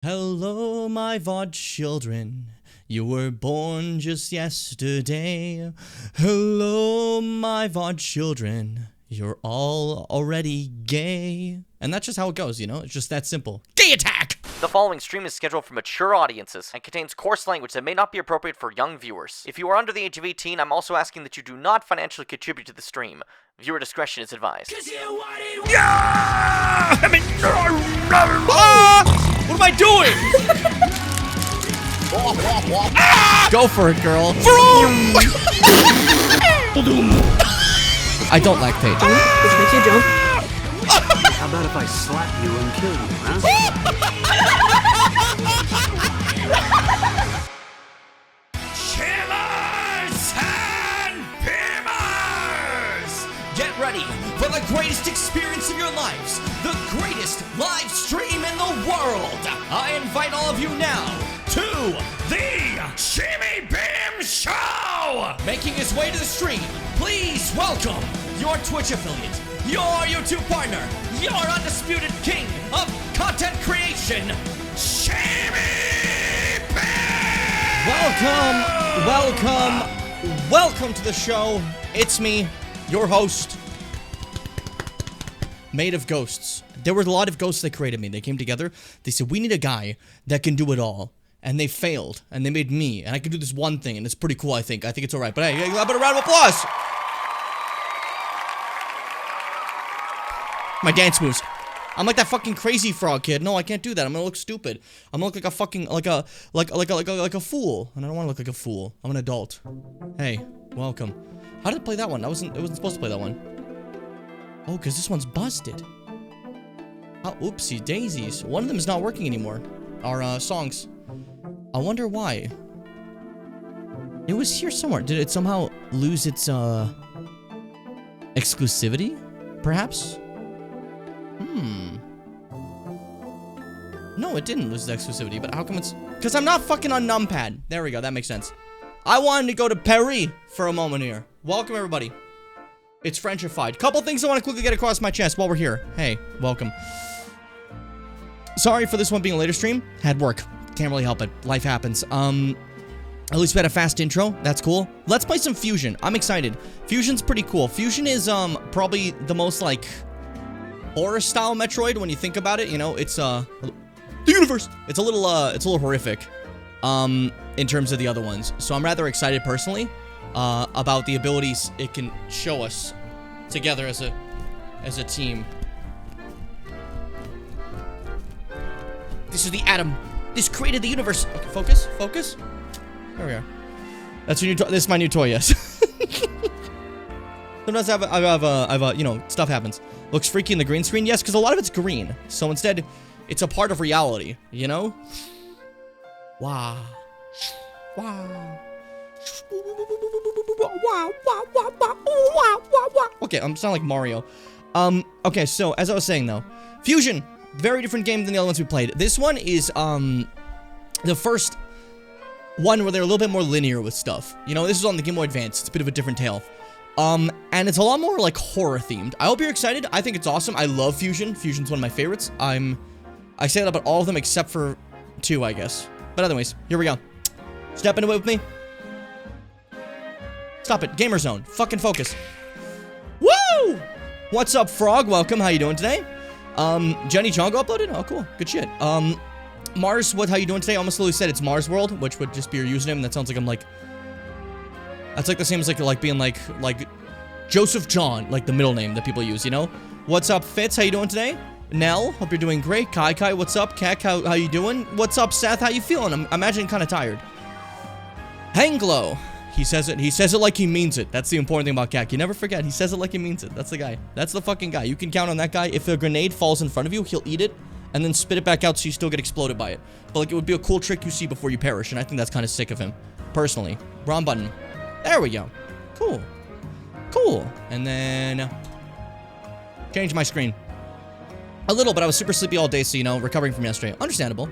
Hello, my VOD children. You were born just yesterday. Hello, my VOD children. You're all already gay. And that's just how it goes, you know? It's just that simple. Gay attack! The following stream is scheduled for mature audiences and contains coarse language that may not be appropriate for young viewers. If you are under the age of 18, I'm also asking that you do not financially contribute to the stream. Viewer discretion is advised. Yeah! What am I doing? Go for it, girl. I don't lactate. Which makes you jump. How about if I slap you and kill you, huh? Chillers and Beamers! Get ready for the greatest experience of your lives, the greatest live stream in the world. I invite all of you now to the Shimmy Beam Show! Making his way to the stream, please welcome your Twitch affiliate, your YouTube partner, your undisputed king of content creation, Shimmy Beam! Welcome to the show. It's me, your host, made of ghosts. There were a lot of ghosts that created me. They came together. They said, we need a guy that can do it all. And they failed. And they made me. And I can do this one thing. And it's pretty cool, I think. I think it's alright. But hey, a bit of round of applause. My dance moves. I'm like that fucking crazy frog kid. No, I can't do that. I'm gonna look stupid. I'm gonna look like a fucking, like a fool. And I don't wanna look like a fool. I'm an adult. Hey, welcome. How did it play that one? It wasn't supposed to play that one. Oh, because this one's busted. Oh, oopsie daisies. One of them is not working anymore. Our, songs. I wonder why. It was here somewhere. Did it somehow lose its, exclusivity? Perhaps? No, it didn't lose its exclusivity, but how come it's... Because I'm not fucking on numpad. There we go, that makes sense. I wanted to go to Paris for a moment here. Welcome, everybody. It's Frenchified. Couple things I want to quickly get across my chest while we're here. Hey, welcome. Sorry for this one being a later stream. Had work. Can't really help it. Life happens. At least we had a fast intro. That's cool. Let's play some Fusion. I'm excited. Fusion's pretty cool. Fusion is, probably the most, like, horror-style Metroid when you think about it. You know, it's, the universe. It's a little horrific, in terms of the other ones. So I'm rather excited, personally, about the abilities it can show us together as a team. This is the atom. This created the universe. Okay, focus. There we are. That's your new toy. This is my new toy, yes. Sometimes I have, you know, stuff happens. Looks freaky in the green screen. Yes, because a lot of it's green. So instead, it's a part of reality, you know? Wow. Okay, I'm sounding like Mario. Okay, so, as I was saying, though. Fusion. Very different game than the other ones we played. This one is, the first one where they're a little bit more linear with stuff. You know, this is on the Game Boy Advance. It's a bit of a different tale. And it's a lot more, like, horror-themed. I hope you're excited. I think it's awesome. I love Fusion. Fusion's one of my favorites. I say that about all of them except for 2, I guess. But anyways, here we go. Step into it with me. Stop it. Gamer Zone. Fucking focus. Woo! What's up, Frog? Welcome. How you doing today? Jenny Chongo uploaded? Oh, cool. Good shit. Mars, how you doing today? I almost literally said it's Mars World, which would just be your username. That sounds like I'm like... That's like the same as like being like Joseph John, like the middle name that people use, you know? What's up, Fitz? How you doing today? Nell, hope you're doing great. Kai, what's up? Kek, how you doing? What's up, Seth? How you feeling? I'm imagining kind of tired. Hanglow. He says it like he means it. That's the important thing about Kek. You never forget. He says it like he means it. That's the guy. That's the fucking guy. You can count on that guy. If a grenade falls in front of you, he'll eat it and then spit it back out so you still get exploded by it. But like, it would be a cool trick you see before you perish, and I think that's kind of sick of him. Personally. Wrong button. There we go. Cool. And then... change my screen. A little, but I was super sleepy all day, so, you know, recovering from yesterday. Understandable.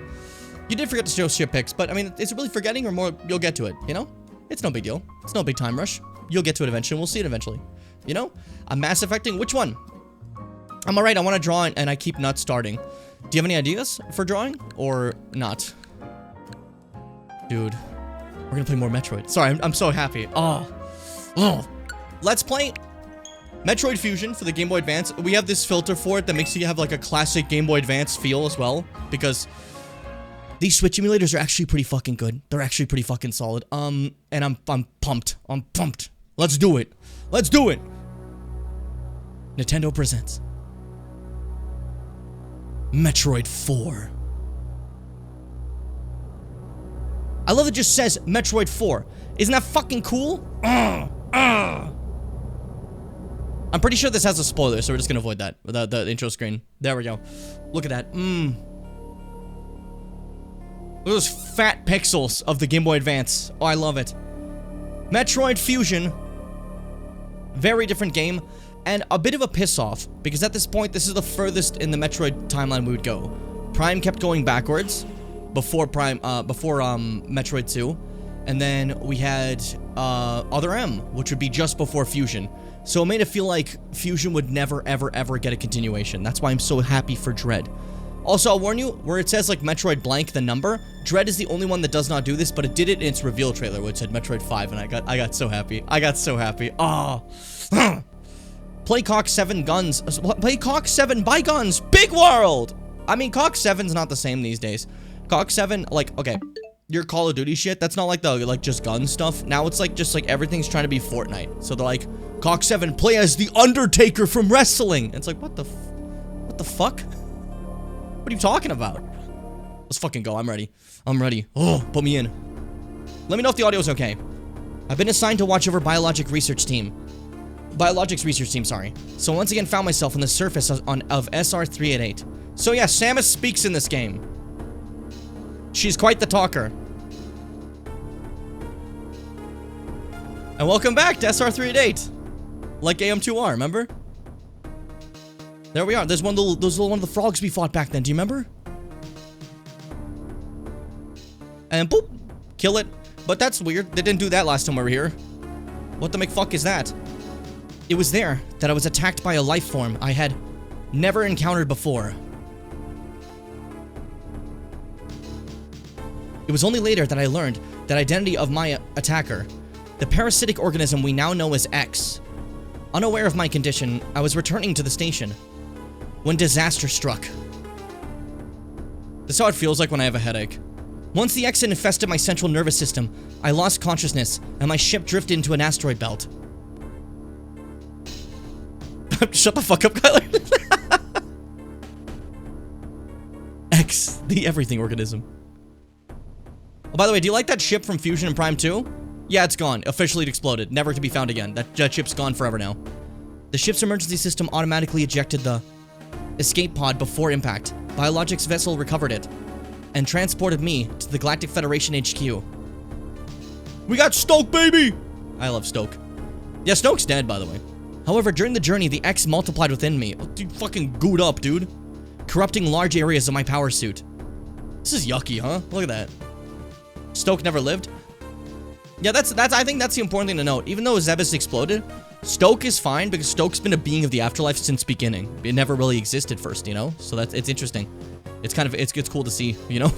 You did forget to show ship pics, but, I mean, is it really forgetting, or more, you'll get to it, you know? It's no big deal. It's no big time rush. You'll get to it eventually, we'll see it eventually. You know? I'm Mass Effecting. Which one? I'm alright, I want to draw, and I keep not starting. Do you have any ideas for drawing or not? Dude, we're gonna play more Metroid. Sorry, I'm so happy. Oh. Let's play Metroid Fusion for the Game Boy Advance. We have this filter for it that makes you have like a classic Game Boy Advance feel as well, because these Switch emulators are actually pretty fucking good. They're actually pretty fucking solid. And I'm pumped. I'm pumped. Let's do it. Let's do it. Nintendo presents Metroid 4. I love it just says Metroid 4. Isn't that fucking cool? I'm pretty sure this has a spoiler, so we're just gonna avoid that. The intro screen. There we go. Look at that. Look at those fat pixels of the Game Boy Advance. Oh, I love it. Metroid Fusion. Very different game. And a bit of a piss-off, because at this point, this is the furthest in the Metroid timeline we would go. Prime kept going backwards before Metroid 2. And then we had Other M, which would be just before Fusion. So it made it feel like Fusion would never, ever, ever get a continuation. That's why I'm so happy for Dread. Also, I'll warn you, where it says like Metroid blank, the number, Dread is the only one that does not do this, but it did it in its reveal trailer, which said Metroid 5, and I got so happy. I got so happy. Oh. Play Cock 7 guns. Play Cock 7 by guns. Big world! I mean, Cock 7's not the same these days. Cock 7, like, okay, your Call of Duty shit, that's not like the, like, just gun stuff. Now it's like, just like, everything's trying to be Fortnite. So they're like, Cock 7, play as The Undertaker from wrestling. And it's like, what the fuck? What are you talking about? Let's fucking go. I'm ready. I'm ready. Oh, put me in. Let me know if the audio's okay. I've been assigned to watch over Biologics research team, sorry. So once again found myself on the surface of SR388. So yeah, Samus speaks in this game. She's quite the talker. And welcome back to SR388. Like AM2R, remember? There we are. There's one of the frogs we fought back then. Do you remember? And boop, kill it. But that's weird. They didn't do that last time we were here. What the McFuck is that? It was there that I was attacked by a life form I had never encountered before. It was only later that I learned the identity of my attacker, the parasitic organism we now know as X. Unaware of my condition, I was returning to the station when disaster struck. That's how it feels like when I have a headache. Once the X had infested my central nervous system, I lost consciousness and my ship drifted into an asteroid belt. Shut the fuck up, Kyler. X, the everything organism. Oh, by the way, do you like that ship from Fusion and Prime 2? Yeah, it's gone. Officially it exploded. Never to be found again. That ship's gone forever now. The ship's emergency system automatically ejected the escape pod before impact. Biologics vessel recovered it and transported me to the Galactic Federation HQ. We got Stoke, baby! I love Stoke. Yeah, Stoke's dead, by the way. However, during the journey, the X multiplied within me. Oh, dude, fucking gooed up, dude. Corrupting large areas of my power suit. This is yucky, huh? Look at that. Stoke never lived. Yeah, I think that's the important thing to note. Even though Zebus exploded, Stoke is fine because Stoke's been a being of the afterlife since beginning. It never really existed first, you know? So it's interesting. It's kind of, it's cool to see, you know?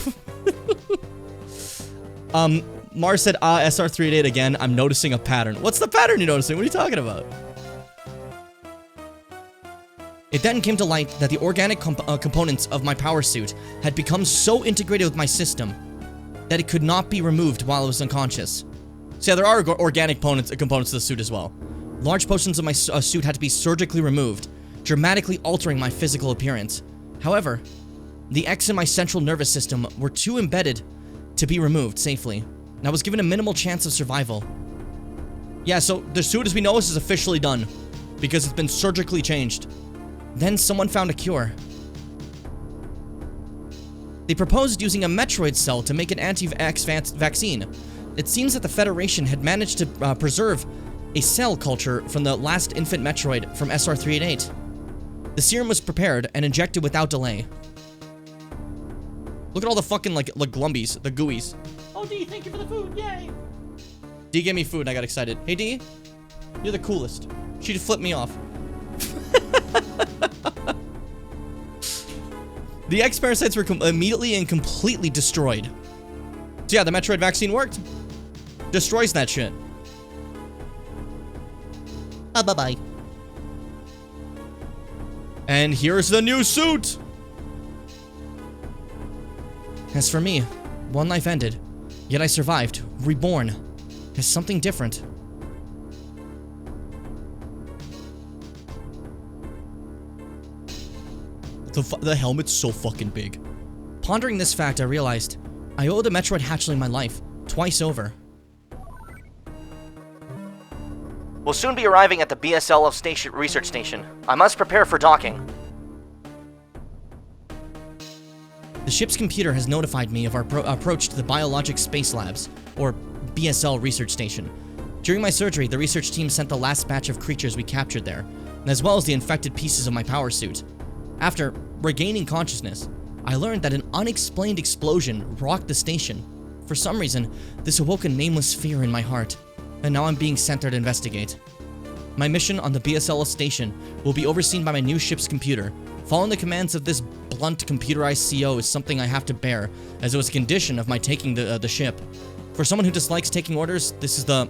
Mars said, SR388 again. I'm noticing a pattern. What's the pattern you're noticing? What are you talking about? It then came to light that the organic components of my power suit had become so integrated with my system that it could not be removed while I was unconscious. So yeah, there are organic components of the suit as well. Large portions of my suit had to be surgically removed, dramatically altering my physical appearance. However, the X in my central nervous system were too embedded to be removed safely, and I was given a minimal chance of survival. Yeah, so the suit as we know is officially done, because it's been surgically changed. Then someone found a cure. They proposed using a Metroid cell to make an anti-X vaccine. It seems that the Federation had managed to preserve a cell culture from the last infant Metroid from SR388. The serum was prepared and injected without delay. Look at all the fucking, like glumbies, the gooies. Oh, D, thank you for the food, yay! D gave me food and I got excited. Hey, D, you're the coolest. She just flipped me off. The X parasites were immediately and completely destroyed. So yeah, the Metroid vaccine worked. Destroys that shit. Bye-bye. And here's the new suit! As for me, one life ended, yet I survived, reborn, as something different. The helmet's so fucking big. Pondering this fact, I realized I owe the Metroid hatchling my life, twice over. We'll soon be arriving at the BSL station, research station. I must prepare for docking. The ship's computer has notified me of our approach to the Biologic Space Labs, or BSL research station. During my surgery, the research team sent the last batch of creatures we captured there, as well as the infected pieces of my power suit. After regaining consciousness, I learned that an unexplained explosion rocked the station. For some reason, this awoke a nameless fear in my heart, and now I'm being sent there to investigate. My mission on the BSL station will be overseen by my new ship's computer. Following the commands of this blunt computerized CO is something I have to bear, as it was a condition of my taking the ship. For someone who dislikes taking orders, this is the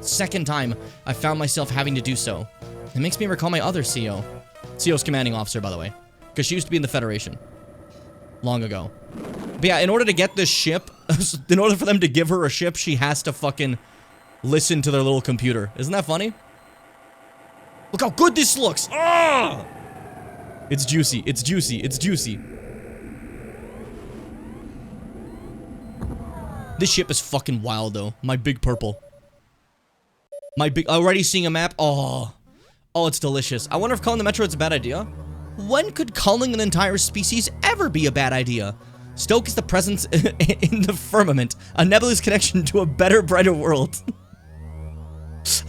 second time I found myself having to do so. It makes me recall my other CO. CO's commanding officer, by the way. Because she used to be in the Federation. Long ago. But yeah, in order to get this ship, in order for them to give her a ship, she has to fucking listen to their little computer. Isn't that funny? Look how good this looks! Ah! It's juicy, it's juicy, it's juicy. This ship is fucking wild, though. My big purple. Already seeing a map? Oh. Oh, it's delicious. I wonder if calling the Metroid's a bad idea? When could calling an entire species ever be a bad idea? Stoke is the presence in the firmament, a nebulous connection to a better, brighter world.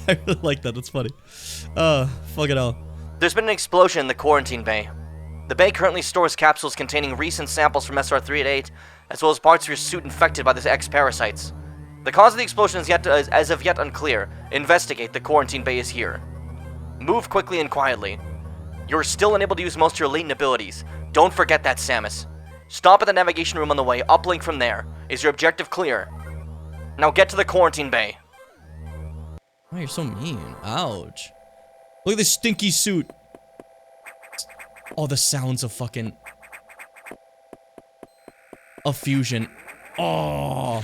I really like that, that's funny. Fuck it all. There's been an explosion in the quarantine bay. The bay currently stores capsules containing recent samples from SR-388, as well as parts of your suit infected by the X-parasites. The cause of the explosion is as of yet unclear. Investigate, the quarantine bay is here. Move quickly and quietly. You're still unable to use most of your latent abilities. Don't forget that, Samus. Stop at the navigation room on the way, uplink from there. Is your objective clear? Now get to the quarantine bay. Oh, you're so mean. Ouch. Look at this stinky suit. Oh, the sounds of fucking... of fusion. Oh.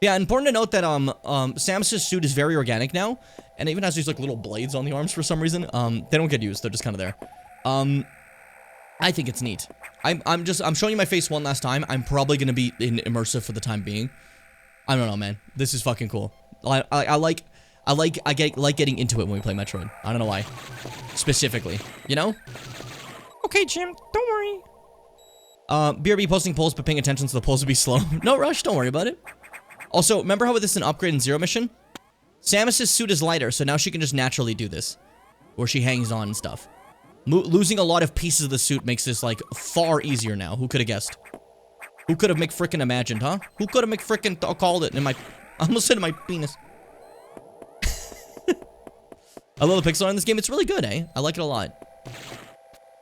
Yeah, important to note that, Samus's suit is very organic now. And it even has these, like, little blades on the arms for some reason. They don't get used. They're just kind of there. I think it's neat. I'm showing you my face one last time. I'm probably gonna be in immersive for the time being. I don't know, man. This is fucking cool. I like getting into it when we play Metroid. I don't know why. Specifically. You know? Okay, Jim. Don't worry. BRB posting polls, but paying attention so the polls will be slow. No rush. Don't worry about it. Also, remember how this is an upgrade in Zero mission? Samus's suit is lighter, so now she can just naturally do this. Where she hangs on and stuff. Losing a lot of pieces of the suit makes this, like, far easier now. Who could have guessed? Who could have McFrickin' imagined, huh? Who could have McFrickin' called it in my... I almost said in my penis. I love the pixel art in this game. It's really good, eh? I like it a lot.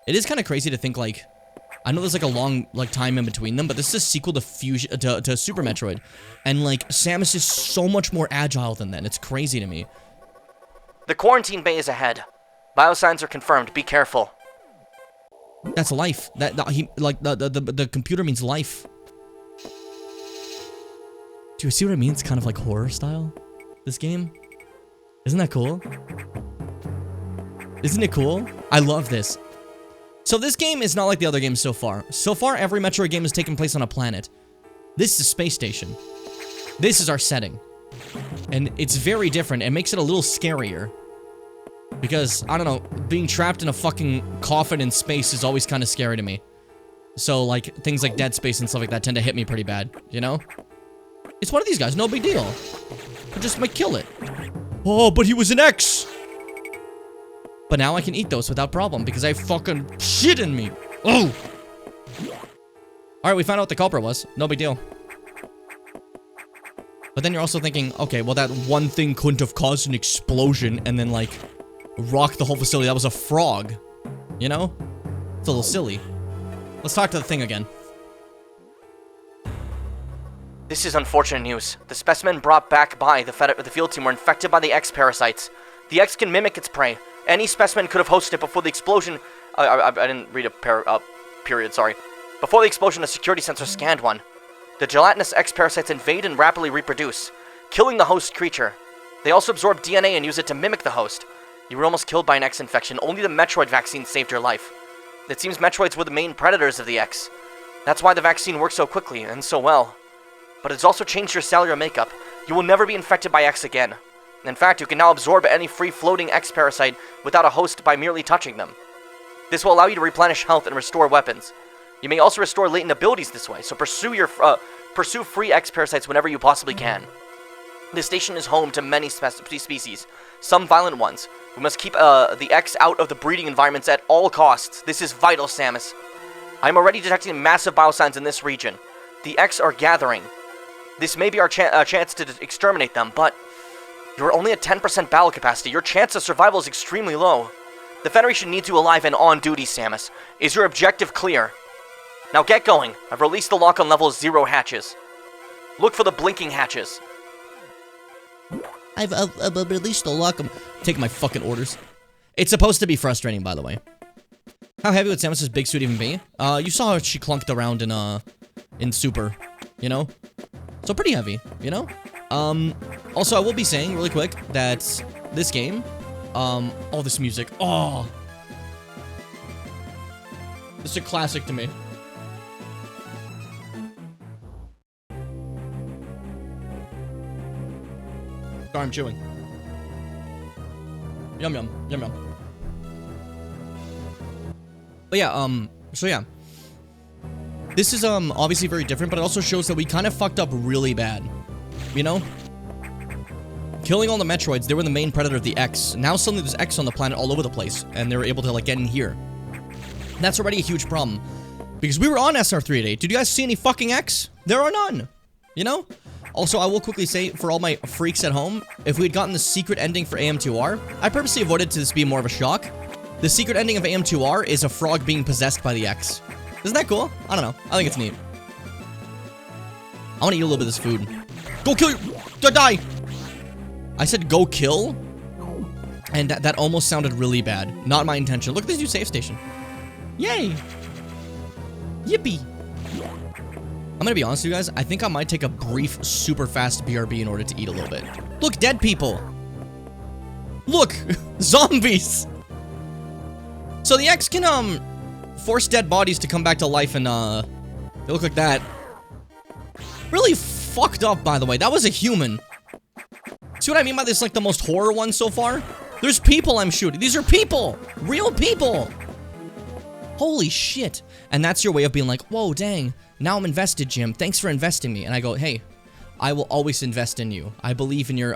It is kind of crazy to think, like... I know there's, like, a long, like, time in between them, but this is a sequel to to Super Metroid. And, like, Samus is so much more agile than that. It's crazy to me. The quarantine bay is ahead. Biosigns are confirmed. Be careful. That's life. The computer means life. Do you see what I mean? It's kind of like horror style, this game. Isn't that cool? Isn't it cool? I love this. So this game is not like the other games so far. So far, every Metroid game has taken place on a planet. This is a space station. This is our setting. And it's very different. It makes it a little scarier. Because, I don't know, being trapped in a fucking coffin in space is always kind of scary to me. So, like, things like Dead Space and stuff like that tend to hit me pretty bad, you know? It's one of these guys, no big deal. I just might kill it. Oh, but he was an X! But now I can eat those without problem, because I have fucking shit in me. Oh! Alright, we found out what the culprit was. No big deal. But then you're also thinking, okay, well that one thing couldn't have caused an explosion and then, like... rock the whole facility. That was a frog. You know? It's a little silly. Let's talk to the thing again. This is unfortunate news. The specimen brought back by the field team were infected by the X parasites. The X can mimic its prey. Any specimen could have hosted it before the explosion. I didn't read a period, sorry. Before the explosion, a security sensor scanned one. The gelatinous X parasites invade and rapidly reproduce, killing the host creature. They also absorb DNA and use it to mimic the host. You were almost killed by an X infection. Only the Metroid vaccine saved your life. It seems Metroids were the main predators of the X. That's why the vaccine worked so quickly and so well. But it's also changed your cellular makeup. You will never be infected by X again. In fact, you can now absorb any free-floating X parasite without a host by merely touching them. This will allow you to replenish health and restore weapons. You may also restore latent abilities this way, so pursue free X parasites whenever you possibly can. This station is home to many species, some violent ones. We must keep the X out of the breeding environments at all costs. This is vital, Samus. I am already detecting massive biosigns in this region. The X are gathering. This may be our chance to exterminate them, but you're only at 10% battle capacity. Your chance of survival is extremely low. The Federation needs you alive and on duty, Samus. Is your objective clear? Now get going. I've released the lock on level 0 hatches. Look for the blinking hatches. I've released the lock. I'm taking my fucking orders. It's supposed to be frustrating, by the way. How heavy would Samus's big suit even be? You saw how she clunked around in Super, you know? So pretty heavy, you know? Also, I will be saying really quick that this game, oh, this music, oh. This is a classic to me. Sorry, I'm chewing. Yum, yum, yum, yum. But yeah, so yeah. This is, obviously very different, but it also shows that we kind of fucked up really bad. You know? Killing all the Metroids, they were the main predator of the X. Now suddenly there's X on the planet all over the place, and they were able to, like, get in here. That's already a huge problem. Because we were on SR388. Did you guys see any fucking X? There are none. You know? Also, I will quickly say, for all my freaks at home, if we had gotten the secret ending for AM2R, I purposely avoided to this be more of a shock. The secret ending of AM2R is a frog being possessed by the X. Isn't that cool? I don't know. I think it's neat. I want to eat a little bit of this food. Go kill you! Die! I said go kill, and that almost sounded really bad. Not my intention. Look at this new save station. Yay! Yippee! I'm gonna be honest with you guys. I think I might take a brief, super fast BRB in order to eat a little bit. Look, dead people! Look! Zombies! So the X can, force dead bodies to come back to life and, they look like that. Really fucked up, by the way. That was a human. See what I mean by this, like, the most horror one so far? There's people I'm shooting. These are people! Real people! Holy shit. And that's your way of being like, whoa, dang. Now I'm invested, Jim. Thanks for investing me. And I go, hey, I will always invest in you. I believe in your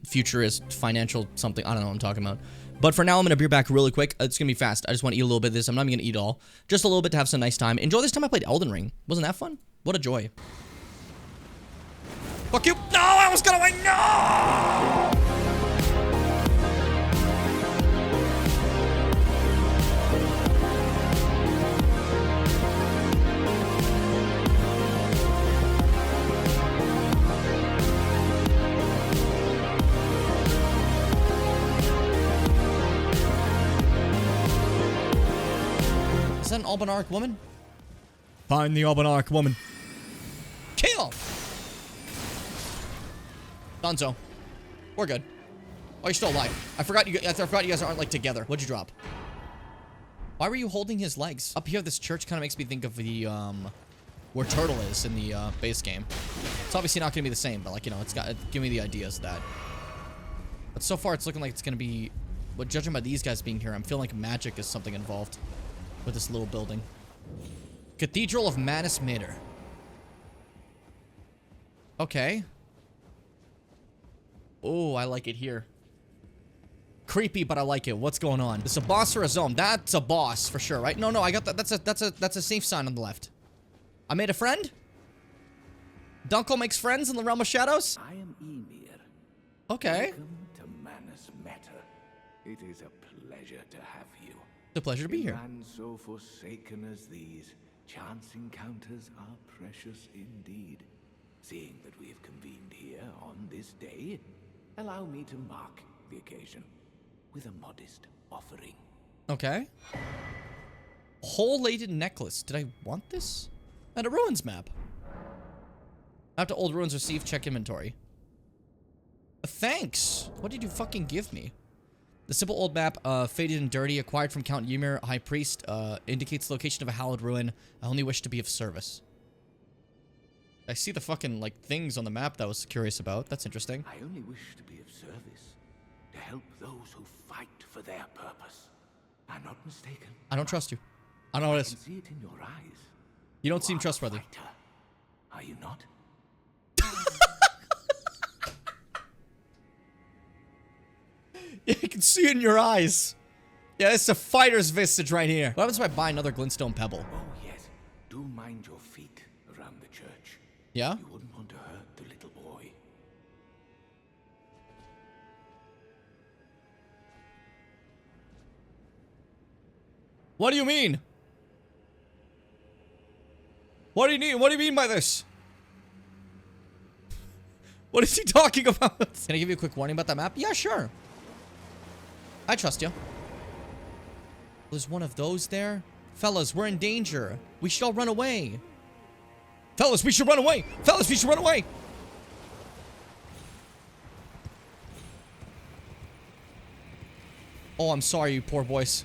future as financial something. I don't know what I'm talking about. But for now, I'm going to be back really quick. It's going to be fast. I just want to eat a little bit of this. I'm not even going to eat all. Just a little bit to have some nice time. Enjoy this time I played Elden Ring. Wasn't that fun? What a joy. Fuck you. No, I was going to win. No! Is that an Albanark woman? Find the Albanark woman. Kill! Dunzo. We're good. Oh, you're still alive. I forgot you guys aren't, like, together. What'd you drop? Why were you holding his legs? Up here, this church kind of makes me think of the, where Turtle is in the, base game. It's obviously not gonna be the same, but, like, you know, it's got, give me the ideas of that. But so far, it's looking like it's gonna be, but judging by these guys being here, I'm feeling like magic is something involved with this little building. Cathedral of Manus Mater. Okay. Oh, I like it here. Creepy, but I like it. What's going on? This is a boss or a zone? That's a boss for sure, right? No, I got that. That's a safe sign on the left. I made a friend? Dunkel makes friends in the realm of shadows? I am Emir. Okay. Welcome to Manus Mater. It is a pleasure to have you. It's a pleasure to be here. In lands so forsaken as these, chance encounters are precious indeed. Seeing that we have convened here on this day, allow me to mark the occasion with a modest offering. Okay. Hole-laden necklace. Did I want this? And a ruins map. After old ruins received, check inventory. Thanks. What did you fucking give me? The simple old map, faded and dirty, acquired from Count Ymir, High Priest, indicates the location of a hallowed ruin. I only wish to be of service. I see the fucking, like, things on the map that I was curious about. That's interesting. I only wish to be of service, to help those who fight for their purpose. I'm not mistaken. I don't trust you. I don't know what it I is. can see it in your eyes. You don't You seem are a trustworthy. fighter, are you not? Yeah, I can see it in your eyes. Yeah, it's a fighter's visage right here. What happens if I buy another glintstone pebble? Oh yes, do mind your feet around the church. Yeah? You wouldn't want to hurt the little boy. What do you mean? What do you mean? What do you mean by this? What is he talking about? Can I give you a quick warning about that map? Yeah, sure. I trust you. There's one of those there. Fellas, we're in danger. We should all run away. Fellas, we should run away. Fellas, we should run away. Oh, I'm sorry, you poor boys.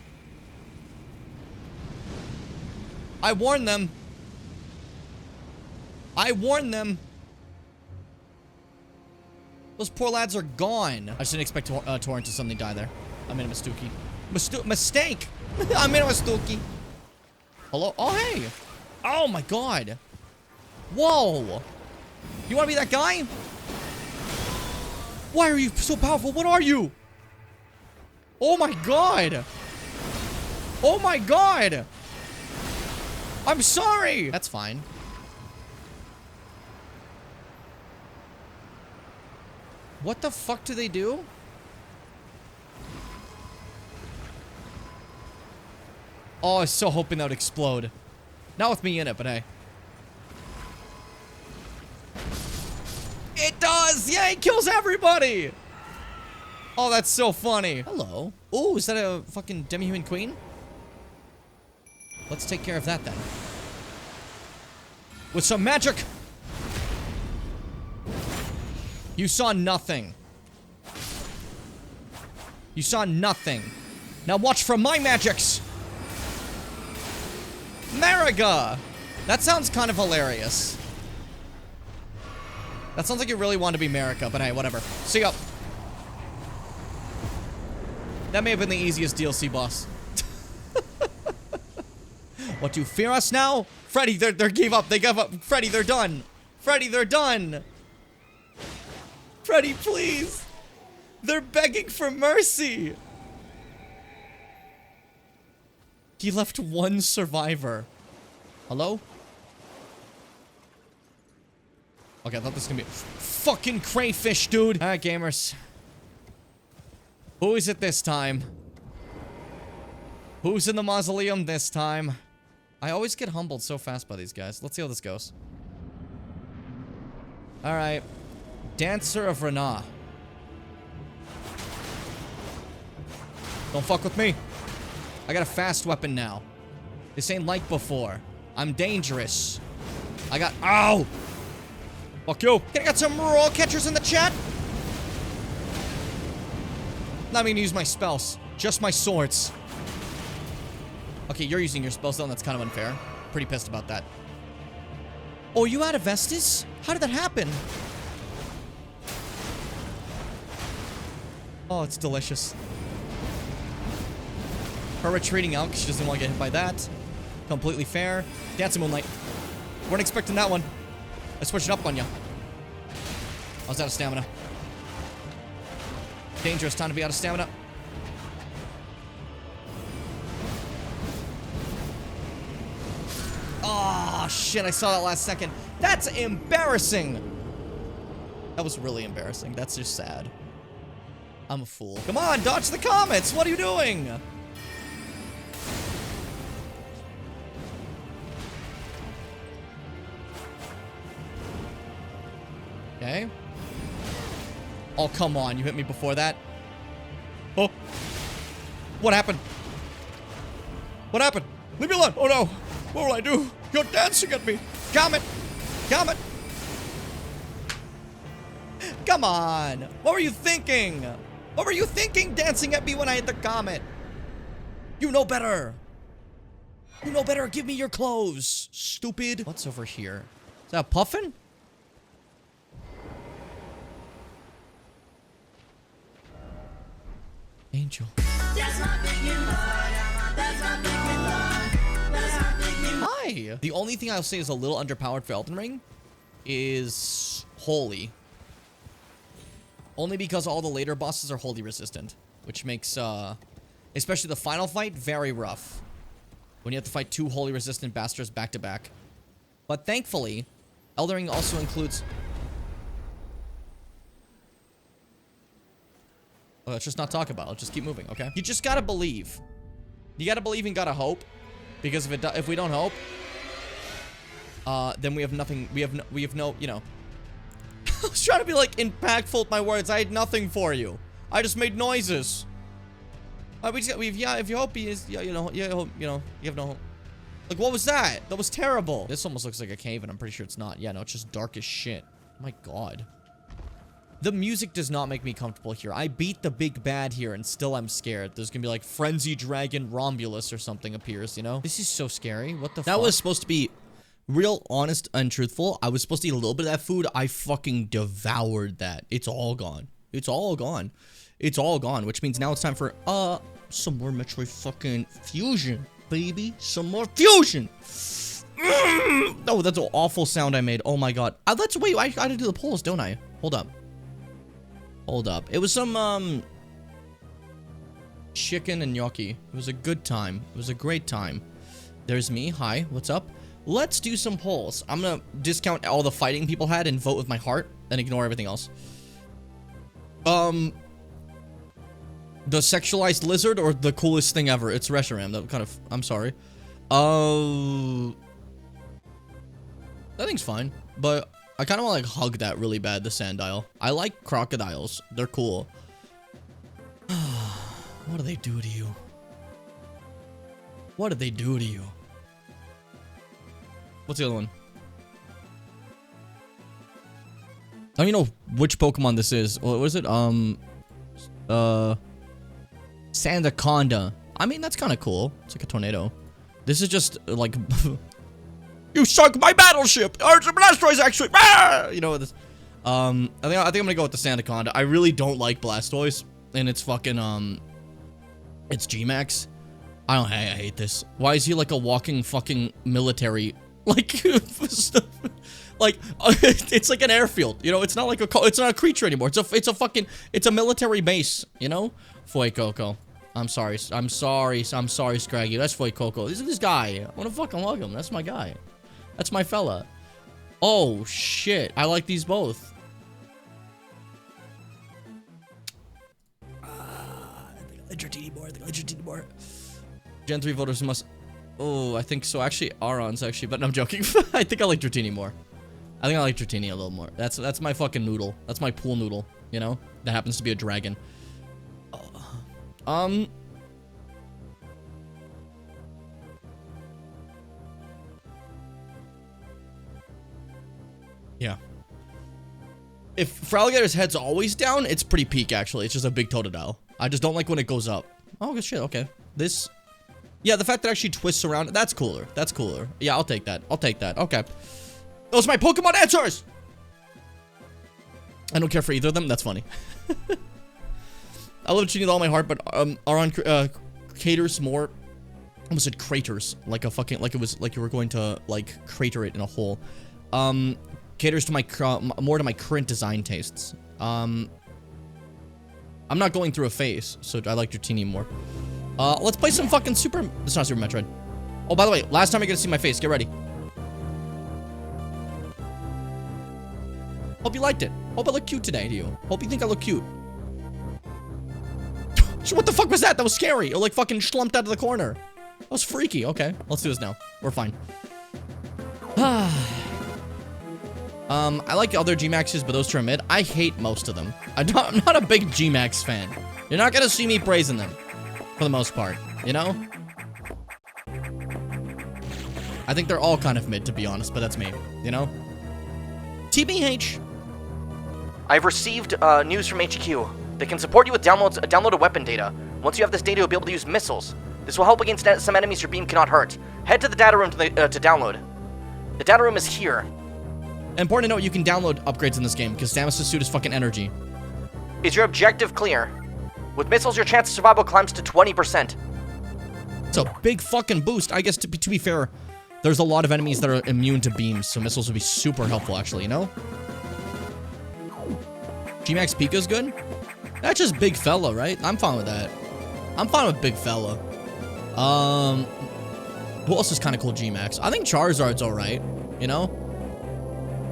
I warned them. I warned them. Those poor lads are gone. I just didn't expect Torrent to suddenly die there. I made a mistake. Mistake! I made a mistake. Hello? Oh, hey! Oh, my God. Whoa! You want to be that guy? Why are you so powerful? What are you? Oh, my God! Oh, my God! I'm sorry! That's fine. What the fuck do they do? Oh, I was so hoping that would explode. Not with me in it, but hey. It does! Yeah, it kills everybody! Oh, that's so funny. Hello. Oh, is that a fucking demi-human queen? Let's take care of that then. With some magic! You saw nothing. You saw nothing. Now watch for my magics! Mariga! That sounds kind of hilarious. That sounds like you really want to be Marika, but hey, whatever. See ya. That may have been the easiest DLC boss. What, do you fear us now? Freddy, they gave up. They gave up. Freddy, they're done. Freddy, they're done. Freddy, please. They're begging for mercy. He left one survivor. Hello? Okay, I thought this was gonna be fucking crayfish, dude. Alright, gamers. Who is it this time? Who's in the mausoleum this time? I always get humbled so fast by these guys. Let's see how this goes. Alright. Dancer of Rana. Don't fuck with me. I got a fast weapon now. This ain't like before. I'm dangerous. I got... Ow! Fuck you. Can I get some roll catchers in the chat? Not me to use my spells. Just my swords. Okay, you're using your spells, though. That's kind of unfair. Pretty pissed about that. Oh, you out of Vestus? How did that happen? Oh, it's delicious. Her retreating out because she doesn't want to get hit by that. Completely fair. Dance of Moonlight. Weren't expecting that one. I switched it up on you. I was out of stamina. Dangerous time to be out of stamina. Oh, shit. I saw that last second. That's embarrassing. That was really embarrassing. That's just sad. I'm a fool. Come on, dodge the comets. What are you doing? Okay. Oh, come on. You hit me before that. Oh. What happened? What happened? Leave me alone. Oh, no. What will I do? You're dancing at me. Comet. Comet. Come on. What were you thinking? What were you thinking dancing at me when I hit the comet? You know better. You know better. Give me your clothes. Stupid. What's over here? Is that a puffin? Angel. Hi. The only thing I'll say is a little underpowered for Elden Ring is holy. Only because all the later bosses are holy resistant, which makes especially the final fight very rough when you have to fight 2 holy resistant bastards back to back. But thankfully, Elden Ring also includes... Oh, let's just not talk about it. Let's just keep moving, okay? You just gotta believe. You gotta believe and gotta hope. Because if we don't hope, then we have nothing. We have no, you know. I was trying to be like impactful with my words. I had nothing for you. I just made noises. Yeah, if you hope he is, yeah, you know, you have no hope. Like, what was that? That was terrible. This almost looks like a cave, and I'm pretty sure it's not. Yeah, no, it's just dark as shit. My God. The music does not make me comfortable here. I beat the big bad here, and still I'm scared. There's gonna be like Frenzy Dragon Romulus or something appears, you know? This is so scary. What the fuck? That was supposed to be real honest and truthful. I was supposed to eat a little bit of that food. I fucking devoured that. It's all gone. It's all gone. It's all gone, which means now it's time for, some more Metroid fucking fusion, baby. Some more fusion. Oh, that's an awful sound I made. Oh my God. Let's wait. I gotta do the polls, don't I? Hold up. Hold up. It was some, chicken and gnocchi. It was a good time. It was a great time. There's me. Hi. What's up? Let's do some polls. I'm gonna discount all the fighting people had and vote with my heart and ignore everything else. The sexualized lizard or the coolest thing ever? It's Reshiram. That kind of... I'm sorry. That thing's fine. But... I kind of want to like hug that really bad, the Sandile. I like crocodiles. They're cool. What do they do to you? What did they do to you? What's the other one? I don't even know which Pokemon this is. What was it? Sandaconda. I mean, that's kind of cool. It's like a tornado. This is just like... You sunk my battleship! Or some Blastoise, actually! Ah! You know this. I think I'm gonna go with the Sandaconda. I really don't like Blastoise, and it's fucking it's G-Max. I hate this. Why is he like a walking fucking military like stuff? Like it's like an airfield, you know? It's not like it's not a creature anymore. It's a military base, you know? Fuecoco. I'm sorry, Scraggy. That's Fuecoco. This guy. I wanna fucking hug him. That's my guy. That's my fella. Oh, shit. I like these both. I think I like Dratini more. Gen 3 voters must... Oh, I think so. Actually, Aron's actually... But no, I'm joking. I think I like Dratini more. I think I like Dratini a little more. That's my fucking noodle. That's my pool noodle, you know? That happens to be a dragon. Yeah. If Fralligator's head's always down, it's pretty peak, actually. It's just a big Totodile. I just don't like when it goes up. Oh, good shit. Okay. This... Yeah, the fact that it actually twists around, that's cooler. That's cooler. Yeah, I'll take that. I'll take that. Okay. Those are my Pokemon answers! I don't care for either of them. That's funny. I love Genie with all my heart, but Aron caters more... I almost said craters. Like a fucking... Like it was... Like you were going to, like, crater it in a hole. Caters to my more to my current design tastes. I'm not going through a phase, so I like Dratini more. Let's play some fucking Super... It's not Super Metroid. Oh, by the way, last time you're gonna see my face. Get ready. Hope you liked it. Hope I look cute today to you. Hope you think I look cute. What the fuck was that? That was scary. It like fucking slumped out of the corner. That was freaky. Okay, let's do this now. We're fine. I like other G-Maxes, but those two are mid. I hate most of them. I'm not a big G-Max fan. You're not gonna see me praising them, for the most part, you know? I think they're all kind of mid, to be honest, but that's me, you know? TBH. I've received news from HQ. They can support you with downloaded weapon data. Once you have this data, you'll be able to use missiles. This will help against some enemies your beam cannot hurt. Head to the data room to download. The data room is here. Important to note, you can download upgrades in this game, because Samus' suit is fucking energy. Is your objective clear? With missiles, your chance of survival climbs to 20%. It's a big fucking boost. I guess, to be fair, there's a lot of enemies that are immune to beams, so missiles would be super helpful, actually, you know? G-Max Pika's good? That's just big fella, right? I'm fine with that. I'm fine with big fella. Who else is kind of cool G-Max? I think Charizard's alright, you know?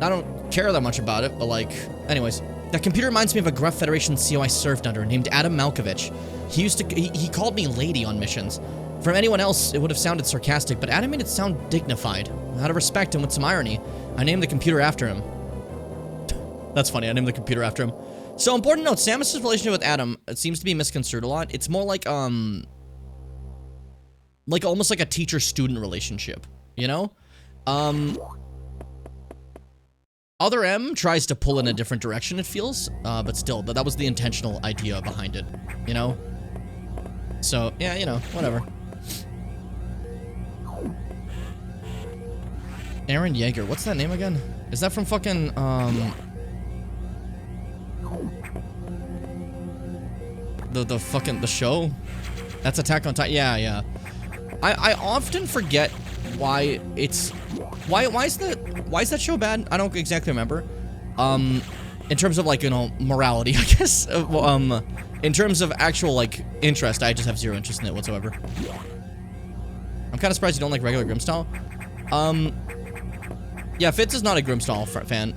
I don't care that much about it, but like... Anyways, that computer reminds me of a Gruff Federation CO I served under, named Adam Malkovich. He called me lady on missions. From anyone else, it would have sounded sarcastic, but Adam made it sound dignified. Out of respect and with some irony, I named the computer after him. That's funny, I named the computer after him. So, important to note, Samus' relationship with Adam, it seems to be misconstrued a lot. It's more like, almost like a teacher-student relationship, you know? Other M tries to pull in a different direction, it feels, but still, that was the intentional idea behind it, you know? So, yeah, you know, whatever. Aaron Yeager, what's that name again? Is that from fucking, the show? That's Attack on Titan. Yeah. I often forget why it's why is that show bad? I don't exactly remember. In terms of like, you know, morality, I guess. In terms of actual like interest, I just have zero interest in it whatsoever. I'm kind of surprised you don't like regular Grimstyle. Yeah, Fitz is not a Grimstyle fan.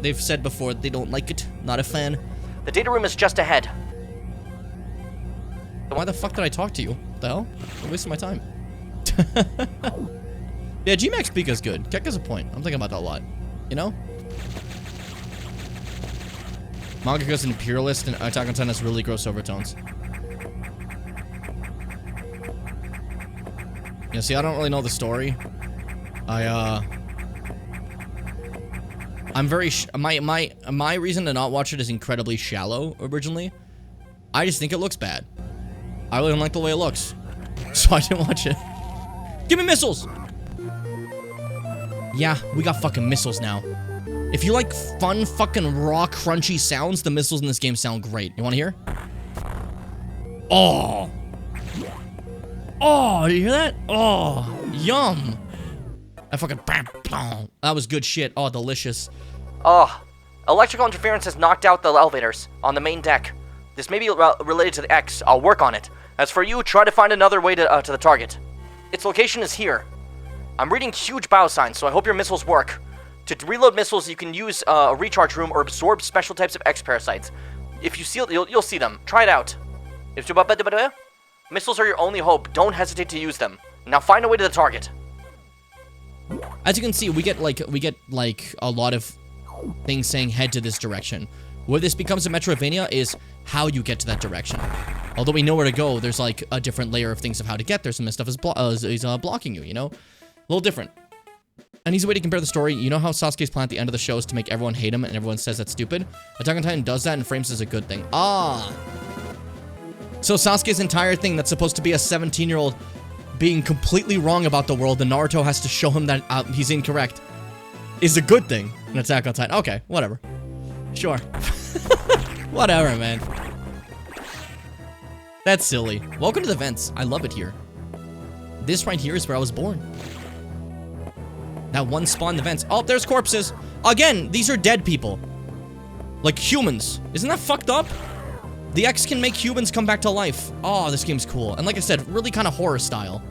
They've said before they don't like it. Not a fan. The data room is just ahead. Why the fuck did I talk to you? What the hell? I'm wasting my time. Yeah, G-Max Pika's good. Keka's a point. I'm thinking about that a lot. You know? Mangaka's an imperialist and Attack on Titan has really gross overtones. Yeah, see, I don't really know the story. I'm very my reason to not watch it is incredibly shallow originally. I just think it looks bad. I really don't like the way it looks, so I didn't watch it. Give me missiles! Yeah, we got fucking missiles now. If you like fun fucking raw crunchy sounds, the missiles in this game sound great. You wanna hear? Oh! Oh, do you hear that? Oh, yum! I fucking... That was good shit. Oh, delicious. Oh, electrical interference has knocked out the elevators on the main deck. This may be related to the X. I'll work on it. As for you, try to find another way to the target. Its location is here. I'm reading huge bio signs, so I hope your missiles work. To reload missiles, you can use a recharge room or absorb special types of X parasites. If you see it, you'll see them. Try it out. Missiles are your only hope. Don't hesitate to use them. Now find a way to the target. As you can see, we get like a lot of things saying head to this direction. Where this becomes a Metroidvania is how you get to that direction. Although we know where to go, there's like a different layer of things of how to get there. Some of this stuff is blocking you, you know? A little different. An easy way to compare the story, you know how Sasuke's plan at the end of the show is to make everyone hate him and everyone says that's stupid? Attack on Titan does that and frames it as a good thing. Ah! So Sasuke's entire thing that's supposed to be a 17-year-old being completely wrong about the world and Naruto has to show him that he's incorrect is a good thing in Attack on Titan. Okay, whatever. Sure. Whatever, man. That's silly. Welcome to the vents. I love it here. This right here is where I was born. That one spawn in the vents. Oh, there's corpses. Again, these are dead people. Like humans. Isn't that fucked up? The X can make humans come back to life. Oh, this game's cool. And like I said, really kind of horror style.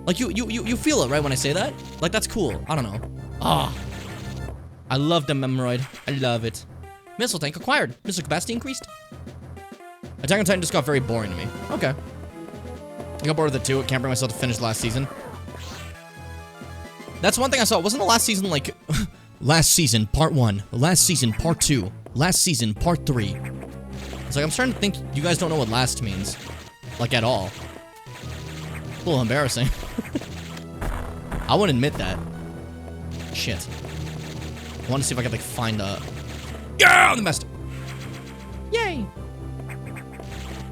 Like you feel it, right, when I say that? Like, that's cool. I don't know. Ah. I love the Metroid. I love it. Missile tank acquired. Missile capacity increased. Attack on Titan just got very boring to me. Okay. I got bored with it too. I can't bring myself to finish last season. That's one thing I saw. Wasn't the last season like last season part 1, last season part 2, last season part 3? It's like I'm starting to think you guys don't know what last means, like at all. A little embarrassing. I wouldn't admit that. Shit. I want to see if I can like find a. Yeah, the best. Yay.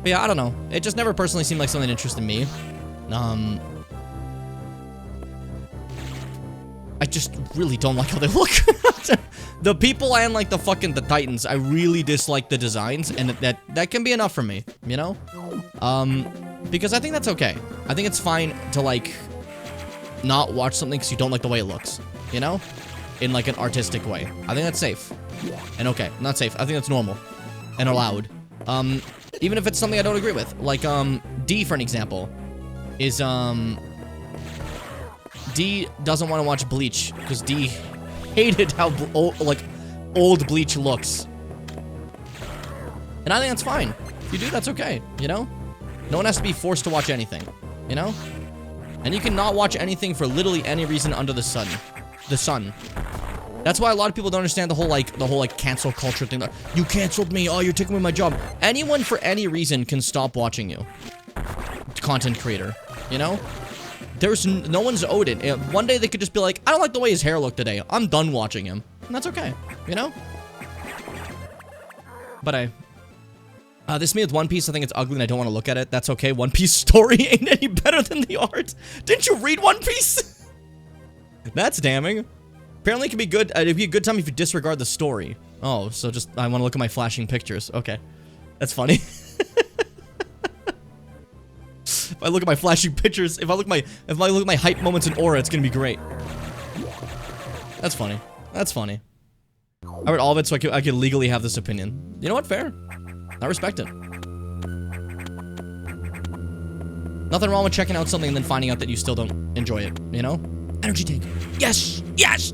But yeah, I don't know. It just never personally seemed like something that interested me. I just really don't like how they look. The people and like the Titans, I really dislike the designs, and that can be enough for me, you know? Because I think that's okay. I think it's fine to like not watch something because you don't like the way it looks, you know? In like an artistic way. I think that's safe. And okay, not safe. I think that's normal and allowed. Even if it's something I don't agree with. Like, D, for an example, is, D doesn't want to watch Bleach because D hated how old Bleach looks. And I think that's fine. If you do, that's okay, you know? No one has to be forced to watch anything, you know? And you can not watch anything for literally any reason under the sun. The sun. That's why a lot of people don't understand the whole cancel culture thing. Like, you canceled me, oh, you're taking away my job. Anyone for any reason can stop watching you. Content creator, you know? There's no one's owed it. One day they could just be like, I don't like the way his hair looked today. I'm done watching him. And that's okay, you know? But this me with One Piece, I think it's ugly and I don't want to look at it. That's okay. One Piece story ain't any better than the art. Didn't you read One Piece? That's damning. Apparently it can be good. It'd be a good time if you disregard the story. Oh, so just, I want to look at my flashing pictures. Okay. That's funny. If I look at my flashing pictures, if I look at my hype moments in Aura, it's gonna be great. That's funny. That's funny. I read all of it so I could legally have this opinion. You know what? Fair. I respect it. Nothing wrong with checking out something and then finding out that you still don't enjoy it, you know? Energy tank. Yes! Yes!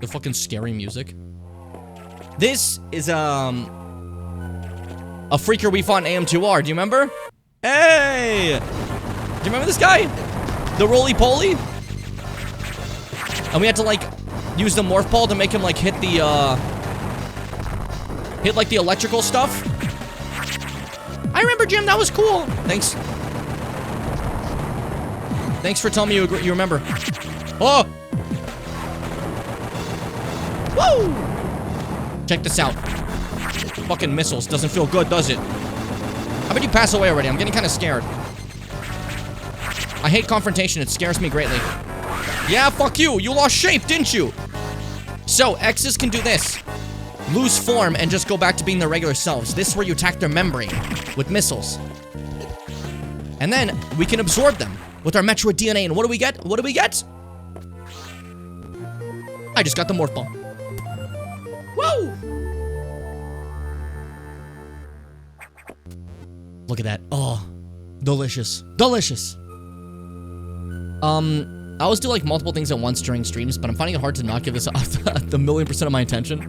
The fucking scary music. This is, a freaker we fought in AM2R. Do you remember? Hey! Do you remember this guy? The roly-poly? And we had to, like, use the morph ball to make him, like, hit like, the electrical stuff. I remember, Jim. That was cool. Thanks. Thanks for telling me you remember. Oh! Woo! Check this out. Fucking missiles. Doesn't feel good, does it? How about you pass away already? I'm getting kind of scared. I hate confrontation. It scares me greatly. Yeah, fuck you. You lost shape, didn't you? So, X's can do this. Lose form and just go back to being their regular selves. This is where you attack their membrane with missiles. And then, we can absorb them with our Metroid DNA. And what do we get? What do we get? I just got the morph ball. Woo! Look at that. Oh, delicious. Delicious. I always do like multiple things at once during streams, but I'm finding it hard to not give this the 1,000,000% of my attention.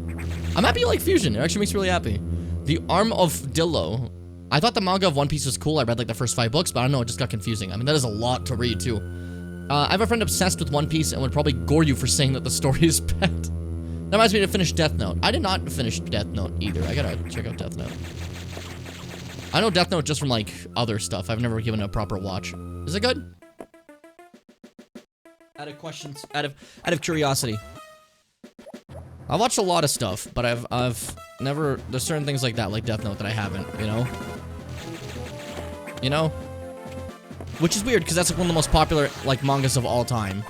I'm happy you like Fusion. It actually makes me really happy. The Arm of Dillo. I thought the manga of One Piece was cool. I read like the first 5 books, but I don't know, it just got confusing. I mean, that is a lot to read too. I have a friend obsessed with One Piece and would probably gore you for saying that the story is bad. That reminds me to finish Death Note. I did not finish Death Note either. I gotta check out Death Note. I know Death Note just from like other stuff. I've never given it a proper watch. Is it good? Out of questions, out of curiosity. I've watched a lot of stuff, but I've never, there's certain things like that, like Death Note, that I haven't, you know? You know? Which is weird, because that's like one of the most popular, like, mangas of all time.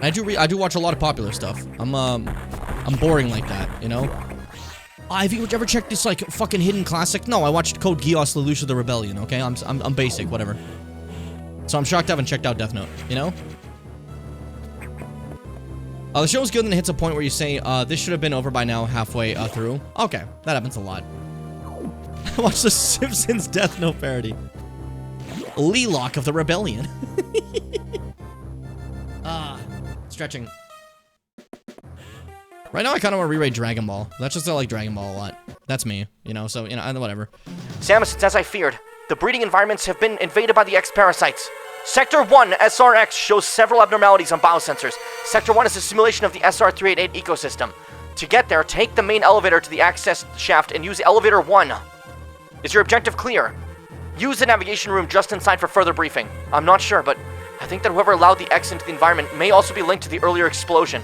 I do watch a lot of popular stuff. I'm boring like that, you know? Have you ever checked this, like, fucking hidden classic? No, I watched Code Geass, Lelouch of the Rebellion, okay? I'm basic, whatever. So I'm shocked I haven't checked out Death Note, you know? The show's good and it hits a point where you say, this should have been over by now, halfway through. Okay, that happens a lot. Watch the Simpsons Death Note parody. Lelouch of the Rebellion. Stretching. Right now I kind of want to re-rate Dragon Ball. That's just I like Dragon Ball a lot. That's me, you know, so, you know, whatever. Samus, it's as I feared. The breeding environments have been invaded by the X-parasites. Sector 1, SRX, shows several abnormalities on biosensors. Sector 1 is a simulation of the SR-388 ecosystem. To get there, take the main elevator to the access shaft and use elevator 1. Is your objective clear? Use the navigation room just inside for further briefing. I'm not sure, but I think that whoever allowed the X into the environment may also be linked to the earlier explosion.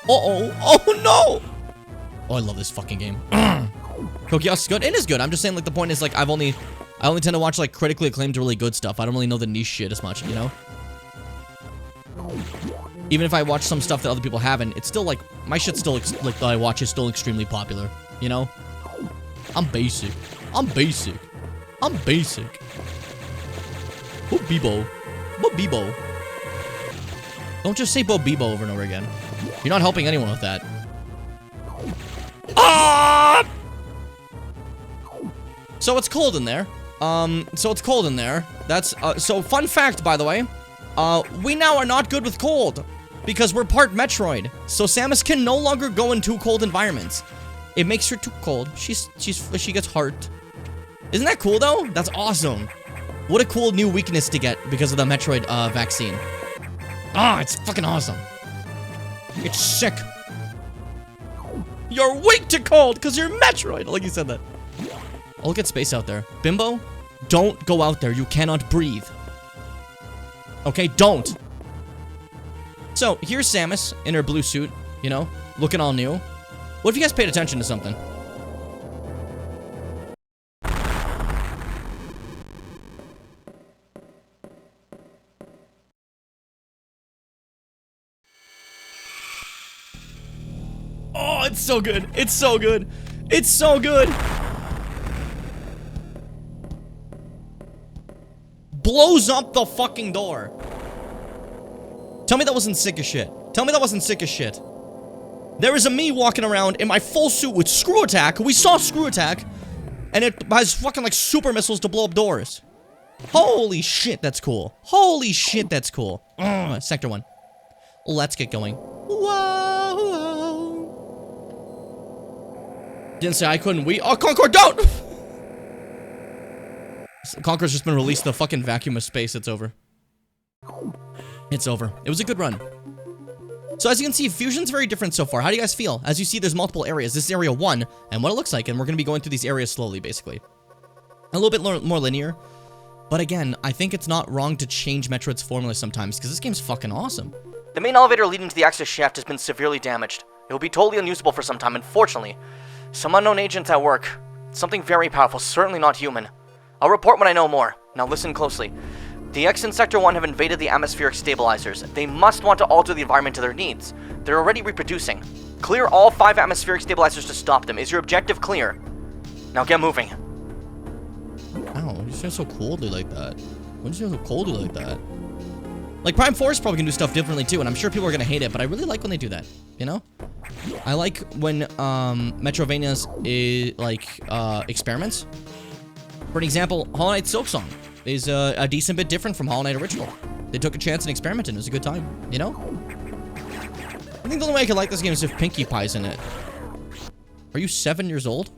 Uh-oh. Oh, no! Oh, I love this fucking game. Kokios is good. It is good. I'm just saying, like, the point is, like, I only tend to watch, like, critically acclaimed really good stuff. I don't really know the niche shit as much, you know? Even if I watch some stuff that other people haven't, it's still, like, my shit still, like, that I watch is still extremely popular, you know? I'm basic. I'm basic. I'm basic. Bo Bebo. Bo Bebo. Don't just say Bo Bebo over and over again. You're not helping anyone with that. Ah! So it's cold in there. That's, so fun fact, by the way. We now are not good with cold. Because we're part Metroid. So Samus can no longer go in too cold environments. It makes her too cold. She gets hurt. Isn't that cool, though? That's awesome. What a cool new weakness to get because of the Metroid, vaccine. Ah, it's fucking awesome. It's sick. You're weak to cold because you're Metroid. Like you said that. Oh, look at space out there. Bimbo, don't go out there. You cannot breathe. Okay, don't. So, here's Samus in her blue suit, you know, looking all new. What if you guys paid attention to something? Oh, it's so good. It's so good. It's so good. Blows up the fucking door. Tell me that wasn't sick as shit. Tell me that wasn't sick as shit. There is a me walking around in my full suit with Screw Attack. We saw Screw Attack. And it has fucking like super missiles to blow up doors. Holy shit, that's cool. Holy shit, that's cool. Sector 1. Let's get going. Whoa, whoa. Didn't say I couldn't. Oh, Concord, don't! Conqueror's just been released the fucking vacuum of space. It's over. It's over. It was a good run. So as you can see, Fusion's very different so far. How do you guys feel? As you see, there's multiple areas. This is area 1, and what it looks like, and we're going to be going through these areas slowly, basically. A little bit more linear. But again, I think it's not wrong to change Metroid's formula sometimes, because this game's fucking awesome. The main elevator leading to the access shaft has been severely damaged. It will be totally unusable for some time, unfortunately. Some unknown agents at work. Something very powerful, certainly not human. I'll report when I know more. Now listen closely. The X in Sector 1 have invaded the atmospheric stabilizers. They must want to alter the environment to their needs. They're already reproducing. Clear all 5 atmospheric stabilizers to stop them. Is your objective clear? Now get moving. Ow, you sound so coldly like that. Why do you sound so coldly like that? Like, Prime 4 is probably gonna do stuff differently too, and I'm sure people are gonna hate it, but I really like when they do that, you know? I like when, Metrovania's, experiments. For an example, Hollow Knight Silksong is a decent bit different from Hollow Knight Original. They took a chance and experimented. It was a good time, you know? I think the only way I could like this game is if Pinkie Pie's in it. Are you 7 years old?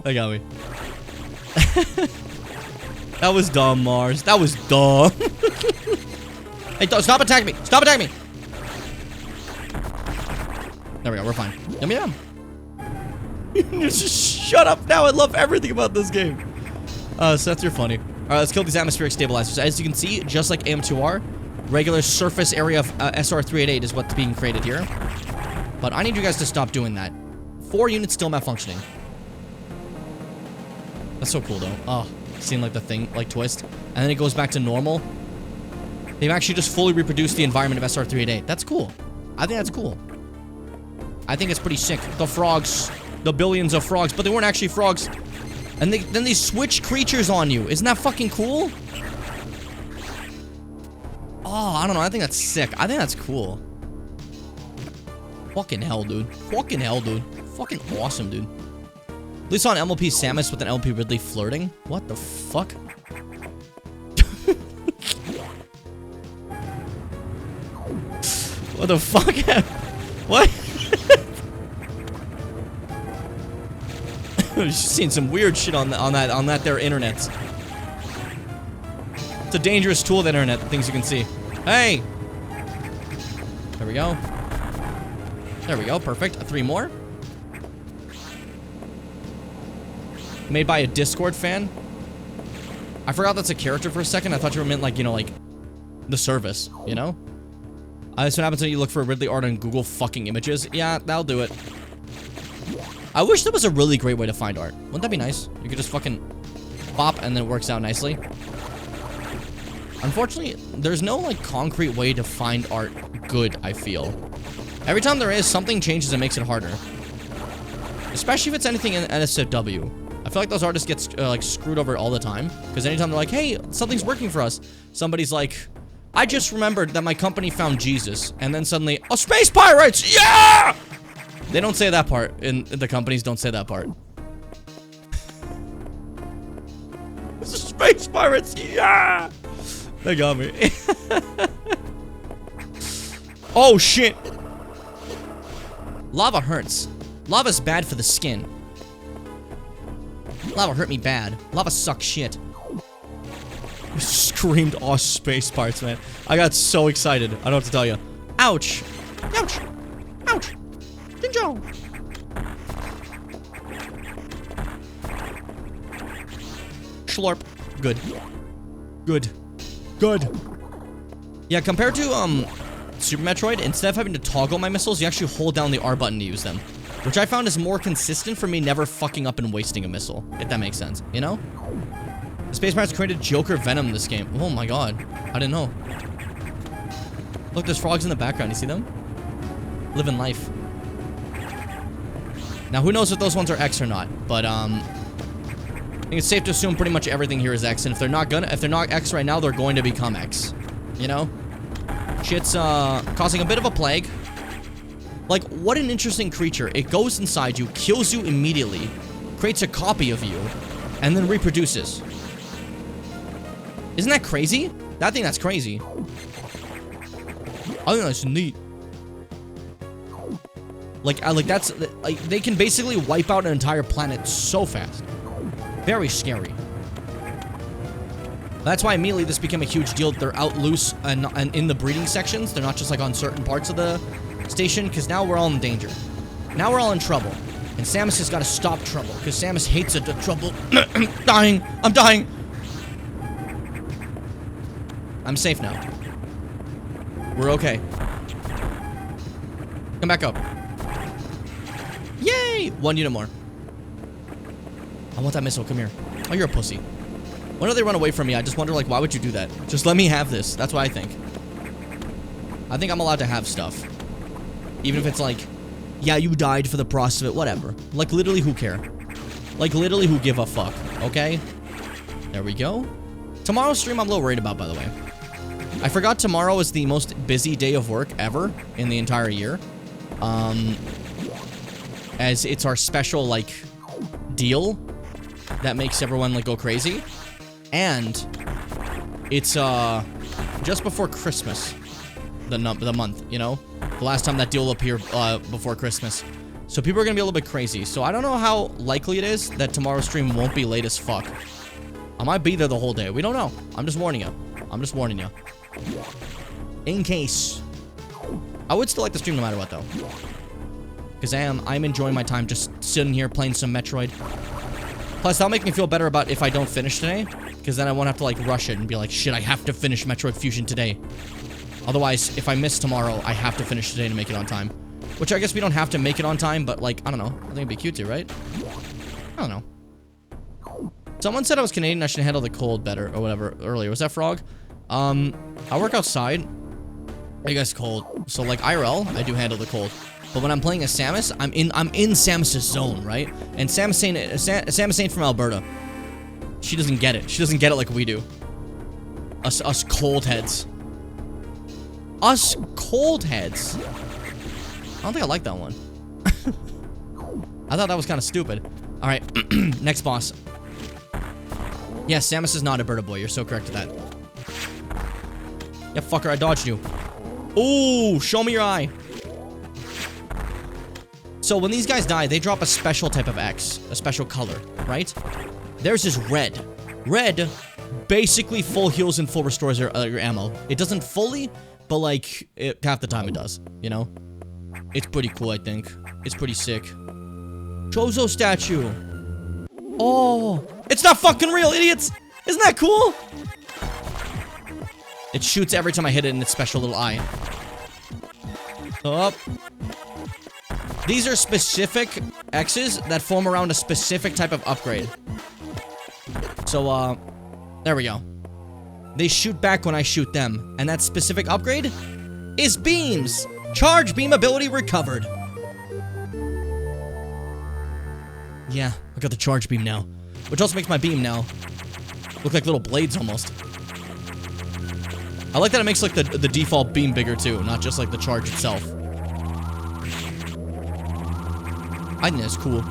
That got me. That was dumb, Mars. That was dumb. Hey, stop attacking me! Stop attacking me! There we go, we're fine. Yum yum. Just shut up now. I love everything about this game. Seth, you're funny. Alright, let's kill these atmospheric stabilizers. As you can see, just like AM2R, regular surface area of SR388 is what's being created here. But I need you guys to stop doing that. 4 units still malfunctioning. That's so cool, though. Oh, seeing like the thing, like twist. And then it goes back to normal. They've actually just fully reproduced the environment of SR388. That's cool. I think that's cool. I think it's pretty sick. The frogs. The billions of frogs. But they weren't actually frogs. And then they switch creatures on you. Isn't that fucking cool? Oh, I don't know. I think that's sick. I think that's cool. Fucking hell, dude. Fucking hell, dude. Fucking awesome, dude. At least on MLP Samus with an LP Ridley flirting. What the fuck? What the fuck? What? She's seen some weird shit on that there internet. It's a dangerous tool, the internet, the things you can see. Hey! There we go. There we go, perfect. 3 more. Made by a Discord fan. I forgot that's a character for a second. I thought you were meant like, you know, like the service, you know? That's what happens when you look for Ridley art on Google fucking images. Yeah, that'll do it. I wish there was a really great way to find art. Wouldn't that be nice? You could just fucking pop and then it works out nicely. Unfortunately, there's no like concrete way to find art good, I feel. Every time there is, something changes and makes it harder. Especially if it's anything in NSFW. I feel like those artists get like screwed over all the time. Because anytime they're like, hey, something's working for us. Somebody's like, I just remembered that my company found Jesus. And then suddenly, oh, space pirates! Yeah! They don't say that part. The companies don't say that part. Space pirates! Yeah! They got me. Oh, shit. Lava hurts. Lava's bad for the skin. Lava hurt me bad. Lava sucks shit. I screamed, oh, space parts, man. I got so excited. I don't have to tell you. Ouch. Ouch. Ouch. Jinjo. Schlorp. Good. Good. Good. Yeah, compared to, Super Metroid, instead of having to toggle my missiles, you actually hold down the R button to use them. Which I found is more consistent for me never fucking up and wasting a missile. If that makes sense, you know? The Space Pirates created Joker Venom in this game. Oh my god. I didn't know. Look, there's frogs in the background. You see them? Living life. Now, who knows if those ones are X or not, but, I think it's safe to assume pretty much everything here is X, and if they're not X right now, they're going to become X. You know? Shit's, causing a bit of a plague. Like, what an interesting creature. It goes inside you, kills you immediately, creates a copy of you, and then reproduces. Isn't that crazy? I think that's crazy. I think that's neat. Like that's, like, they can basically wipe out an entire planet so fast. Very scary. That's why immediately this became a huge deal. They're out loose and in the breeding sections. They're not just like on certain parts of the station, because now we're all in danger. Now we're all in trouble. And Samus has got to stop trouble, because Samus hates the trouble. I'm dying. I'm dying. I'm safe now. We're okay. Come back up. Yay! 1 unit more. I want that missile. Come here. Oh, you're a pussy. Whenever they run away from me, I just wonder, like, why would you do that? Just let me have this. That's what I think. I think I'm allowed to have stuff. Even if it's like, yeah, you died for the price of it, whatever. Like, literally, who care? Like, literally, who give a fuck, okay? There we go. Tomorrow's stream I'm a little worried about, by the way. I forgot tomorrow is the most busy day of work ever in the entire year. As it's our special, like, deal that makes everyone, like, go crazy. And it's, just before Christmas. The month, you know? The last time that deal will appear, before Christmas. So people are gonna be a little bit crazy. So I don't know how likely it is that tomorrow's stream won't be late as fuck. I might be there the whole day. We don't know. I'm just warning you. I'm just warning you. In case. I would still like the stream no matter what, though. Because I'm enjoying my time just sitting here playing some Metroid. Plus, that'll make me feel better about if I don't finish today. Because then I won't have to, like, rush it and be like, shit, I have to finish Metroid Fusion today. Otherwise, if I miss tomorrow, I have to finish today to make it on time. Which I guess we don't have to make it on time, but, like, I don't know. I think it'd be cute too, right? I don't know. Someone said I was Canadian, I should handle the cold better, or whatever, earlier. Was that Frog? I work outside. You guys cold. So, like, IRL, I do handle the cold. But when I'm playing as Samus, I'm in Samus's zone, right? And Samus ain't from Alberta. She doesn't get it. She doesn't get it like we do. Us cold heads. Us cold heads. I don't think I like that one. I thought that was kind of stupid. All right, next boss. Yes, Samus is not a Alberta boy. You're so correct to that. Yeah, fucker, I dodged you. Ooh, show me your eye. So when these guys die, they drop a special type of X, a special color, right? Theirs is red. Red basically full heals and full restores your ammo. It doesn't fully, but like half the time it does, you know? It's pretty cool, I think. It's pretty sick. Chozo statue. Oh, it's not fucking real, idiots. Isn't that cool? It shoots every time I hit it in its special little eye. Up. These are specific X's that form around a specific type of upgrade. So, there we go. They shoot back when I shoot them, and that specific upgrade is beams. Charge beam ability recovered. Yeah, I got the charge beam now, which also makes my beam now look like little blades almost. I like that it makes like the default beam bigger too, not just like the charge itself. I think that's cool.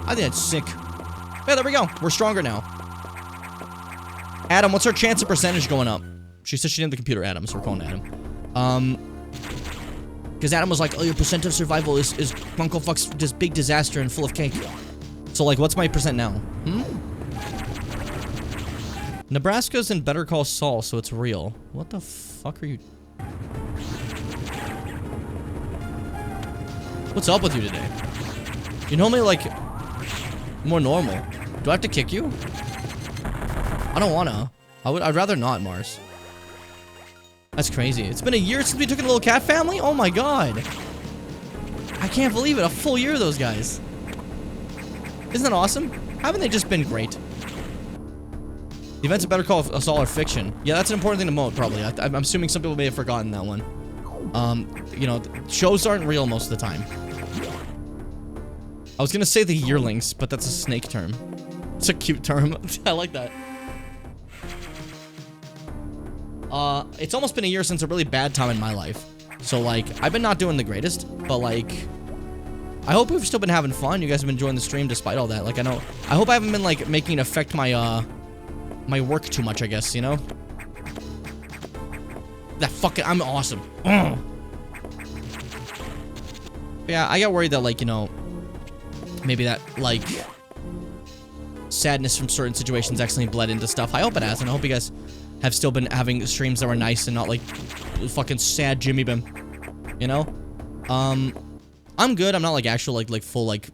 I think that's sick. Yeah, there we go. We're stronger now. Adam, what's our chance of percentage going up? She said she didn't have the computer, Adam, so we're calling Adam. Because Adam was like, oh, your percent of survival is Funko Fuck's this big disaster and full of cake. So, like, what's my percent now? Nebraska's in Better Call Saul, so it's real. What the fuck are you... What's up with you today? You're normally, like, more normal. Do I have to kick you? I don't wanna. I'd rather not, Mars. That's crazy. It's been a year since we took in a little cat family? Oh my god. I can't believe it. A full year of those guys. Isn't that awesome? Haven't they just been great? The events of Better Call Saul are fiction. Yeah, that's an important thing to note, probably. I'm assuming some people may have forgotten that one. You know, shows aren't real most of the time. I was gonna say the yearlings, but that's a snake term. It's a cute term. I like that. It's almost been a year since a really bad time in my life. So, like, I've been not doing the greatest, but, like, I hope we've still been having fun. You guys have been enjoying the stream despite all that. Like, I hope I haven't been, like, making it affect my, my work too much, I guess, you know? That fucking, I'm awesome. Ugh. Yeah, I got worried that, like, you know, maybe that, like, sadness from certain situations accidentally bled into stuff. I hope it hasn't. I hope you guys have still been having streams that were nice and not, like, fucking sad Jimmy Bim. You know? I'm good. I'm not, like, actual, like, full, like,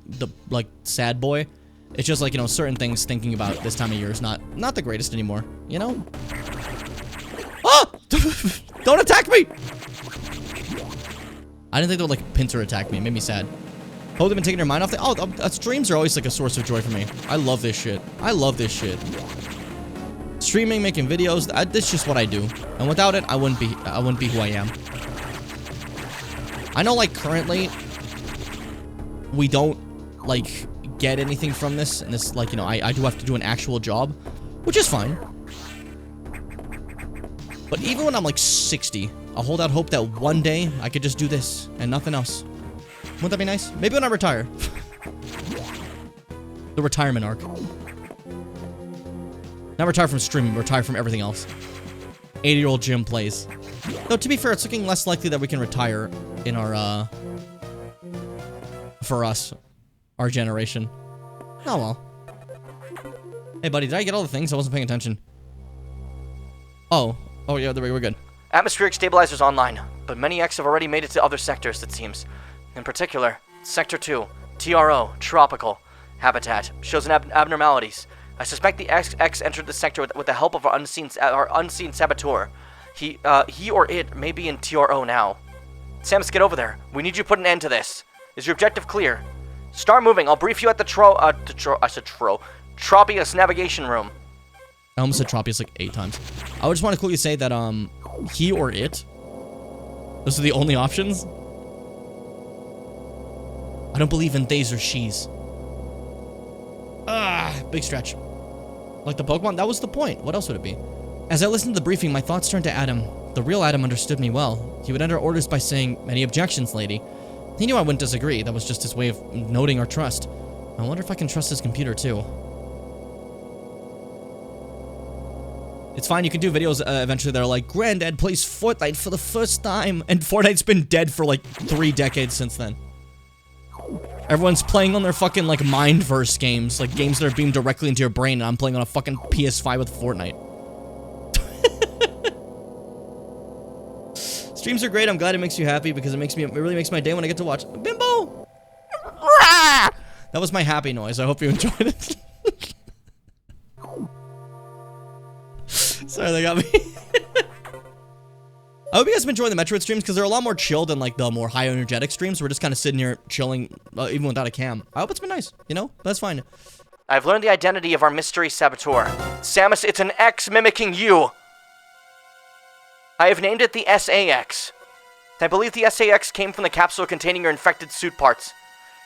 sad boy. It's just, like, you know, certain things thinking about this time of year is not the greatest anymore. You know? Oh! Don't attack me! I didn't think they would, like, pincer attack me. It made me sad. Hope they've been taking their mind off. Streams are always, like, a source of joy for me. I love this shit. I love this shit. Streaming, making videos, that's just what I do. And without it, I wouldn't be who I am. I know, like, currently, we don't, like, get anything from this. And this, like, you know, I do have to do an actual job, which is fine. But even when I'm, like, 60, I'll hold out hope that one day I could just do this and nothing else. Wouldn't that be nice? Maybe when I retire. The retirement arc. Not retire from streaming, retire from everything else. 80-year-old Jim plays. Though, to be fair, it's looking less likely that we can retire in our, for us. Our generation. Oh, well. Hey, buddy, did I get all the things? I wasn't paying attention. Oh, yeah, we're good. Atmospheric stabilizers online, but many X have already made it to other sectors, it seems. In particular, Sector 2, TRO, Tropical, Habitat, shows abnormalities. I suspect the X entered the sector with the help of our unseen saboteur. He or it may be in TRO now. Samus, get over there. We need you to put an end to this. Is your objective clear? Start moving. I'll brief you at the Tropius navigation room. I almost said Tropius like 8 times. I would just want to quickly say that, he or it, those are the only options. I don't believe in theys or she's. Big stretch. Like the Pokemon? That was the point. What else would it be? As I listened to the briefing, my thoughts turned to Adam. The real Adam understood me well. He would enter orders by saying, "Any objections, lady?" He knew I wouldn't disagree. That was just his way of noting our trust. I wonder if I can trust his computer, too. It's fine, you can do videos eventually that are like, Granddad plays Fortnite for the first time, and Fortnite's been dead for like 3 decades since then. Everyone's playing on their fucking like Mindverse games, like games that are beamed directly into your brain, and I'm playing on a fucking PS5 with Fortnite. Streams are great, I'm glad it makes you happy because it really makes my day when I get to watch Bimbo! That was my happy noise, I hope you enjoyed it. Sorry, they got me. I hope you guys have enjoyed the Metroid streams because they're a lot more chill than like the more high energetic streams. We're just kind of sitting here chilling, even without a cam. I hope it's been nice, you know? That's fine. I've learned the identity of our mystery saboteur. Samus, it's an X mimicking you. I have named it the SAX. I believe the SAX came from the capsule containing your infected suit parts.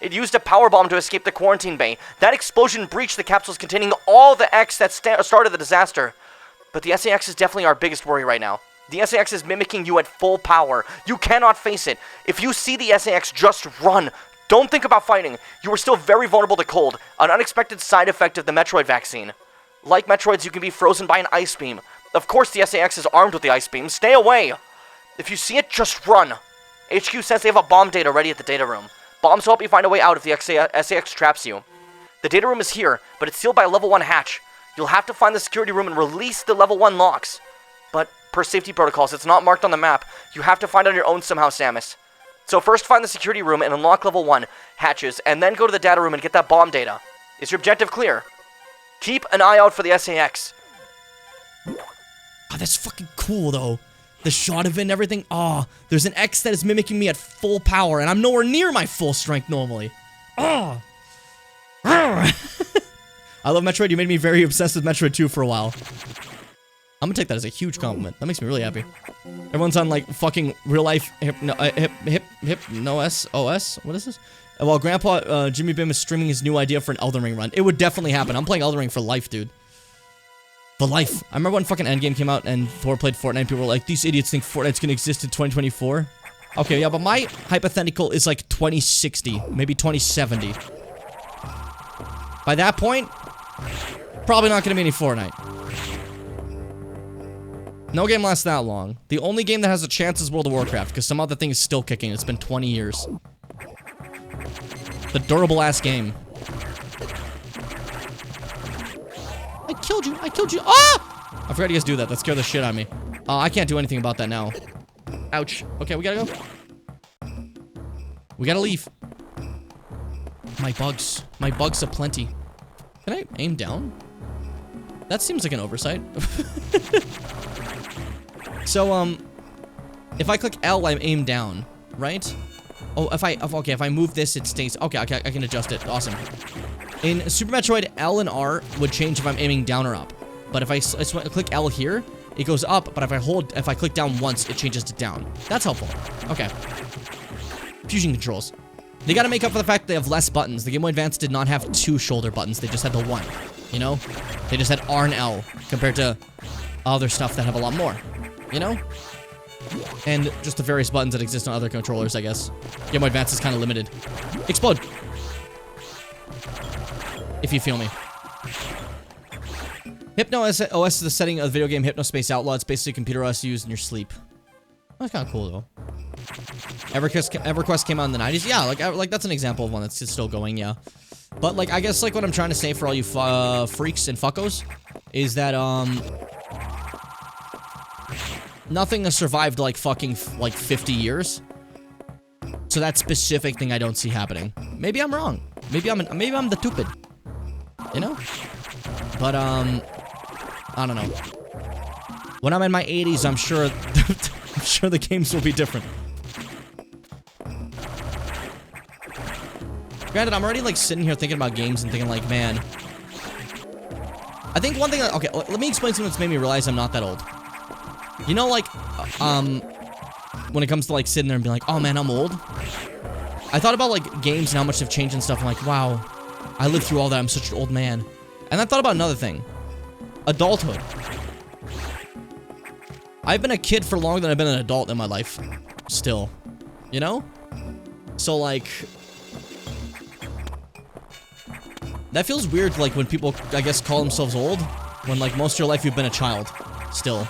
It used a power bomb to escape the quarantine bay. That explosion breached the capsules containing all the X that started the disaster. But the SAX is definitely our biggest worry right now. The SAX is mimicking you at full power. You cannot face it. If you see the SAX, just run. Don't think about fighting. You are still very vulnerable to cold, an unexpected side effect of the Metroid vaccine. Like Metroids, you can be frozen by an ice beam. Of course, the SAX is armed with the ice beam. Stay away. If you see it, just run. HQ says they have a bomb data ready at the data room. Bombs will help you find a way out if the SAX traps you. The data room is here, but it's sealed by a level 1 hatch. You'll have to find the security room and release the level 1 locks. But, per safety protocols, it's not marked on the map. You have to find it on your own somehow, Samus. So first find the security room and unlock level 1 hatches, and then go to the data room and get that bomb data. Is your objective clear? Keep an eye out for the SAX. Oh, that's fucking cool, though. The shot of it and everything. Oh, there's an X that is mimicking me at full power, and I'm nowhere near my full strength normally. Oh. I love Metroid. You made me very obsessed with Metroid 2 for a while. I'm gonna take that as a huge compliment. That makes me really happy. Everyone's on like fucking real life hypnosis OS. What is this? While Grandpa Jimmy Bim is streaming his new idea for an Elden Ring run. It would definitely happen. I'm playing Elden Ring for life, dude. For life. I remember when fucking Endgame came out and Thor played Fortnite and people were like, these idiots think Fortnite's gonna exist in 2024. Okay, yeah, but my hypothetical is like 2060, maybe 2070. By that point, probably not gonna be any Fortnite. No game lasts that long. The only game that has a chance is World of Warcraft, because some other thing is still kicking. It's been 20 years. The durable-ass game. I killed you! I killed you! Ah! I forgot you guys do that. That scared the shit out of me. I can't do anything about that now. Ouch. Okay, we gotta go. We gotta leave. My bugs. My bugs aplenty. Can I aim down? That seems like an oversight. So, if I click L, I'm aim down, right? Oh, if I move this, it stays. Okay, I can adjust it. Awesome. In Super Metroid, L and R would change if I'm aiming down or up. But if I click L here, it goes up. But if I click down once, it changes to down. That's helpful. Okay. Fusion controls. They gotta make up for the fact they have less buttons. The Game Boy Advance did not have 2 shoulder buttons. They just had the 1. You know? They just had R and L compared to other stuff that have a lot more. You know? And just the various buttons that exist on other controllers, I guess. Game Boy Advance is kind of limited. Explode! If you feel me. Hypno OS is the setting of the video game Hypnospace Outlaw. It's basically a computer OS used in your sleep. That's kind of cool, though. EverQuest came out in the 90s. Yeah, like that's an example of one that's still going, yeah. But, like, I guess, like, what I'm trying to say for all you freaks and fuckos is that, nothing has survived, like, fucking, like, 50 years. So that specific thing I don't see happening. Maybe I'm wrong. Maybe I'm the stupid. You know? But, I don't know. When I'm in my 80s, I'm sure, I'm sure the games will be different. Granted, I'm already, like, sitting here thinking about games and thinking, like, man. I think one thing, okay, let me explain something that's made me realize I'm not that old. You know, like, when it comes to, like, sitting there and being like, oh, man, I'm old. I thought about, like, games and how much they've changed and stuff. I'm like, wow, I lived through all that. I'm such an old man. And I thought about another thing. Adulthood. I've been a kid for longer than I've been an adult in my life. Still. You know? So, like... That feels weird, like, when people, I guess, call themselves old. When, like, most of your life you've been a child. still.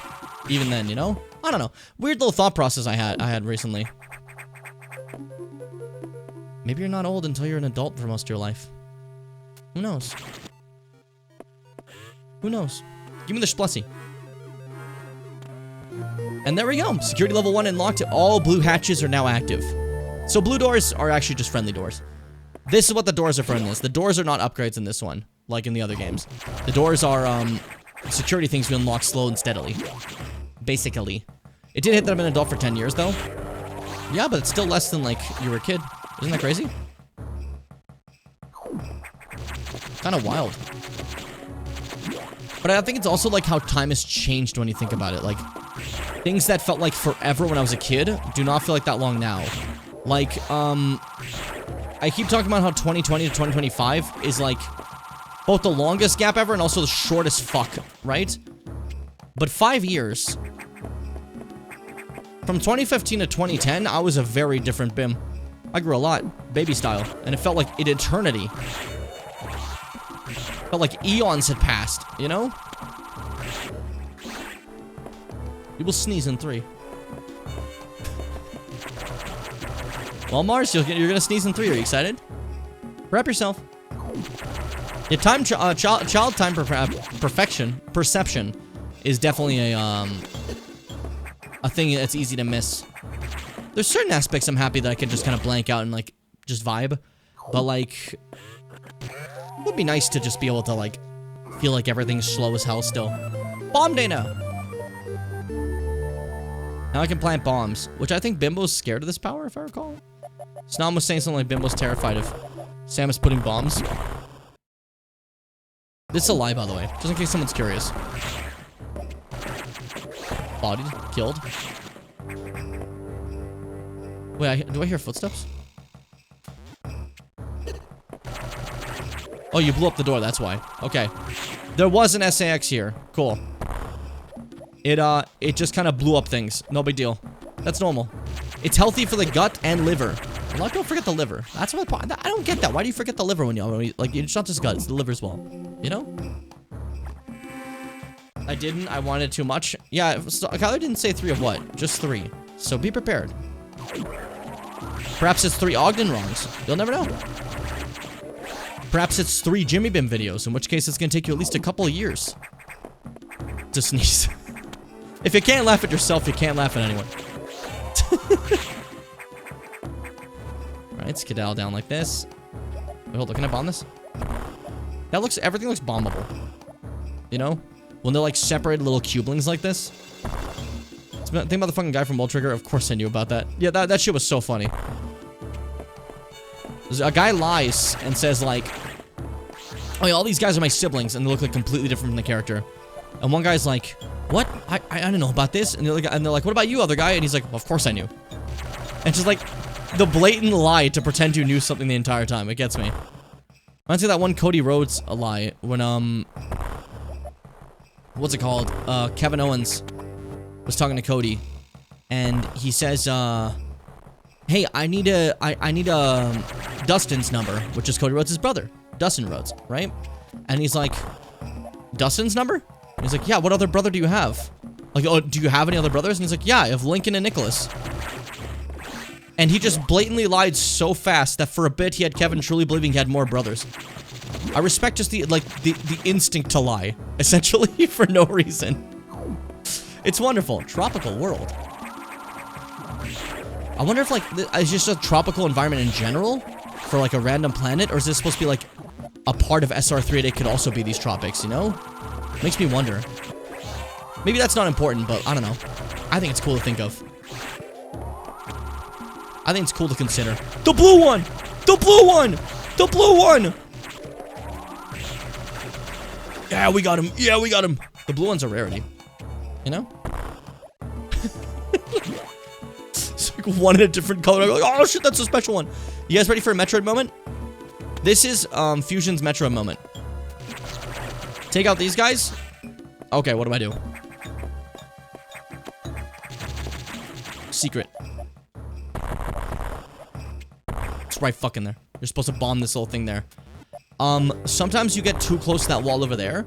Even then, you know? I don't know. Weird little thought process I had recently. Maybe you're not old until you're an adult for most of your life. Who knows? Who knows? Give me the splessy. And there we go. Security level 1 unlocked. All blue hatches are now active. So blue doors are actually just friendly doors. This is what the doors are for in this. The doors are not upgrades in this one, like in the other games. The doors are security things we unlock slow and steadily. Basically. It did hit that I've been an adult for 10 years, though. Yeah, but it's still less than, like, you were a kid. Isn't that crazy? Kind of wild. But I think it's also, like, how time has changed when you think about it. Like, things that felt like forever when I was a kid do not feel like that long now. Like, I keep talking about how 2020 to 2025 is, like, both the longest gap ever and also the shortest fuck, right? But 5 years... From 2015 to 2010, I was a very different Bim. I grew a lot, baby style, and it felt like an eternity. Felt like eons had passed, you know? You will sneeze in 3. Well, Mars, you're gonna sneeze in 3. Are you excited? Wrap yourself. Yeah, child time perception is definitely a thing that's easy to miss. There's certain aspects I'm happy that I can just kind of blank out and, like, just vibe. But, like, it would be nice to just be able to, like, feel like everything's slow as hell still. Bomb day now! Now I can plant bombs, which I think Bimbo's scared of this power, if I recall. Snom was saying something like Bimbo's terrified of Samus putting bombs. This is a lie, by the way, just in case someone's curious. Bodied, killed. Wait, do I hear footsteps? Oh, you blew up the door, that's why. Okay. There was an SAX here. Cool. It just kind of blew up things. No big deal. That's normal. It's healthy for the gut and liver. A lot don't forget the liver. That's what I don't get that. Why do you forget the liver when you like? It's not just gut; it's the liver as well. You know? I didn't. I wanted too much. Yeah, so Kyler didn't say 3 of what? Just 3. So be prepared. Perhaps it's 3 Ogden wrongs. You'll never know. Perhaps it's 3 Jimmy Bim videos, in which case it's gonna take you at least a couple of years to sneeze. If you can't laugh at yourself, you can't laugh at anyone. Alright, skedaddle down like this. Wait, hold on, can I bomb this? Everything looks bombable. You know? When they're like separated little cubelings like this. Think about the fucking guy from World Trigger. Of course I knew about that. Yeah, that shit was so funny. A guy lies and says like, oh yeah, all these guys are my siblings, and they look like completely different from the character. And one guy's like, what? I don't know about this. And they're like, what about you, other guy? And he's like, well, of course I knew. And just like the blatant lie to pretend you knew something the entire time. It gets me. Reminds me of that one Cody Rhodes lie when what's it called? Kevin Owens was talking to Cody, and he says, hey, I need Dustin's number, which is Cody Rhodes' brother, Dustin Rhodes, right? And he's like, Dustin's number? And he's like, yeah, what other brother do you have? Like, oh, do you have any other brothers? And he's like, yeah, I have Lincoln and Nicholas. And he just blatantly lied so fast that for a bit he had Kevin truly believing he had more brothers. I respect just the instinct to lie, essentially, for no reason. It's wonderful. Tropical world. I wonder if, like, it's just a tropical environment in general for, like, a random planet, or is this supposed to be, like, a part of SR388 could also be these tropics, you know? Makes me wonder. Maybe that's not important, but I don't know. I think it's cool to think of. I think it's cool to consider. The blue one! The blue one! The blue one! Yeah, we got him. Yeah, we got him. The blue one's a rarity. You know? It's like one in a different color. I'm like, oh shit, that's a special one. You guys ready for a Metroid moment? This is Fusion's Metroid moment. Take out these guys. Okay, what do I do? Secret. It's right fucking there. You're supposed to bomb this little thing there. Sometimes you get too close to that wall over there,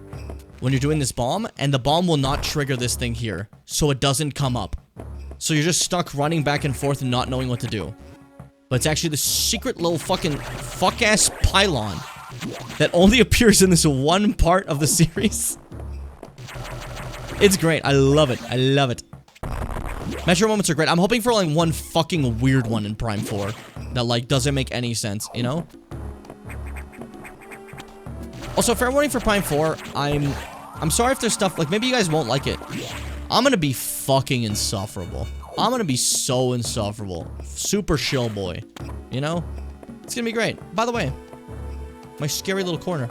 when you're doing this bomb, and the bomb will not trigger this thing here, so it doesn't come up. So you're just stuck running back and forth and not knowing what to do. But it's actually the secret little fucking fuck-ass pylon that only appears in this one part of the series. It's great. I love it. I love it. Metro moments are great. I'm hoping for like one fucking weird one in Prime 4 that like doesn't make any sense, you know? Also, fair warning for Prime 4, I'm sorry if there's stuff like maybe you guys won't like it. I'm gonna be fucking insufferable. I'm gonna be so insufferable. Super chill boy. You know? It's gonna be great. By the way, my scary little corner.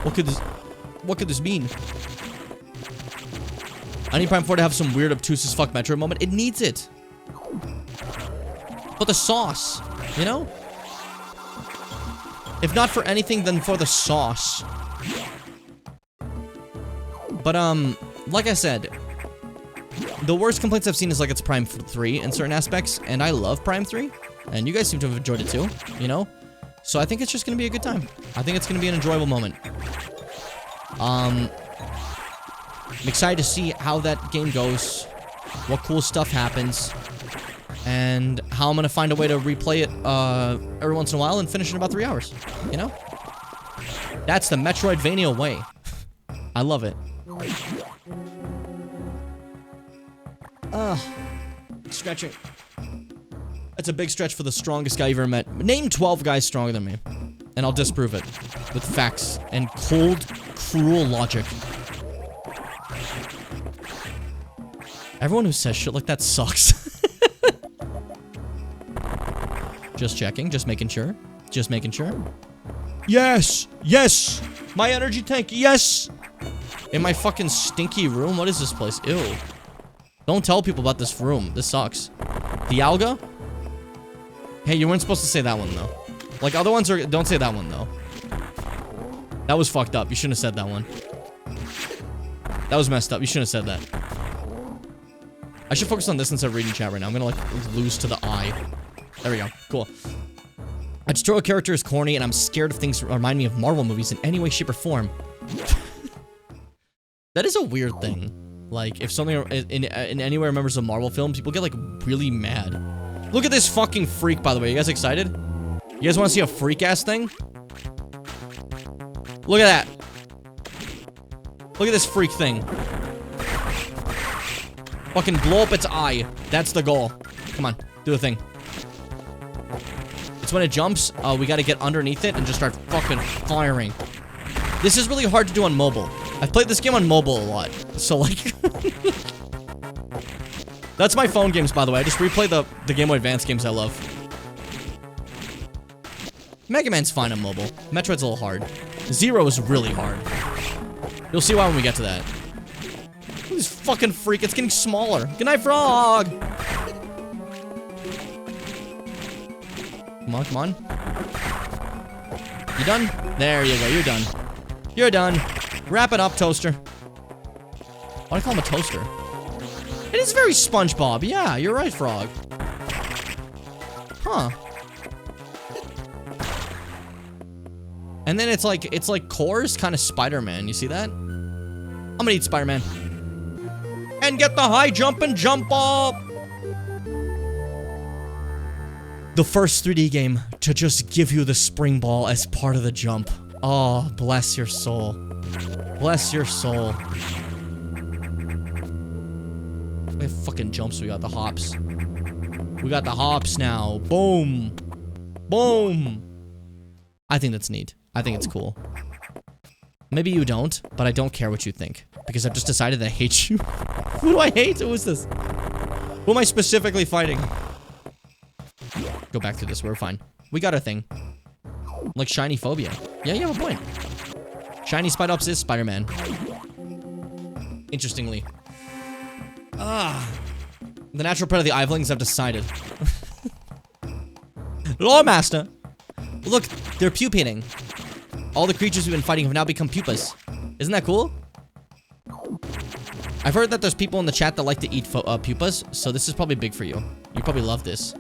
What could this mean? I need Prime 4 to have some weird obtuse as fuck Metro moment. It needs it. But the sauce, you know? If not for anything, then for the sauce. But, like I said, the worst complaints I've seen is like it's Prime 3 in certain aspects, and I love Prime 3, and you guys seem to have enjoyed it too, you know? So I think it's just gonna be a good time. I think it's gonna be an enjoyable moment. I'm excited to see how that game goes, what cool stuff happens, and how I'm gonna find a way to replay it every once in a while and finish in about 3 hours, you know? That's the Metroidvania way. I love it. Stretching. That's a big stretch for the strongest guy you've ever met. Name 12 guys stronger than me, and I'll disprove it with facts and cold, cruel logic. Everyone who says shit like that sucks. Just checking, just making sure. Just making sure. Yes! Yes! My energy tank, yes! In my fucking stinky room? What is this place? Ew. Don't tell people about this room. This sucks. The Alga? Hey, you weren't supposed to say that one, though. Like, other ones are... Don't say that one, though. That was fucked up. You shouldn't have said that one. That was messed up. You shouldn't have said that. I should focus on this instead of reading chat right now. I'm gonna, like, lose to the eye. There we go. Cool. A tutorial character is corny, and I'm scared of things that remind me of Marvel movies in any way, shape, or form. That is a weird thing. Like, if something in any way remembers a Marvel film, people get, like, really mad. Look at this fucking freak, by the way. You guys excited? You guys want to see a freak-ass thing? Look at that. Look at this freak thing. Fucking blow up its eye. That's the goal. Come on. Do the thing. It's when it jumps, we gotta get underneath it and just start fucking firing. This is really hard to do on mobile. I've played this game on mobile a lot, so like... That's my phone games, by the way. I just replay the Game Boy Advance games I love. Mega Man's fine on mobile. Metroid's a little hard. Zero is really hard. You'll see why when we get to that. Look at this fucking freak. It's getting smaller. Good night, Frog! Come on, come on. You done? There you go. You're done. You're done. Wrap it up, Toaster. Why do I call him a toaster? It is very SpongeBob. Yeah, you're right, Frog. Huh. And then it's like Core's kind of Spider-Man. You see that? I'm gonna eat Spider-Man. And get the high jump and jump up. The first 3D game to just give you the spring ball as part of the jump. Oh, bless your soul. Bless your soul. We have fucking jumps. We got the hops. We got the hops now. Boom. Boom. I think that's neat. I think it's cool. Maybe you don't, but I don't care what you think. Because I've just decided I hate you. Who do I hate? Who is this? Who am I specifically fighting? Go back to this. We're fine. We got our thing. Like shiny phobia. Yeah, you have a point. Shiny Spider-Ups is Spider-Man. Interestingly. The natural predator of the Ivelings have decided. Lore Master! Look, they're pupating. All the creatures we've been fighting have now become pupas. Isn't that cool? I've heard that there's people in the chat that like to eat pupas, so this is probably big for you. You probably love this.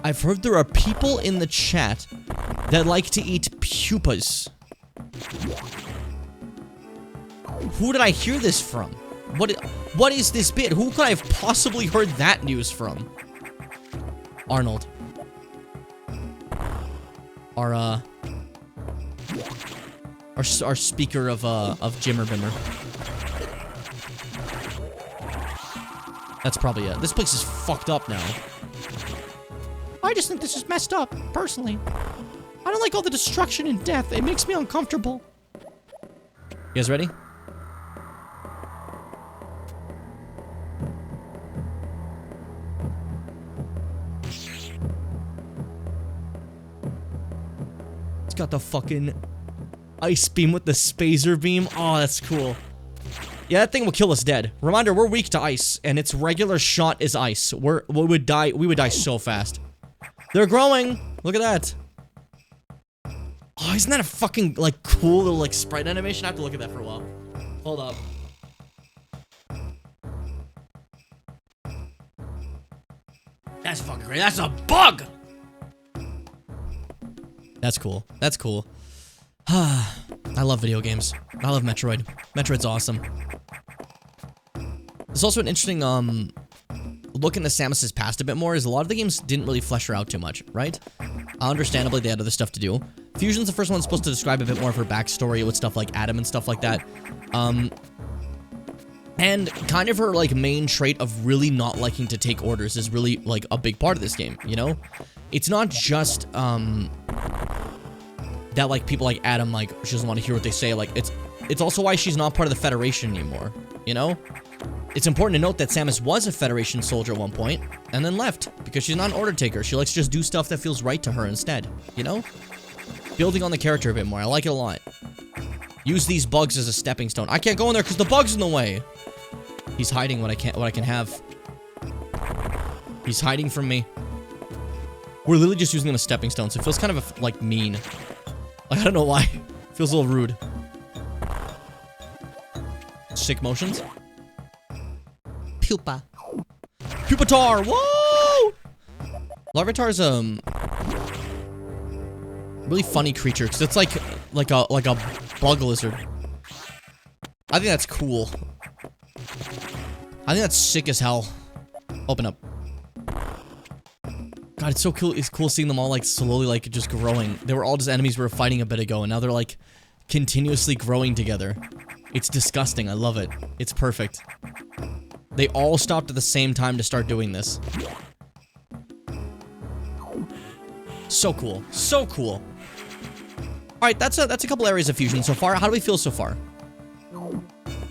I've heard there are people in the chat that like to eat pupas. Who did I hear this from? What is this bit? Who could I have possibly heard that news from? Arnold. Our speaker of Jimmer Bimmer. That's probably it. This place is fucked up now. I just think this is messed up, personally. I don't like all the destruction and death. It makes me uncomfortable. You guys ready? It's got the fucking ice beam with the spazer beam. Oh, that's cool. Yeah, that thing will kill us dead. Reminder, we're weak to ice, and its regular shot is ice. We would die so fast. They're growing. Look at that. Oh, isn't that a fucking, like, cool little, like, sprite animation? I have to look at that for a while. Hold up. That's fucking great. That's a bug! That's cool. That's cool. I love video games. I love Metroid. Metroid's awesome. There's also an interesting, look into Samus's past a bit more, is a lot of the games didn't really flesh her out too much, right? Understandably, they had other stuff to do. Fusion's the first one supposed to describe a bit more of her backstory with stuff like Adam and stuff like that. And kind of her, like, main trait of really not liking to take orders is really, like, a big part of this game, you know? It's not just, that, like, people like Adam, like, she doesn't want to hear what they say, like, it's also why she's not part of the Federation anymore, you know? It's important to note that Samus was a Federation soldier at one point, and then left, because she's not an order taker. She likes to just do stuff that feels right to her instead, you know? Building on the character a bit more, I like it a lot. Use these bugs as a stepping stone. I can't go in there because the bug's in the way. He's hiding what I can have. He's hiding from me. We're literally just using them as stepping stones. It feels kind of, like, mean. Like, I don't know why. It feels a little rude. Sick motions. Pupa. Pupitar! Whoa! Larvitar's really funny creature because it's like a bug lizard. I think that's cool. I think that's sick as hell. Open up. God, it's so cool. It's cool seeing them all, like, slowly, like, just growing. They were all just enemies we were fighting a bit ago, and now they're, like, continuously growing together. It's disgusting. I love it. It's perfect. They all stopped at the same time to start doing this. So cool. So cool. Alright, that's a couple areas of fusion so far. How do we feel so far?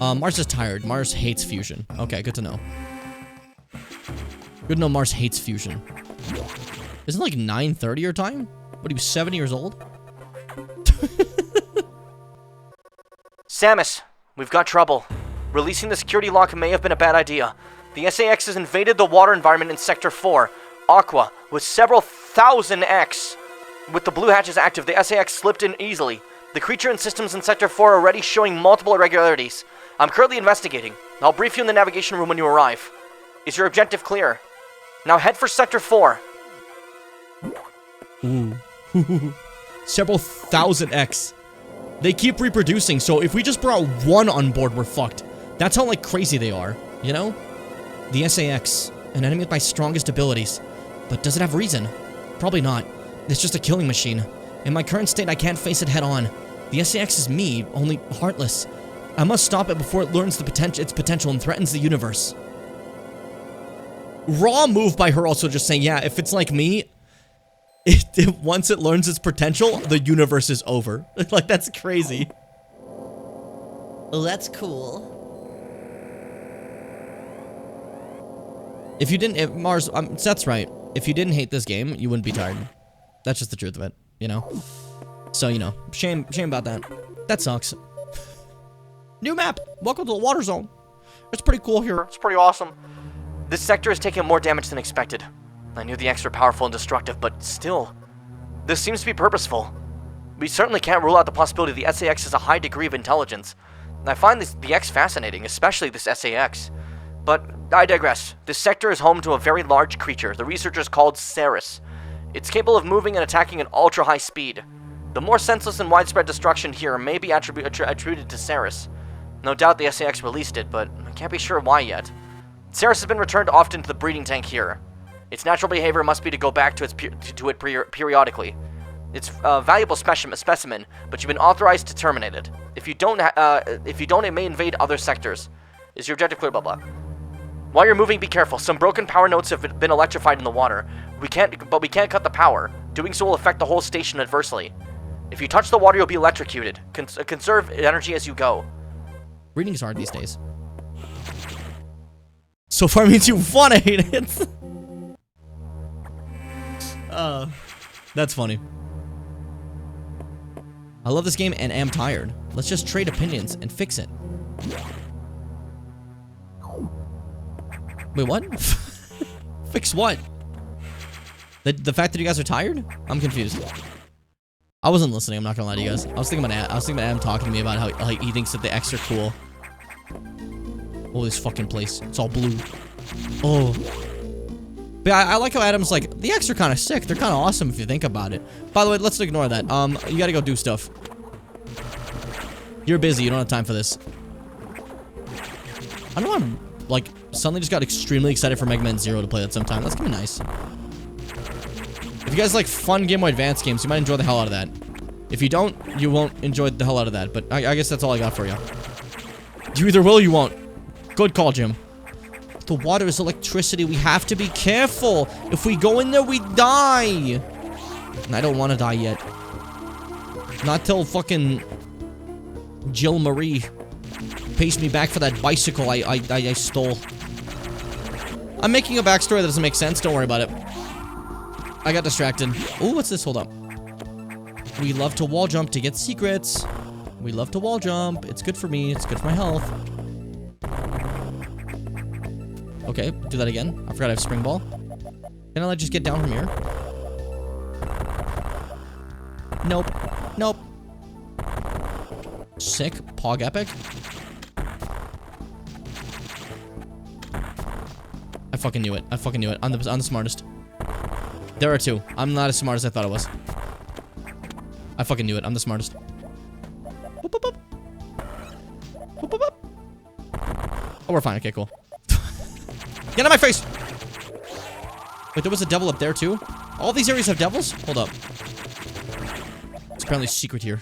Mars is tired. Mars hates fusion. Okay, good to know. Good to know Mars hates fusion. Isn't it like 9:30 your time? What, he was 70 years old? Samus, we've got trouble. Releasing the security lock may have been a bad idea. The SAX has invaded the water environment in Sector 4, Aqua, with several thousand X. With the blue hatches active, the SAX slipped in easily. The creature and systems in Sector 4 are already showing multiple irregularities. I'm currently investigating. I'll brief you in the navigation room when you arrive. Is your objective clear? Now head for Sector 4. Ooh. Several thousand X. They keep reproducing, so if we just brought one on board, we're fucked. That's how, like, crazy they are, you know? The SAX, an enemy with my strongest abilities. But does it have reason? Probably not. It's just a killing machine. In my current state, I can't face it head on. The SAX is me, only heartless. I must stop it before it learns its potential and threatens the universe. Raw move by her also just saying, yeah, if it's like me, once it learns its potential, the universe is over. Like, that's crazy. Oh, that's cool. If Mars, that's right. If you didn't hate this game, you wouldn't be tired. That's just the truth of it, you know? So, you know, shame about that. That sucks. New map. Welcome to the water zone. It's pretty cool here. It's pretty awesome. This sector has taken more damage than expected. I knew the X were powerful and destructive, but still, this seems to be purposeful. We certainly can't rule out the possibility the SAX has a high degree of intelligence. I find the X fascinating, especially this SAX. But I digress. This sector is home to a very large creature the researchers called Ceres. It's capable of moving and attacking at ultra-high speed. The more senseless and widespread destruction here may be attributed to Ceres. No doubt the SAX released it, but I can't be sure why yet. Ceres has been returned often to the breeding tank here. Its natural behavior must be to go back to it periodically. It's a valuable specimen, but you've been authorized to terminate it. If you don't, it may invade other sectors. Is your objective clear? Blah blah. While you're moving, be careful. Some broken power nodes have been electrified in the water. We can't cut the power. Doing so will affect the whole station adversely. If you touch the water, you'll be electrocuted. Conserve energy as you go. Reading's hard these days. So far means you wanna hate it. That's funny. I love this game and am tired. Let's just trade opinions and fix it. Wait, what? Fix what? The fact that you guys are tired? I'm confused. I wasn't listening, I'm not gonna lie to you guys. I was thinking about Adam talking to me about how he thinks that the X are cool. Oh, this fucking place. It's all blue. Oh. But I like how Adam's like, the X are kind of sick. They're kind of awesome if you think about it. By the way, let's ignore that. You gotta go do stuff. You're busy. You don't have time for this. I don't know. I'm like suddenly just got extremely excited for Mega Man Zero to play that sometime. That's gonna be nice. If you guys like fun Game Boy Advance games, you might enjoy the hell out of that. If you don't, you won't enjoy the hell out of that. But I guess that's all I got for you. You either will or you won't. Good call, Jim. The water is electricity. We have to be careful. If we go in there, we die. And I don't want to die yet. Not till fucking Jill Marie pays me back for that bicycle I stole. I'm making a backstory that doesn't make sense. Don't worry about it. I got distracted. Ooh, what's this? Hold up. We love to wall jump to get secrets. We love to wall jump. It's good for me. It's good for my health. Okay, do that again. I forgot I have spring ball. Can I like just get down from here? Nope. Nope. Sick. Pog epic. I fucking knew it. I fucking knew it. I'm the smartest. There are two. I'm not as smart as I thought I was. I fucking knew it. I'm the smartest. Boop, boop, boop. Boop, boop, boop. Oh, we're fine. Okay, cool. Get out of my face! Wait, there was a devil up there, too? All these areas have devils? Hold up. It's apparently secret here.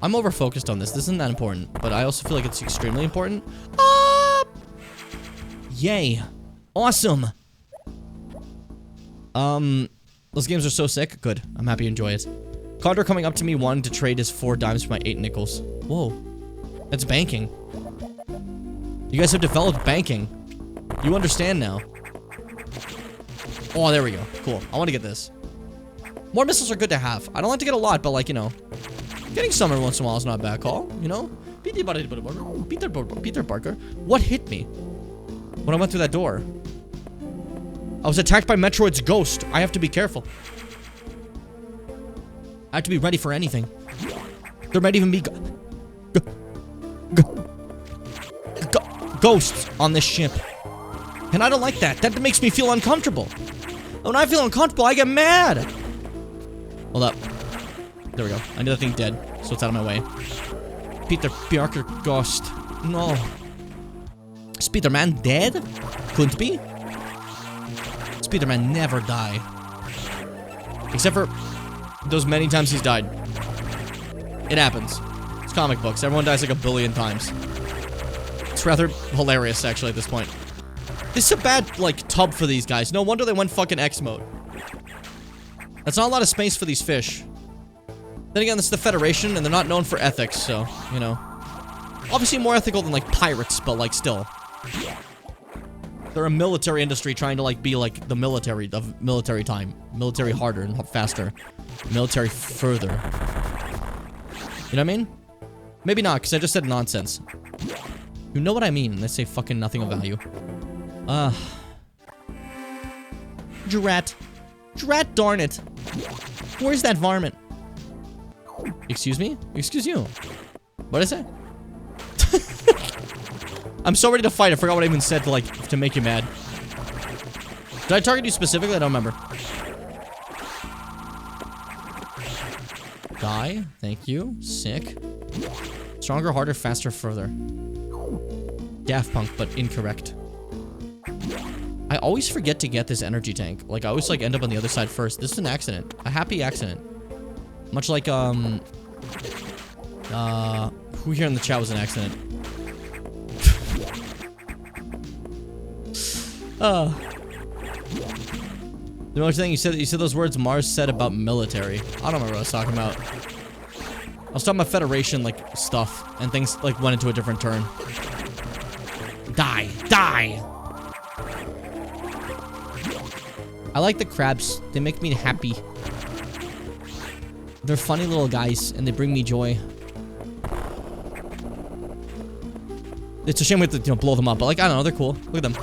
I'm over-focused on this. This isn't that important, but I also feel like it's extremely important. Yay. Awesome. Those games are so sick. Good. I'm happy you enjoy it. Condor coming up to me wanting to trade his 4 dimes for my 8 nickels. Whoa. That's banking. You guys have developed banking. You understand now. Oh, there we go. Cool. I want to get this. More missiles are good to have. I don't like to get a lot, but like, you know, getting some every once in a while is not a bad call, you know? Peter Parker. What hit me when I went through that door? I was attacked by Metroid's ghost. I have to be careful. I have to be ready for anything. There might even be ghosts on this ship. And I don't like that. That makes me feel uncomfortable. When I feel uncomfortable, I get mad. Hold up. There we go. I need that thing dead, so it's out of my way. Peter Parker ghost. No. Is Peter-Man dead? Couldn't be. Spider-Man never die. Except for those many times he's died. It happens. It's comic books. Everyone dies like a billion times. It's rather hilarious, actually, at this point. This is a bad, like, tub for these guys. No wonder they went fucking X mode. That's not a lot of space for these fish. Then again, this is the Federation, and they're not known for ethics, so, you know. Obviously more ethical than, like, pirates, but, like, still. They're a military industry trying to, like, be, like, the military of military time. Military harder and faster. Military further. You know what I mean? Maybe not, because I just said nonsense. You know what I mean, and they say fucking nothing of value. Drat. Drat darn it. Where's that varmint? Excuse me? Excuse you. What did I say? I'm so ready to fight, I forgot what I even said to, like, to make you mad. Did I target you specifically? I don't remember. Die. Thank you. Sick. Stronger, harder, faster, further. Daft Punk, but incorrect. I always forget to get this energy tank. Like, I always, like, end up on the other side first. This is an accident. A happy accident. Much like, who here in the chat was an accident? The only thing you said those words Mars said about military. I don't remember what I was talking about. I was talking about Federation, like, stuff, and things, like, went into a different turn. Die! Die! I like the crabs. They make me happy. They're funny little guys, and they bring me joy. It's a shame we have to, you know, blow them up, but, like, I don't know, they're cool. Look at them.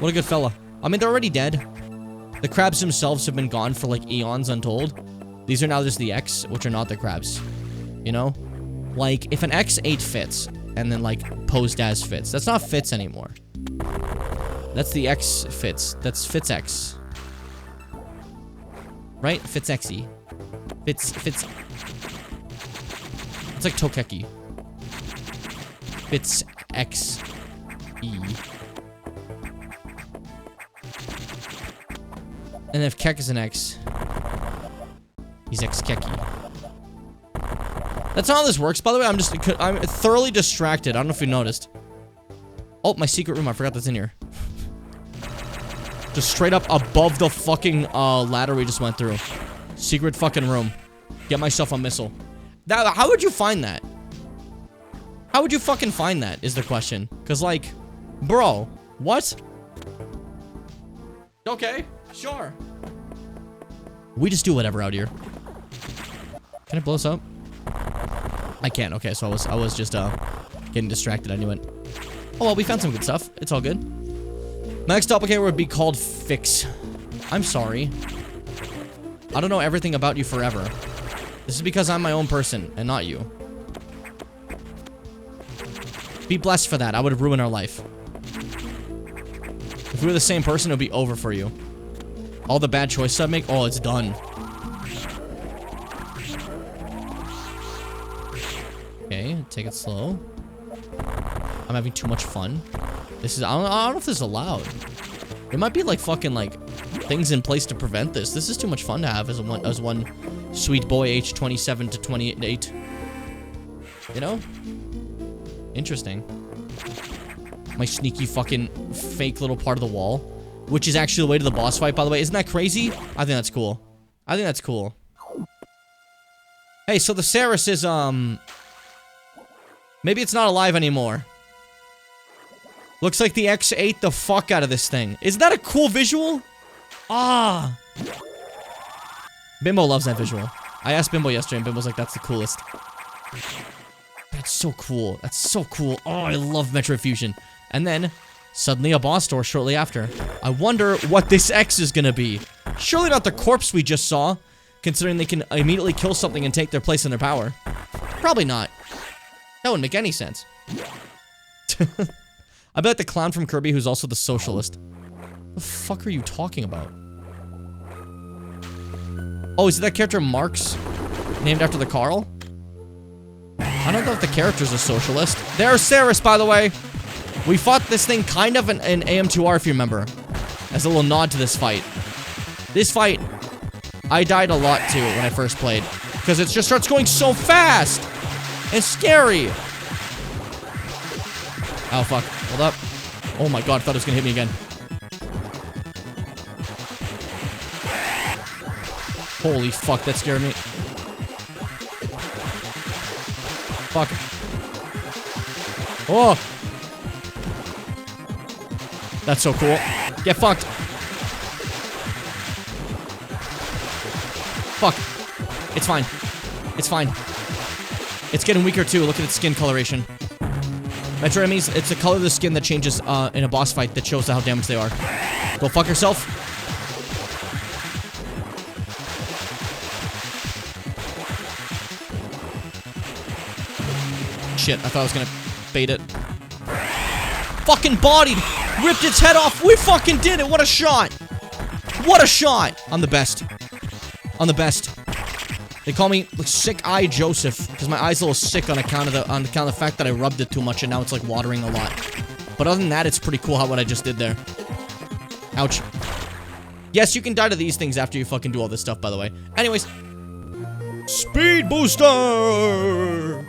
What a good fella. I mean, they're already dead. The crabs themselves have been gone for, like, eons untold. These are now just the X, which are not the crabs. You know? Like, if an X8 fits, and then, like, posed as fits, that's not fits anymore. That's the X fits. That's fits X. Right? Fits Xy. Fits. It's like Tokeki. Fits X. E. And if Kek is an X, he's X-Keki. That's not how this works, by the way. I'm thoroughly distracted. I don't know if you noticed. Oh, my secret room. I forgot that's in here. Just straight up above the fucking ladder we just went through. Secret fucking room. Get myself a missile. How would you find that? How would you fucking find that is the question. Because, like, bro, what? Okay, sure. We just do whatever out here. Can I blow this up? I can't. Okay, so I was just getting distracted. I knew it. Oh well, we found some good stuff. It's all good. My next doppelganger would be called Fix. I'm sorry. I don't know everything about you forever. This is because I'm my own person and not you. Be blessed for that. I would ruin our life. If we were the same person, it would be over for you. All the bad choices I make, oh, it's done. Okay, take it slow. I'm having too much fun. This is, I don't know if this is allowed. There might be like fucking like things in place to prevent this. This is too much fun to have as one sweet boy aged 27 to 28. You know? Interesting. My sneaky fucking fake little part of the wall, which is actually the way to the boss fight, by the way. Isn't that crazy? I think that's cool. I think that's cool. Hey, so the Ceres is, maybe it's not alive anymore. Looks like the X ate the fuck out of this thing. Isn't that a cool visual? Ah. Bimbo loves that visual. I asked Bimbo yesterday, and Bimbo's like, that's the coolest. That's so cool. That's so cool. Oh, I love Metroid Fusion. And then, suddenly a boss door shortly after. I wonder what this X is gonna be. Surely not the corpse we just saw, considering they can immediately kill something and take their place in their power. Probably not. That wouldn't make any sense. I bet the clown from Kirby who's also the socialist. What the fuck are you talking about? Oh, is it that character Marx? Named after the Carl? I don't know if the character's a socialist. There's Ceres, by the way. We fought this thing kind of in AM2R, if you remember. As a little nod to this fight. This fight, I died a lot to when I first played. Because it just starts going so fast. It's scary. Oh, fuck. Hold up. Oh my god, I thought it was gonna hit me again. Holy fuck, that scared me. Fuck. Oh! That's so cool. Get fucked. Fuck. It's fine. It's fine. It's getting weaker too. Look at its skin coloration. Metroid enemies, it's the color of the skin that changes in a boss fight that shows how damaged they are. Go fuck yourself. Shit, I thought I was gonna bait it. Fucking bodied! Ripped its head off! We fucking did it! What a shot! What a shot! I'm the best. I'm the best. They call me Sick Eye Joseph because my eye's a little sick on account of the fact that I rubbed it too much and now it's like watering a lot. But other than that, it's pretty cool what I just did there. Ouch. Yes, you can die to these things after you fucking do all this stuff, by the way. Anyways. Speed booster!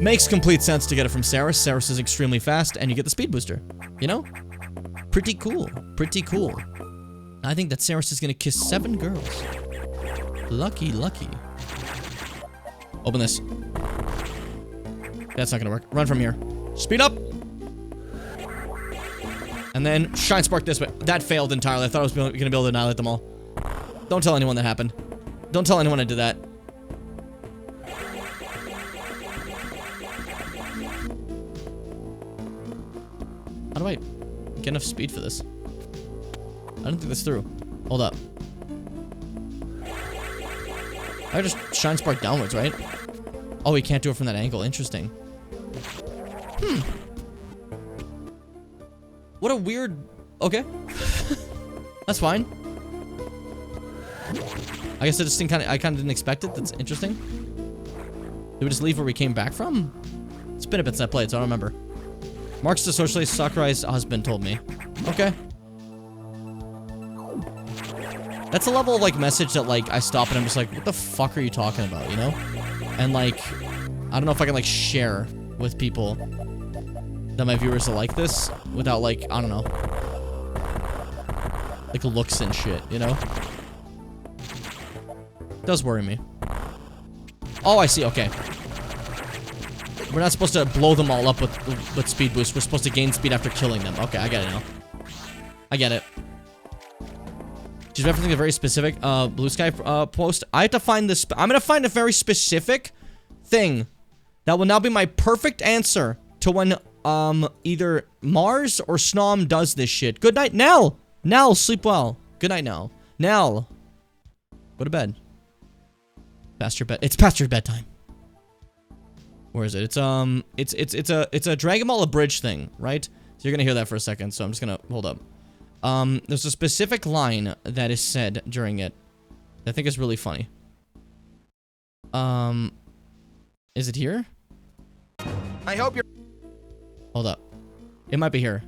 Makes complete sense to get it from Saris. Saris is extremely fast, and you get the speed booster. You know? Pretty cool. Pretty cool. I think that Saris is gonna kiss 7 girls. Lucky, lucky. Open this. That's not gonna work. Run from here. Speed up! And then Shine Spark this way. That failed entirely. I thought I was gonna be able to annihilate them all. Don't tell anyone that happened. Don't tell anyone I did that. How do I get enough speed for this? I don't think this through. Hold up. I just Shine Spark downwards, right? Oh, we can't do it from that angle. Interesting. What a weird... Okay. That's fine. I guess I kind of didn't expect it. That's interesting. Did we just leave where we came back from? It's been a bit since I played, so I don't remember. Mark's the socialist Sakurai's husband told me. Okay. That's a level of, like, message that, like, I stop and I'm just like, what the fuck are you talking about, you know? And, like, I don't know if I can, like, share with people that my viewers are like this without, like, I don't know. Like, looks and shit, you know? Does worry me. Oh, I see, okay. We're not supposed to blow them all up with speed boost. We're supposed to gain speed after killing them. Okay, I get it now. I get it. She's referencing a very specific Blue Sky post. I have to find this. I'm gonna find a very specific thing that will now be my perfect answer to when either Mars or Snom does this shit. Good night, Nell. Nell, sleep well. Good night, Nell. Nell, go to bed. Past your bed. It's past your bedtime. Where is it? It's a Dragon Ball Abridged thing, right? So you're gonna hear that for a second. So I'm just gonna hold up. There's a specific line that is said during it that I think is really funny. Is it here? I hope you're Hold up. It might be here.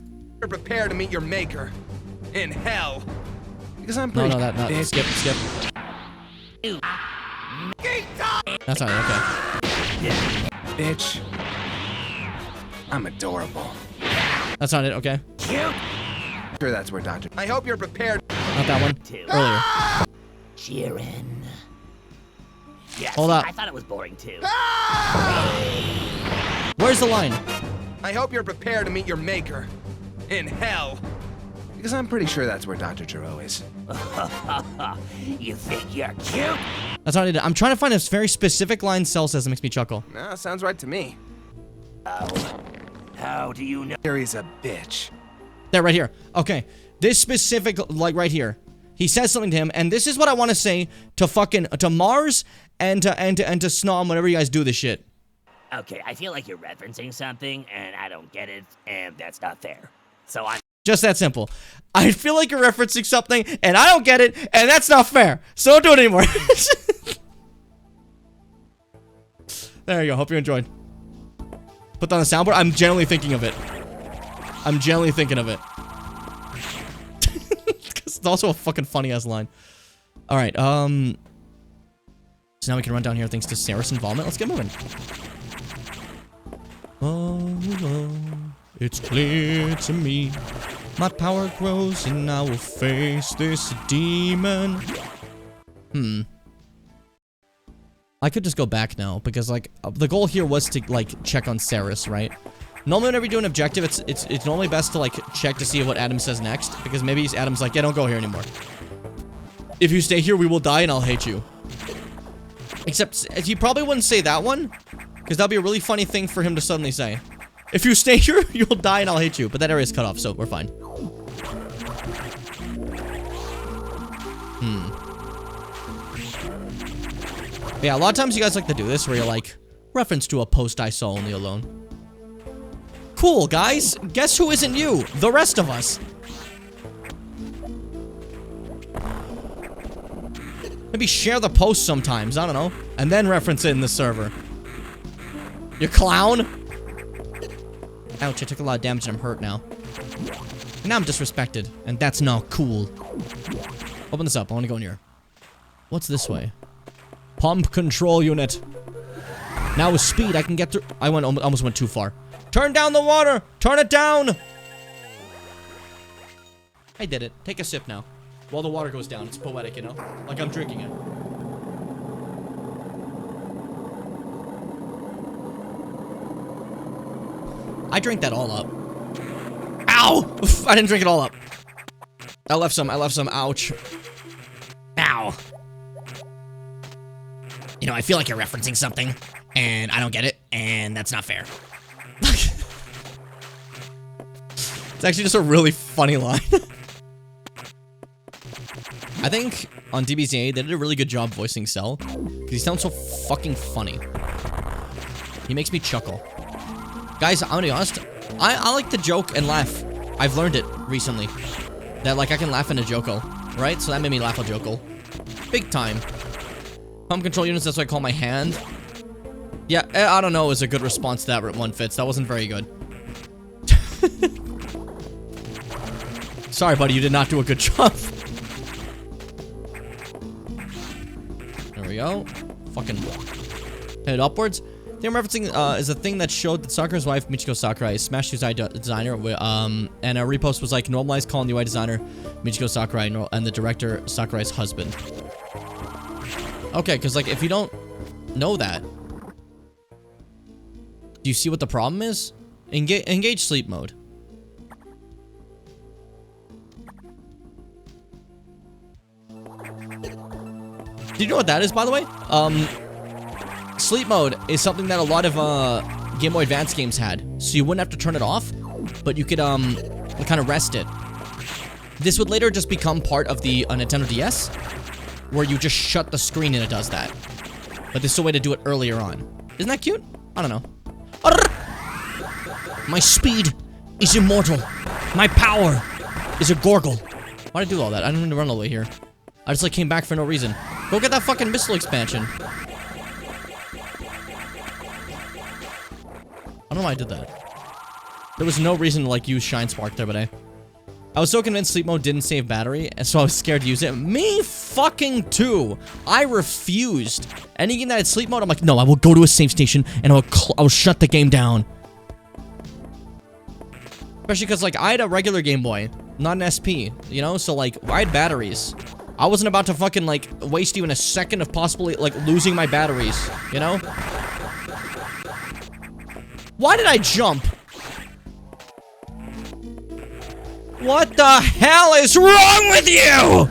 prepared to meet your maker in hell. Because I'm No, pretty... no, that not. Skip. That's not it. Okay. Bitch. I'm adorable. That's not it. Okay. Sure, that's where Dr. I hope you're prepared. Not that one. Earlier. Jiren. Yes, Hold up. I thought it was boring too. Where's the line? I hope you're prepared to meet your maker in hell. Because I'm pretty sure that's where Dr. Gero is. You think you're cute? That's not it. I'm trying to find a very specific line Cell says that makes me chuckle. Nah, sounds right to me. How do you know? Gary's a bitch. There, right here. Okay. This specific, like, right here. He says something to him, and this is what I want to say to Mars and to Snom whenever you guys do this shit. Okay, I feel like you're referencing something, and I don't get it, and that's not fair. So I'm Just that simple. I feel like you're referencing something, and I don't get it, and that's not fair. So don't do it anymore. There you go. Hope you enjoyed. Put that on the soundboard. I'm genuinely thinking of it. I'm genuinely thinking of it. It's also a fucking funny-ass line. Alright, so now we can run down here thanks to Sarah's involvement. Let's get moving. Oh, it's clear to me. My power grows and I will face this demon. I could just go back now because, like, the goal here was to, like, check on Saris, right? Normally whenever you do an objective, it's normally best to, like, check to see what Adam says next, because maybe Adam's like, yeah, don't go here anymore. If you stay here, we will die and I'll hate you. Except, he probably wouldn't say that one, because that'd be a really funny thing for him to suddenly say. If you stay here, you'll die and I'll hate you, but that area's cut off, so we're fine. Yeah, a lot of times you guys like to do this, where you're like, reference to a post I saw only alone. Cool, guys. Guess who isn't you? The rest of us. Maybe share the post sometimes, I don't know. And then reference it in the server. You clown! Ouch, I took a lot of damage and I'm hurt now. And now I'm disrespected, and that's not cool. Open this up, I want to go in here. What's this way? Pump control unit. Now with speed, I can get through. I almost went too far. Turn down the water! Turn it down! I did it. Take a sip now. While the water goes down. It's poetic, you know? Like I'm drinking it. I drank that all up. Ow! I didn't drink it all up. I left some. Ouch. Ow. You know, I feel like you're referencing something, and I don't get it, and that's not fair. It's actually just a really funny line. I think on DBZA, they did a really good job voicing Cell, because he sounds so fucking funny. He makes me chuckle. Guys, I'm gonna be honest, I like to joke and laugh. I've learned it recently. That, like, I can laugh in a Joko, right? So that made me laugh a Joko. Big time. Pump control units, that's what I call my hand. Yeah, I don't know, is a good response to that one, Fitz. That wasn't very good. Sorry, buddy, you did not do a good job. There we go. Fucking head upwards. The thing I'm referencing is a thing that showed that Sakura's wife, Michiko Sakurai, smashed UI designer, and a repost was like, normalize calling the UI designer Michiko Sakurai, and the director Sakurai's husband. Okay, because, like, if you don't know that, do you see what the problem is? Engage sleep mode. Do you know what that is, by the way? Sleep mode is something that a lot of Game Boy Advance games had. So you wouldn't have to turn it off, but you could kind of rest it. This would later just become part of the Nintendo DS, where you just shut the screen and it does that. But there's a way to do it earlier on. Isn't that cute? I don't know. My speed is immortal. My power is a gorgle. Why'd I do all that? I didn't mean to run all the way here. I just, like, came back for no reason. Go get that fucking missile expansion. I don't know why I did that. There was no reason to, like, use Shine Spark there, but I was so convinced sleep mode didn't save battery, and so I was scared to use it. Me fucking too. I refused. Any game that had sleep mode, I'm like, no, I will go to a save station, and I'll shut the game down. Especially because, like, I had a regular Game Boy, not an SP, you know? So, like, I had batteries. I wasn't about to fucking, like, waste even a second of possibly, like, losing my batteries, you know? Why did I jump? What the hell is wrong with you?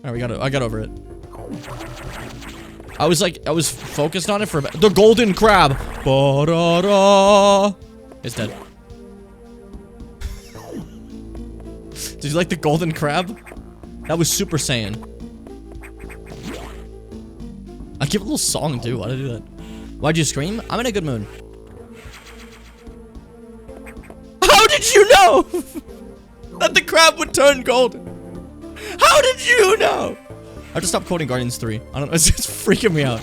Alright, I got over it. I was focused on it for the golden crab. Ba-da-da. It's dead. Did you like the golden crab? That was Super Saiyan. I give a little song too. Why'd I do that? Why'd you scream? I'm in a good mood. How did you know that the crab would turn golden? How did you know? I have to stop quoting Guardians 3. I don't know. It's freaking me out.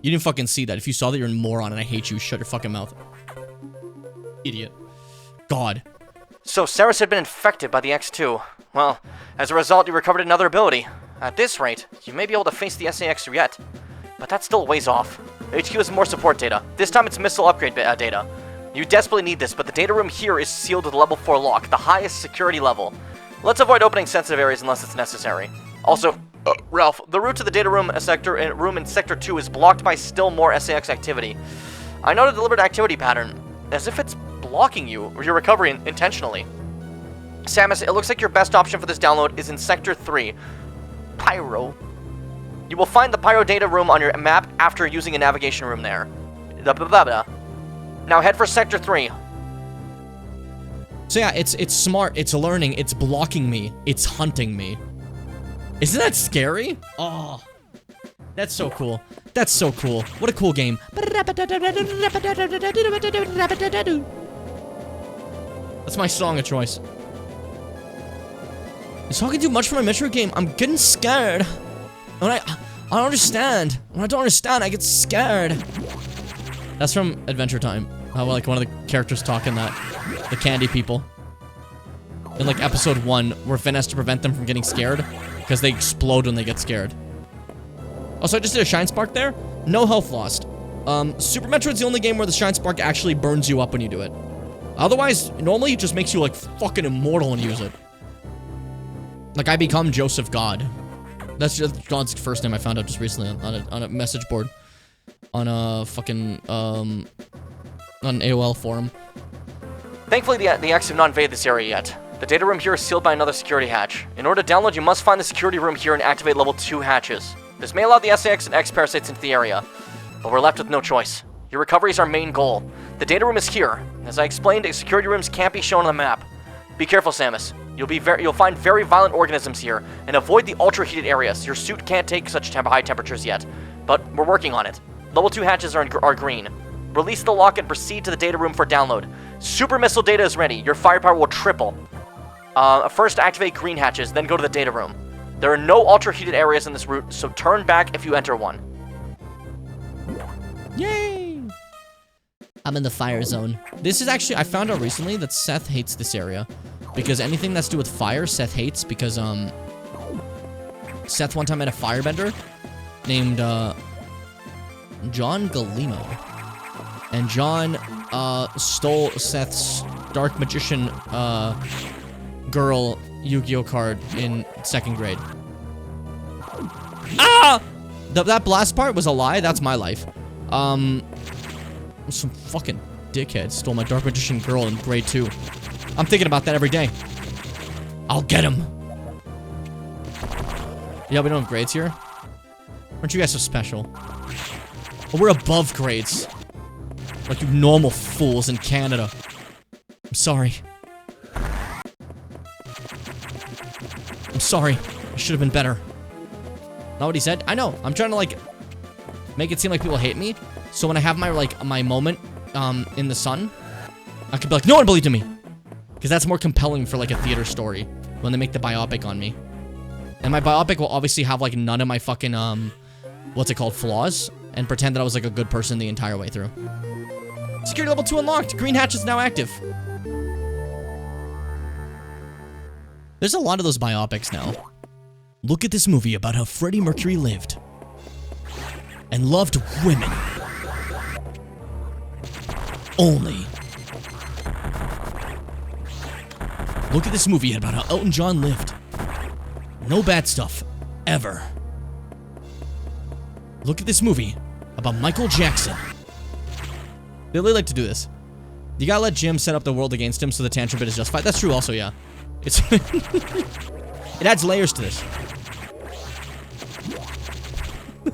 You didn't fucking see that. If you saw that, you're a moron and I hate you. Shut your fucking mouth. Idiot. God. So Ceres had been infected by the X2. Well, as a result, you recovered another ability. At this rate, you may be able to face the SAX yet. But that's still a ways off. HQ has more support data. This time it's missile upgrade data. You desperately need this, but the data room here is sealed with a level 4 lock, the highest security level. Let's avoid opening sensitive areas unless it's necessary. Also, Ralph, the route to the data room in Sector 2 is blocked by still more SAX activity. I noted a deliberate activity pattern, as if it's blocking you or your recovery intentionally. Samus, it looks like your best option for this download is in Sector 3. Pyro. You will find the Pyro data room on your map after using a navigation room there. Blah, blah, blah, blah. Now head for Sector 3. So yeah, it's smart, it's learning, it's blocking me, it's hunting me. Isn't that scary? Oh, that's so cool. That's so cool. What a cool game. That's my song of choice. Is talking too much for my Metroid game? I'm getting scared. When I don't understand. When I don't understand, I get scared. That's from Adventure Time. How like one of the characters talking that. The candy people. In like episode 1, where Finn has to prevent them from getting scared. Because they explode when they get scared. Also, I just did a Shine Spark there. No health lost. Super Metroid's the only game where the Shine Spark actually burns you up when you do it. Otherwise, normally it just makes you like fucking immortal when you use it. Like I become Joseph God. That's just God's first name I found out just recently on a message board. On a fucking, on an AOL forum. Thankfully, the X have not invaded this area yet. The data room here is sealed by another security hatch. In order to download, you must find the security room here and activate level 2 hatches. This may allow the SAX and X parasites into the area, but we're left with no choice. Your recovery is our main goal. The data room is here. As I explained, security rooms can't be shown on the map. Be careful, Samus. You'll find very violent organisms here, and avoid the ultra-heated areas. Your suit can't take such high temperatures yet, but we're working on it. Level 2 hatches are green. Release the lock and proceed to the data room for download. Super missile data is ready. Your firepower will triple. First activate green hatches, then go to the data room. There are no ultra-heated areas in this route, so turn back if you enter one. Yay! I'm in the fire zone. This is actually, I found out recently that Seth hates this area. Because anything that's to do with fire, Seth hates. Because, Seth one time had a firebender named, John Galimo. And John, stole Seth's Dark Magician, girl Yu-Gi-Oh card in 2nd grade. Ah! That blast part was a lie. That's my life. Some fucking dickhead stole my Dark Magician girl in grade 2. I'm thinking about that every day. I'll get him. Yeah, we don't have grades here. Aren't you guys so special? Oh, we're above grades. Like you normal fools in Canada. I'm sorry. I'm sorry. I should have been better. Not what he said? I know. I'm trying to, like, make it seem like people hate me. So when I have my, like, my moment, in the sun, I could be like, no one believed in me. Because that's more compelling for, like, a theater story. When they make the biopic on me. And my biopic will obviously have, like, none of my fucking, what's it called? Flaws. And pretend that I was, like, a good person the entire way through. Security level 2 unlocked. Green hatch is now active. There's a lot of those biopics now. Look at this movie about how Freddie Mercury lived. And loved women. Only. Look at this movie about how Elton John lived. No bad stuff. Ever. Look at this movie about Michael Jackson. They really like to do this. You gotta let Jim set up the world against him so the tantrum bit is justified. That's true also, yeah. It's it adds layers to this.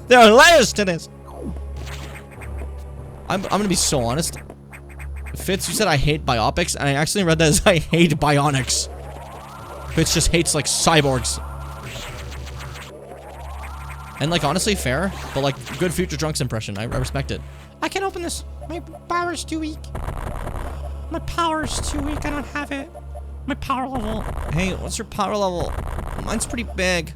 There are layers to this. I'm gonna be so honest. Fitz, you said I hate biopics, and I actually read that as I hate bionics. Fitz just hates, like, cyborgs. And, like, honestly, fair, but, like, good Future Drunks impression. I respect it. I can't open this. My power's too weak. My power's too weak. I don't have it. My power level. Hey, what's your power level? Mine's pretty big.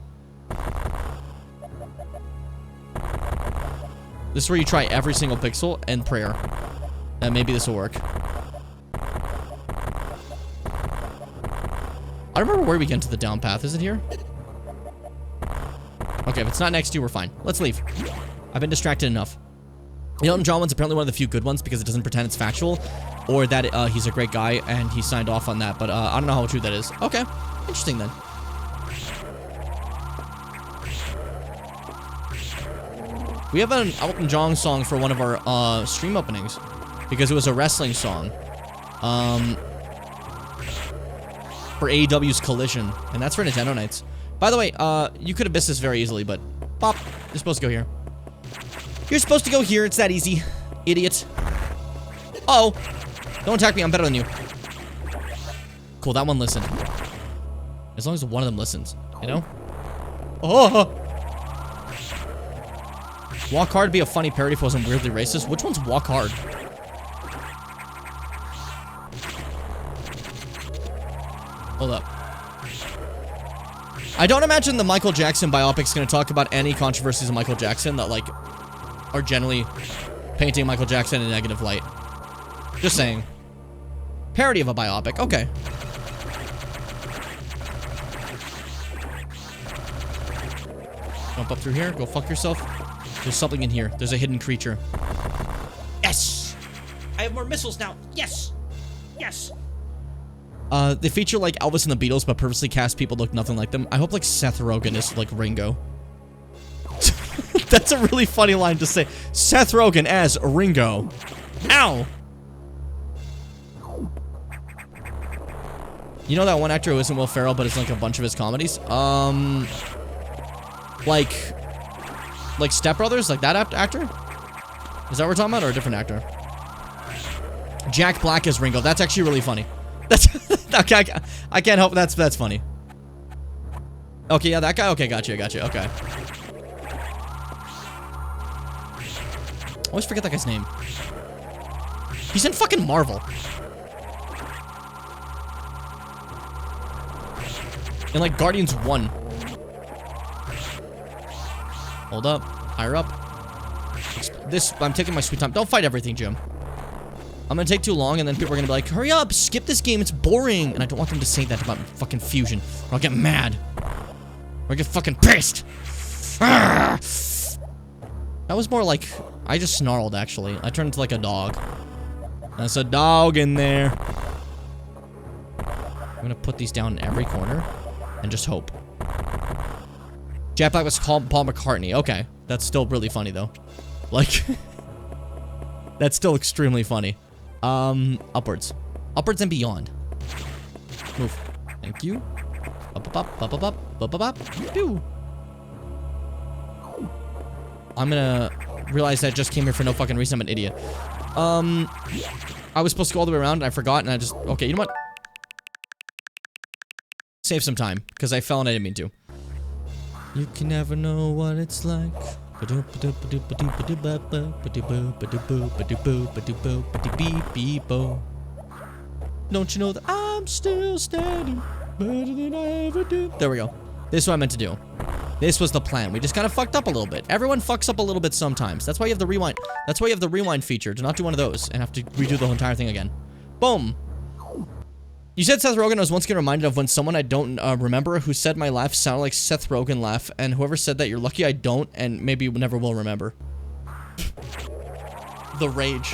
This is where you try every single pixel and prayer. And maybe this will work. I don't remember where we get into the down path. Is it here? Okay, if it's not next to you, we're fine. Let's leave. I've been distracted enough. The Elton John one's apparently one of the few good ones because it doesn't pretend it's factual. Or that he's a great guy and he signed off on that. But I don't know how true that is. Okay. Interesting then. We have an Elton John song for one of our stream openings. Because it was a wrestling song. For AEW's Collision. And that's for Nintendo Nights. By the way, you could have missed this very easily, but... Pop, you're supposed to go here. You're supposed to go here, it's that easy. Idiot. Uh-oh. Don't attack me, I'm better than you. Cool, that one listened. As long as one of them listens, you know? Oh! Walk Hard would be a funny parody if it wasn't weirdly racist. Which one's Walk Hard? Hold up. I don't imagine the Michael Jackson biopic's gonna talk about any controversies of Michael Jackson that, like, are generally painting Michael Jackson in a negative light. Just saying. Parody of a biopic. Okay. Jump up through here. Go fuck yourself. There's something in here. There's a hidden creature. Yes! I have more missiles now. Yes! Yes! They feature like Elvis and the Beatles, but purposely cast people look nothing like them. I hope like Seth Rogen is like Ringo. That's a really funny line to say. Seth Rogen as Ringo. Ow! You know that one actor who isn't Will Ferrell, but it's like a bunch of his comedies? Like Step Brothers? Like that actor? Is that what we're talking about, or a different actor? Jack Black as Ringo. That's actually really funny. That's okay. I can't help. That's funny. Okay, yeah, that guy. Okay, gotcha. Okay. I always forget that guy's name. He's in fucking Marvel. In like Guardians 1. Hold up. Higher up. I'm taking my sweet time. Don't fight everything, Jim. I'm gonna take too long, and then people are gonna be like, hurry up, skip this game, it's boring. And I don't want them to say that about fucking Fusion, or I'll get mad. Or I'll get fucking pissed. That was more like, I just snarled, actually. I turned into like a dog. There's a dog in there. I'm gonna put these down in every corner, and just hope. Jack Black was called Paul McCartney. Okay, that's still really funny, though. Like, that's still extremely funny. Upwards. Upwards and beyond. Move. Thank you. Up, up, up, up, up, up, up, up. Pew. I'm gonna realize I just came here for no fucking reason. I'm an idiot. I was supposed to go all the way around, and I forgot, and I just... Okay, you know what? Save some time, because I fell and I didn't mean to. You can never know what it's like. Don't you know that I'm still standing better than I ever did? There we go. This is what I meant to do. This was the plan. We just kind of fucked up a little bit. Everyone fucks up a little bit sometimes. That's why you have the rewind. That's why you have the rewind feature. Do not do one of those and have to redo the whole entire thing again. Boom. You said Seth Rogen. I was once getting reminded of when someone I don't remember who said my laugh sounded like Seth Rogen laugh, and whoever said that, you're lucky I don't, and maybe never will remember. The rage.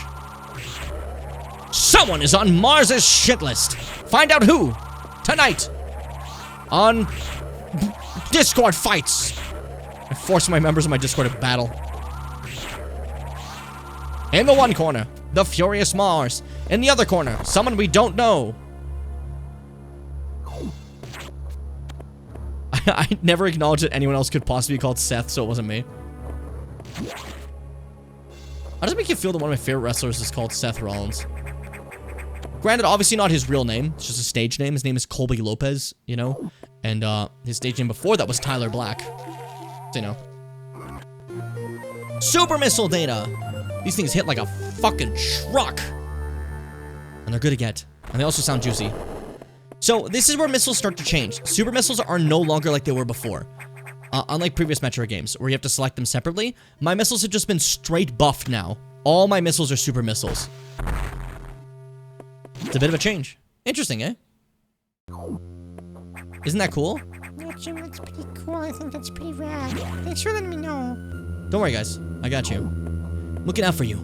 Someone is on Mars's shit list. Find out who. Tonight. On Discord fights. I force my members of my Discord to battle. In the one corner, the furious Mars. In the other corner, someone we don't know. I never acknowledged that anyone else could possibly be called Seth, so it wasn't me. How does it make you feel that one of my favorite wrestlers is called Seth Rollins? Granted, obviously not his real name. It's just a stage name. His name is Colby Lopez, you know? And, his stage name before that was Tyler Black. So, you know. Super missile data! These things hit like a fucking truck! And they're good to get. And they also sound juicy. So, this is where missiles start to change. Super missiles are no longer like they were before. Unlike previous Metroid games, where you have to select them separately, my missiles have just been straight buffed now. All my missiles are super missiles. It's a bit of a change. Interesting, eh? Isn't that cool? Yeah, Jim, that's pretty cool. I think that's pretty rad. Thanks for letting me know. Don't worry, guys. I got you. I'm looking out for you.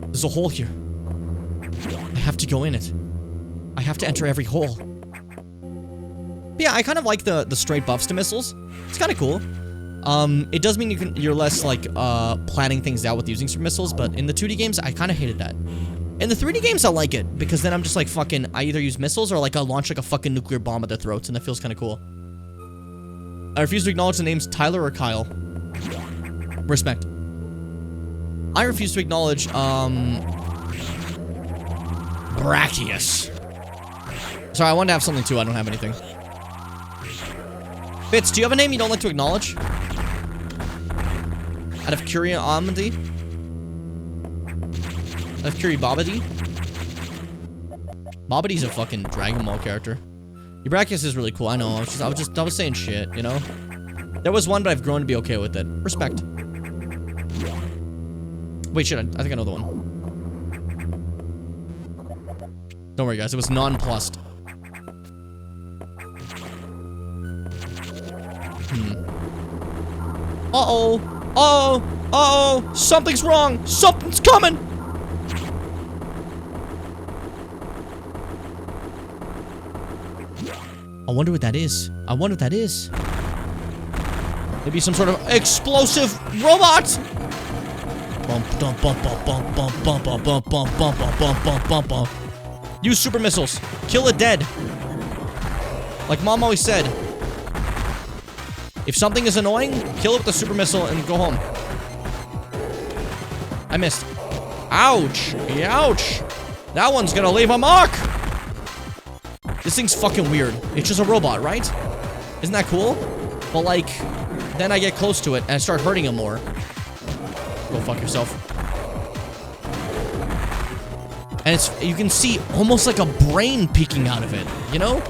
There's a hole here. I have to go in it. I have to enter every hole. But yeah, I kind of like the straight buffs to missiles. It's kind of cool. It does mean you're less like planning things out with using some missiles, but in the 2D games, I kind of hated that. In the 3D games, I like it because then I'm just like fucking. I either use missiles or like I launch like a fucking nuclear bomb at their throats, and that feels kind of cool. I refuse to acknowledge the names Tyler or Kyle. Respect. I refuse to acknowledge Brachius. Sorry, I wanted to have something too. I don't have anything. Fitz, do you have a name you don't like to acknowledge? Out of curiosity? Out of curiosity? Bobbity? Bobbity's a fucking Dragon Ball character. Your Brachus is really cool. I know. I was saying shit, you know? There was one, but I've grown to be okay with it. Respect. Wait, shit. I think I know the one. Don't worry, guys. It was nonplussed. Uh-oh. Uh-oh. Uh-oh. Something's wrong. Something's coming. I wonder what that is. I wonder what that is. Maybe some sort of explosive robot. Use super missiles. Kill it dead. Like Mom always said. If something is annoying, kill it with a super missile and go home. I missed. Ouch. Ouch. That one's gonna leave a mark. This thing's fucking weird. It's just a robot, right? Isn't that cool? But like, then I get close to it and I start hurting him more. Go fuck yourself. And you can see almost like a brain peeking out of it, you know?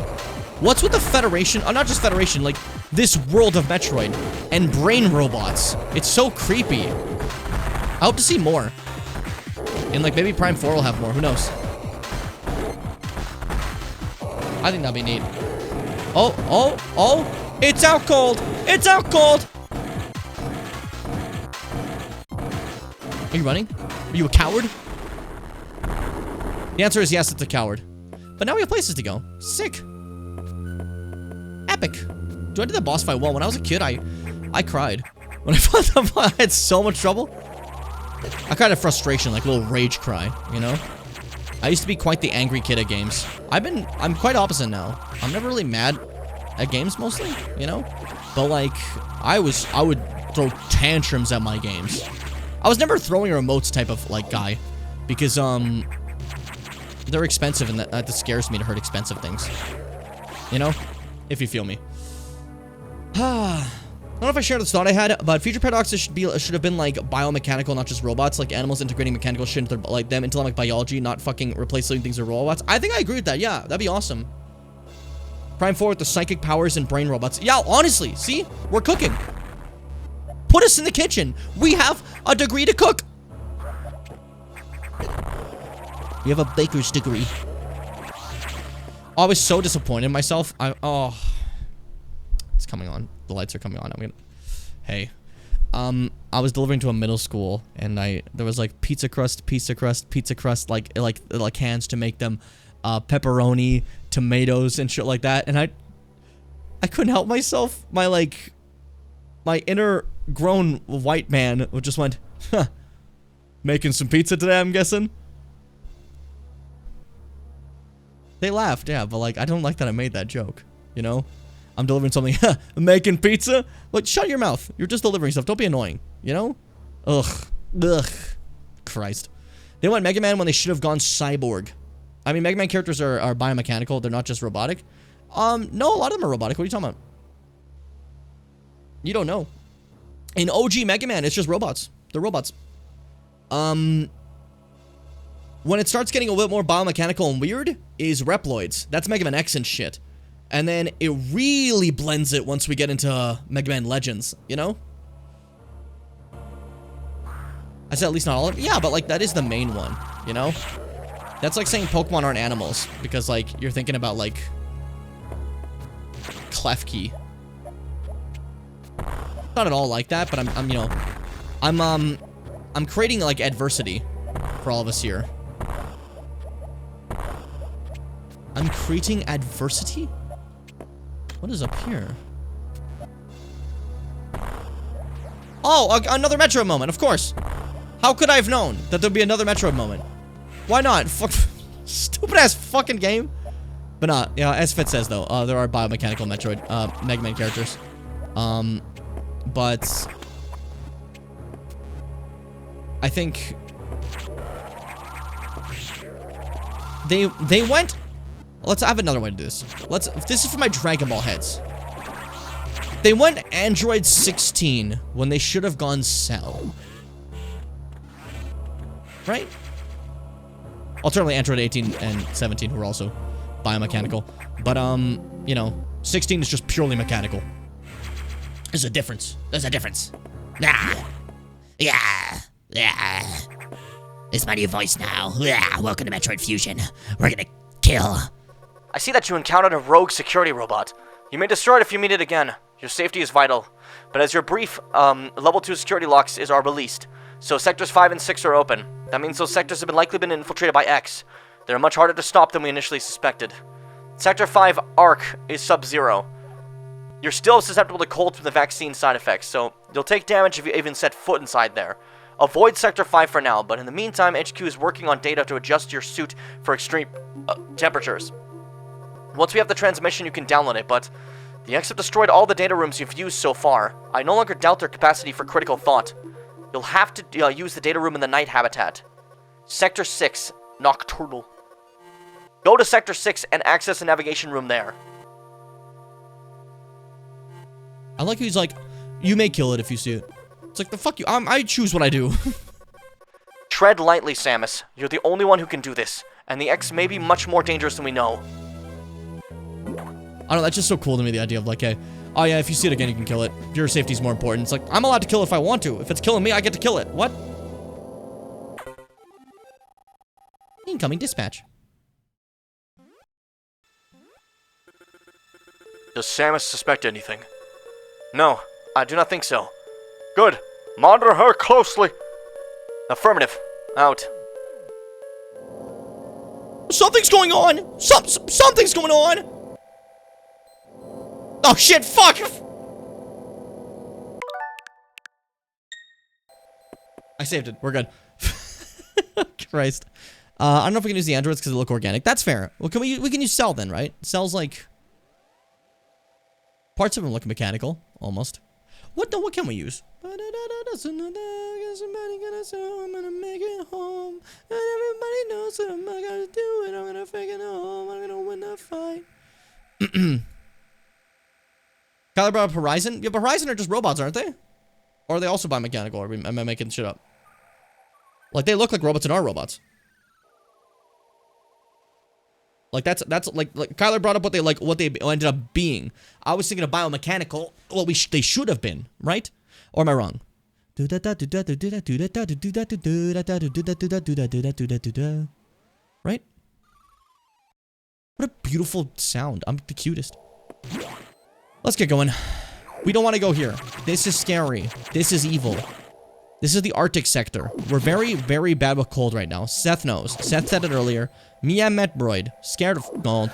What's with the Federation? Oh, not just Federation, like this world of Metroid and brain robots. It's so creepy. I hope to see more. And like maybe Prime 4 will have more, who knows? I think that'd be neat. Oh, oh, oh! It's out cold! It's out cold! Are you running? Are you a coward? The answer is yes, it's a coward. But now we have places to go. Sick. Epic. Do I do the boss fight well? When I was a kid, I cried. When I fought the boss, I had so much trouble. I cried of frustration, like a little rage cry, you know? I used to be quite the angry kid at games. I'm quite opposite now. I'm never really mad at games mostly, you know? But like, I would throw tantrums at my games. I was never throwing remotes type of like guy. Because, they're expensive and that scares me to hurt expensive things. You know? If you feel me. I don't know if I shared this thought I had, but future paradoxes should have been like biomechanical, not just robots. Like animals integrating mechanical shit into their, like them into like biology, not fucking replace living things with robots. I think I agree with that. Yeah, that'd be awesome. Prime 4 with the psychic powers and brain robots. Yeah, honestly, see, we're cooking. Put us in the kitchen. We have a degree to cook. We have a baker's degree. Oh, I was so disappointed in myself. It's coming on. The lights are coming on. Hey. I was delivering to a middle school and there was like pizza crust, like cans to make them pepperoni, tomatoes and shit like that. And I couldn't help myself. My inner grown white man just went, huh, making some pizza today, I'm guessing. They laughed, yeah, but like I don't like that I made that joke, you know? I'm delivering something, making pizza? Like, shut your mouth. You're just delivering stuff. Don't be annoying, you know? Ugh. Christ. They went Mega Man when they should have gone cyborg. I mean, Mega Man characters are biomechanical. They're not just robotic. No, a lot of them are robotic. What are you talking about? You don't know. In OG Mega Man, it's just robots. They're robots. When it starts getting a little bit more biomechanical and weird is Reploids. That's Mega Man X and shit. And then it really blends it once we get into Mega Man Legends, you know? I said at least not all of them. Yeah, but like that is the main one, you know? That's like saying Pokemon aren't animals because like you're thinking about like Klefki. Not at all like that, but I'm you know, I'm creating like adversity for all of us here. I'm creating adversity? What is up here? Oh, another Metroid moment, of course. How could I have known that there'd be another Metroid moment? Why not? Stupid ass fucking game. But nah, yeah, as Fit says though, there are biomechanical Metroid, Mega Man characters. But I think they went. Let's have another way to do this. This is for my Dragon Ball heads. They went Android 16 when they should have gone Cell. Right? Alternately, Android 18 and 17 who were also biomechanical. But, you know, 16 is just purely mechanical. There's a difference. There's a difference. Nah. Yeah. Yeah. It's my new voice now. Yeah. Welcome to Metroid Fusion. We're gonna kill. I see that you encountered a rogue security robot. You may destroy it if you meet it again. Your safety is vital. But as your brief, level 2 security locks are released, so sectors 5 and 6 are open. That means those sectors have likely been infiltrated by X. They're much harder to stop than we initially suspected. Sector 5 Arc is sub-zero. You're still susceptible to cold from the vaccine side effects, so you'll take damage if you even set foot inside there. Avoid Sector 5 for now, but in the meantime, HQ is working on data to adjust your suit for extreme temperatures. Once we have the transmission, you can download it, but the X have destroyed all the data rooms you've used so far. I no longer doubt their capacity for critical thought. You'll have to use the data room in the night habitat. Sector 6, Nocturnal. Go to Sector 6 and access the navigation room there. I like he's like, you may kill it if you see it. It's like, the fuck you, I choose what I do. Tread lightly, Samus. You're the only one who can do this, and the X may be much more dangerous than we know. I don't know, that's just so cool to me, the idea of like, hey, oh yeah, if you see it again, you can kill it. Your safety's more important. It's like, I'm allowed to kill it if I want to. If it's killing me, I get to kill it. What? Incoming dispatch. Does Samus suspect anything? No, I do not think so. Good. Monitor her closely. Affirmative. Out. Something's going on! Something's going on! Oh shit, fuck! I saved it. We're good. Christ. I don't know if we can use the androids because they look organic. That's fair. Well, we can use Cell then, right? Cell's like... Parts of them look mechanical, almost. What can we use? Somebody gonna say I'm gonna make it home. And everybody knows that I'm not gonna do it. I'm gonna fake it home. I'm gonna win the fight. Kyler brought up Horizon. Yeah, but Horizon are just robots, aren't they? Or are they also biomechanical? Or am I making shit up? Like, they look like robots and are robots. Like, that's like Kyler brought up what they ended up being. I was thinking of biomechanical. Well, they should have been, right? Or am I wrong? Right? What a beautiful sound. I'm the cutest. Let's get going. We don't want to go here. This is scary. This is evil. This is the Arctic sector. We're very, very bad with cold right now. Seth knows. Seth said it earlier. Me and Metroid. Scared of cold.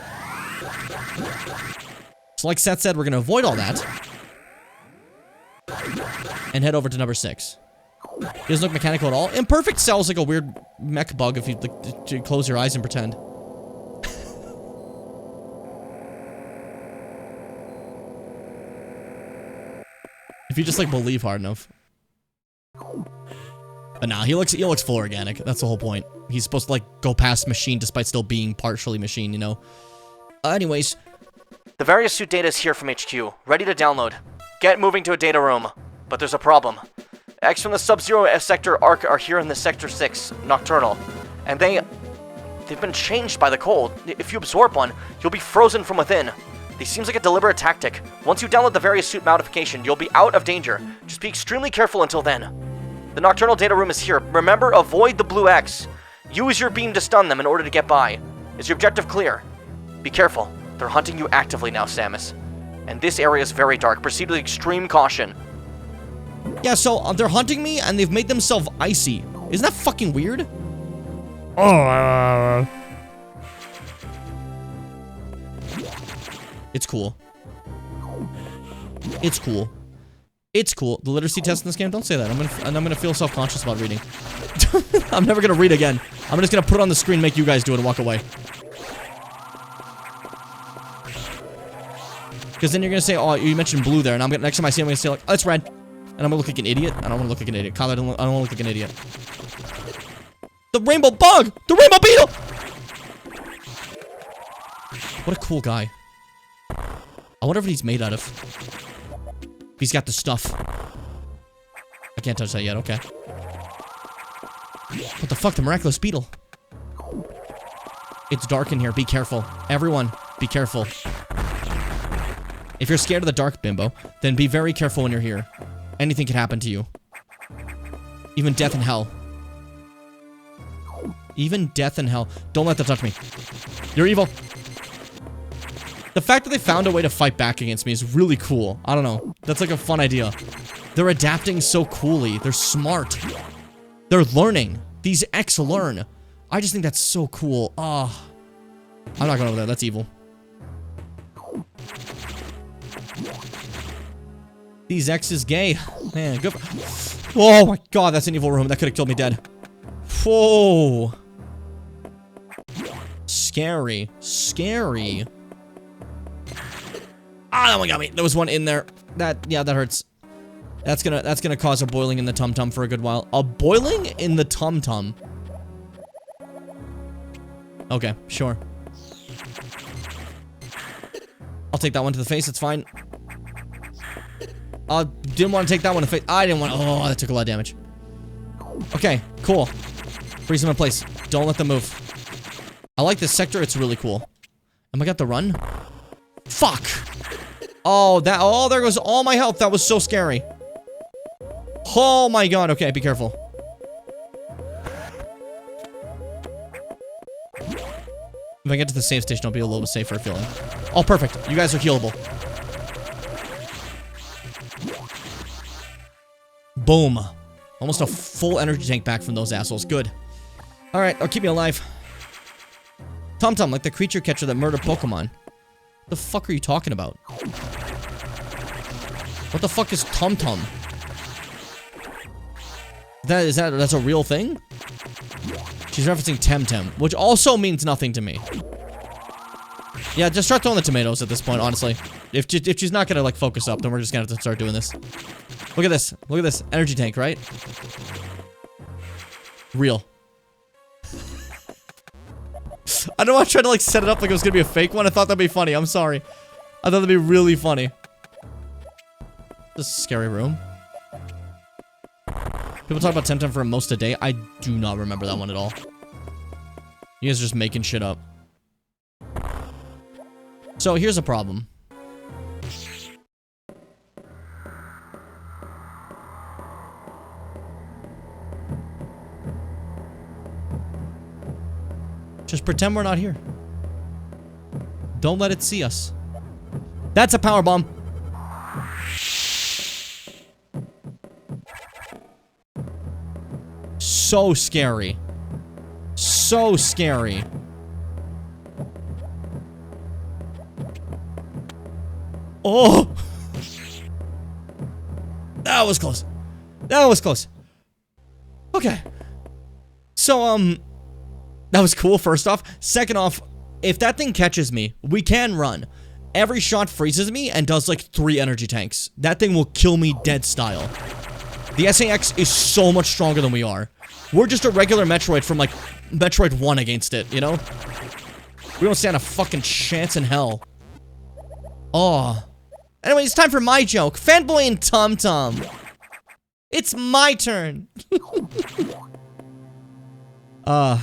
So like Seth said, we're going to avoid all that. And head over to number 6. It doesn't look mechanical at all. Imperfect Cell's like a weird mech bug if you like, close your eyes and pretend. If you just like believe hard enough. But nah, he looks full organic. That's the whole point. He's supposed to like go past machine despite still being partially machine, you know? Anyways. The various suit data is here from HQ, ready to download. Get moving to a data room. But there's a problem. X from the Sub-Zero sector Arc are here in the Sector 6, Nocturnal. And they've been changed by the cold. If you absorb one, you'll be frozen from within. This seems like a deliberate tactic. Once you download the various suit modification, you'll be out of danger. Just be extremely careful until then. The Nocturnal data room is here. Remember, avoid the blue X. Use your beam to stun them in order to get by. Is your objective clear? Be careful. They're hunting you actively now, Samus. And this area is very dark. Proceed with extreme caution. Yeah, so they're hunting me and they've made themselves icy. Isn't that fucking weird? It's cool. It's cool. It's cool. The literacy test in this game, don't say that. I'm gonna feel self-conscious about reading. I'm never gonna read again. I'm just gonna put it on the screen, make you guys do it, and walk away. Because then you're gonna say, oh, you mentioned blue there, and next time I see him, I'm gonna say like, oh, it's red. And I'm gonna look like an idiot. I don't wanna look like an idiot. Kyle, I don't wanna look like an idiot. The rainbow bug! The rainbow beetle! What a cool guy. I wonder what he's made out of. He's got the stuff. I can't touch that yet, okay. What the fuck, the miraculous beetle? It's dark in here, be careful. Everyone, be careful. If you're scared of the dark, Bimbo, then be very careful when you're here. Anything can happen to you. Even death and hell. Even death and hell. Don't let them touch me. You're evil. The fact that they found a way to fight back against me is really cool. I don't know. That's like a fun idea. They're adapting so coolly. They're smart. They're learning. These X learn. I just think that's so cool. Ah. I'm not going over there. That's evil. These X is gay. Man, good. Oh my god, that's an evil room. That could have killed me dead. Whoa. Scary. Scary. Ah, that one got me. There was one in there. Yeah, that hurts. That's gonna cause a boiling in the tum-tum for a good while. A boiling in the tum-tum. Okay, sure. I'll take that one to the face, it's fine. Didn't want to take that one to the face. I didn't want to. Oh, that took a lot of damage. Okay, cool. Freeze them in place. Don't let them move. I like this sector, it's really cool. Am I got the run? Fuck! Oh, there goes all my health. That was so scary. Oh my god, okay, be careful. If I get to the save station, I'll be a little bit safer feeling. Oh, perfect. You guys are healable. Boom. Almost a full energy tank back from those assholes. Good. Alright, I'll keep me alive. Tum-Tum, like the creature catcher that murdered Pokemon. What the fuck are you talking about? What the fuck is Tum-Tum? That's a real thing? She's referencing Temtem, which also means nothing to me. Yeah, just start throwing the tomatoes at this point, honestly. If she's not gonna, like, focus up, then we're just gonna have to start doing this. Look at this. Look at this. Energy tank, right? Real. I know I tried to, like, set it up like it was gonna be a fake one. I thought that'd be funny. I'm sorry. I thought that'd be really funny. This is a scary room. People talk about Temtem for most a day. I do not remember that one at all. You guys are just making shit up. So here's a problem. Just pretend we're not here. Don't let it see us. That's a power bomb. So scary. So scary. Oh! That was close. That was close. Okay. So, that was cool, first off. Second off, if that thing catches me, we can run. Every shot freezes me and does, like, 3 energy tanks. That thing will kill me dead style. The SAX is so much stronger than we are. We're just a regular Metroid from, like, Metroid 1 against it, you know? We don't stand a fucking chance in hell. Oh. Anyway, it's time for my joke. Fanboy and Tum-Tum. It's my turn. I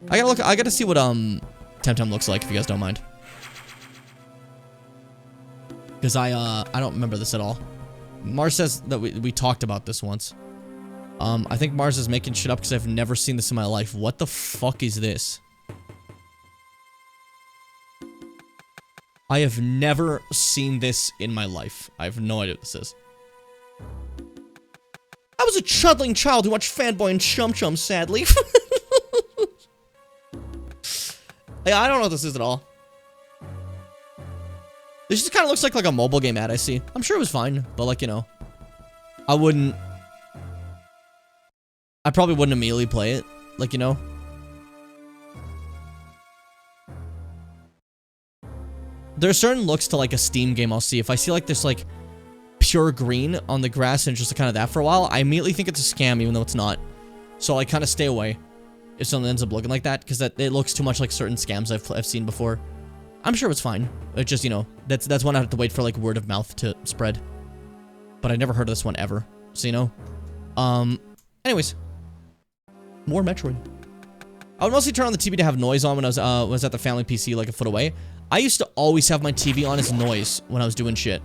gotta see what, Tum-Tum looks like, if you guys don't mind. Because I don't remember this at all. Mars says that we talked about this once. I think Mars is making shit up because I've never seen this in my life. What the fuck is this? I have never seen this in my life. I have no idea what this is. I was a chuddling child who watched Fanboy and Chum Chum, sadly. Yeah, I don't know what this is at all. This just kind of looks like a mobile game ad I see. I'm sure it was fine, but like, you know. I probably wouldn't immediately play it. Like, you know. There are certain looks to like a Steam game I'll see. If I see like this like pure green on the grass and just kind of that for a while, I immediately think it's a scam even though it's not. So I kind of stay away if something ends up looking like that because it looks too much like certain scams I've seen before. I'm sure it's fine. It's just, you know, that's one I have to wait for like word of mouth to spread. But I never heard of this one ever. So, you know. Anyways. More Metroid. I would mostly turn on the TV to have noise on when I was at the family PC like a foot away. I used to always have my TV on as noise when I was doing shit.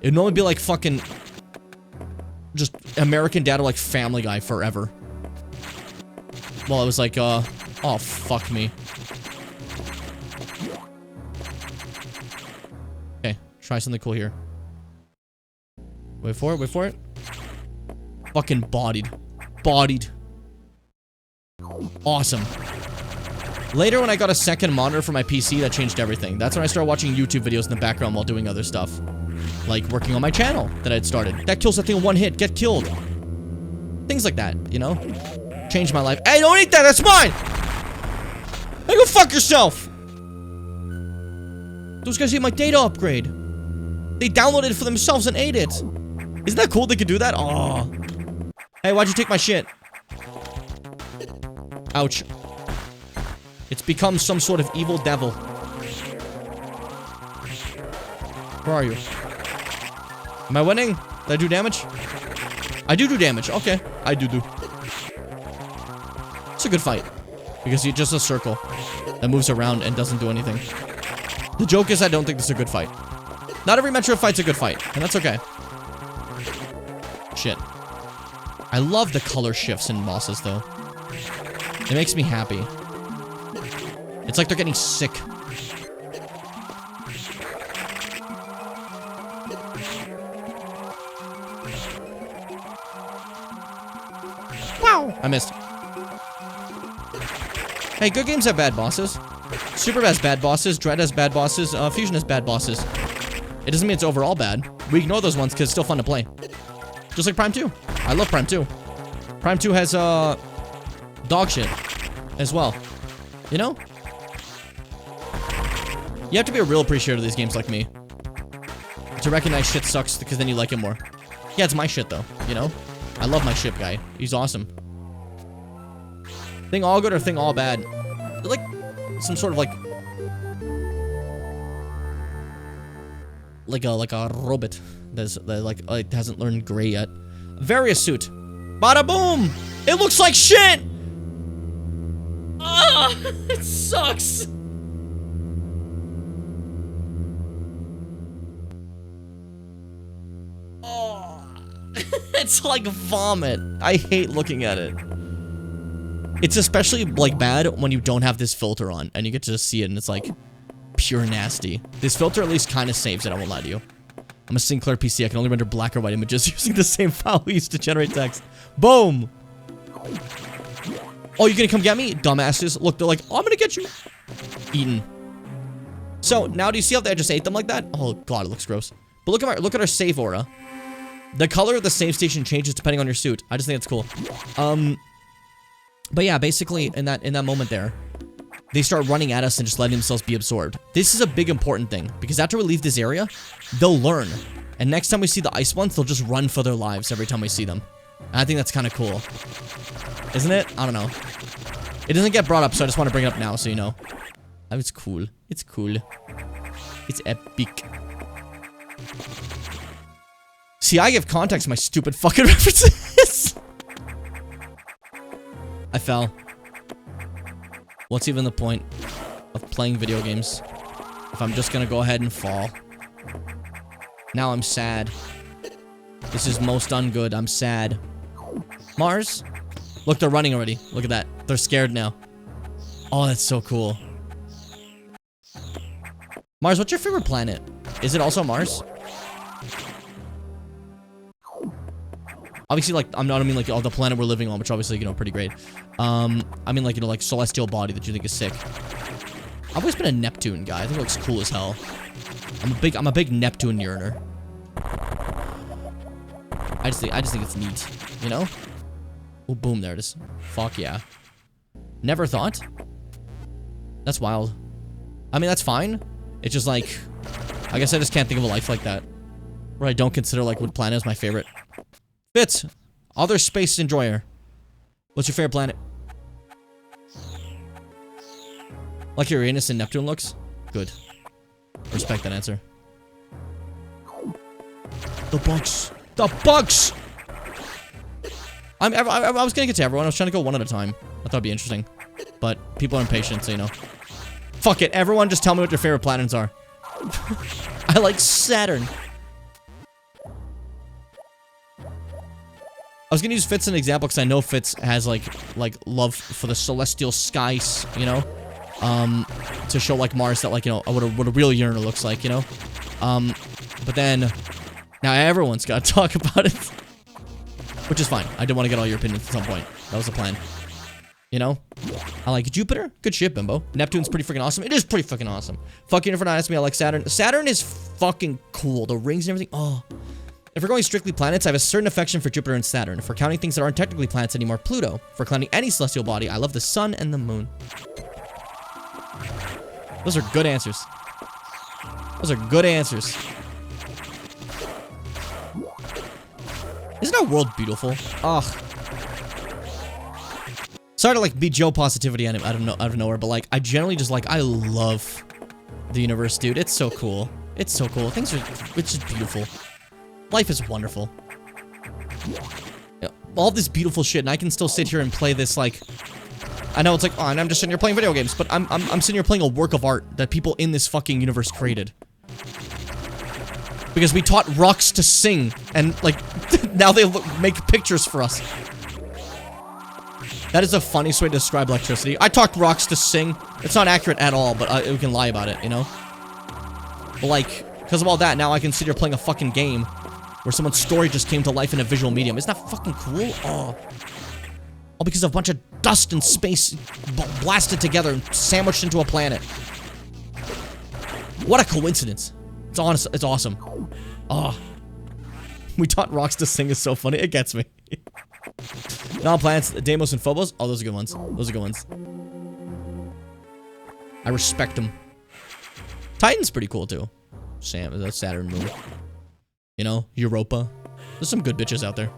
It'd normally be like fucking just American Dad or like Family Guy forever. Well, I was like, oh, fuck me. Okay, try something cool here. Wait for it, wait for it. Fucking bodied. Bodied. Awesome. Later, when I got a second monitor for my PC, that changed everything. That's when I started watching YouTube videos in the background while doing other stuff. Like working on my channel that I'd started. That kills that thing in one hit. Get killed. Things like that, you know? Changed my life. Hey, don't eat that! That's mine! Hey, go fuck yourself! Those guys ate my data upgrade. They downloaded it for themselves and ate it. Isn't that cool they could do that? Oh. Hey, why'd you take my shit? Ouch. It's become some sort of evil devil. Where are you? Am I winning? Did I do damage? I do damage. Okay. I do. It's a good fight. Because you're just a circle that moves around and doesn't do anything. The joke is I don't think this is a good fight. Not every Metroid fight's a good fight. And that's okay. Shit. I love the color shifts in bosses, though. It makes me happy. It's like they're getting sick. Wow. I missed. Hey, good games have bad bosses. Super has bad bosses. Dread has bad bosses. Fusion has bad bosses. It doesn't mean it's overall bad. We ignore those ones because it's still fun to play. Just like Prime 2. I love Prime 2. Prime 2 has, dog shit as well. You know? You have to be a real appreciator of these games like me. To recognize shit sucks because then you like it more. Yeah, it's my shit though, you know? I love my ship guy. He's awesome. Thing all good or thing all bad? They're like some sort of like a robot that hasn't learned gray yet. Various suit. Bada boom! It looks like shit! Ah, it sucks. Oh, it's like vomit. I hate looking at it. It's especially like bad when you don't have this filter on and you get to just see it and it's like pure nasty. This filter at least kind of saves it, I won't lie to you. I'm a Sinclair PC, I can only render black or white images using the same file we used to generate text. Boom! Oh, you're gonna come get me? Dumbasses. Look, they're like, oh, I'm gonna get you. Eaten. So, now do you see how they just ate them like that? Oh god, it looks gross. But look at our save aura. The color of the save station changes depending on your suit. I just think it's cool. But yeah, basically, in that moment there, they start running at us and just letting themselves be absorbed. This is a big important thing, because after we leave this area, they'll learn. And next time we see the ice ones, they'll just run for their lives every time we see them. And I think that's kind of cool. Isn't it? I don't know. It doesn't get brought up, so I just want to bring it up now, so you know. Oh, it's cool. It's cool. It's epic. See, I give context to my stupid fucking references. I fell. What's even the point of playing video games if I'm just gonna go ahead and fall? Now I'm sad. This is most ungood. I'm sad. Mars? Look, they're running already. Look at that. They're scared now. Oh, that's so cool. Mars, what's your favorite planet? Is it also Mars? Obviously, like, I mean, like, the planet we're living on, which obviously, you know, pretty great. I mean, like, you know, like, celestial body that you think is sick. I've always been a Neptune guy. I think it looks cool as hell. I'm a big Neptune yearner. I just think it's neat, you know? Oh, boom, there it is. Fuck yeah. Never thought? That's wild. I mean, that's fine. It's just like, I guess I just can't think of a life like that. Where I don't consider, like, what planet is my favorite. Fitz, other space enjoyer. What's your favorite planet? Like Uranus and Neptune looks? Good. Respect that answer. The bugs. The bugs! I was gonna get to everyone. I was trying to go one at a time. I thought it'd be interesting. But people are impatient, so you know. Fuck it, everyone just tell me what your favorite planets are. I like Saturn. I was gonna use Fitz as an example because I know Fitz has like love for the celestial skies, you know, to show like Mars that like, you know, what a real yearner looks like, you know, but then now everyone's got to talk about it, which is fine. I did want to get all your opinions at some point. That was the plan, you know. I like Jupiter. Good shit, Bimbo. Neptune's pretty freaking awesome. It is pretty freaking awesome. Fuck you for not asking me. I like Saturn. Saturn is fucking cool. The rings and everything. Oh. If we're going strictly planets, I have a certain affection for Jupiter and Saturn. If we're counting things that aren't technically planets anymore, Pluto. If we're counting any celestial body, I love the sun and the moon. Those are good answers. Those are good answers. Isn't our world beautiful? Ugh. Sorry to like be Joe positivity out of nowhere, but like I generally just like I love the universe, dude. It's so cool. It's so cool. It's just beautiful. Life is wonderful. All this beautiful shit, and I can still sit here and play this, like... I know it's like, oh, and I'm just sitting here playing video games, but I'm sitting here playing a work of art that people in this fucking universe created. Because we taught rocks to sing, and, like, now they make pictures for us. That is the funniest way to describe electricity. I taught rocks to sing. It's not accurate at all, but we can lie about it, you know? But, like, because of all that, now I can sit here playing a fucking game where someone's story just came to life in a visual medium. Isn't that fucking cool? Oh. All because of a bunch of dust and space blasted together and sandwiched into a planet. What a coincidence. It's honest. It's awesome. Oh. We taught rocks to sing is so funny. It gets me. Non-planets, Deimos and Phobos. Oh, those are good ones. Those are good ones. I respect them. Titan's pretty cool, too. Saturn moon. You know, Europa. There's some good bitches out there.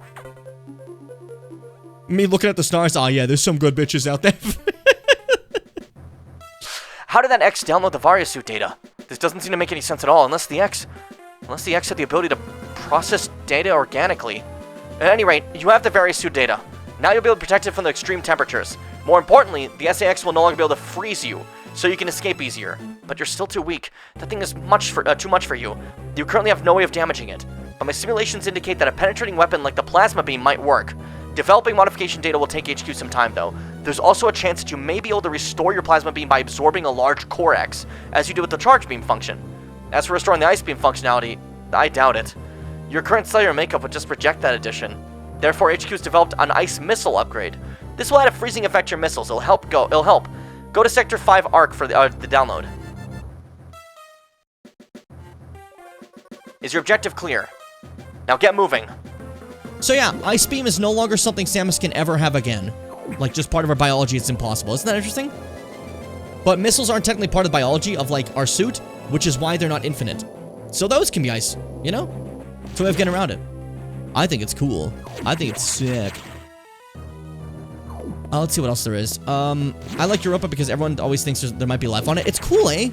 Me looking at the stars, oh yeah, there's some good bitches out there. How did that X download the Varia suit data? This doesn't seem to make any sense at all, unless the X had the ability to process data organically. At any rate, you have the Varia suit data. Now you'll be able to protect it from the extreme temperatures. More importantly, the SAX will no longer be able to freeze you, so you can escape easier. But you're still too weak. That thing is too much for you. You currently have no way of damaging it. But my simulations indicate that a penetrating weapon like the plasma beam might work. Developing modification data will take HQ some time, though. There's also a chance that you may be able to restore your plasma beam by absorbing a large core X, as you do with the charge beam function. As for restoring the ice beam functionality, I doubt it. Your current cellular makeup would just reject that addition. Therefore, HQ's developed an ice missile upgrade. This will add a freezing effect to your missiles. It'll help. Go to Sector 5 ARC for the download. Is your objective clear? Now get moving. So yeah, Ice Beam is no longer something Samus can ever have again. Like, just part of our biology, it's impossible. Isn't that interesting? But missiles aren't technically part of the biology of, like, our suit, which is why they're not infinite. So those can be ice, you know? It's a way of getting around it. I think it's cool. I think it's sick. Let's see what else there is. I like Europa because everyone always thinks there might be life on it. It's cool, eh?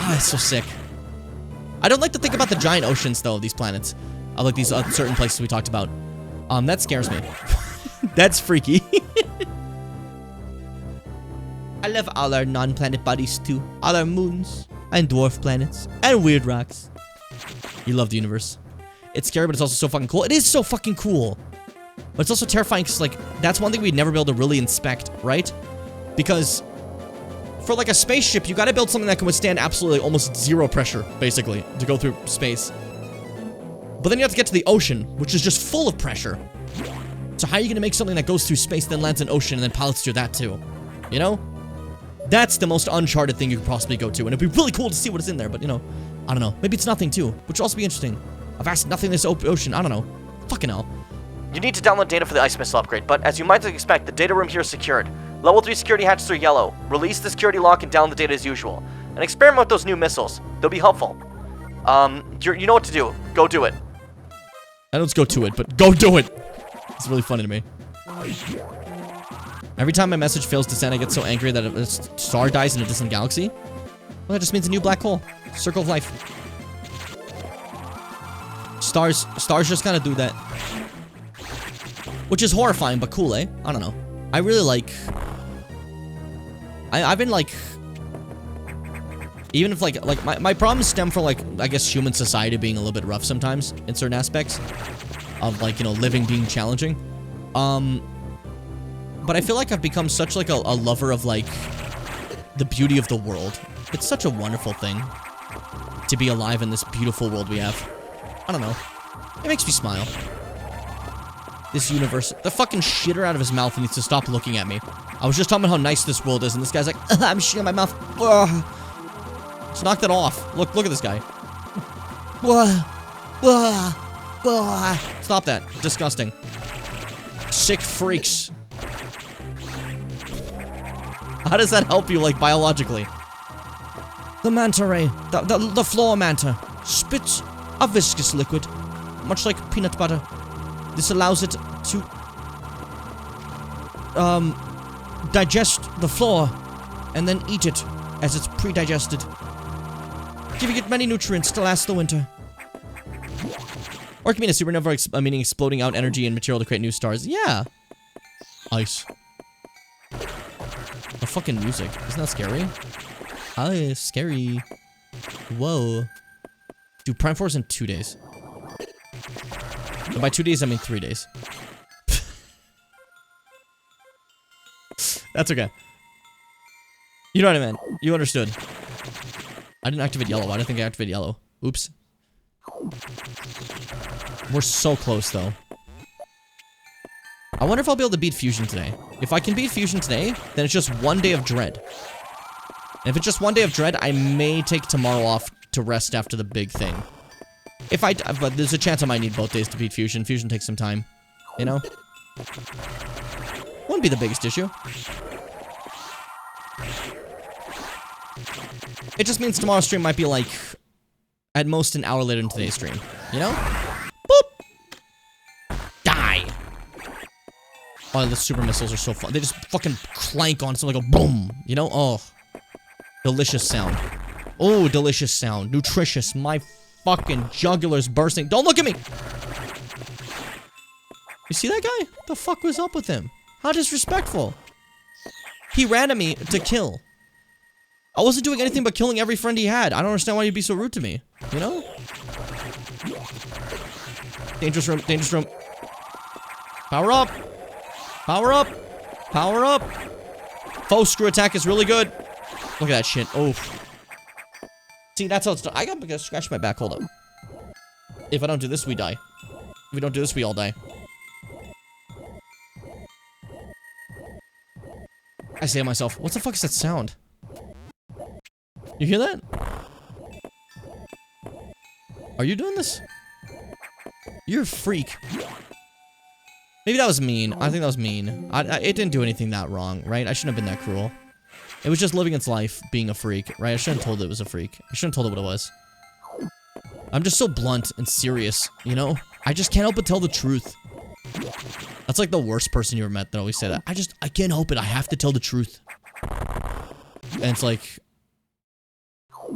Ah, it's so sick. I don't like to think about the giant oceans, though, of these planets. Of, like, these certain places we talked about. That scares me. That's freaky. I love all our non-planet bodies, too. All our moons, and dwarf planets, and weird rocks. You love the universe. It's scary, but it's also so fucking cool. It is so fucking cool. But it's also terrifying, because, like, that's one thing we'd never be able to really inspect, right? Because for, like, a spaceship, you gotta build something that can withstand absolutely almost zero pressure, basically, to go through space. But then you have to get to the ocean, which is just full of pressure. So how are you gonna make something that goes through space, then lands in ocean, and then pilots through that too? You know? That's the most uncharted thing you could possibly go to, and it'd be really cool to see what is in there, but, you know, I don't know. Maybe it's nothing, too, which would also be interesting. A vast nothingness ocean, I don't know. Fucking hell. You need to download data for the ice missile upgrade, but as you might expect, the data room here is secured. Level 3 security hatches are yellow. Release the security lock and download the data as usual. And experiment with those new missiles. They'll be helpful. You know what to do. Go do it. I don't just go to it, but go do it! It's really funny to me. Every time my message fails to send, I get so angry that a star dies in a distant galaxy. Well, that just means a new black hole. Circle of life. Stars just kind of do that. Which is horrifying, but cool, eh? I don't know. I really like I've been like, even if like my problems stem from like, I guess human society being a little bit rough sometimes in certain aspects of like, you know, living being challenging. But I feel like I've become such like a lover of like the beauty of the world. It's such a wonderful thing to be alive in this beautiful world we have. I don't know. It makes me smile. This universe. The fucking shitter out of his mouth needs to stop looking at me. I was just talking about how nice this world is, and this guy's like, I'm shitting my mouth. Ugh. Just knock that off. Look at this guy. Stop that. Disgusting. Sick freaks. How does that help you, like, biologically? The manta ray, the floor manta, spits a viscous liquid, much like peanut butter. This allows it to digest the floor and then eat it as it's pre-digested, giving it many nutrients to last the winter. Or it can mean a supernova, meaning exploding out energy and material to create new stars. Yeah. Ice. The fucking music. Isn't that scary? Oh, scary. Whoa. Dude, Prime 4's in 2 days. And by 2 days, I mean 3 days. That's okay. You know what I meant. You understood. I didn't activate yellow. I didn't think I activated yellow. Oops. We're so close, though. I wonder if I'll be able to beat Fusion today. If I can beat Fusion today, then it's just 1 day of dread. And if it's just 1 day of dread, I may take tomorrow off to rest after the big thing. But there's a chance I might need both days to beat Fusion. Fusion takes some time, you know? Wouldn't be the biggest issue. It just means tomorrow's stream might be like, at most an hour later than today's stream, you know? Boop! Die! Oh, the super missiles are so fun. They just fucking clank on something like a boom, you know? Oh. Delicious sound. Oh, delicious sound. Nutritious. My fucking jugular's bursting. Don't look at me! You see that guy? What the fuck was up with him? How disrespectful. He ran at me to kill. I wasn't doing anything but killing every friend he had. I don't understand why you'd be so rude to me. You know? Dangerous room. Dangerous room. Power up. Power up. Power up. Foe screw attack is really good. Look at that shit. Oh. See, that's how it's done. I gotta scratch my back. Hold up. If I don't do this, we die. If we don't do this, we all die. I say to myself, what the fuck is that sound? You hear that? Are you doing this? You're a freak. Maybe that was mean. I think that was mean. It didn't do anything that wrong, right? I shouldn't have been that cruel. It was just living its life, being a freak, right? I shouldn't have told it was a freak. I shouldn't have told it what it was. I'm just so blunt and serious, you know? I just can't help but tell the truth. That's like the worst person you ever met that always say that. I can't help it. I have to tell the truth. And it's like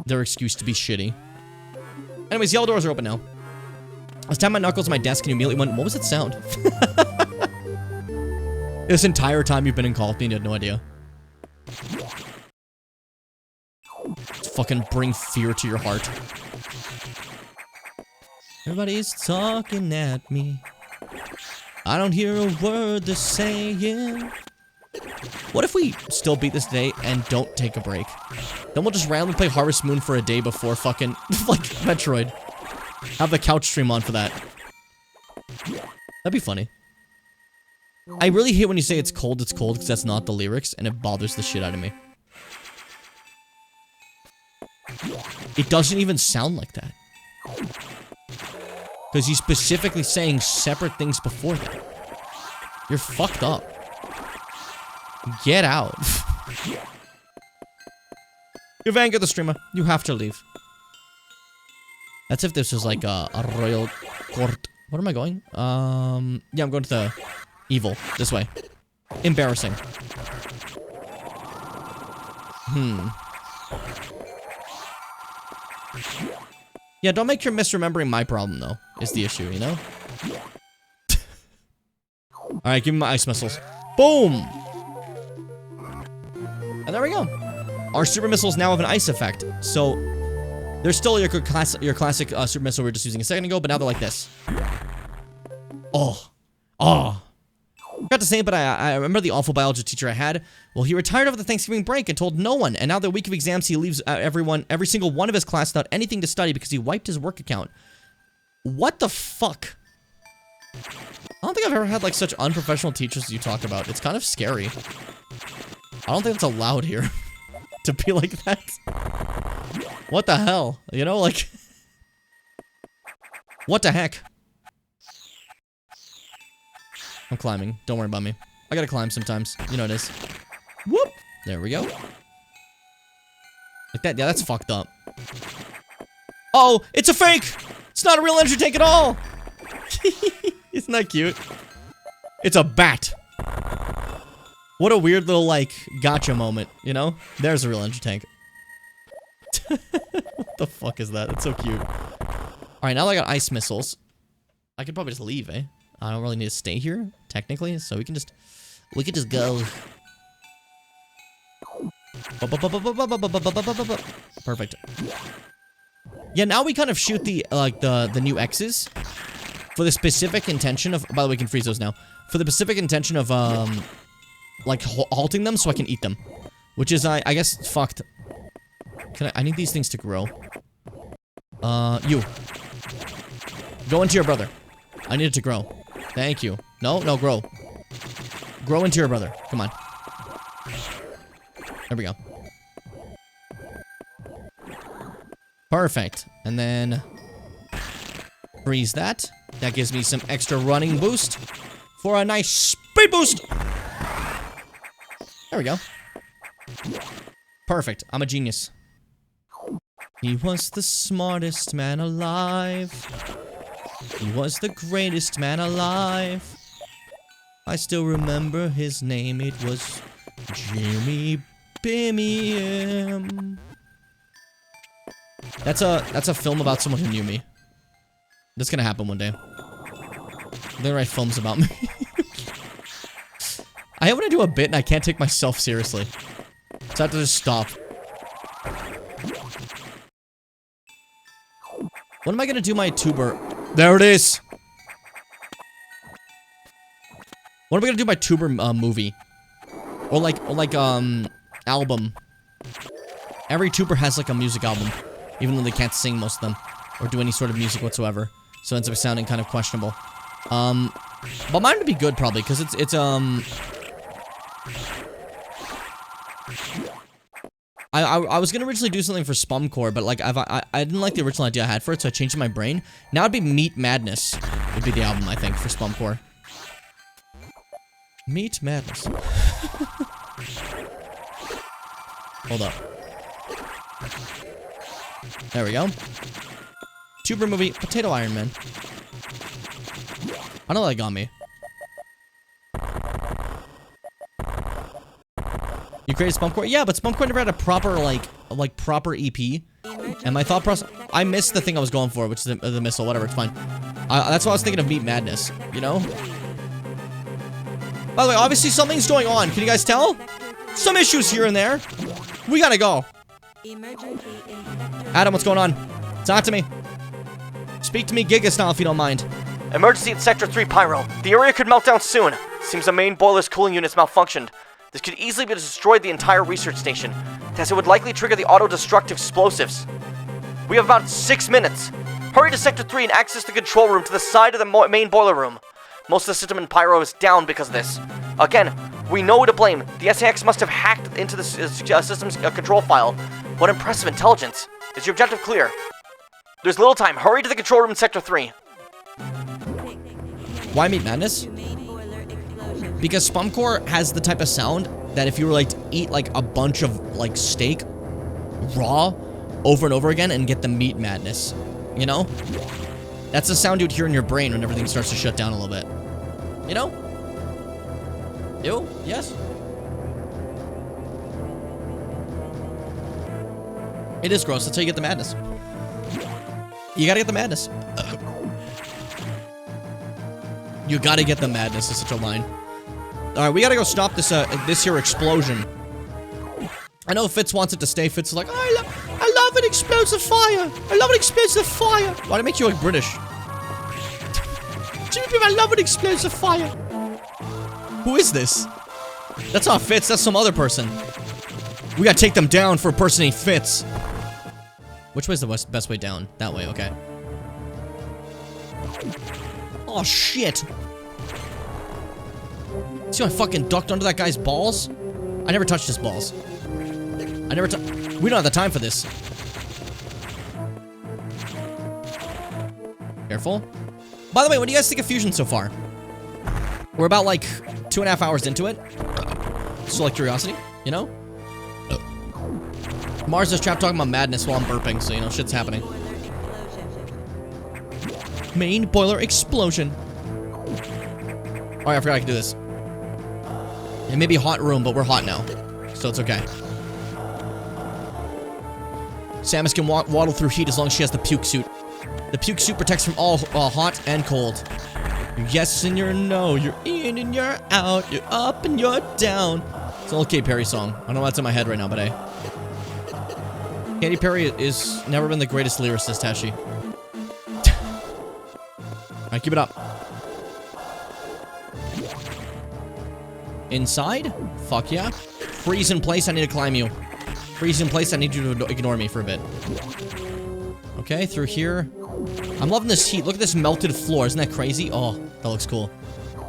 their excuse to be shitty. Anyways, yellow doors are open now. I was tapping my knuckles on my desk and you immediately went, what was that sound? This entire time you've been in Call of Duty, you had no idea. Just fucking bring fear to your heart. Everybody's talking at me. I don't hear a word they're saying. What if we still beat this day and don't take a break? Then we'll just randomly play Harvest Moon for a day before fucking, like, Metroid. Have the couch stream on for that. That'd be funny. I really hate when you say it's cold, because that's not the lyrics, and it bothers the shit out of me. It doesn't even sound like that. Because he's specifically saying separate things before that. You're fucked up. Get out. You've angered the streamer. You have to leave. That's if this was like a royal court. What am I going? Yeah, I'm going to the evil. This way. Embarrassing. Yeah, don't make your misremembering my problem, though, is the issue, you know? Alright, give me my ice missiles. Boom! And there we go. Our super missiles now have an ice effect. So they're still your classic super missile we were just using a second ago, but now they're like this. Oh. Oh. I forgot to say, but I remember the awful biology teacher I had. Well, he retired over the Thanksgiving break and told no one. And now the week of exams, he leaves every single one of his class without anything to study because he wiped his work account. What the fuck? I don't think I've ever had like such unprofessional teachers as you talk about. It's kind of scary. I don't think it's allowed here to be like that. What the hell? You know, like... What the heck? I'm climbing. Don't worry about me. I gotta climb sometimes. You know it is. Whoop! There we go. Like that. Yeah, that's fucked up. Oh, it's a fake! It's not a real energy tank at all! Isn't that cute? It's a bat. What a weird little, like, gotcha moment, you know? There's a real energy tank. What the fuck is that? It's so cute. Alright, now that I got ice missiles, I could probably just leave, eh? I don't really need to stay here, technically, so we can just go. Perfect. Yeah, now we kind of shoot the, like, the new X's for the specific intention of, by the way, we can freeze those now, for the specific intention of, like, halting them so I can eat them, which is, I guess, fucked. I need these things to grow. You. Go into your brother. I need it to grow. Thank you. No, grow. Grow into your brother. Come on. There we go. Perfect. And then freeze that. That gives me some extra running boost for a nice speed boost. There we go. Perfect. I'm a genius. He was the smartest man alive. He was the greatest man alive. I still remember his name. It was Jimmy Bimium. That's a film about someone who knew me. That's gonna happen one day. They're gonna write films about me. I hate when I do a bit and I can't take myself seriously. So I have to just stop. When am I gonna do my tuber? There it is! When am I gonna do my tuber movie? Or like, album. Every tuber has like a music album. Even though they can't sing most of them. Or do any sort of music whatsoever. So it ends up sounding kind of questionable. But mine would be good probably, because it's I was gonna originally do something for Spumcore, but like I didn't like the original idea I had for it, so I changed it in my brain. Now it'd be Meat Madness. Would be the album, I think, for Spumcore. Meat Madness. Hold up. There we go. Tuber movie, Potato Iron Man. I know that got me. You created Spumcore? Yeah, but Spumcore never had a proper, like proper EP. And my thought process... I missed the thing I was going for, which is the missile. Whatever, it's fine. That's why I was thinking of Meat Madness, you know? By the way, obviously something's going on. Can you guys tell? Some issues here and there. We gotta go. Adam, what's going on? Talk to me. Speak to me Giga style if you don't mind. Emergency at Sector 3, Pyro. The area could melt down soon. Seems the main boiler's cooling units malfunctioned. This could easily be destroyed the entire research station, as it would likely trigger the auto-destructive explosives. We have about 6 minutes. Hurry to Sector 3 and access the control room to the side of the main boiler room. Most of the system in Pyro is down because of this. Again, we know who to blame. The SAX must have hacked into the system's control file. What impressive intelligence. Is your objective clear? There's little time. Hurry to the control room in Sector 3. Why Meat Madness? Because Spumcore has the type of sound that if you were like to eat like a bunch of like steak raw over and over again and get the meat madness, you know? That's the sound you'd hear in your brain when everything starts to shut down a little bit. You know? You? Yes? It is gross. That's how you get the madness. You gotta get the madness. You gotta get the madness is such a line. Alright, we gotta go stop this, this here explosion. I know Fitz wants it to stay. Fitz is like, I love an explosive fire. I love an explosive fire. Why do I make you like British? I love an explosive fire. Who is this? That's not Fitz. That's some other person. We gotta take them down for a person named Fitz. Which way's the best way down? That way, okay. Oh, shit. See how I fucking ducked under that guy's balls? I never touched his balls. We don't have the time for this. Careful. By the way, what do you guys think of Fusion so far? We're about like 2.5 hours into it. So like curiosity, you know? Mars is trapped talking about madness while I'm burping, so you know, shit's happening. Main boiler explosion. Oh, I forgot I could do this. It may be a hot room, but we're hot now. So it's okay. Samus can waddle through heat as long as she has the puke suit. The puke suit protects from all hot and cold. You're yes and you're no. You're in and you're out. You're up and you're down. It's an old Katy Perry song. I don't know what's in my head right now, but hey. Katy Perry is never been the greatest lyricist, has she? Alright, keep it up. Inside? Fuck yeah. Freeze in place, I need to climb you. Freeze in place, I need you to ignore me for a bit. Okay, through here. I'm loving this heat. Look at this melted floor. Isn't that crazy? Oh, that looks cool.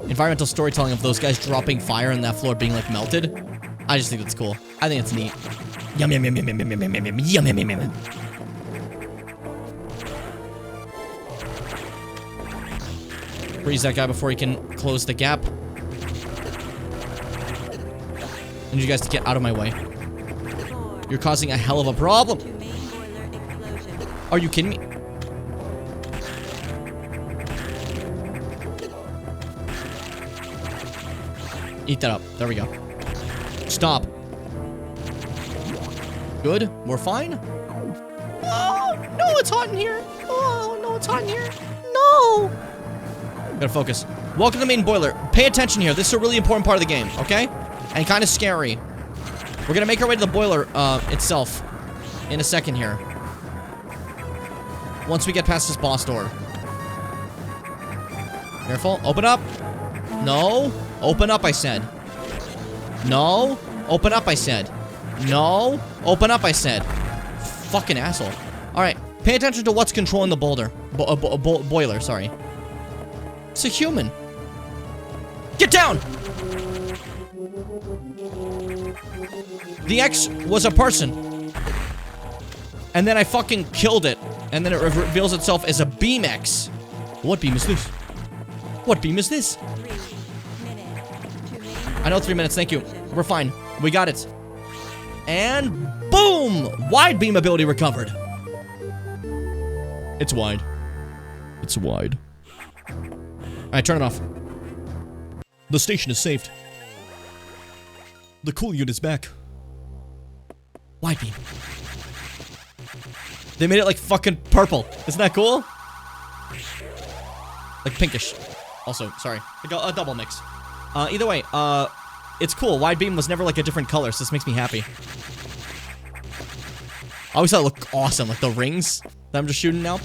Environmental storytelling of those guys dropping fire and that floor being like melted. I just think that's cool. I think it's neat. Yum yum yum yum yum yum yum yum yum yum yum yum yum. Freeze that guy before he can close the gap. I need you guys to get out of my way. You're causing a hell of a problem. Are you kidding me? Eat that up. There we go. Stop. Good. We're fine. Oh, no, it's hot in here. Oh, no, it's hot in here. No. Gotta focus. Welcome to the main boiler. Pay attention here. This is a really important part of the game, okay? And kind of scary. We're gonna make our way to the boiler itself in a second here. Once we get past this boss door. Careful. Open up. No. Open up, I said. No. Open up, I said. No. Open up, I said. Fucking asshole. Alright. Pay attention to what's controlling the boulder. Boiler, sorry. It's a human. Get down! The X was a person. And then I fucking killed it. And then it reveals itself as a Beam X. What beam is this? What beam is this? I know 3 minutes, thank you. We're fine. We got it. And boom! Wide beam ability recovered. It's wide. It's wide. Alright, turn it off. The station is saved. The cool unit is back. Wide beam. They made it like fucking purple. Isn't that cool? Like pinkish. Also, sorry. Like a double mix. Either way, it's cool. Wide beam was never like a different color, so this makes me happy. I always thought it looked awesome, like the rings that I'm just shooting now.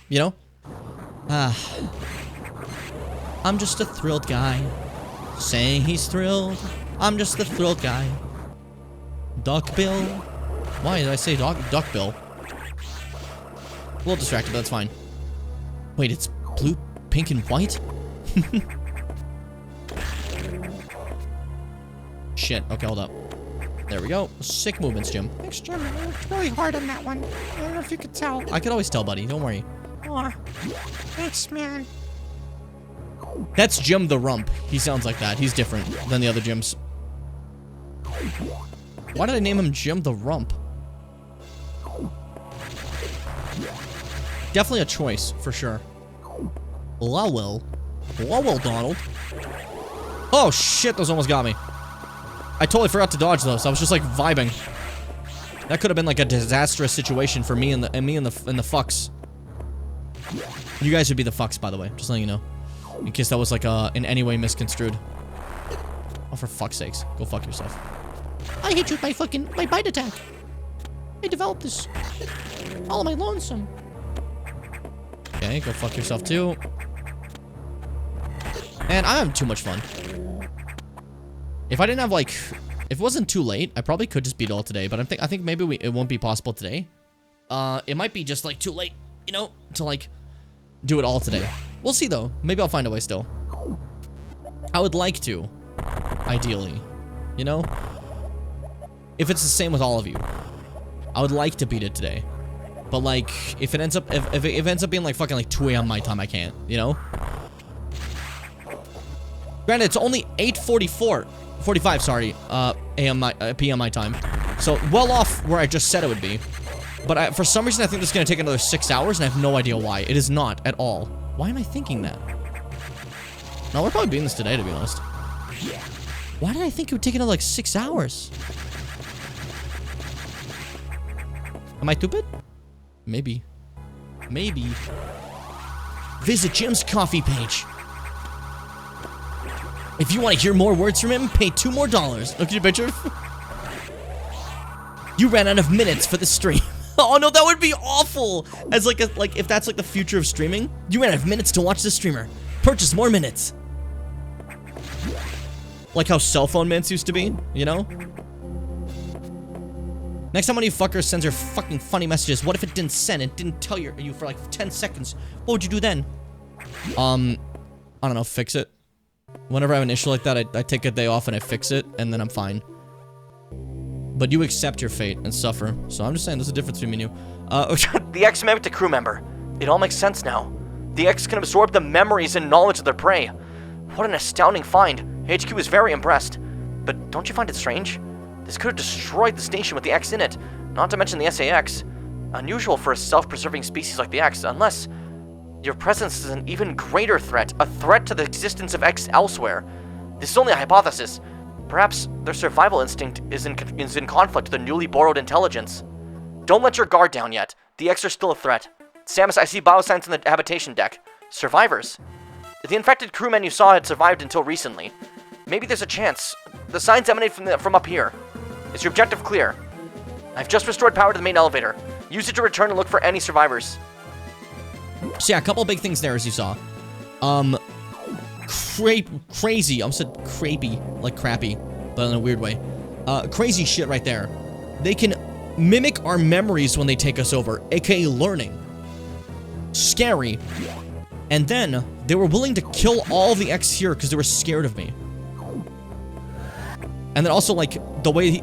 You know? I'm just a thrilled guy. Saying he's thrilled. I'm just a thrilled guy. Duck Bill. Why did I say Duck Bill? A little distracted, but that's fine. Wait, it's blue, pink, and white? Shit. Okay, hold up. There we go. Sick movements, Jim. Thanks, Jim. I worked really hard on that one. I don't know if you could tell. I could always tell, buddy. Don't worry. Oh, thanks, man. That's Jim the Rump. He sounds like that. He's different than the other Jims. Why did I name him Jim the Rump? Definitely a choice, for sure. Lowell. Lowell, Donald. Oh, shit. Those almost got me. I totally forgot to dodge those. I was just, like, vibing. That could have been, like, a disastrous situation for me and the fucks. You guys would be the fucks, by the way. Just letting you know. In case that was, like, in any way misconstrued. Oh, for fuck's sakes. Go fuck yourself. I hit you with my bite attack. I developed this all on my lonesome. Okay, go fuck yourself too. And I'm having too much fun. If I didn't have like, if it wasn't too late, I probably could just beat it all today. But I think maybe it won't be possible today. It might be just like too late, you know, to like do it all today. We'll see though. Maybe I'll find a way still. I would like to, ideally, you know. If it's the same with all of you, I would like to beat it today. But like, if it ends up, if it ends up being like fucking like 2 a.m. my time, I can't, you know. Granted, it's only 8:45, sorry, PM my time. So, well off where I just said it would be. But for some reason, I think this is going to take another 6 hours, and I have no idea why. It is not at all. Why am I thinking that? No, we're probably beating this today, to be honest. Why did I think it would take another, like, 6 hours? Am I stupid? Maybe. Maybe. Visit Jim's coffee page. If you want to hear more words from him, pay $2 more. Look at your picture. You ran out of minutes for the stream. Oh no, that would be awful. As like if that's like the future of streaming. You ran out of minutes to watch the streamer. Purchase more minutes. Like how cell phone minutes used to be, you know? Next time one of you fuckers sends her fucking funny messages, what if it didn't send and didn't tell you for like 10 seconds? What would you do then? I don't know, fix it. Whenever I have an issue like that, I take a day off and I fix it, and then I'm fine. But you accept your fate and suffer. So I'm just saying, there's a difference between you. The X mimicked a crew member. It all makes sense now. The X can absorb the memories and knowledge of their prey. What an astounding find. HQ is very impressed. But don't you find it strange? This could have destroyed the station with the X in it, not to mention the SAX. Unusual for a self-preserving species like the X, unless your presence is an even greater threat, a threat to the existence of X elsewhere. This is only a hypothesis. Perhaps their survival instinct is in conflict with their newly borrowed intelligence. Don't let your guard down yet. The X are still a threat. Samus, I see bioscience in the habitation deck. Survivors. The infected crewmen you saw had survived until recently. Maybe there's a chance. The signs emanate from up here. Is your objective clear? I've just restored power to the main elevator. Use it to return and look for any survivors. So yeah, a couple big things there as you saw. Crazy. I almost said crapey, like crappy, but in a weird way. Crazy shit right there. They can mimic our memories when they take us over, aka learning. Scary. And then they were willing to kill all the X here because they were scared of me. And then also like the way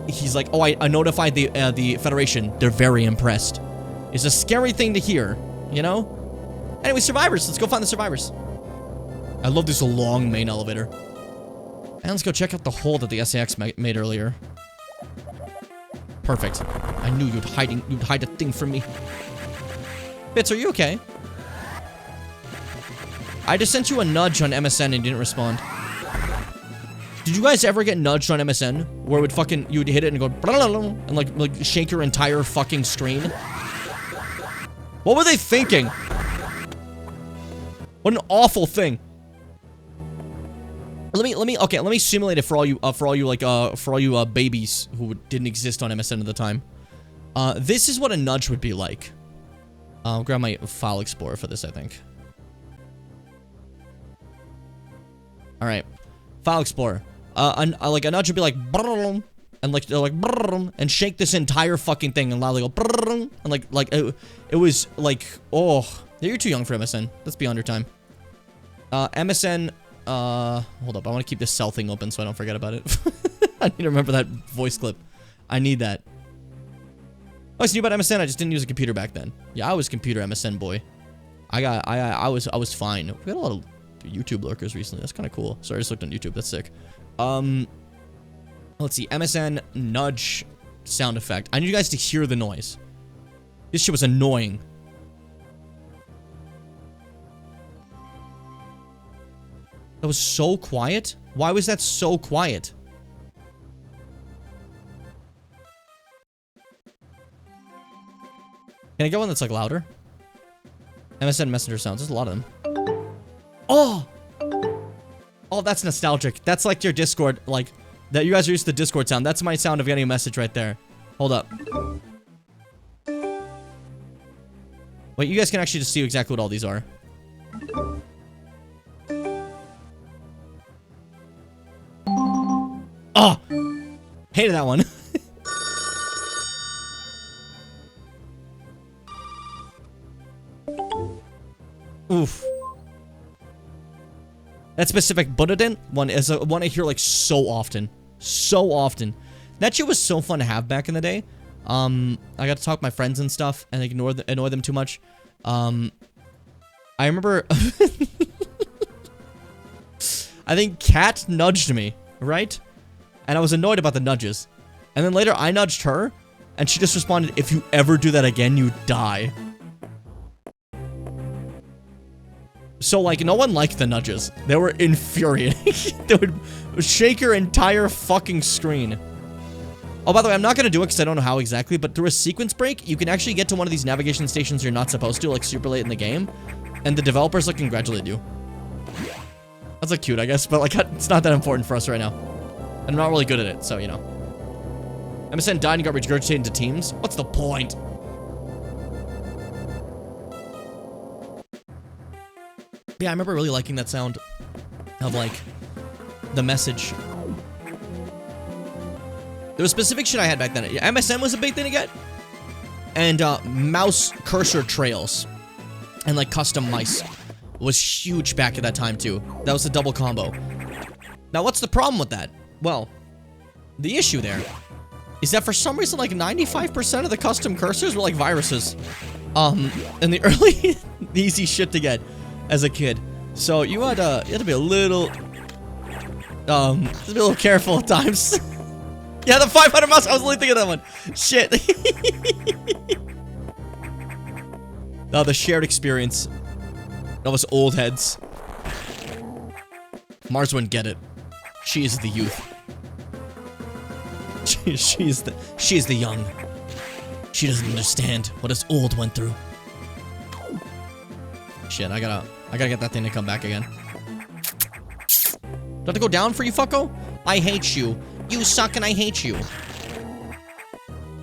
he's like, oh, I notified the Federation. They're very impressed. It's a scary thing to hear, you know. Anyway, survivors. Let's go find the survivors. I love this long main elevator. And let's go check out the hole that the SAX made earlier. Perfect. I knew you'd hide a thing from me. Bits, are you okay? I just sent you a nudge on MSN and you didn't respond. Did you guys ever get nudged on MSN where it would fucking, you would hit it and go and like shake your entire fucking screen? What were they thinking? What an awful thing. Let me simulate it for all you babies who didn't exist on MSN at the time. This is what a nudge would be like. I'll grab my file explorer for this, I think. All right, file explorer. Like a nudge would be like, and like they're like, and shake this entire fucking thing and loudly go, and like it was like, oh, you're too young for MSN. That's beyond your time. MSN. Hold up. I want to keep this cell thing open so I don't forget about it. I need to remember that voice clip. I need that. Oh, I knew about MSN. I just didn't use a computer back then. Yeah, I was computer MSN boy. I was fine. We got a lot of YouTube lurkers recently. That's kind of cool. Sorry, I just looked on YouTube. That's sick. Let's see. MSN nudge sound effect. I need you guys to hear the noise. This shit was annoying. That was so quiet? Why was that so quiet? Can I get one that's like louder? MSN Messenger sounds. There's a lot of them. Oh! Oh, that's nostalgic. That's like your Discord, like, That you guys are used to the Discord sound. That's my sound of getting a message right there. Hold up. Wait, you guys can actually just see exactly what all these are. Oh! Hated that one. Oof. That specific Buddha one is one I hear like so often. So often. That shit was so fun to have back in the day. I got to talk to my friends and stuff and annoy them too much. I remember I think Kat nudged me, right? And I was annoyed about the nudges. And then later I nudged her and she just responded, "If you ever do that again, you die." So, like, no one liked the nudges. They were infuriating. They would shake your entire fucking screen. Oh, by the way, I'm not going to do it because I don't know how exactly, but through a sequence break, you can actually get to one of these navigation stations you're not supposed to, like, super late in the game, and the developers, like, congratulate you. That's, like, cute, I guess, but, like, it's not that important for us right now. And I'm not really good at it, so, you know. MSN died and got regurgitated into teams? What's the point? Yeah, I remember really liking that sound of, like, the message. There was specific shit I had back then. MSN was a big thing to get. And, mouse cursor trails. And, like, custom mice was huge back at that time, too. That was a double combo. Now, what's the problem with that? Well, the issue there is that for some reason, like, 95% of the custom cursors were, like, viruses. And the early, the easy shit to get as a kid. So you had to be a little careful at times. Yeah, the 500 mouse, I was only thinking of that one. Shit. Oh, the shared experience of us old heads. Mars wouldn't get it. She is the youth. She's the young. She doesn't understand what us old went through. Shit, I gotta get that thing to come back again. Do I have to go down for you, fucko? I hate you. You suck and I hate you.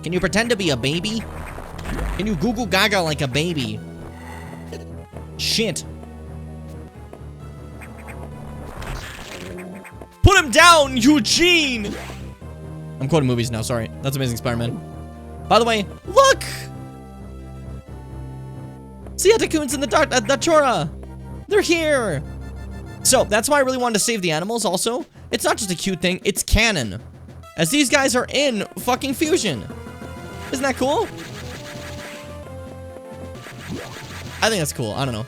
Can you pretend to be a baby? Can you goo goo gaga like a baby? Shit. Put him down, Eugene! I'm quoting movies now, sorry. That's Amazing Spider-Man. By the way, look! See Atakuns in the Datura! They're here! So, that's why I really wanted to save the animals also. It's not just a cute thing, it's canon. As these guys are in fucking Fusion. Isn't that cool? I think that's cool, I don't know.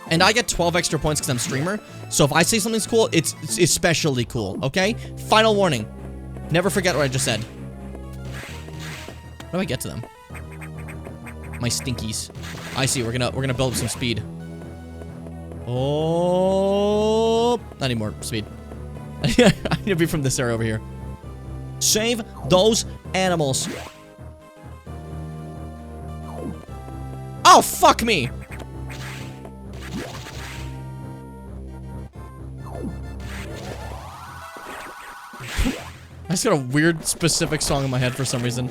And I get 12 extra points because I'm streamer. So if I say something's cool, it's especially cool, okay? Final warning. Never forget what I just said. How do I get to them? My stinkies. I see, we're gonna build up some speed. Oh, not anymore speed. I need to be from this area over here. Save those animals. Oh, fuck me. I just got a weird specific song in my head for some reason.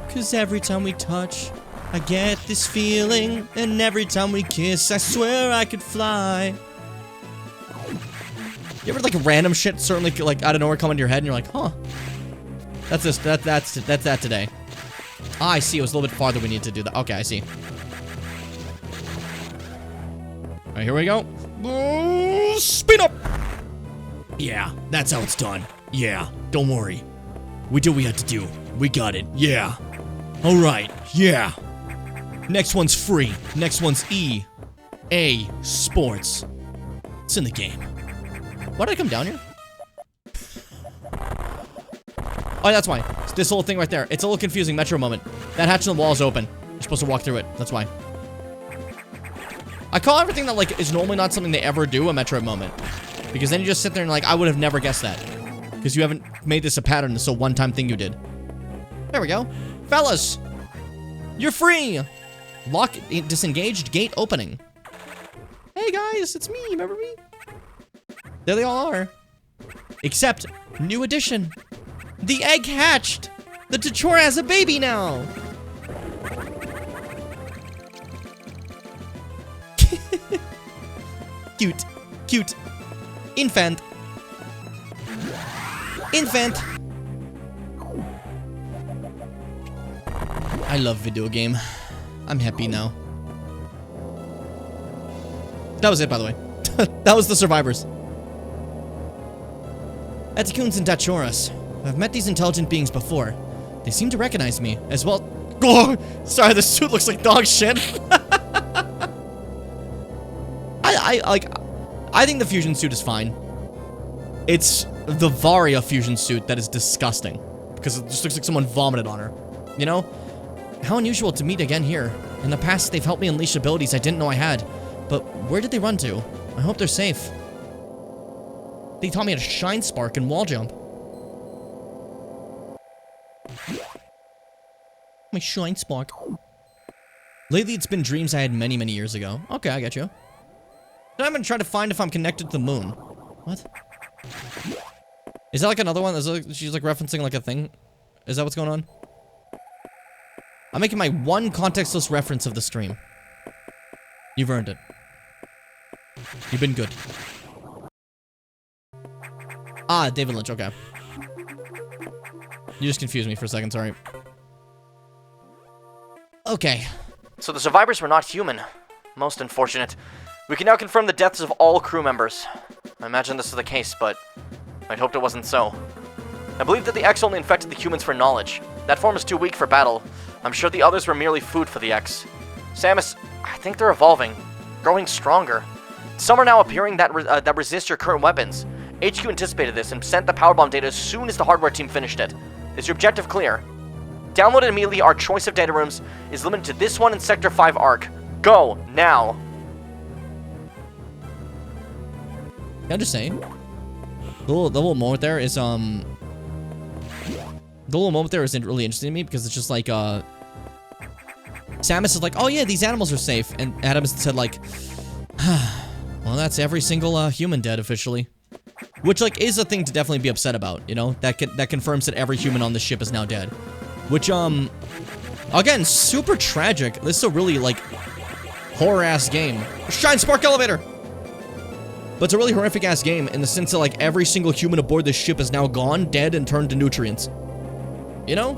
Cause every time we touch, I get this feeling, and every time we kiss, I swear I could fly. You ever like random shit certainly like out of nowhere come into your head and you're like, huh? That's that today. Ah, I see. It was a little bit farther we need to do that. Okay, I see. All right, here we go. Speed up. Yeah, that's how it's done. Yeah, don't worry. We did what we had to do. We got it. Yeah. All right. Yeah. Next one's free. Next one's EA Sports. It's in the game. Why did I come down here? Oh, that's why. It's this little thing right there. It's a little confusing. Metro moment. That hatch in the wall is open. You're supposed to walk through it. That's why. I call everything that like is normally not something they ever do a Metroid moment. Because then you just sit there and like, I would have never guessed that. Because you haven't made this a pattern. This is a one-time thing you did. There we go. Fellas. You're free. Lock disengaged gate opening. Hey guys, it's me. Remember me? There they all are. Except, new addition. The egg hatched. The Tachora has a baby now. Cute. Cute. Infant. Infant. I love video game. I'm happy now. That was it, by the way. That was the survivors. Eticunes and Dachoras. I've met these intelligent beings before. They seem to recognize me, as well. Oh, sorry, the suit looks like dog shit. I think the fusion suit is fine. It's the Varia fusion suit that is disgusting. Because it just looks like someone vomited on her. You know? How unusual to meet again here. In the past, they've helped me unleash abilities I didn't know I had. But where did they run to? I hope they're safe. They taught me how to shine spark and wall jump. My shine spark. Lately, it's been dreams I had many, many years ago. Okay, I get you. Then I'm gonna try to find if I'm connected to the moon. What? Is that like another one? Is that, she's like referencing like a thing? Is that what's going on? I'm making my one contextless reference of the stream. You've earned it. You've been good. Ah, David Lynch, okay. You just confused me for a second, sorry. Okay. So the survivors were not human. Most unfortunate. We can now confirm the deaths of all crew members. I imagine this is the case, but I'd hoped it wasn't so. I believe that the X only infected the humans for knowledge. That form is too weak for battle. I'm sure the others were merely food for the X. Samus, I think they're evolving. Growing stronger. Some are now appearing that resist your current weapons. HQ anticipated this and sent the powerbomb data as soon as the hardware team finished it. Is your objective clear? Download it immediately. Our choice of data rooms is limited to this one in Sector 5 Arc. Go, now. I'm just saying. The little moment there is, the little moment there isn't really interesting to me because it's just like, Samus is like, oh yeah, these animals are safe. And Adams said like, well, that's every single, human dead officially. Which, like, is a thing to definitely be upset about, you know? That confirms that every human on the ship is now dead. Which, again, super tragic. This is a really, like, horror-ass game. Shine Spark Elevator! But it's a really horrific-ass game in the sense that, like, every single human aboard this ship is now gone, dead, and turned to nutrients. You know?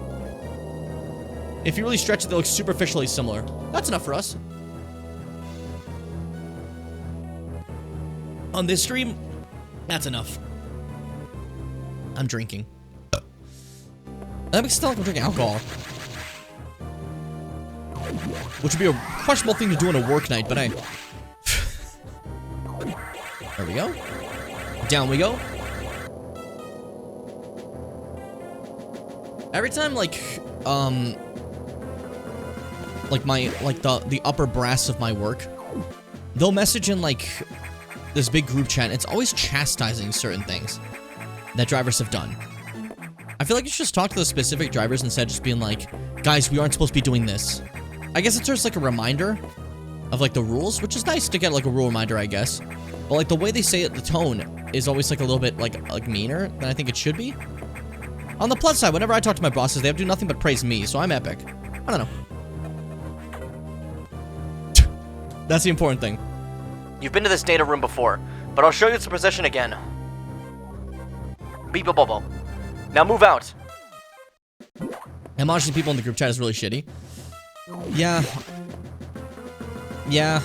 If you really stretch it, they look superficially similar. That's enough for us. On this stream, that's enough. I'm drinking. That makes it sound like I'm drinking alcohol. Which would be a questionable thing to do on a work night, but hey. There we go. Down we go. Every time, like the upper brass of my work, they'll message in, like, this big group chat, and it's always chastising certain things that drivers have done. I feel like you should just talk to the specific drivers instead of just being like, guys, we aren't supposed to be doing this. I guess it's just like a reminder of, like, the rules, which is nice to get, like, a rule reminder, I guess. But, like, the way they say it, the tone is always, like, a little bit, like meaner than I think it should be. On the plus side, whenever I talk to my bosses, they have to do nothing but praise me, so I'm epic. I don't know. That's the important thing. You've been to this data room before, but I'll show you its position again. Beep a bubble. Now move out. And monitoring people in the group chat is really shitty. Yeah. Yeah.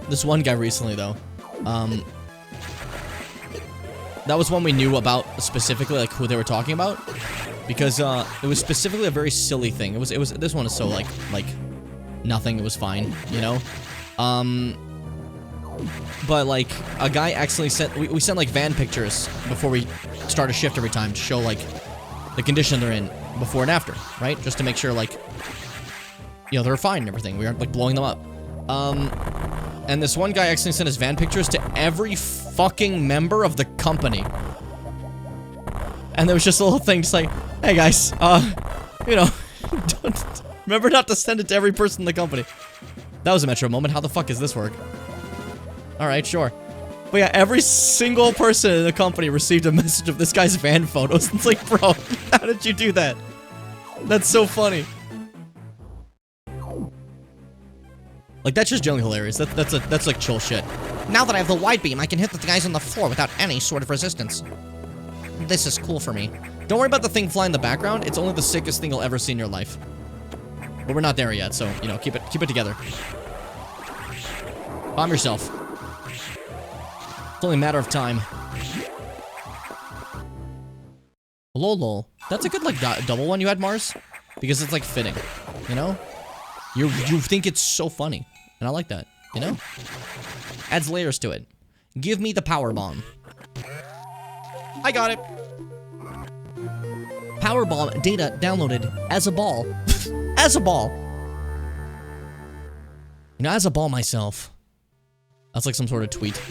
This one guy recently, though. That was one we knew about specifically, like, who they were talking about. Because, it was specifically a very silly thing. It was, this one is so, like, nothing, it was fine, you know? But, like, a guy accidentally sent, we sent, like, van pictures before we start a shift every time to show, like, the condition they're in before and after, right? Just to make sure, like, you know, they're fine and everything. We aren't, like, blowing them up. And this one guy accidentally sent his van pictures to every fucking member of the company. And there was just a little thing just like, hey guys, you know, remember not to send it to every person in the company. That was a Metro moment. How the fuck does this work? Alright, sure. But yeah, every single person in the company received a message of this guy's fan photos. It's like, bro, how did you do that? That's so funny. Like, that's just generally hilarious. That's like chill shit. Now that I have the wide beam, I can hit the guys on the floor without any sort of resistance. This is cool for me. Don't worry about the thing flying in the background. It's only the sickest thing you'll ever see in your life. But we're not there yet, so, you know, keep it together. Bomb yourself. It's only a matter of time. Lol. That's a good, like, double one you had, Mars. Because it's, like, fitting. You know? You think it's so funny. And I like that. You know? Adds layers to it. Give me the power bomb. I got it. Power bomb data downloaded as a ball. As a ball. You know, as a ball myself. That's like some sort of tweet.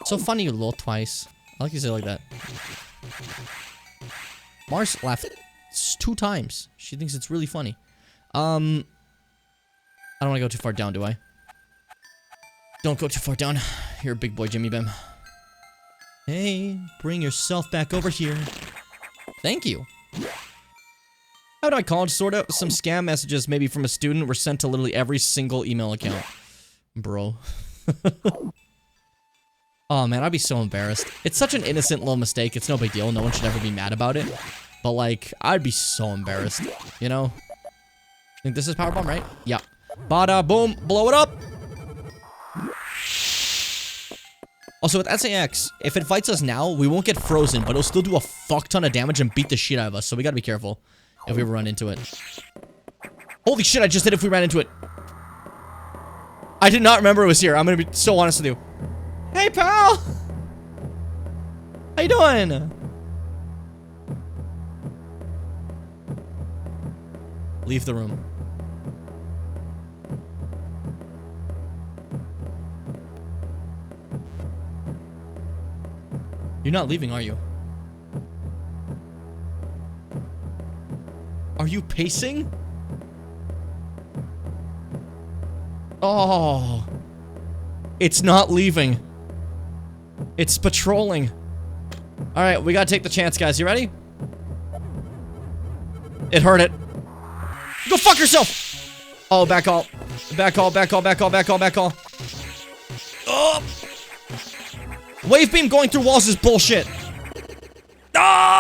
So funny, you little twice. I like you say it like that. Mars laughed 2 times. She thinks it's really funny. I don't want to go too far down, do I? Don't go too far down. You're a big boy, Jimmy Bim. Hey, bring yourself back over here. Thank you. How do I call it? Sort of. Some scam messages, maybe from a student, were sent to literally every single email account. Bro. Oh, man, I'd be so embarrassed. It's such an innocent little mistake. It's no big deal. No one should ever be mad about it. But, like, I'd be so embarrassed. You know? I think this is power bomb, right? Yeah. Bada boom. Blow it up. Also, with SAX, if it fights us now, we won't get frozen, but it'll still do a fuck ton of damage and beat the shit out of us. So we gotta be careful if we run into it. Holy shit, I just did if we ran into it. I did not remember it was here. I'm gonna be so honest with you. Hey, pal! How you doing? Leave the room. You're not leaving, are you? Are you pacing? Oh. It's not leaving. It's patrolling. Alright, we gotta take the chance, guys. You ready? It hurt it. Go fuck yourself! Oh, back call. Back call, back call, back call, back call, back call. Oh! Wave beam going through walls is bullshit. Ah!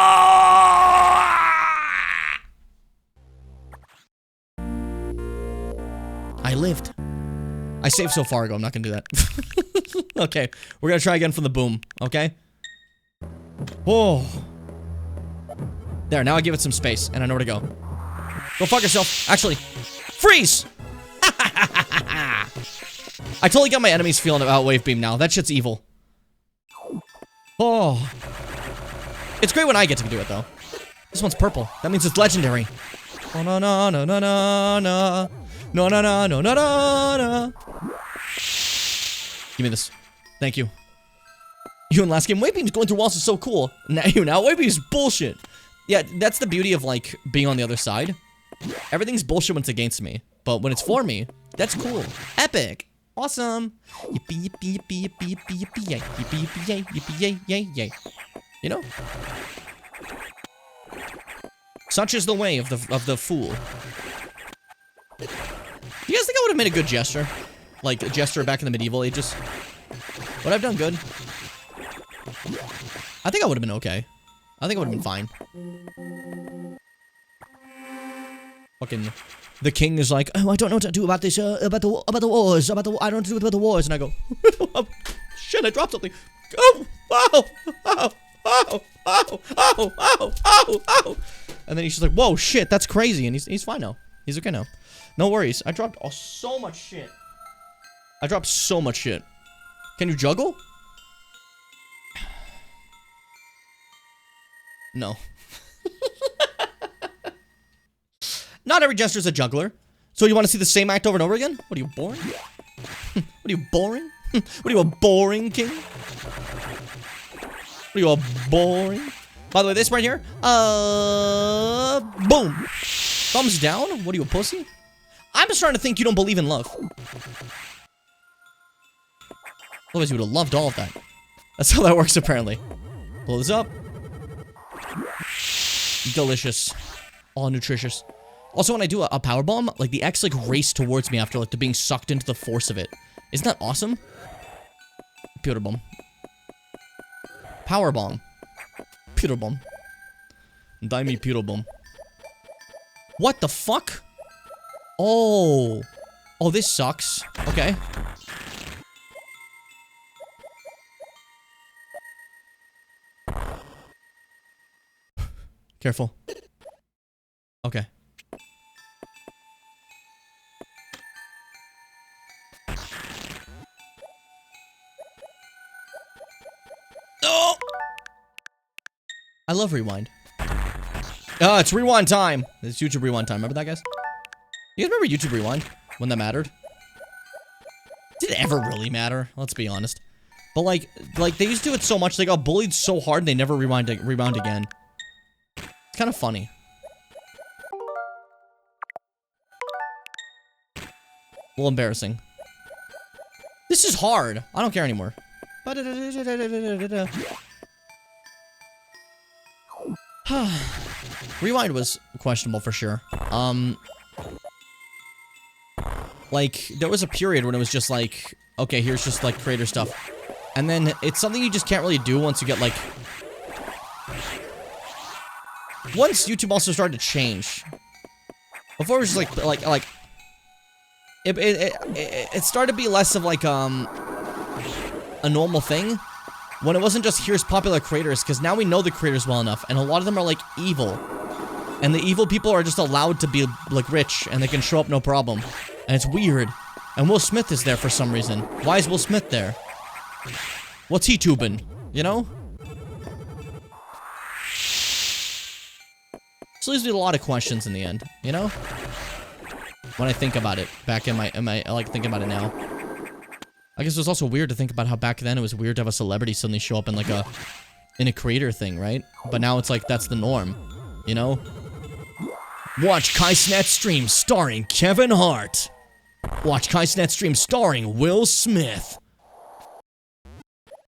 I lived. I saved so far ago. I'm not gonna do that. Okay, we're gonna try again from the boom. Okay. Whoa. There. Now I give it some space, and I know where to go. Go fuck yourself. Actually, freeze. I totally got my enemies feeling about wave beam now. That shit's evil. Oh. It's great when I get to do it, though. This one's purple. That means it's legendary. Oh, no, no, no, no, no, no. No, no, no, no, no, no, no. Give me this. Thank you. You in last game, wave beam's going through walls is so cool. Now wave beam's bullshit. Yeah, that's the beauty of, like, being on the other side. Everything's bullshit when it's against me. But when it's for me, that's cool. Epic. Awesome. Yippee, yippee, yippee, yippee, yippee, yippee, yay. Yippee, yippee, yay, yippee, yay, yay, yay. You know? Such is the way of the fool. You guys think I would have made a good gesture? Like, a gesture back in the medieval ages? Would I have done good? I think I would have been okay. I think I would have been fine. Fucking... The king is like, oh, I don't know what to do about this, about the wars, I don't know what to do about the wars, and I go, shit, I dropped something. Oh, oh, oh, oh, oh, oh, oh, oh, oh. And then he's just like, whoa, shit, that's crazy, and he's fine now. He's okay now. No worries. I dropped so much shit. I dropped so much shit. Can you juggle? No. Not every jester is a juggler. So you want to see the same act over and over again? What are you, boring? What are you, boring? What are you, a boring king? What are you, a boring? By the way, this right here. Boom. Thumbs down? What are you, a pussy? I'm just starting to think you don't believe in love. Otherwise, you would have loved all of that. That's how that works, apparently. Blow this up. Delicious. All nutritious. Also, when I do a power bomb, like, the X, like, race towards me after, like, the being sucked into the force of it. Isn't that awesome? Pewter bomb. Power bomb. Pewter bomb. Die me pewter bomb. What the fuck? Oh. Oh, this sucks. Okay. Careful. Okay. Oh! I love rewind. Oh, it's rewind time. It's YouTube rewind time. Remember that, guys? You guys remember YouTube rewind? When that mattered? Did it ever really matter? Let's be honest. But like they used to do it so much, they got bullied so hard, they never rewound again. It's kind of funny. A little embarrassing. This is hard. I don't care anymore. Rewind was questionable for sure. Like, there was a period when it was just like, okay, here's just like creator stuff. And then it's something you just can't really do once you get like... Once YouTube also started to change. Before it was just like... It started to be less of like, a normal thing. When it wasn't just, here's popular creators, because now we know the creators well enough, and a lot of them are like evil. And the evil people are just allowed to be like rich, and they can show up no problem. And it's weird. And Will Smith is there for some reason. Why is Will Smith there? What's he tubing? You know? This leaves me with a lot of questions in the end, you know? When I think about it, back in my I like thinking about it now. I guess it was also weird to think about how back then it was weird to have a celebrity suddenly show up in like in a creator thing, right? But now it's like that's the norm, you know? Watch KaiSnet stream starring Kevin Hart. Watch KaiSnet stream starring Will Smith.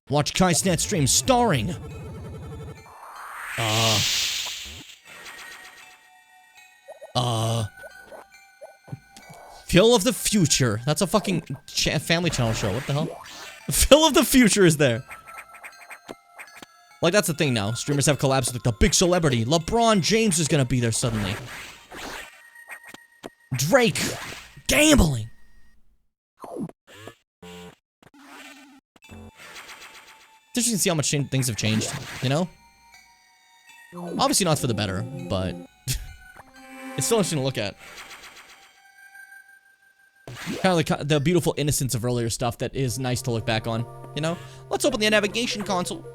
Watch KaiSnet stream starring... Phil of the Future. That's a fucking Family Channel show. What the hell? Phil of the Future is there. Like, that's the thing now. Streamers have collabs with like, the big celebrity. LeBron James is gonna be there suddenly. Drake. Gambling. It's interesting to see how much things have changed, you know? Obviously not for the better, but... it's still interesting to look at. Kind of like the beautiful innocence of earlier stuff that is nice to look back on, you know? Let's open the navigation console.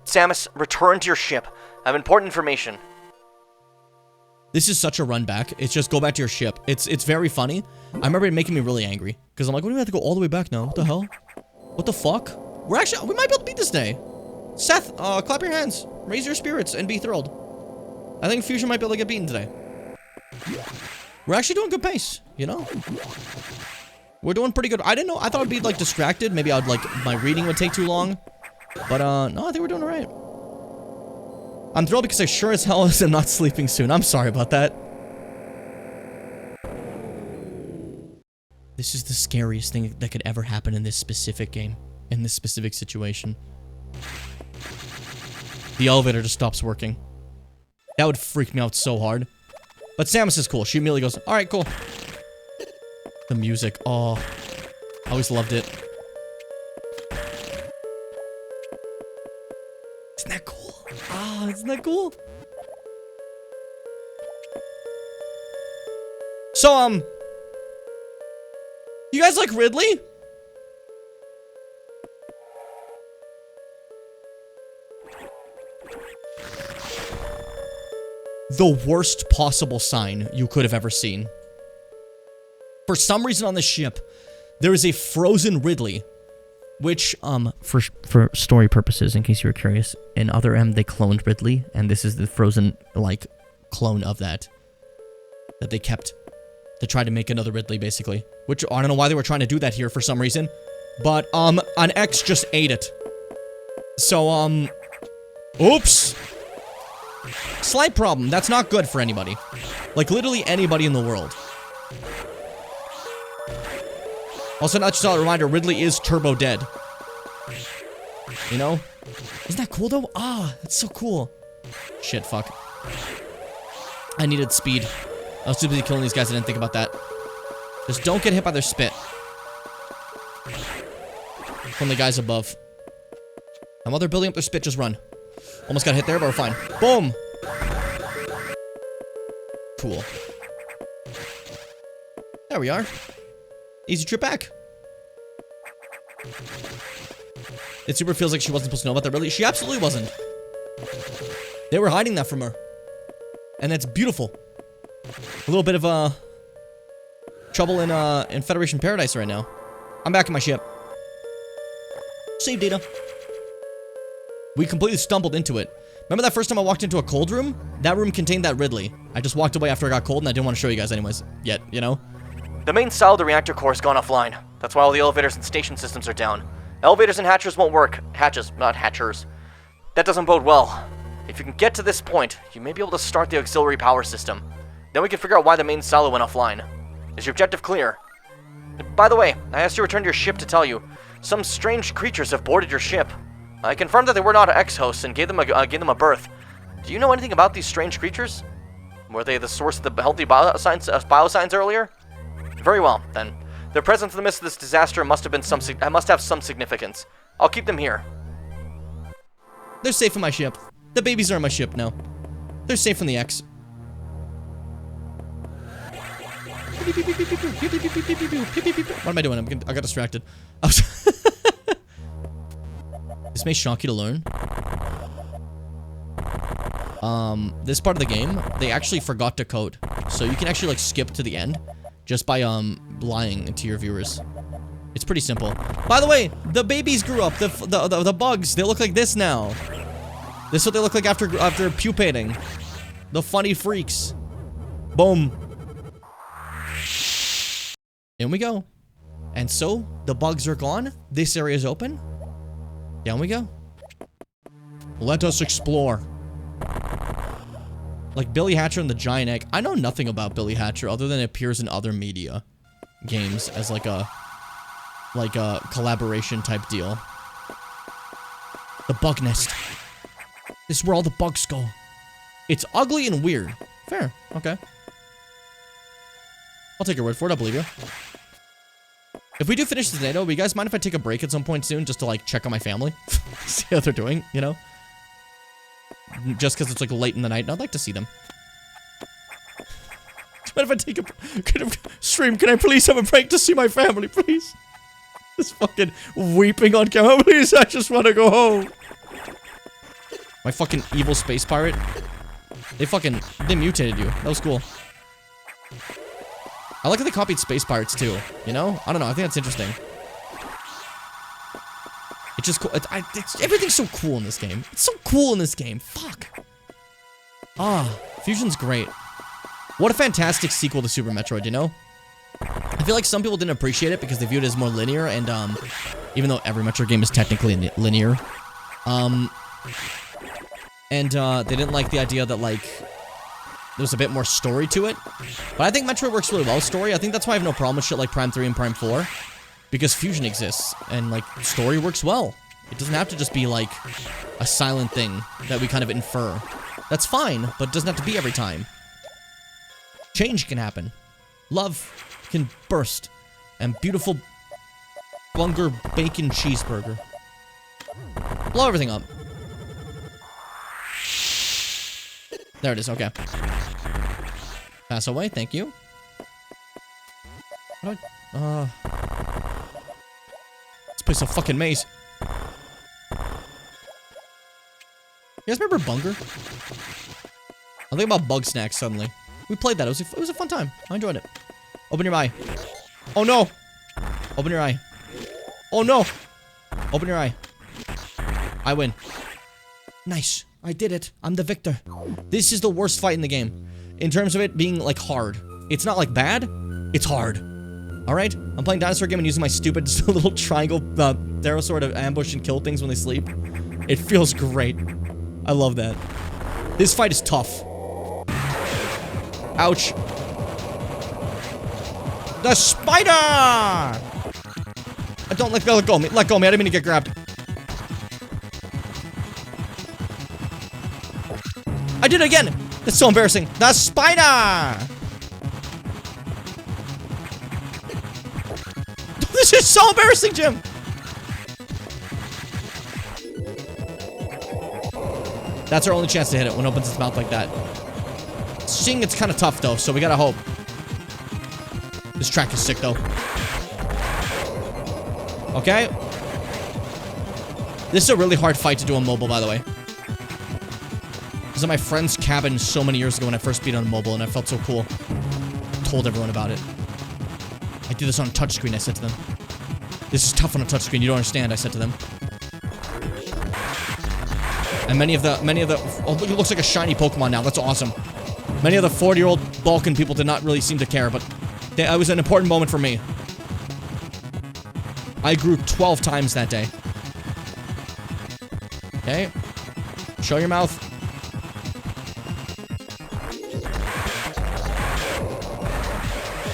Samus, return to your ship. I have important information. This is such a run back. It's just go back to your ship. It's very funny. I remember it making me really angry. Because I'm like, what do we have to go all the way back now? What the hell? What the fuck? We might be able to beat this day. Seth, clap your hands. Raise your spirits and be thrilled. I think Fusion might be able to get beaten today. We're actually doing good pace, you know? We're doing pretty good. I didn't know. I thought I'd be, like, distracted. Maybe I'd, like, my reading would take too long. But, no, I think we're doing all right. I'm thrilled because I sure as hell am not sleeping soon. I'm sorry about that. This is the scariest thing that could ever happen in this specific game. In this specific situation. The elevator just stops working. That would freak me out so hard. But Samus is cool. She immediately goes, alright, cool. The music. Oh. I always loved it. Isn't that cool? Ah, isn't that cool? So, you guys like Ridley? The worst possible sign you could have ever seen. For some reason on the ship, there is a frozen Ridley, which, for story purposes, in case you were curious, in Other M, they cloned Ridley, and this is the frozen, like, clone of that they kept. to try to make another Ridley, basically. Which, I don't know why they were trying to do that here for some reason. But, an X just ate it. So, oops. Slight problem. That's not good for anybody. Like, literally anybody in the world. Also, not just a reminder, Ridley is turbo dead. You know? Isn't that cool, though? Ah, that's so cool. Shit, fuck. I needed speed. I was too busy killing these guys, I didn't think about that. Just don't get hit by their spit. From the guys above. And while they're building up their spit, just run. Almost got hit there, but we're fine. Boom! Cool. There we are. Easy trip back. It super feels like she wasn't supposed to know about that, really. She absolutely wasn't. They were hiding that from her. And that's beautiful. A little bit of, trouble in Federation Paradise right now. I'm back in my ship. Save data. We completely stumbled into it. Remember that first time I walked into a cold room? That room contained that Ridley. I just walked away after I got cold and I didn't want to show you guys anyways. Yet, you know? The main cell of the reactor core has gone offline. That's why all the elevators and station systems are down. Elevators and hatchers won't work. Hatches, not hatchers. That doesn't bode well. If you can get to this point, you may be able to start the auxiliary power system. Then we can figure out why the main silo went offline. Is your objective clear? By the way, I asked you to return to your ship to tell you. Some strange creatures have boarded your ship. I confirmed that they were not ex-hosts and gave them a berth. Do you know anything about these strange creatures? Were they the source of the healthy biosigns earlier? Very well, then. Their presence in the midst of this disaster must have some significance. I'll keep them here. They're safe in my ship. The babies are in my ship now. They're safe from the X. What am I doing? I got distracted. This may shock you to learn. This part of the game, they actually forgot to code. So you can actually, like, skip to the end just by, lying to your viewers. It's pretty simple. By the way, the babies grew up. The bugs, they look like this now. This is what they look like after pupating. The funny freaks. Boom. In we go. And so, the bugs are gone. This area is open. Down we go. Let us explore. Like Billy Hatcher and the Giant Egg. I know nothing about Billy Hatcher other than it appears in other media games as like a collaboration type deal. The bug nest. This is where all the bugs go. It's ugly and weird. Fair. Okay. I'll take your word for it. I believe you. If we do finish today, though, will you guys mind if I take a break at some point soon just to, like, check on my family? See how they're doing, you know? Just because it's, like, late in the night, and I'd like to see them. What if I take a... Stream, can I please have a break to see my family, please? Just fucking weeping on camera. Please, I just want to go home. My fucking evil space pirate. They mutated you. That was cool. I like how they copied Space Pirates, too. You know? I don't know. I think that's interesting. It's just cool. Everything's so cool in this game. It's so cool in this game. Fuck. Ah, Fusion's great. What a fantastic sequel to Super Metroid, you know? I feel like some people didn't appreciate it because they viewed it as more linear, and, even though every Metroid game is technically linear, they didn't like the idea that, like, there's a bit more story to it. But I think Metroid works really well with story. I think that's why I have no problem with shit like Prime 3 and Prime 4. Because Fusion exists, and, like, story works well. It doesn't have to just be, like, a silent thing that we kind of infer. That's fine, but it doesn't have to be every time. Change can happen. Love can burst. And beautiful Bunger Bacon Cheeseburger. Blow everything up. There it is, okay. Pass away, thank you. How do I, this place is a fucking maze. You guys remember Bunger? I think about Bug Snacks suddenly. We played that, it was a fun time. I enjoyed it. Open your eye. Oh no! Open your eye. Oh no! Open your eye. I win. Nice. I did it. I'm the victor. This is the worst fight in the game. In terms of it being, like, hard. It's not, like, bad, It's hard. Alright? I'm playing dinosaur game and using my stupid little triangle arrow sword to ambush and kill things when they sleep. It feels great. I love that. This fight is tough. Ouch. The spider! Don't let go of me. Let go of me. I didn't mean to get grabbed. I did it again! That's so embarrassing. The spider! This is so embarrassing, Jim! That's our only chance to hit it when it opens its mouth like that. Seeing it's kind of tough, though, so we gotta hope. This track is sick, though. Okay. This is a really hard fight to do on mobile, by the way. I was at my friend's cabin so many years ago when I first beat on mobile, and I felt so cool. I told everyone about it. I did this on a touchscreen, I said to them. This is tough on a touchscreen, you don't understand, I said to them. And many of the, oh, look, it looks like a shiny Pokemon now, that's awesome. Many of the 40-year-old Balkan people did not really seem to care, but it was an important moment for me. I grew 12 times that day. Okay. Show your mouth.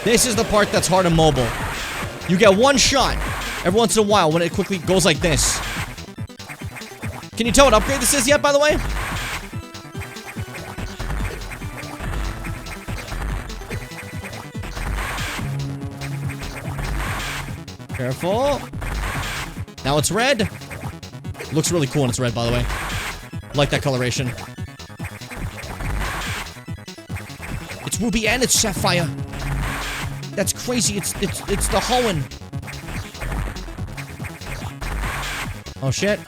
This is the part that's hard on mobile. You get one shot every once in a while when it quickly goes like this. Can you tell what upgrade this is yet, by the way? Careful. Now it's red. Looks really cool when it's red, by the way. Like that coloration. It's ruby and it's sapphire. That's crazy. It's the Hoenn. Oh shit.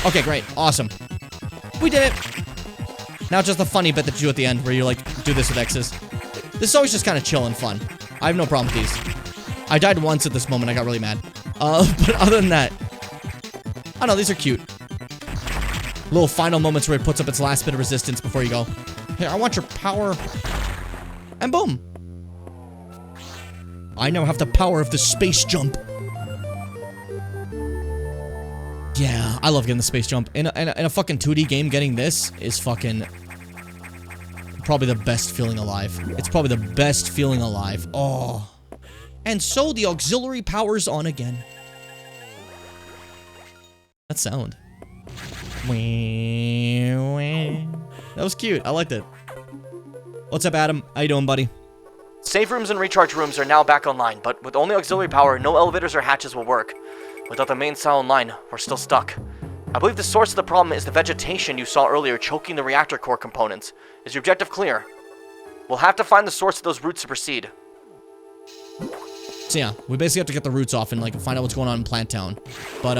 Okay, great. Awesome. We did it. Now just the funny bit that you do at the end where you like do this with X's. This is always just kind of chill and fun. I have no problem with these. I died once at this moment. I got really mad. But other than that, I don't know. These are cute. Little final moments where it puts up its last bit of resistance before you go. Hey, I want your power. And boom. I now have the power of the space jump. Yeah, I love getting the space jump. In a fucking 2D game, getting this is fucking probably the best feeling alive. It's probably the best feeling alive. Oh. And so the auxiliary power's on again. That sound. That was cute. I liked it. What's up, Adam? How you doing, buddy? Save rooms and recharge rooms are now back online, but with only auxiliary power, no elevators or hatches will work. Without the main cell online, we're still stuck. I believe the source of the problem is the vegetation you saw earlier choking the reactor core components. Is your objective clear? We'll have to find the source of those roots to proceed. So yeah, we basically have to get the roots off and like find out what's going on in Plant Town. But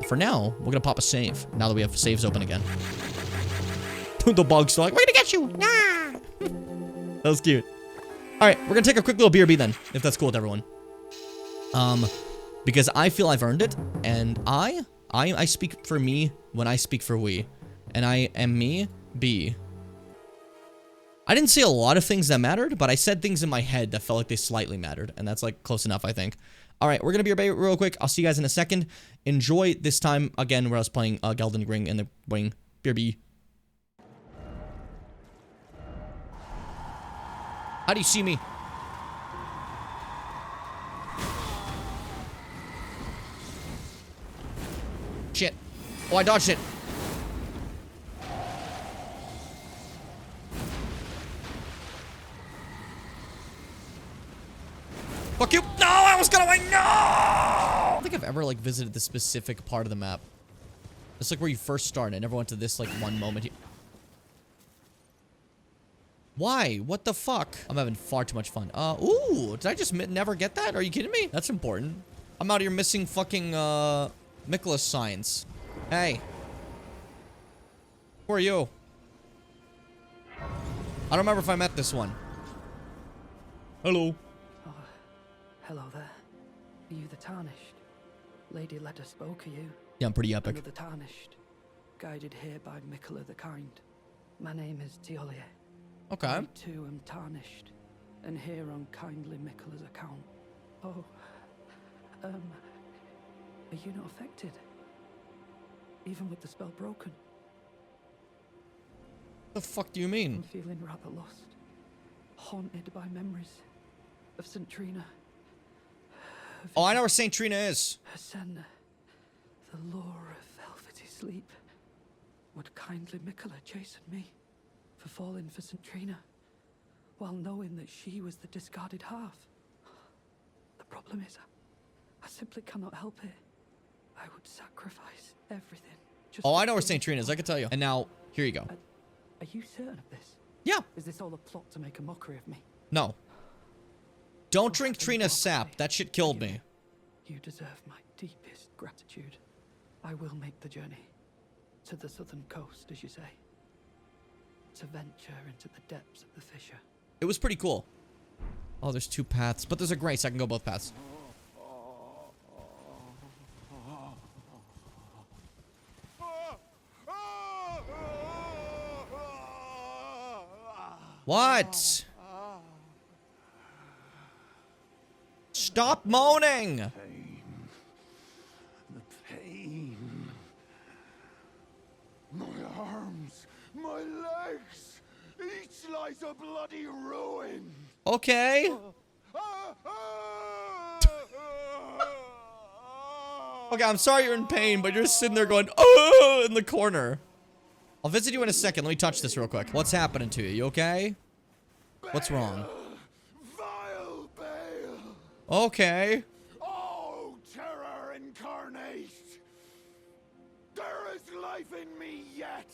for now, we're gonna pop a save. Now that we have saves open again. The bug's still like, we're gonna get you! Nah! That was cute. Alright, we're gonna take a quick little BRB then, if that's cool with everyone. Because I feel I've earned it, and I speak for me when I speak for we. And I am me, B. I didn't say a lot of things that mattered, but I said things in my head that felt like they slightly mattered, and that's like close enough, I think. Alright, we're gonna BRB real quick. I'll see you guys in a second. Enjoy this time again where I was playing Gelden Ring and the Ring. BRB. How do you see me? Shit. Oh, I dodged it. Fuck you. No, I was gonna win. No! I don't think I've ever, like, visited this specific part of the map. It's like where you first start. I never went to this, like, one moment here. Why? What the fuck? I'm having far too much fun. Ooh, did I just never get that? Are you kidding me? That's important. I'm out here missing fucking, Nicholas signs. Hey. Who are you? I don't remember if I met this one. Hello. Oh, hello there. Are you the Tarnished? Lady Leda spoke, are you? Yeah, I'm pretty epic. Another Tarnished, guided here by Mikola the Kind. My name is Teolia. Okay. I too am tarnished, and here on kindly Mikkela's account. Oh, are you not affected? Even with the spell broken? The fuck do you I'm mean? feeling rather lost, haunted by memories of St. Trina. Oh, I know where St. Trina is. Her sen, the lure of velvety sleep. Would kindly Mikkela chasten me for falling for St. Trina, while knowing that she was the discarded half? The problem is, I simply cannot help it. I would sacrifice everything. Just Oh, to I know where please St. Trina is. I can tell you. And now, here you go. Are you certain of this? Yeah. Is this all a plot to make a mockery of me? No. Don't drink Trina's sap. That shit killed me. You deserve my deepest gratitude. I will make the journey to the southern coast, as you say, to venture into the depths of the fissure. It was pretty cool. Oh, there's two paths, but there's a grace. I can go both paths. What? Stop moaning! The pain. My arms, my legs, each lies a bloody ruin. Okay. Okay, I'm sorry you're in pain, but you're sitting there going, oh, in the corner. I'll visit you in a second. Let me touch this real quick. What's happening to you? You okay? What's wrong? Vile Bale! Okay. Oh, terror incarnate! There is life in me yet!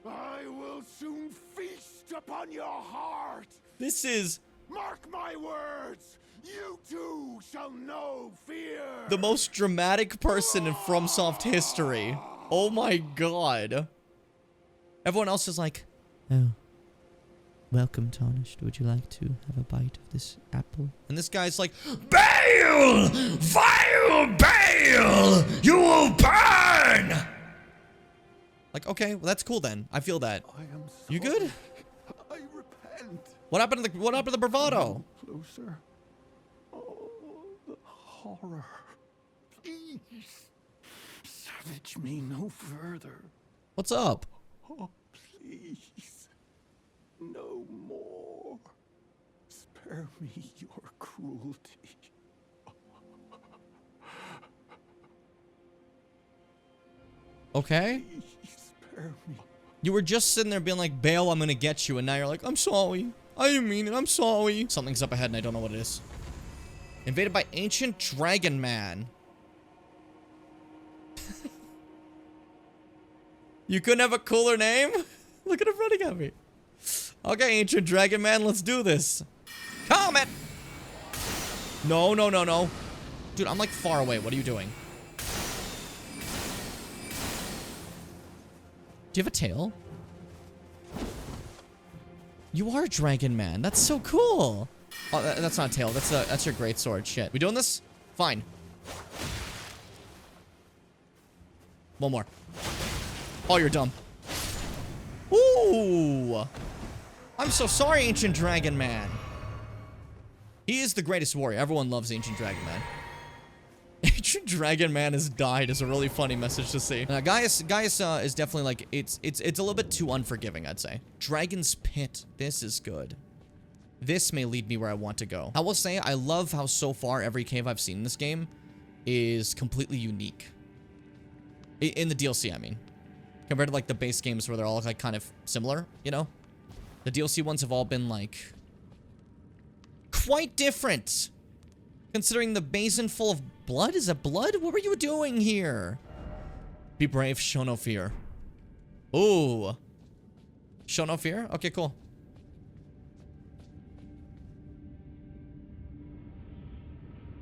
I will soon feast upon your heart! This is Mark my words! You too shall know fear! the most dramatic person in FromSoft history. Oh my god. Everyone else is like, oh. Welcome, Tarnished. Would you like to have a bite of this apple? And this guy's like, Bale! Vile Bale! You will burn! Like, okay, well, that's cool then. I feel that. I am sorry. You good? I repent. What happened to the bravado? Closer. Oh, the horror. Please. Savage me no further. What's up? Oh, please. No more. Spare me your cruelty. Okay. Please spare me. You were just sitting there being like, Bale, I'm gonna get you, and now you're like, I'm sorry. I didn't mean it, I'm sorry. Something's up ahead and I don't know what it is. Invaded by Ancient Dragon Man. You couldn't have a cooler name? Look at him running at me. Okay, Ancient Dragon Man, let's do this. Comet! No, no, no, no. Dude, I'm like far away. What are you doing? Do you have a tail? You are Dragon Man. That's so cool. Oh, that's not a tail. That's your great sword. Shit. We doing this? Fine. One more. Oh, you're dumb. Ooh. I'm so sorry, Ancient Dragon Man. He is the greatest warrior. Everyone loves Ancient Dragon Man. Ancient Dragon Man has died is a really funny message to see. Gaius is definitely like, it's a little bit too unforgiving, I'd say. Dragon's Pit. This is good. This may lead me where I want to go. I will say, I love how so far every cave I've seen in this game is completely unique. In the DLC, I mean. Compared to like the base games where they're all like kind of similar, you know? The DLC ones have all been like quite different. Considering the basin full of blood? Is it blood? What were you doing here? Be brave, show no fear. Ooh. Show no fear? Okay, cool.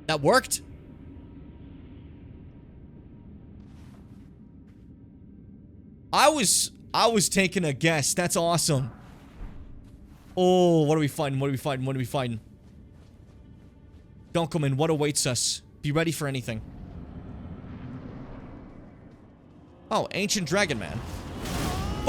That worked? I was taking a guess. That's awesome. Oh, what are we fighting? What are we fighting? What are we fighting? Don't come in. What awaits us? Be ready for anything. Oh, Ancient Dragon Man.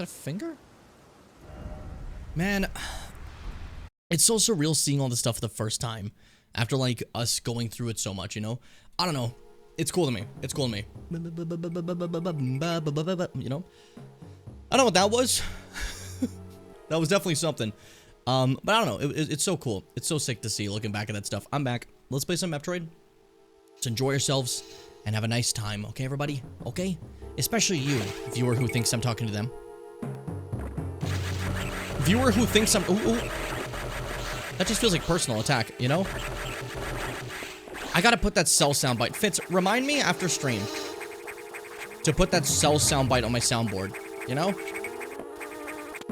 that a finger? Man, it's so surreal seeing all this stuff for the first time. After, like, us going through it so much, you know? I don't know. It's cool to me. It's cool to me. You know? I don't know what that was. That was definitely something. But I don't know. It's so cool. It's so sick to see looking back at that stuff. I'm back. Let's play some Metroid. Let's enjoy yourselves and have a nice time. Okay, everybody? Okay? Especially you, viewer who thinks I'm talking to them. Viewer who thinks I'm... Ooh, ooh. That just feels like personal attack, you know? I gotta put that cell soundbite. Fitz, remind me after stream to put that cell soundbite on my soundboard, you know?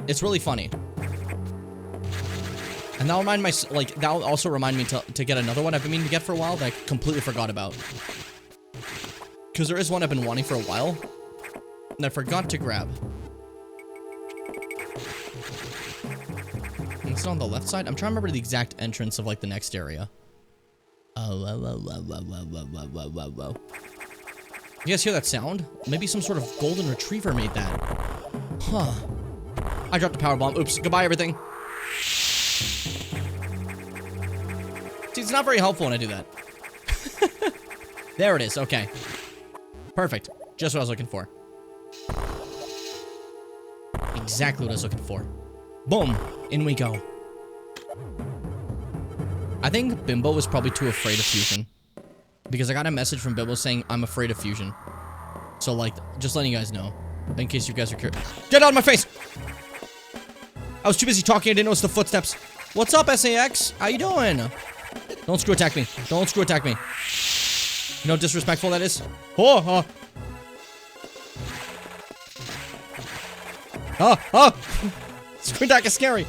It's really funny. And that'll remind that'll also remind me to get another one I've been meaning to get for a while that I completely forgot about. Because there is one I've been wanting for a while, and I forgot to grab. Is it on the left side? I'm trying to remember the exact entrance of, like, the next area. Oh, whoa. You guys hear that sound? Maybe some sort of golden retriever made that. Huh. I dropped a power bomb. Oops. Goodbye, everything. See, it's not very helpful when I do that. There it is. Okay. Perfect. Just what I was looking for. Exactly what I was looking for. Boom. In we go. I think Bimbo was probably too afraid of fusion. Because I got a message from Bimbo saying, I'm afraid of fusion. So, like, just letting you guys know. In case you guys are curious. Get out of my face! I was too busy talking, I didn't notice the footsteps. What's up, SAX? How you doing? Don't screw attack me. Don't screw attack me. You know how disrespectful that is? Oh, Screw attack is scary.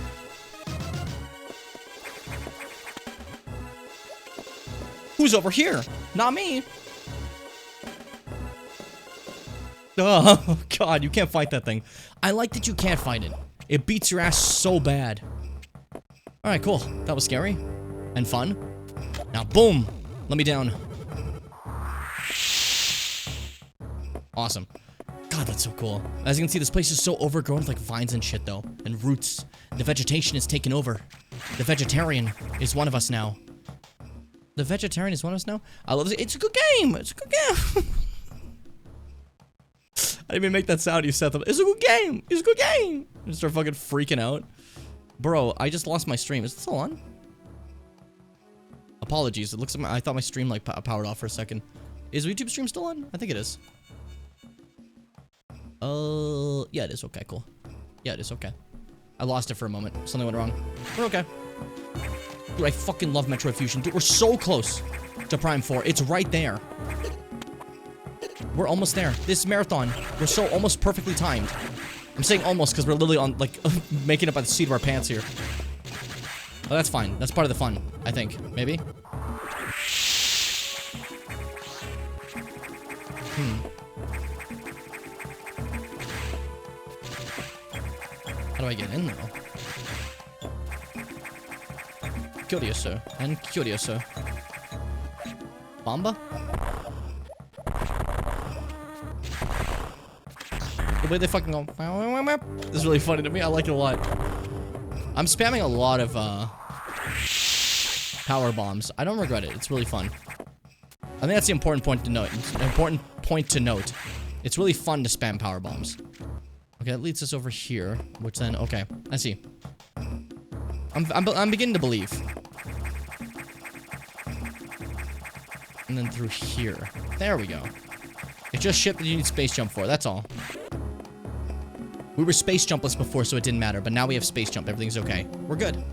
Who's over here? Not me. Oh, God, you can't fight that thing. I like that you can't fight it. It beats your ass so bad. Alright, cool. That was scary. And fun. Now, boom. Let me down. Awesome. God, that's so cool. As you can see, this place is so overgrown with, like, vines and shit, though. And roots. The vegetation is taken over. The vegetarian is one of us now. The vegetarian is one of us now? I love it. It's a good game. It's a good game. I didn't even make that sound you said. It's a good game. It's a good game. I just start fucking freaking out. Bro, I just lost my stream. Is it still on? Apologies. It looks like I thought my stream, like, powered off for a second. Is YouTube stream still on? I think it is. Yeah, it is. Okay, cool. Yeah, it is. Okay. I lost it for a moment. Something went wrong. We're okay. Dude, I fucking love Metroid Fusion. Dude, we're so close to Prime 4. It's right there. We're almost there. This marathon, we're so almost perfectly timed. I'm saying almost because we're literally on, like, making it by the seat of our pants here. Oh, that's fine. That's part of the fun, I think. Maybe? How do I get in, though? Curioso. And curioso. Bomba? The way they fucking go... This is really funny to me. I like it a lot. I'm spamming a lot of, power bombs. I don't regret it. It's really fun. I think that's the important point to note. It's an important point to note. It's really fun to spam power bombs. Okay, that leads us over here. Which then... Okay, I see. I'm beginning to believe. And then through here. There we go. It's just shit that you need space jump for. That's all. We were space jumpless before, so it didn't matter. But now we have space jump. Everything's okay. We're good.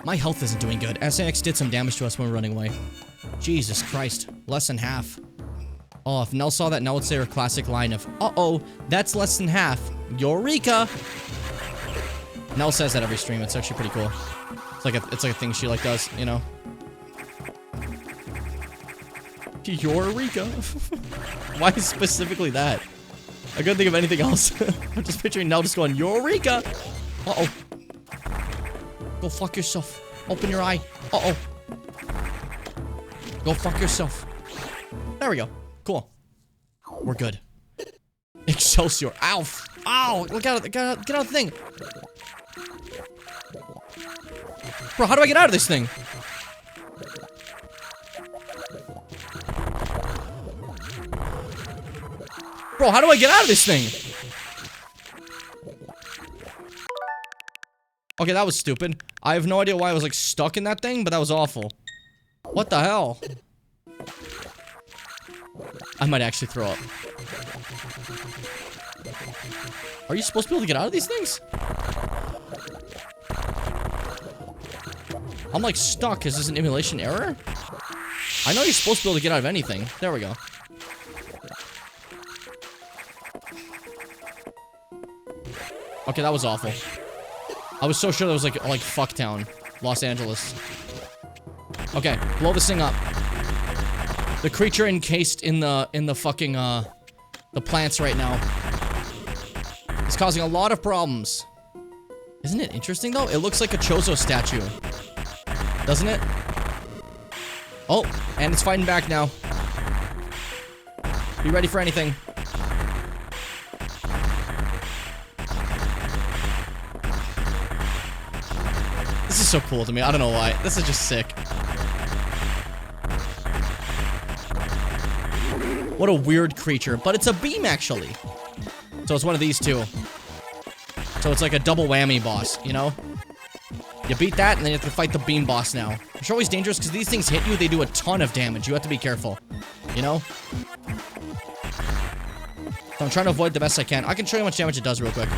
My health isn't doing good. SAX did some damage to us when we were running away. Jesus Christ. Less than half. Oh, if Nell saw that, Nell would say her classic line of, uh-oh, that's less than half. Eureka! Nell says that every stream. It's actually pretty cool. It's like a thing she, like, does, you know? Eureka! Why specifically that? I couldn't think of anything else. I'm just picturing Nell just going, Eureka! Uh-oh. Go fuck yourself. Open your eye. Uh-oh. Go fuck yourself. There we go. Cool. We're good. Excelsior. Ow. Ow! Look out! Get out of the thing! Bro, how do I get out of this thing? Bro, how do I get out of this thing? Okay, that was stupid. I have no idea why I was, like, stuck in that thing, but that was awful. What the hell? I might actually throw up. Are you supposed to be able to get out of these things? I'm, like, stuck. Is this an emulation error? I know you're supposed to be able to get out of anything. There we go. Okay, that was awful. I was so sure that was like Fucktown, Los Angeles. Okay, blow this thing up. The creature encased in the fucking the plants right now is causing a lot of problems. Isn't it interesting though? It looks like a Chozo statue, doesn't it? Oh, and it's fighting back now. Be ready for anything. This is so cool to me. I don't know why. This is just sick. What a weird creature. But it's a beam, actually. So it's one of these two. So it's like a double whammy boss, you know? You beat that, and then you have to fight the beam boss now. Which are always dangerous, because these things hit you, they do a ton of damage. You have to be careful. You know? So I'm trying to avoid the best I can. I can show you how much damage it does real quick.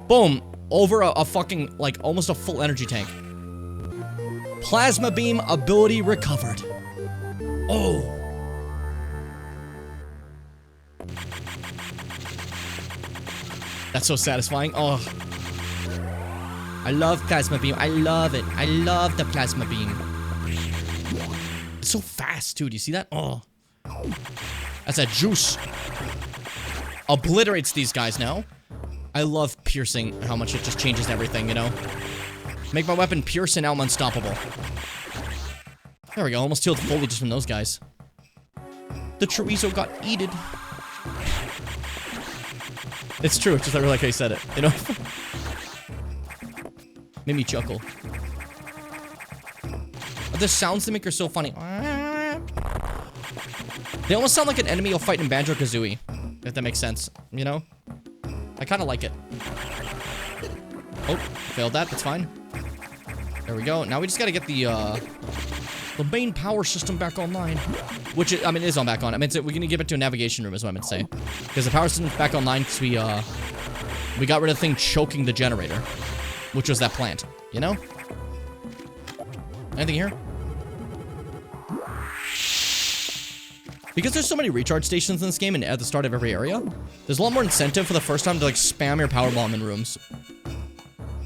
Boom. Over a fucking, like, almost a full energy tank. Plasma beam ability recovered. Oh. That's so satisfying. Oh. I love plasma beam. I love it. I love the plasma beam. It's so fast, too. Do you see that? Oh. That's a juice. Obliterates these guys now. I love piercing, how much it just changes everything, you know? Make my weapon pierce and now I'm unstoppable. There we go, almost healed fully just from those guys. The chorizo got eaten. It's true, it's just I really like how you said it, you know? Made me chuckle. The sounds they make are so funny. They almost sound like an enemy you'll fight in Banjo-Kazooie, if that makes sense, you know? I kind of like it. Oh, failed that. That's fine. There we go. Now we just got to get the main power system back online. Which, I mean, is on back on. I mean, we're going to give it to a navigation room is what I meant to say. Because the power system's back online because we got rid of the thing choking the generator. Which was that plant. You know? Anything here? Because there's so many recharge stations in this game and at the start of every area, there's a lot more incentive for the first time to, like, spam your power bomb in rooms.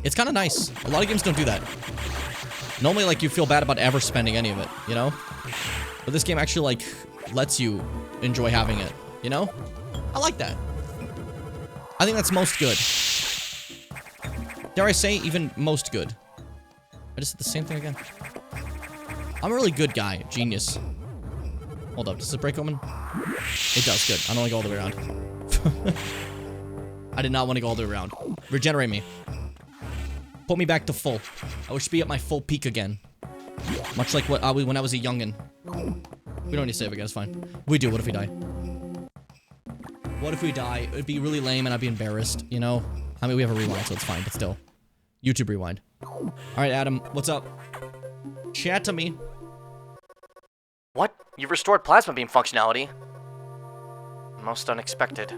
It's kind of nice. A lot of games don't do that. Normally, like, you feel bad about ever spending any of it, you know? But this game actually, like, lets you enjoy having it, you know? I like that. I think that's most good. Dare I say, even most good. I just did the same thing again. I'm a really good guy. Genius. Hold up, does it break open? It does, good. I don't want to go all the way around. I did not want to go all the way around. Regenerate me. Put me back to full. I wish to be at my full peak again. Much like what when I was a youngin'. We don't need to save again, it's fine. We do, what if we die? What if we die? It'd be really lame and I'd be embarrassed, you know? I mean, we have a rewind, so it's fine, but still. YouTube rewind. Alright, Adam, what's up? Chat to me. What? You've restored plasma beam functionality? Most unexpected.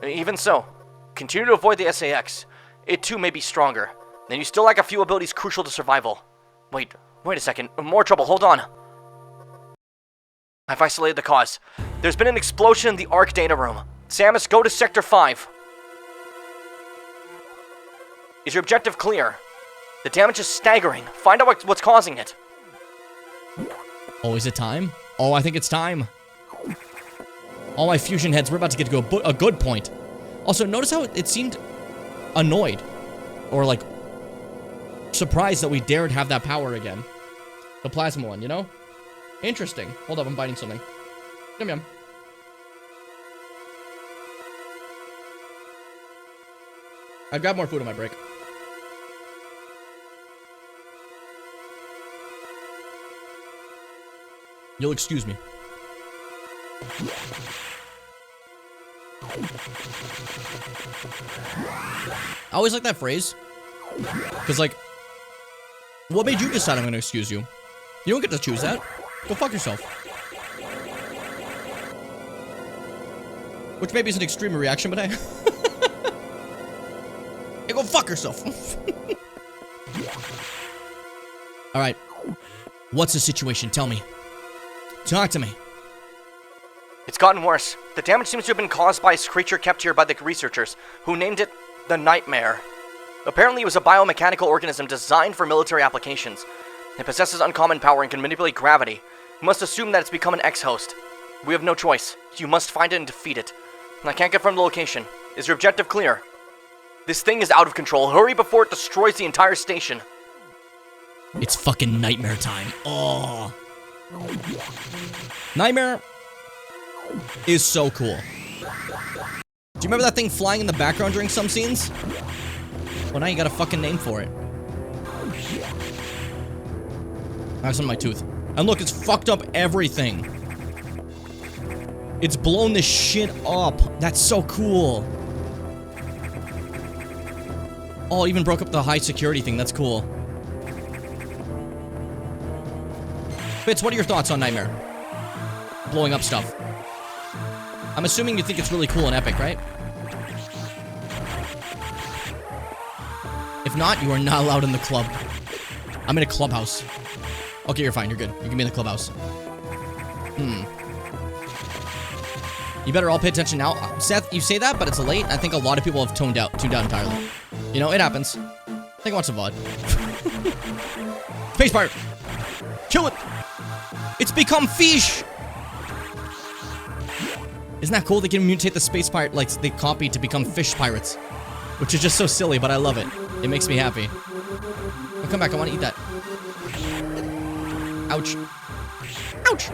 Even so, continue to avoid the SAX. It too may be stronger. Then you still lack a few abilities crucial to survival. Wait a second. More trouble, hold on. I've isolated the cause. There's been an explosion in the ARC data room. Samus, go to Sector 5. Is your objective clear? The damage is staggering. Find out what's causing it. Oh, is it time? Oh, I think it's time. All my fusion heads, we're about to get to a good point. Also, notice how it seemed annoyed. Or, like, surprised that we dared have that power again. The plasma one, you know? Interesting. Hold up, I'm biting something. Yum yum. I grabbed more food on my break. You'll excuse me. I always like that phrase. Because, like, what made you decide I'm going to excuse you? You don't get to choose that. Go fuck yourself. Which maybe is an extreme reaction, but hey. Hey, go fuck yourself. Alright. What's the situation? Tell me. Talk to me. It's gotten worse. The damage seems to have been caused by a creature kept here by the researchers, who named it the Nightmare. Apparently it was a biomechanical organism designed for military applications. It possesses uncommon power and can manipulate gravity. You must assume that it's become an ex-host. We have no choice. You must find it and defeat it. I can't confirm the location. Is your objective clear? This thing is out of control. Hurry before it destroys the entire station. It's fucking nightmare time. Oh. Nightmare is so cool. Do you remember that thing flying in the background during some scenes? Well, now you got a fucking name for it. I have some on my tooth. And look, it's fucked up everything. It's blown this shit up. That's so cool. Oh, it even broke up the high security thing. That's cool. Fitz, what are your thoughts on Nightmare? Blowing up stuff. I'm assuming you think it's really cool and epic, right? If not, you are not allowed in the club. I'm in a clubhouse. Okay, you're fine. You're good. You can be in the clubhouse. You better all pay attention now. Seth, you say that, but it's late. I think a lot of people have tuned out entirely. You know, it happens. I think I want some VOD. Space pirate! Kill it! It's become fish! Isn't that cool? They can mutate the space pirate, like, they copy to become fish pirates. Which is just so silly, but I love it. It makes me happy. Oh, come back. I want to eat that. Ouch. Ouch!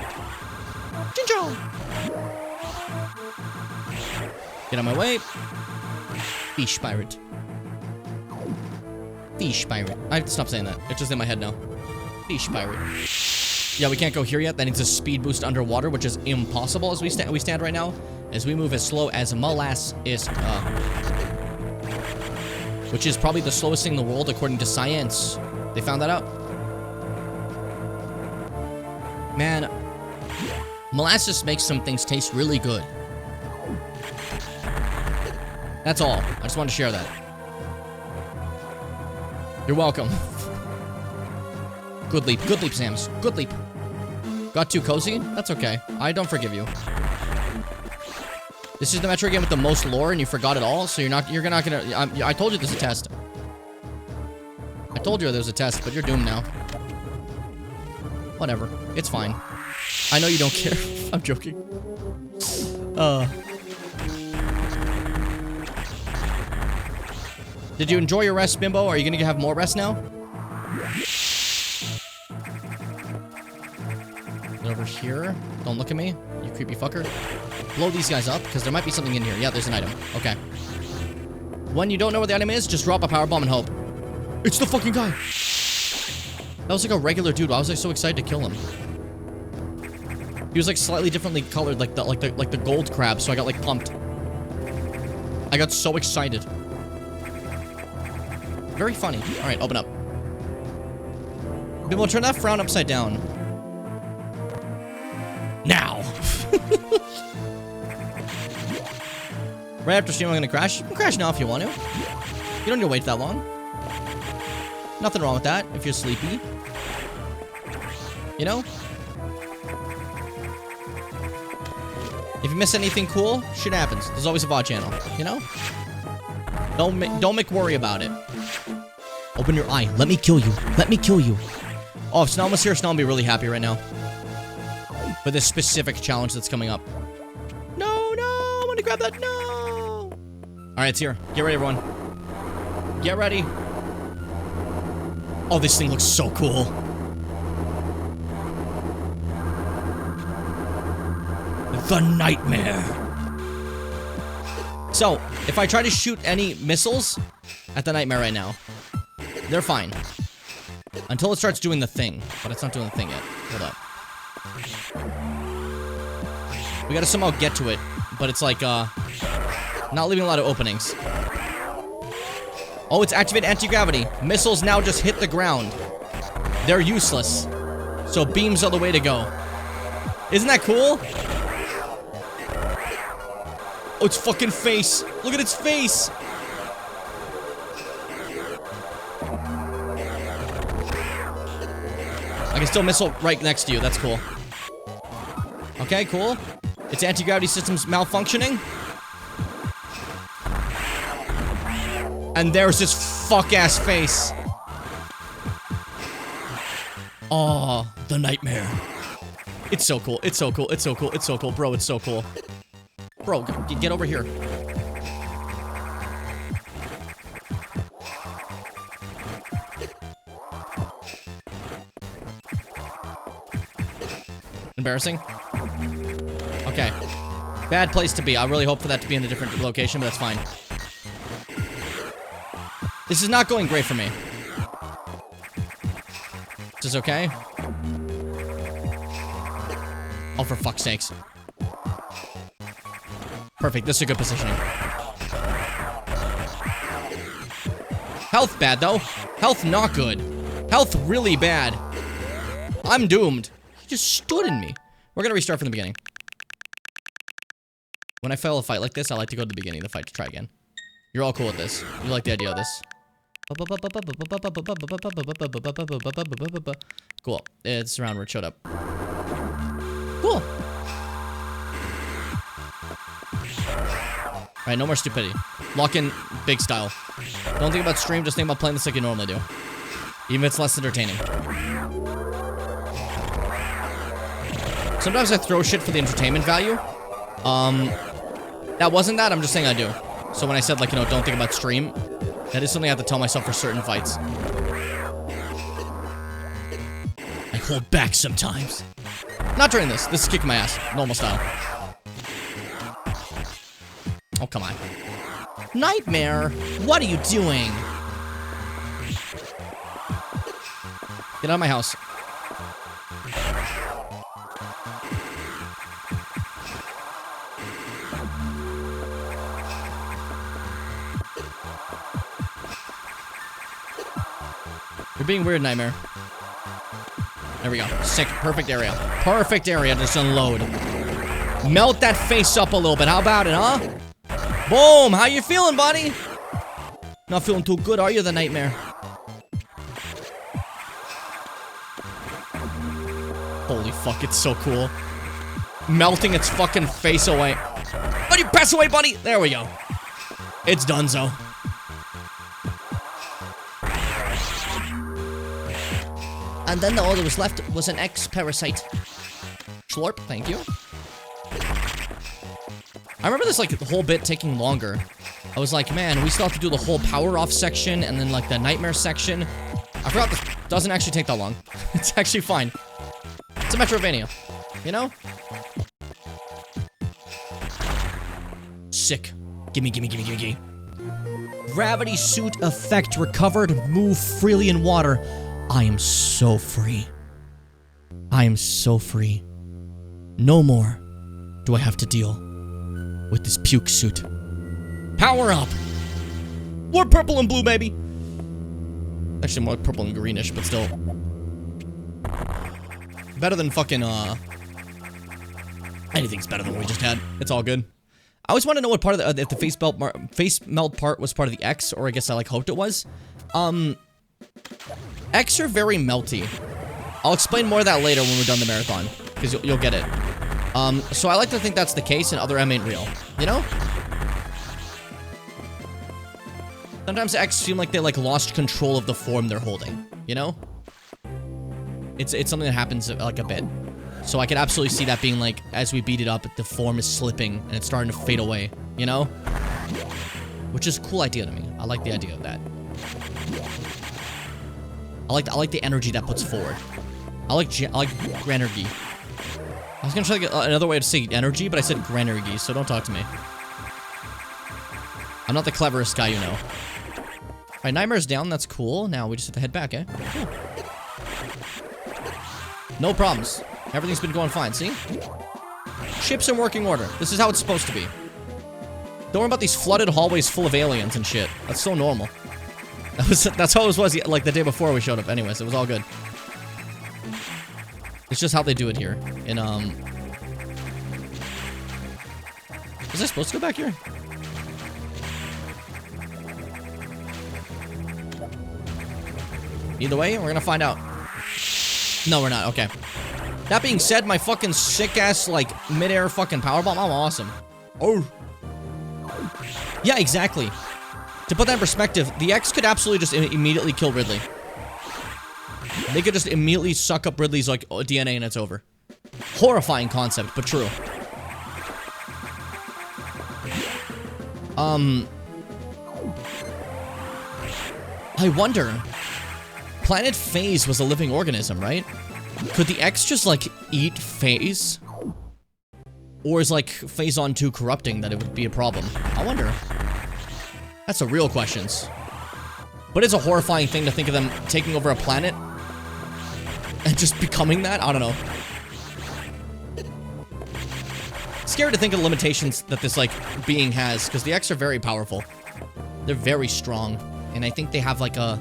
Ginger! Get out of my way. Fish pirate. Fish pirate. I have to stop saying that. It's just in my head now. Fish pirate. Yeah, we can't go here yet. That needs a speed boost underwater, which is impossible as we stand right now. As we move as slow as molasses is, which is probably the slowest thing in the world according to science. They found that out. Man, molasses makes some things taste really good. That's all. I just wanted to share that. You're welcome. Good leap, Sams. Good leap. Got too cozy? That's okay. I don't forgive you. This is the Metroid game with the most lore, and you forgot it all. So you're not gonna. I told you there's a test. I told you there was a test, but you're doomed now. Whatever. It's fine. I know you don't care. I'm joking. Did you enjoy your rest, Bimbo? Are you gonna have more rest now? Over here. Don't look at me, you creepy fucker. Blow these guys up, because there might be something in here. Yeah, there's an item. Okay. When you don't know where the item is, just drop a power bomb and hope. It's the fucking guy! That was like a regular dude. I was like so excited to kill him. He was like slightly differently colored, like the gold crab, so I got like pumped. I got so excited. Very funny. Alright, open up. Bimbo, turn that frown upside down. Now! Right after stream, I'm gonna crash. You can crash now if you want to. You don't need to wait that long. Nothing wrong with that if you're sleepy. You know? If you miss anything cool, shit happens. There's always a VOD channel, you know? Don't make worry about it. Open your eye. Let me kill you. Let me kill you. Oh, if Snom was here, Snom would be really happy right now. For this specific challenge that's coming up. No, I want to grab that. No. Alright, it's here. Get ready, everyone. Get ready. Oh, this thing looks so cool. The Nightmare. So, if I try to shoot any missiles, at the nightmare right now. They're fine. Until it starts doing the thing. But it's not doing the thing yet. Hold up. We gotta somehow get to it. But it's like, not leaving a lot of openings. Oh, it's activate anti-gravity. Missiles now just hit the ground. They're useless. So beams are the way to go. Isn't that cool? Oh, its fucking face. Look at its face. I can still missile right next to you. That's cool. Okay, cool. Its anti-gravity system's malfunctioning. And there's this fuck-ass face. Oh, the nightmare. It's so cool. It's so cool. It's so cool. It's so cool. Bro, it's so cool. Bro, get over here. Embarrassing. Okay. Bad place to be. I really hope for that to be in a different location, but that's fine. This is not going great for me. This is okay. Oh, for fuck's sakes. Perfect. This is a good positioning. Health bad, though. Health not good. Health really bad. I'm doomed. He just stood in me. We're gonna restart from the beginning. When I fail a fight like this, I like to go to the beginning of the fight to try again. You're all cool with this. You like the idea of this. Cool. It's around where it showed up. Cool. Alright, no more stupidity. Lock in big style. Don't think about stream, just think about playing this like you normally do. Even if it's less entertaining. Sometimes I throw shit for the entertainment value. That wasn't that, I'm just saying I do. So when I said, like, you know, don't think about stream, that is something I have to tell myself for certain fights. I hold back sometimes. Not during this. This is kicking my ass. Normal style. Oh, come on. Nightmare! What are you doing? Get out of my house. You're being weird, Nightmare. There we go. Sick. Perfect area. Perfect area to just unload. Melt that face up a little bit. How about it, huh? Boom! How you feeling, buddy? Not feeling too good, are you, the Nightmare? Holy fuck, it's so cool. Melting its fucking face away. Oh, you pass away, buddy! There we go. It's donezo. And then all that was left was an X-Parasite. Schlorp, thank you. I remember this, like, the whole bit taking longer. I was like, man, we still have to do the whole power-off section and then, like, the nightmare section. I forgot this doesn't actually take that long. It's actually fine. It's a Metroidvania. You know? Sick. Gimme, gimme, gimme, gimme, gimme. Gravity suit effect recovered. Move freely in water. I am so free. I am so free. No more do I have to deal with this puke suit. Power up! More purple and blue, baby! Actually, more like purple and greenish, but still. Better than fucking, anything's better than what we just had. It's all good. I always want to know what part of the, if the face melt part was part of the X, or I guess I, like, hoped it was. X are very melty. I'll explain more of that later when we're done the marathon, because you'll get it. So I like to think that's the case, and other M ain't real. You know? Sometimes X seem like they, like, lost control of the form they're holding. You know? It's something that happens, like, a bit. So I could absolutely see that being, like, as we beat it up, the form is slipping, and it's starting to fade away. You know? Which is a cool idea to me. I like the idea of that. I like the energy that puts forward. I like Granergy. I was gonna try to get another way to say energy, but I said Granergy, so don't talk to me. I'm not the cleverest guy, you know. Alright, Nightmare's down. That's cool. Now we just have to head back, eh? Cool. No problems. Everything's been going fine, see? Ship's in working order. This is how it's supposed to be. Don't worry about these flooded hallways full of aliens and shit. That's so normal. That's how it was like the day before we showed up. Anyways, it was all good. It's just how they do it here. In, was I supposed to go back here? Either way, we're gonna find out. No, we're not. Okay. That being said, my fucking sick-ass, like, mid-air fucking powerbomb, I'm awesome. Oh. Yeah, exactly. To put that in perspective, the X could absolutely just immediately kill Ridley. They could just immediately suck up Ridley's, like, DNA and it's over. Horrifying concept, but true. I wonder... Planet Phase was a living organism, right? Could the X just, like, eat Phase? Or is, like, Phazon 2 corrupting that it would be a problem? I wonder. That's the real questions. But it's a horrifying thing to think of them taking over a planet and just becoming that? I don't know. Scary to think of the limitations that this, like, being has, because the X are very powerful. They're very strong. And I think they have, like, a...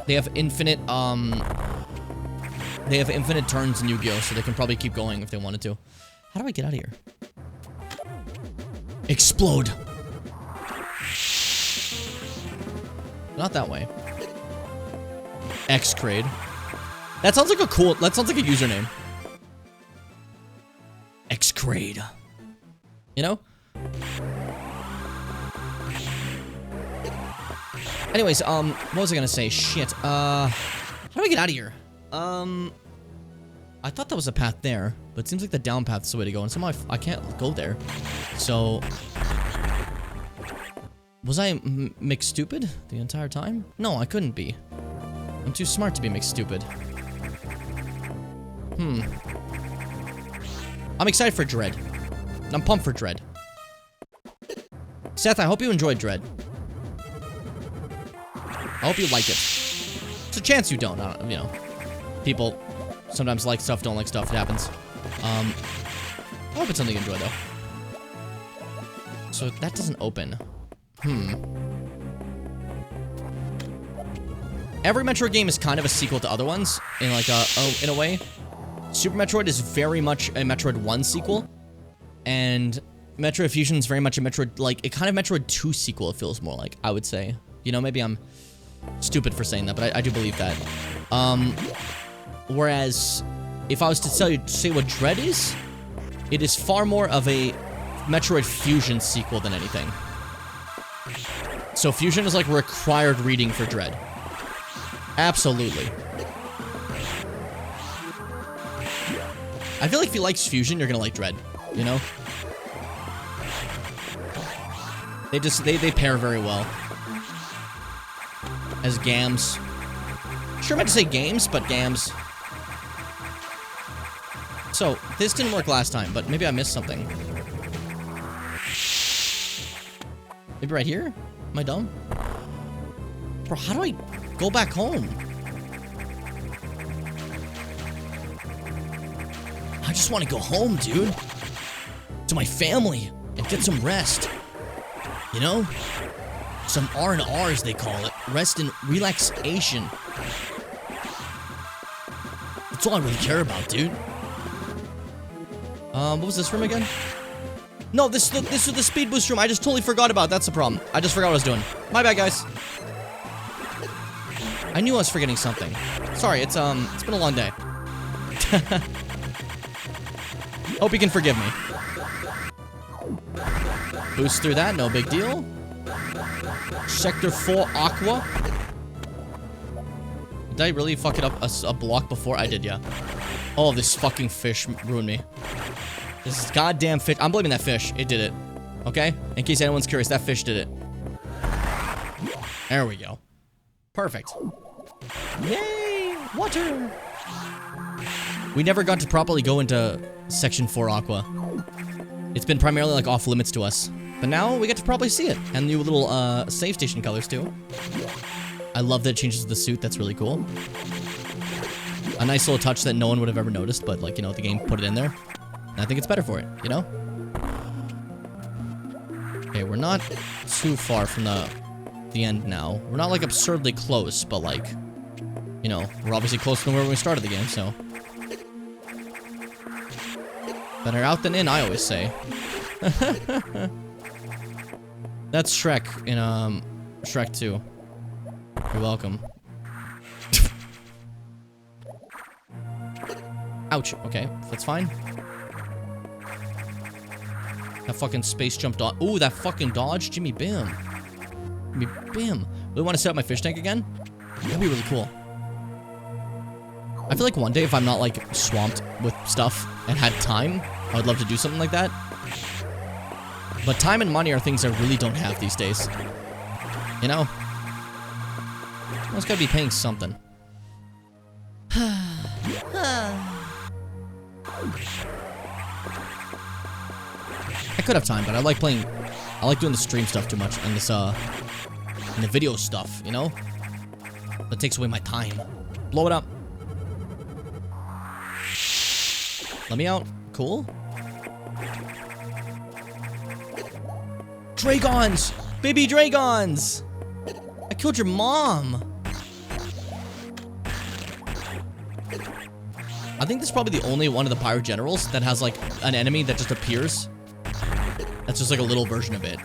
They have infinite, They have infinite turns in Yu-Gi-Oh! So they can probably keep going if they wanted to. How do I get out of here? Explode! Not that way. X-Crade. That sounds like a cool... That sounds like a username. X-Crade. You know? Anyways, what was I gonna say? Shit, how do I get out of here? I thought that was a path there, but it seems like the down path's the way to go, and somehow I can't go there. So... Was I McStupid the entire time? No, I couldn't be. I'm too smart to be McStupid. I'm excited for Dread. I'm pumped for Dread. Seth, I hope you enjoyed Dread. I hope you like it. It's a chance you don't, you know. People sometimes like stuff, don't like stuff. It happens. I hope it's something you enjoy, though. So that doesn't open. Every Metroid game is kind of a sequel to other ones, in like in a way. Super Metroid is very much a Metroid 1 sequel, and Metroid Fusion is very much a Metroid, like, a kind of Metroid 2 sequel, it feels more like, I would say. You know, maybe I'm stupid for saying that, but I do believe that. Whereas, if I was to say what Dread is, it is far more of a Metroid Fusion sequel than anything. So Fusion is like required reading for Dread. Absolutely. I feel like if you like Fusion, you're gonna like Dread, you know? They pair very well. As gams. Sure meant to say games, but gams. So, this didn't work last time, but maybe I missed something. Maybe right here? Am I dumb? Bro, how do I go back home? I just want to go home, dude. To my family and get some rest. You know? Some R&R, as they call it. Rest and relaxation. That's all I really care about, dude. What was this room again? No, this is the speed boost room. I just totally forgot about it. That's the problem. I just forgot what I was doing. My bad, guys. I knew I was forgetting something. Sorry, it's been a long day. Hope you can forgive me. Boost through that, no big deal. Sector 4 Aqua. Did I really fuck it up a block before? I did, yeah. Oh, this fucking fish ruined me. This goddamn fish. I'm blaming that fish. It did it. Okay? In case anyone's curious, that fish did it. There we go. Perfect. Yay! Water! We never got to properly go into Section 4 Aqua. It's been primarily, like, off limits to us. But now we get to probably see it. And new little save station colors too. I love that it changes the suit. That's really cool. A nice little touch that no one would have ever noticed, but like, you know, the game put it in there. And I think it's better for it, you know? Okay, we're not too far from the end now. We're not like absurdly close, but like, you know, we're obviously closer than where we started the game, so. Better out than in, I always say. That's Shrek in Shrek 2. You're welcome. Ouch. Okay, that's fine. That fucking space jump dodge. Ooh, that fucking dodge. Jimmy Bim. Jimmy Bim. Really want to set up my fish tank again? That'd be really cool. I feel like one day if I'm not like swamped with stuff and had time, I would love to do something like that. But time and money are things I really don't have these days. You know? I just gotta be paying something. I could have time, but I like doing the stream stuff too much and this, and the video stuff, you know? That takes away my time. Blow it up. Let me out. Cool. Dragons! Baby Dragons! I killed your mom! I think this is probably the only one of the pirate generals that has like an enemy that just appears. That's just like a little version of it.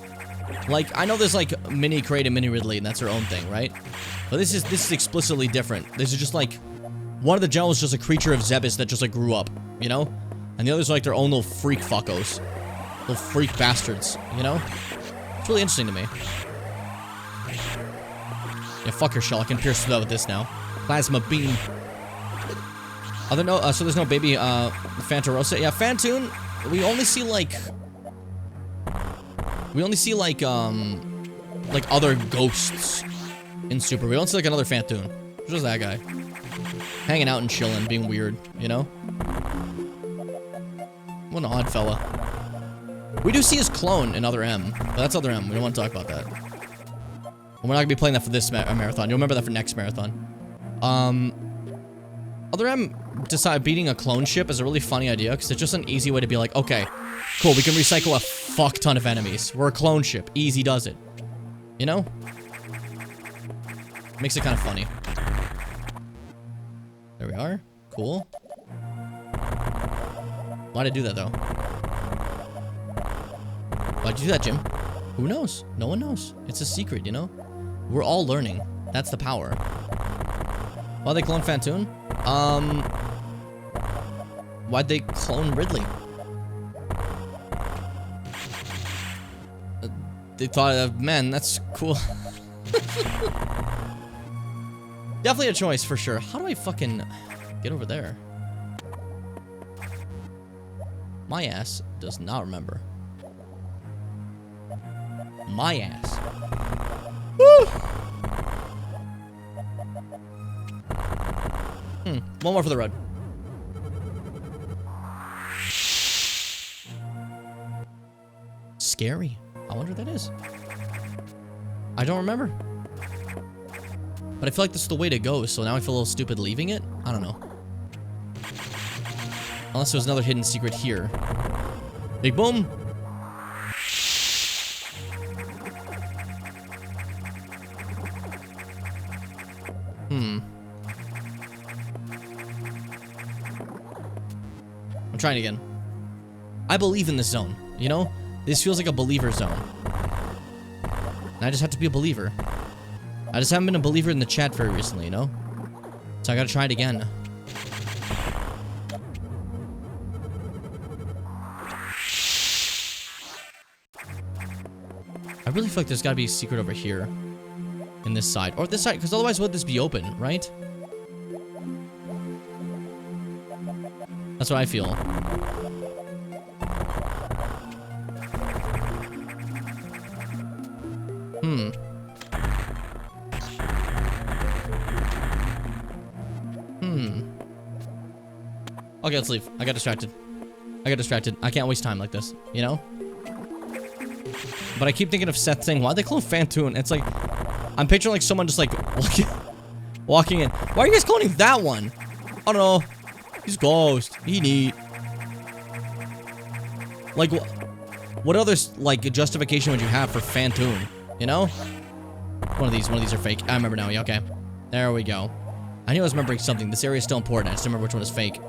Like, I know there's like Mini Kraid and Mini Ridley and that's their own thing, right? But this is explicitly different. This is just like, one of the generals is just a creature of Zebes that just like grew up, you know? And the others are like their own little freak fuckos. Little freak bastards, you know? It's really interesting to me. Yeah, fuck your shell. I can pierce through that with this now. Plasma beam. So there's no baby, Fantarosa. Yeah, Fantoon, we only see like other ghosts in Super. We don't see like another Fantoon. Just that guy. Hanging out and chilling, being weird, you know? What an odd fella. We do see his clone in Other M, but that's Other M. We don't want to talk about that. We're not gonna be playing that for this marathon. You'll remember that for next marathon. Other M decided beating a clone ship is a really funny idea because it's just an easy way to be like, okay, cool, we can recycle a fuck ton of enemies. We're a clone ship. Easy does it. You know? Makes it kind of funny. There we are. Cool. Why'd I do that, though? Why'd you do that, Jim? Who knows? No one knows. It's a secret, you know? We're all learning. That's the power. Why'd they clone Fantoon? Why'd they clone Ridley? They thought, man, that's cool. Definitely a choice, for sure. How do I fucking get over there? My ass does not remember. My ass. Woo! One more for the road. Scary. I wonder what that is. I don't remember. But I feel like this is the way to go, so now I feel a little stupid leaving it. I don't know. Unless there's another hidden secret here. Big boom. I'm trying again. I believe in this zone, you know? This feels like a believer zone. And I just have to be a believer. I just haven't been a believer in the chat very recently, you know? So I gotta try it again. I really feel like there's gotta be a secret over here. In this side. Or this side, because otherwise would this be open, right? That's what I feel. Okay, let's leave. I got distracted. I can't waste time like this, you know? But I keep thinking of Seth saying, why'd they clone Phantoon? It's like, I'm picturing like someone just like walking in. Why are you guys cloning that one? I don't know. He's ghost. He neat. Like, what other, like, justification would you have for Phantoon? You know? One of these are fake. I remember now. Yeah, okay. There we go. I knew I was remembering something. This area is still important. I just don't remember which one is fake.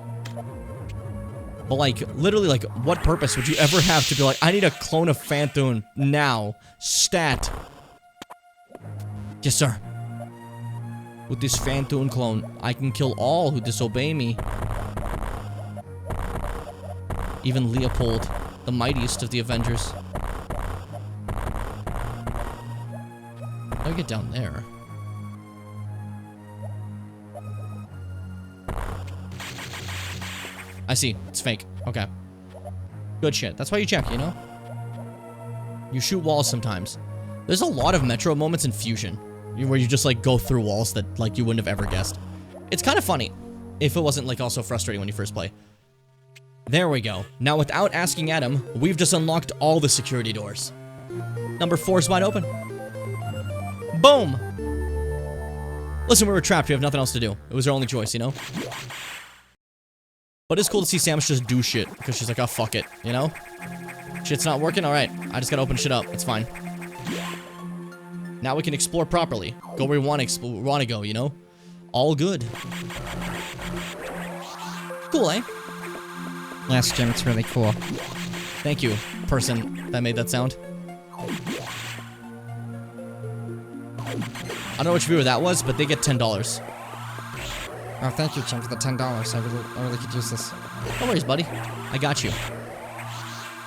But, like, literally, like, what purpose would you ever have to be like, I need a clone of Phantoon now. Stat. Yes, sir. With this Phantoon clone, I can kill all who disobey me. Even Leopold, the mightiest of the Avengers. How do I get down there? I see. It's fake. Okay. Good shit. That's why you check, you know? You shoot walls sometimes. There's a lot of Metro moments in Fusion where you just, like, go through walls that, like, you wouldn't have ever guessed. It's kind of funny if it wasn't, like, also frustrating when you first play. There we go. Now, without asking Adam, we've just unlocked all the security doors. Number 4 is wide open. Boom! Listen, we were trapped. We have nothing else to do. It was our only choice, you know? But it's cool to see Samus just do shit, because she's like, oh, fuck it, you know? Shit's not working? Alright, I just gotta open shit up. It's fine. Now we can explore properly. Go where we want to go, you know? All good. Cool, eh? Last gym, it's really cool. Thank you, person that made that sound. I don't know which viewer that was, but they get $10. Oh, thank you, Jim, for the $10. I really could use this. No worries, buddy. I got you.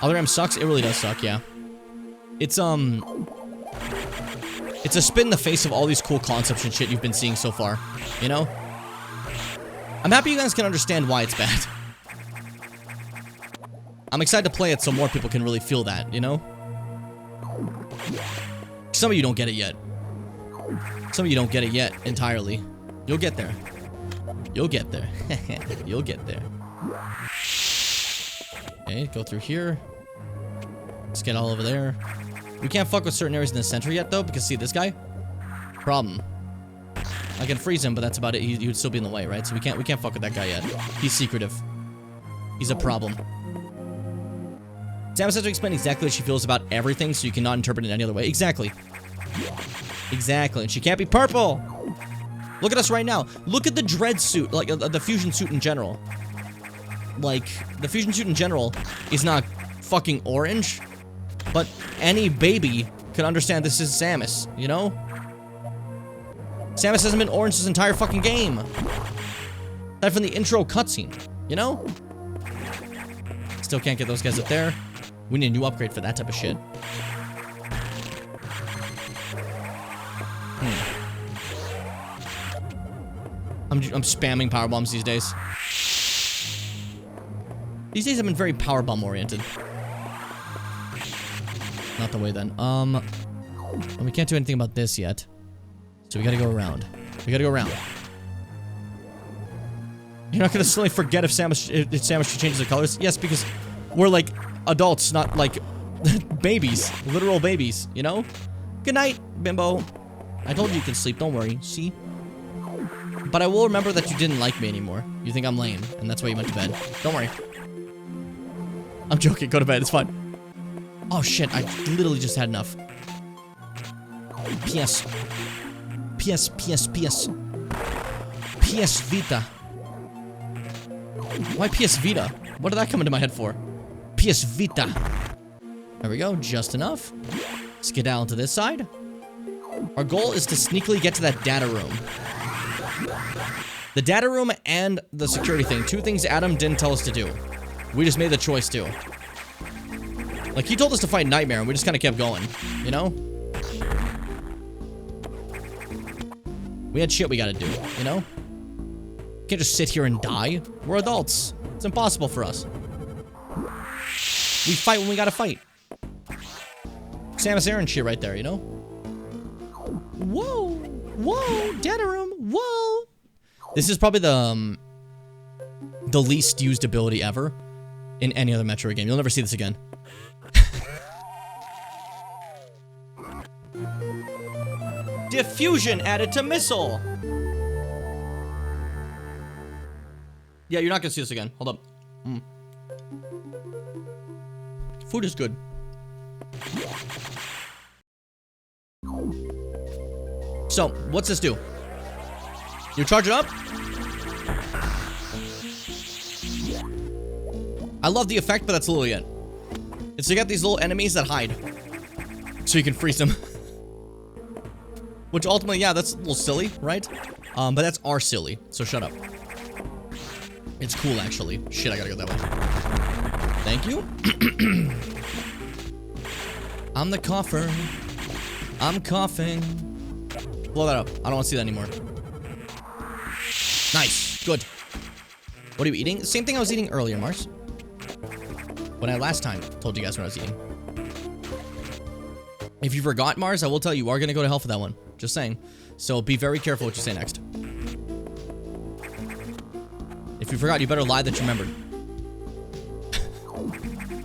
Other M sucks? It really does suck, yeah. It's a spin in the face of all these cool concepts and shit you've been seeing so far. You know? I'm happy you guys can understand why it's bad. I'm excited to play it so more people can really feel that, you know? Some of you don't get it yet. Some of you don't get it yet entirely. You'll get there. You'll get there. You'll get there. Okay, go through here. Let's get all over there. We can't fuck with certain areas in the center yet, though, because see this guy? Problem. I can freeze him, but that's about it. He would still be in the way, right? So we can't fuck with that guy yet. He's secretive. He's a problem. Samus has to explain exactly what she feels about everything, so you cannot interpret it any other way. Exactly. Exactly. And she can't be purple. Look at us right now. Look at the dread suit, like the fusion suit in general. Like, the fusion suit in general is not fucking orange, but any baby can understand this is Samus, you know? Samus hasn't been orange this entire fucking game. That from the intro cutscene, you know? Still can't get those guys up there. We need a new upgrade for that type of shit. I'm spamming power bombs these days. These days I've been very power bomb oriented. Not the way then. And we can't do anything about this yet. So we gotta go around. We gotta go around. You're not gonna suddenly forget if Samus changes the colors? Yes, because we're like adults, not like babies. Literal babies, you know? Good night, bimbo. I told you you can sleep, don't worry. See? But I will remember that you didn't like me anymore. You think I'm lame, and that's why you went to bed. Don't worry. I'm joking, go to bed, it's fine. Oh shit, I literally just had enough. PS. PS Vita. Why PS Vita? What did that come into my head for? PS Vita. There we go, just enough. Skedaddle to this side. Our goal is to sneakily get to that data room. The data room and the security thing. Two things Adam didn't tell us to do. We just made the choice to. Like, he told us to fight Nightmare, and we just kind of kept going. You know? We had shit we gotta do, you know? Can't just sit here and die. We're adults. It's impossible for us. We fight when we gotta fight. Samus Aran shit right there, you know? Whoa! Whoa! Data room! Whoa! This is probably the least used ability ever in any other Metroid game. You'll never see this again. Diffusion added to missile. Yeah, you're not gonna see this again. Hold up. Food is good. So, what's this do? You charge it up? I love the effect, but that's literally it. It's to get these little enemies that hide. So you can freeze them. Which ultimately, yeah, that's a little silly, right? But that's our silly, so shut up. It's cool, actually. Shit, I gotta go that way. Thank you. I'm the cougher. I'm coughing. Blow that up. I don't want to see that anymore. Nice. Good. What are you eating? Same thing I was eating earlier, Mars. When I last time told you guys what I was eating. If you forgot, Mars, I will tell you, you are going to go to hell for that one. Just saying. So be very careful what you say next. If you forgot, you better lie that you remembered.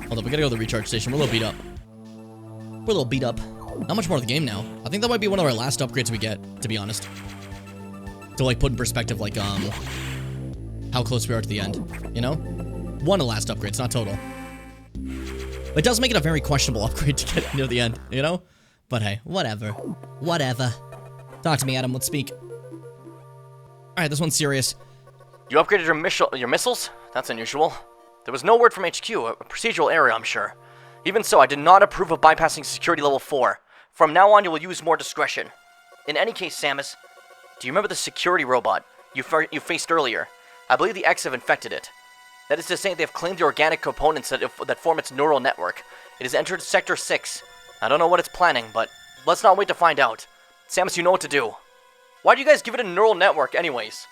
Hold up, we gotta go to the recharge station. We're a little beat up. We're a little beat up. Not much more of the game now. I think that might be one of our last upgrades we get, to be honest. To, like, put in perspective, like, how close we are to the end. You know? One of the last upgrades, not total. But it does make it a very questionable upgrade to get near the end, you know? But hey, whatever. Whatever. Talk to me, Adam. Let's speak. Alright, this one's serious. You upgraded your missiles? That's unusual. There was no word from HQ, a procedural error, I'm sure. Even so, I did not approve of bypassing security level 4. From now on, you will use more discretion. In any case, Samus, do you remember the security robot you faced earlier? I believe the X have infected it. That is to say, they have claimed the organic components that form its neural network. It has entered Sector 6. I don't know what it's planning, but let's not wait to find out. Samus, you know what to do. Why do you guys give it a neural network anyways?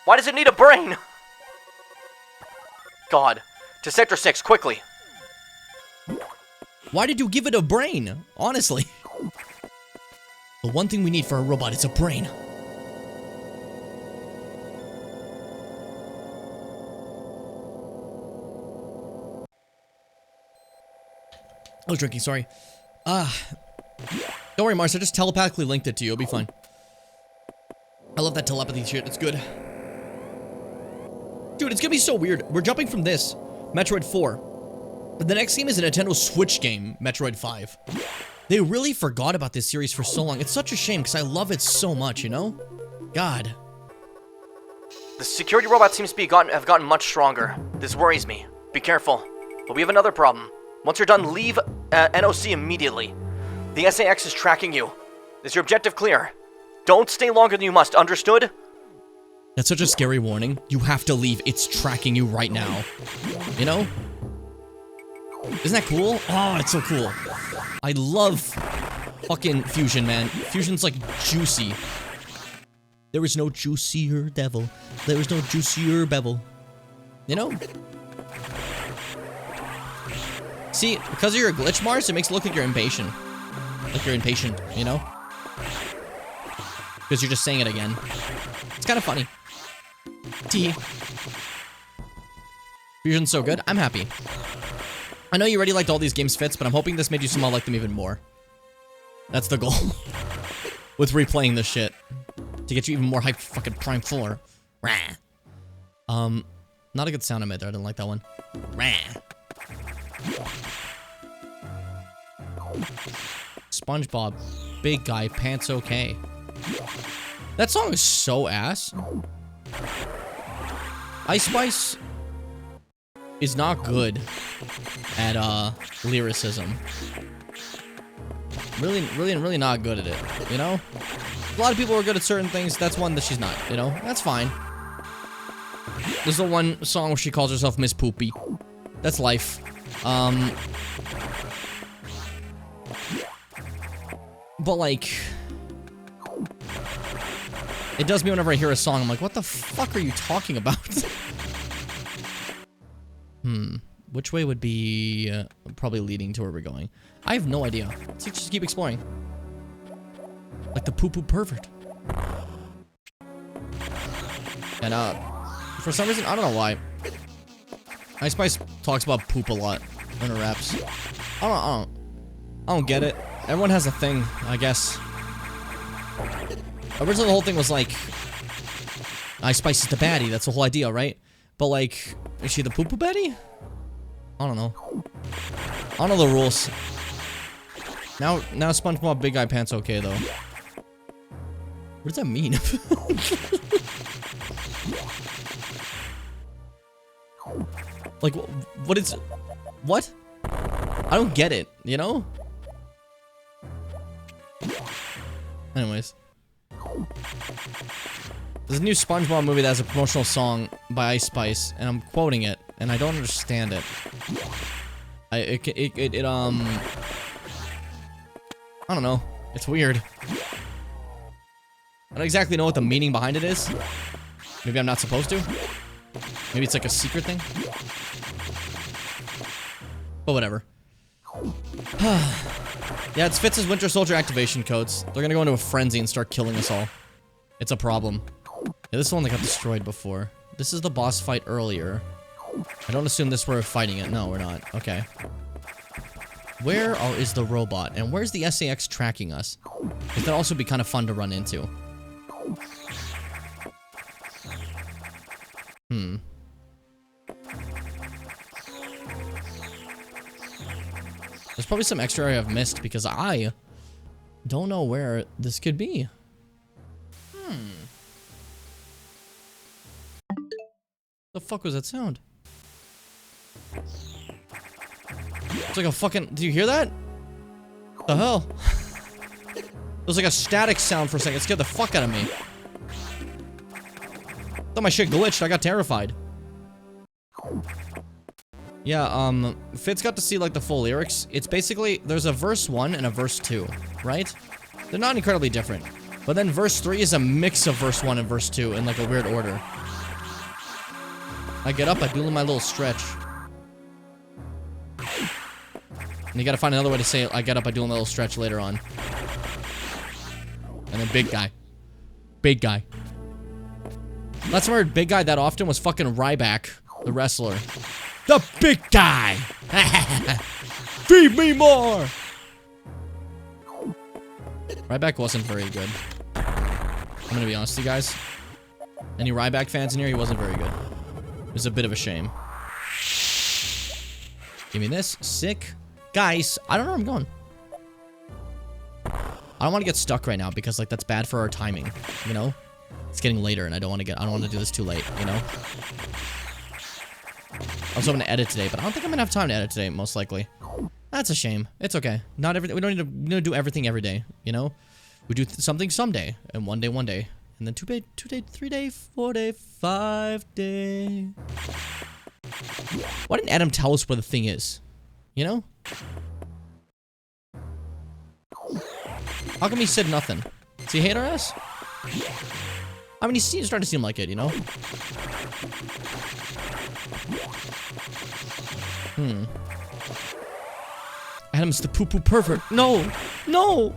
Why does it need a brain? God. To Sector 6, quickly. Why did you give it a brain? Honestly. The one thing we need for a robot is a brain. I was drinking, sorry. Don't worry, Mars, I just telepathically linked it to you. It'll be fine. I love that telepathy shit. It's good. Dude, it's gonna be so weird. We're jumping from this, Metroid 4. But the next game is a Nintendo Switch game, Metroid 5. They really forgot about this series for so long. It's such a shame, because I love it so much, you know? God. The security robot seems to have gotten much stronger. This worries me. Be careful. But we have another problem. Once you're done, leave NOC immediately. The SAX is tracking you. Is your objective clear? Don't stay longer than you must, understood? That's such a scary warning. You have to leave. It's tracking you right now. You know? Isn't that cool? Oh, it's so cool. I love fucking Fusion, man. Fusion's like juicy. There is no juicier devil. There is no juicier bevel. You know? See, because of your glitch, Mars, it makes it look like you're impatient. Like you're impatient, you know? Because you're just saying it again. It's kind of funny. Tee. Fusion's so good. I'm happy. I know you already liked all these games fits, but I'm hoping this made you somehow like them even more. That's the goal. With replaying this shit. To get you even more hyped for fucking Prime 4. Rah. Not a good sound I made there. I didn't like that one. Rah. SpongeBob, big guy, pants okay. That song is so ass. Ice Spice is not good at lyricism. Really not good at it, you know? A lot of people are good at certain things. That's one that she's not, you know? That's fine. There's the one song where she calls herself Miss Poopy. That's life. But like, it does me whenever I hear a song. I'm like, what the fuck are you talking about? Which way would be probably leading to where we're going? I have no idea. Let's just keep exploring. Like the poo-poo pervert. And for some reason, I don't know why, Ice Spice talks about poop a lot in her raps. I don't get it. Everyone has a thing, I guess. Originally, the whole thing was like, Ice Spice is the baddie. That's the whole idea, right? But like, is she the poo-poo baddie? I don't know. I don't know the rules. Now SpongeBob Big Guy Pants okay though. What does that mean? Like, what is... What? I don't get it, you know? Anyways. There's a new SpongeBob movie that has a promotional song by Ice Spice, and I'm quoting it, and I don't understand it. I don't know. It's weird. I don't exactly know what the meaning behind it is. Maybe I'm not supposed to. Maybe it's like a secret thing. But whatever. Yeah, it's Fitz's Winter Soldier activation codes. They're gonna go into a frenzy and start killing us all. It's a problem. Yeah, this is the one that got destroyed before. This is the boss fight earlier. I don't assume this we're fighting it. No, we're not. Okay. Where is the robot? And where's the SAX tracking us? That'd also be kind of fun to run into. There's probably some extra area I've missed because I don't know where this could be. The fuck was that sound? It's like a fucking... Do you hear that? The hell? It was like a static sound for a second. It scared the fuck out of me. Thought my shit glitched. I got terrified. Yeah, Fitz got to see, like, the full lyrics. It's basically, there's a verse 1 and a verse 2, right? They're not incredibly different. But then verse 3 is a mix of verse 1 and verse 2 in, like, a weird order. I get up, I do my little stretch. And you gotta find another way to say it. I get up, I do my little stretch later on. And then big guy. Big guy. Last time I heard big guy that often was fucking Ryback, the wrestler. The big guy! Feed me more! Ryback wasn't very good. I'm gonna be honest with you guys. Any Ryback fans in here? He wasn't very good. It was a bit of a shame. Give me this. Sick. Guys, I don't know where I'm going. I don't want to get stuck right now because, like, that's bad for our timing, you know? It's getting later and I don't want to do this too late, you know? I was hoping to edit today, but I don't think I'm gonna have time to edit today, most likely. That's a shame. It's okay. Not every... We don't need to do everything every day, you know? We do something someday, and one day, and then 2 day, 3 day, 4 day, 5 day. Why didn't Adam tell us where the thing is? You know? How come he said nothing? Does he hate our ass? I mean, he's starting to seem like it, you know? Adam's the poo-poo pervert. No! No!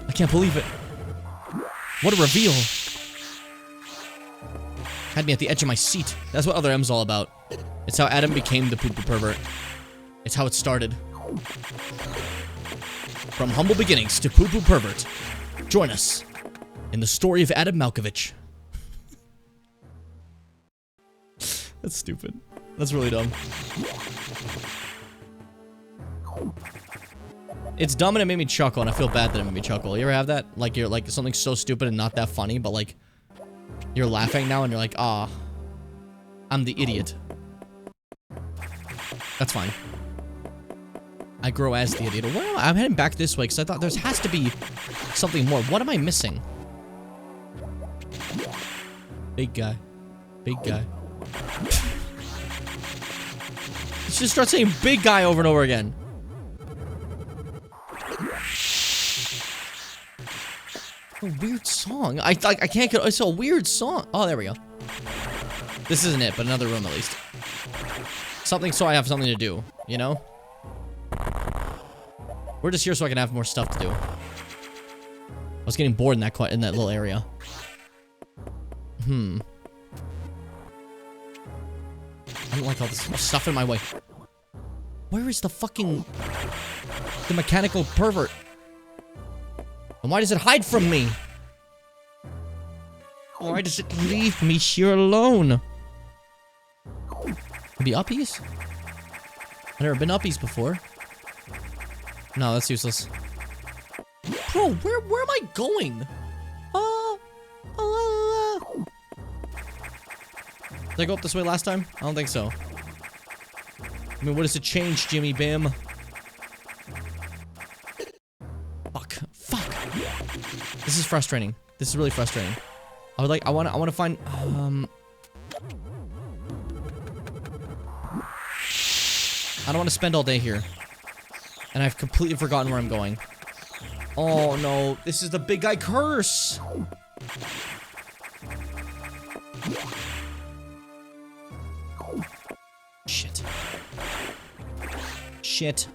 I can't believe it. What a reveal. Had me at the edge of my seat. That's what Other M's all about. It's how Adam became the poo-poo pervert. It's how it started. From humble beginnings to poo-poo pervert. Join us in the story of Adam Malkovich. That's stupid. That's really dumb. It's dumb and it made me chuckle, and I feel bad that it made me chuckle. You ever have that? Like, you're like something so stupid and not that funny, but like you're laughing now and you're like, ah, I'm the idiot. That's fine. I grow as the idiot. Well, I'm heading back this way because I thought there has to be something more. What am I missing? Big guy. Big guy. Let's just start saying big guy over and over again. A weird song. I can't get. It's a weird song. Oh, there we go. This isn't it, but another room at least. Something so I have something to do. You know. We're just here so I can have more stuff to do. I was getting bored in that little area. I don't like all this stuff in my way. Where is the mechanical pervert? And why does it hide from me? Why does it leave me here alone? Maybe uppies? I've never been uppies before. No, that's useless. Bro, where am I going? Did I go up this way last time? I don't think so. I mean, what does it change, Jimmy Bim? Fuck. This is frustrating. This is really frustrating. I want to find, I don't want to spend all day here. And I've completely forgotten where I'm going. Oh no, this is the big guy curse! Shit. Shit.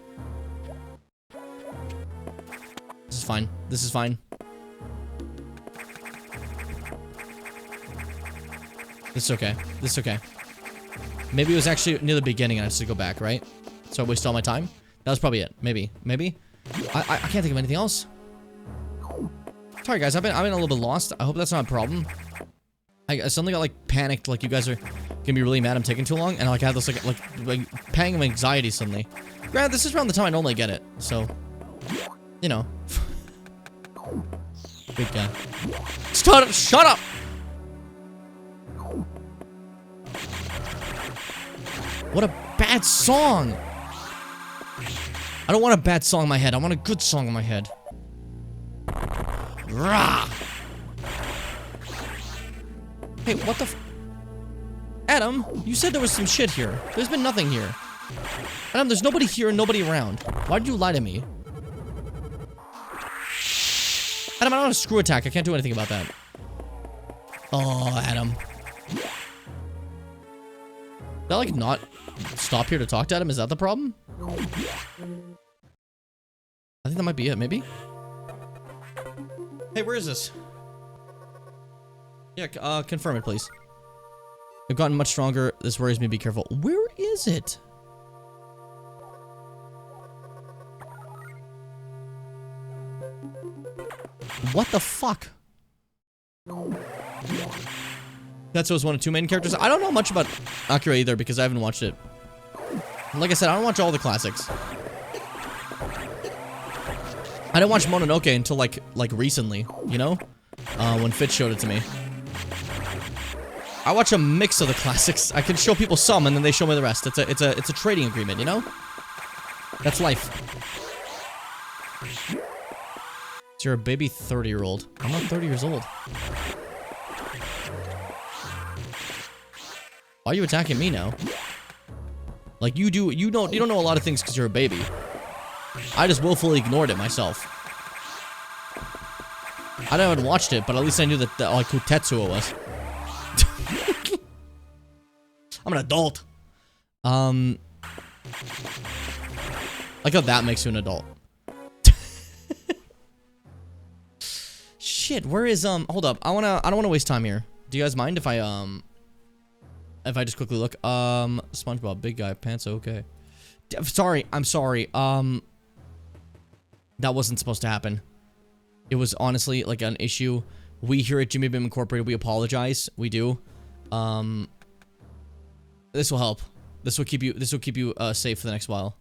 This is fine. This is fine. This is okay. This is okay. Maybe it was actually near the beginning and I just had to go back, right? So I wasted all my time? That was probably it. Maybe. Maybe? I can't think of anything else. Sorry guys, I've been a little bit lost. I hope that's not a problem. I suddenly got like panicked, like you guys are gonna be really mad I'm taking too long, and like I had this like pang of anxiety suddenly. Granted, this is around the time I normally get it, so you know. Big guy. Shut up! What a bad song! I don't want a bad song in my head. I want a good song in my head. Rah! Hey, what the f- Adam, you said there was some shit here. There's been nothing here. Adam, there's nobody here and nobody around. Why did you lie to me? Adam, I don't have a screw attack. I can't do anything about that. Oh, Adam. Did I, like, not stop here to talk to Adam? Is that the problem? I think that might be it, maybe? Hey, where is this? Yeah, confirm it, please. I've gotten much stronger. This worries me. Be careful. Where is it? What the fuck? That's those 1 and 2 main characters. I don't know much about Akira either because I haven't watched it. Like I said, I don't watch all the classics. I didn't watch Mononoke until like recently, you know? When Fitz showed it to me. I watch a mix of the classics. I can show people some and then they show me the rest. It's a trading agreement, you know? That's life. So you're a baby 30-year-old. I'm not 30 years old. Why are you attacking me now? Like you don't know a lot of things because you're a baby. I just willfully ignored it myself. I haven't watched it, but at least I knew that like who Tetsuo was. I'm an adult. Like how that makes you an adult. Shit, where is hold up. I don't wanna waste time here. Do you guys mind if I just quickly look? SpongeBob, big guy, pants okay. Sorry, I'm sorry. That wasn't supposed to happen. It was honestly like an issue. We here at Jimmy Bim Incorporated, we apologize. We do. This will help. This will keep you safe for the next while.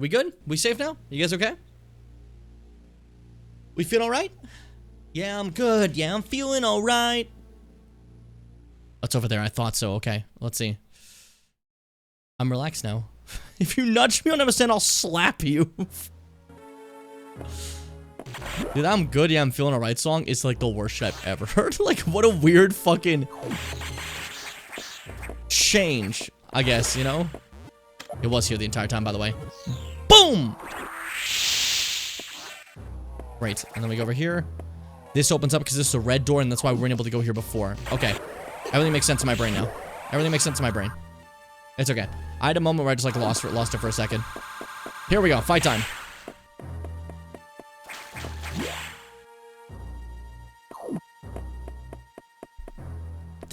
We good? We safe now? You guys okay? We feel alright? Yeah, I'm good. Yeah, I'm feeling alright. That's over there. I thought so. Okay, let's see. I'm relaxed now. If you nudge me on understand, I'll slap you. Dude, I'm good. Yeah, I'm feeling alright song is like the worst shit I've ever heard. Like, what a weird fucking change, I guess, you know? It was here the entire time, by the way. Boom! Right, and then we go over here. This opens up because this is a red door, and that's why we weren't able to go here before. Okay. Everything makes sense in my brain now. Everything makes sense in my brain. It's okay. I had a moment where I just like lost it for a second. Here we go. Fight time.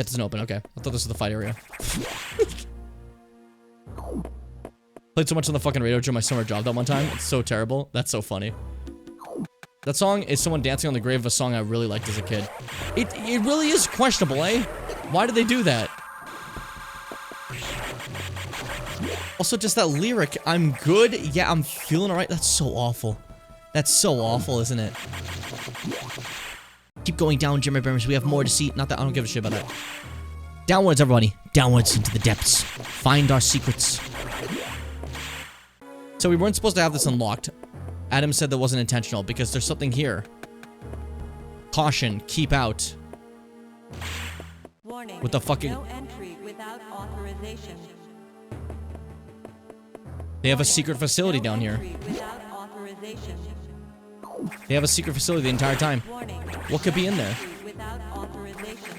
That doesn't open. Okay. I thought this was the fight area. Played so much on the fucking radio during my summer job that one time. It's so terrible. That's so funny. That song is someone dancing on the grave of a song I really liked as a kid. It really is questionable, eh? Why did they do that? Also, just that lyric, I'm good, yeah, I'm feeling alright. That's so awful. That's so awful, isn't it? Keep going down, Jimmy Bearers. We have more to see. Not that I don't give a shit about that. Downwards, everybody. Downwards into the depths. Find our secrets. So we weren't supposed to have this unlocked. Adam said that wasn't intentional because there's something here. Caution, keep out. Warning, with the fucking... no entry without authorization. They have a secret facility down here. Without authorization. They have a secret facility the entire time. Warning, What could be in there? without authorization.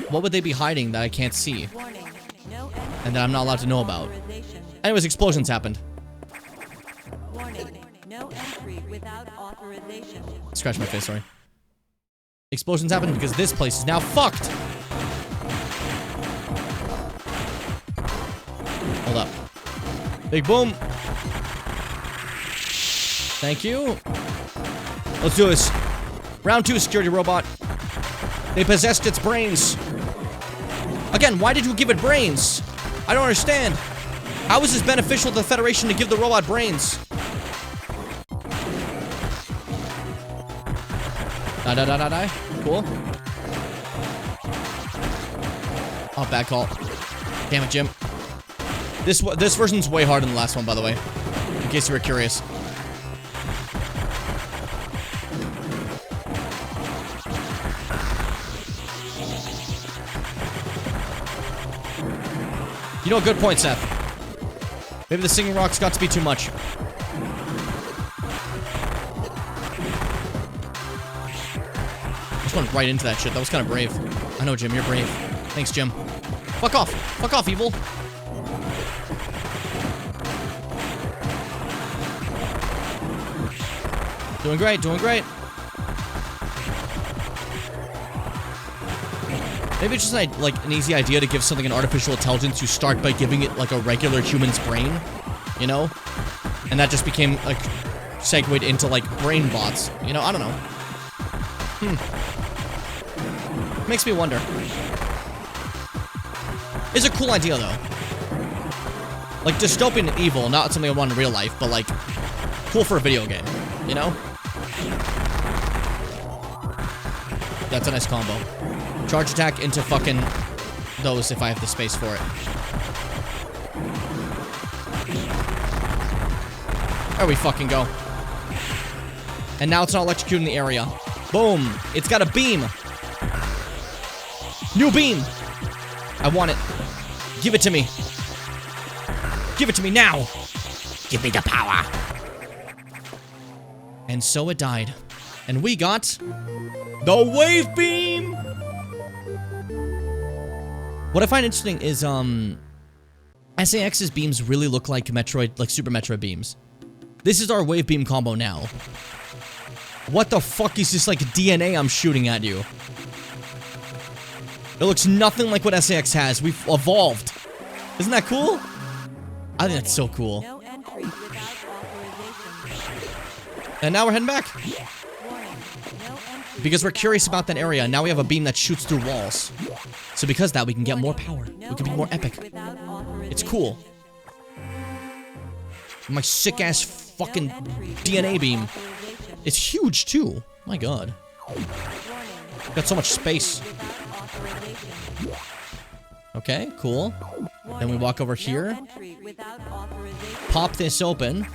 What would they be hiding that I can't see? Warning, no entry And that I'm not allowed to know about? authorization. Anyways, explosions happened. Warning, no entry without authorization. Scratch my face, sorry. Explosions happened because this place is now fucked! Hold up. Big boom! Thank you. Let's do this. Round 2, security robot. They possessed its brains. Again, why did you give it brains? I don't understand. How is this beneficial to the Federation to give the robot brains? Die. Cool. Oh, bad call. Damn it, Jim. This version's way harder than the last one, by the way. In case you were curious. You know, good point, Seth. Maybe the singing rocks got to be too much. Just went right into that shit. That was kind of brave. I know, Jim. You're brave. Thanks, Jim. Fuck off. Fuck off, evil. Doing great. Doing great. Maybe it's just like an easy idea to give something an artificial intelligence. You start by giving it like a regular human's brain, you know? And that just became like segued into like brain bots. You know, I don't know. Makes me wonder. It's a cool idea though. Like dystopian and evil, not something I want in real life, but like cool for a video game, you know? That's a nice combo. Charge attack into fucking those if I have the space for it. There we fucking go. And now it's not electrocuting the area. Boom. It's got a beam. New beam. I want it. Give it to me. Give it to me now. Give me the power. And so it died. And we got the wave beam. What I find interesting is, SAX's beams really look like Metroid, like Super Metroid beams. This is our wave beam combo now. What the fuck is this, like, DNA I'm shooting at you? It looks nothing like what SAX has. We've evolved. Isn't that cool? I think that's so cool. No entry without authorization. And now we're heading back. Warning, no entry Because we're curious about that area. Now we have a beam that shoots through walls. So because of that, we can get more power. We can be more epic. without authorization. It's cool. My sick-ass fucking DNA beam. It's huge, too. My god. Got so much space. Okay, cool. Then we walk over here. Pop this open.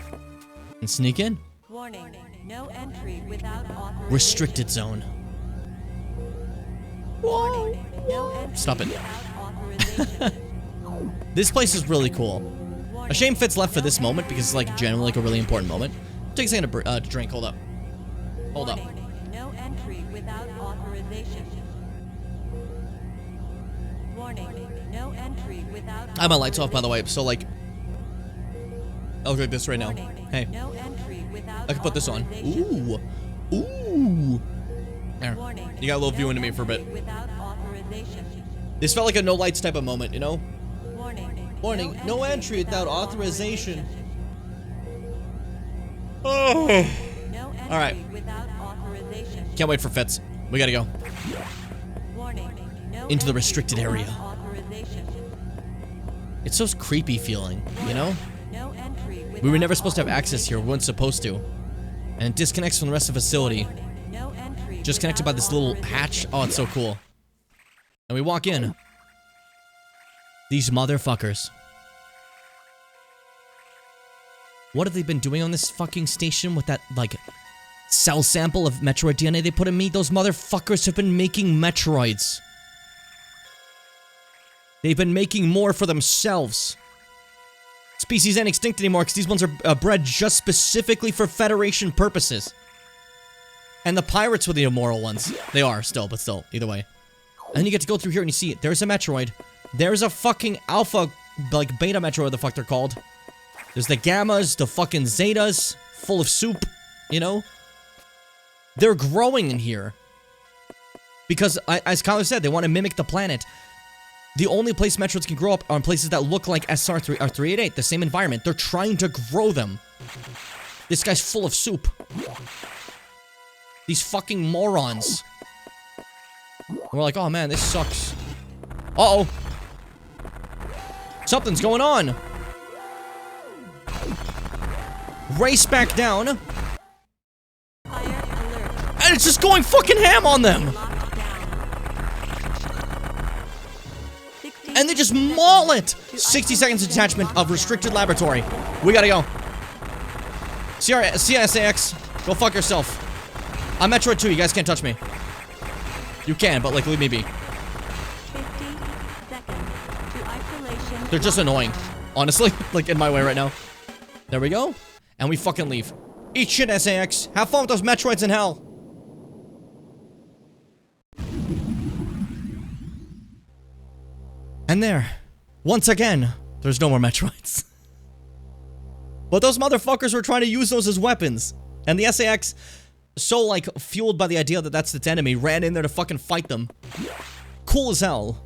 And sneak in. Warning, no entry without authorization. Restricted zone. Whoa. No entry Stop it. without authorization. This place is really cool. A shame Fitz left for this moment because it's like generally like a really important moment. Take a second to drink. Hold up. Hold up. No entry without authorization. Warning, no entry without I have my lights off, by the way, so like I'll do this right now. Hey, no entry without I can put this on. authorization. Ooh. Ooh. There. Warning, You got a little view into me for a bit. Without authorization. This felt like a no lights type of moment, you know? Warning. Warning, no entry without authorization. No entry All right. without authorization. Can't wait for Fitz. We gotta go. Warning. No Into the entry restricted without area. authorization. It's so creepy feeling, you know? No entry We were never supposed to have access here. We weren't supposed to. And it disconnects from the rest of the facility. No entry Just connected by this little hatch. Oh, it's so cool. And we walk in. These motherfuckers. What have they been doing on this fucking station with that, like, cell sample of Metroid DNA they put in me? Those motherfuckers have been making Metroids. They've been making more for themselves. Species ain't extinct anymore because these ones are bred just specifically for Federation purposes. And the pirates were the immoral ones. They are still, but still, either way. And then you get to go through here and you see it. There's a Metroid. There's a fucking alpha, like beta Metroid, the fuck they're called. There's the gammas, the fucking zetas, full of soup, you know? They're growing in here. Because, as Kyler said, they want to mimic the planet. The only place Metroids can grow up are in places that look like SR3 or 388, the same environment. They're trying to grow them. This guy's full of soup. These fucking morons. And we're like, oh man, this sucks. Uh-oh. Something's going on. Race back down. Fire alert. And it's just going fucking ham on them. Lockdown. 60 And they just maul it. 60 seconds detachment of restricted laboratory. We gotta go. CSAX, go fuck yourself. I'm Metroid 2, you guys can't touch me. You can, but like, leave me be. 50 seconds to isolation. They're just annoying. Honestly, like in my way right now. There we go. And we fucking leave. Eat shit, SAX. Have fun with those Metroids in hell. And there. Once again, there's no more Metroids. But those motherfuckers were trying to use those as weapons. And the SAX, so like fueled by the idea that that's its enemy, ran in there to fucking fight them. Cool as hell.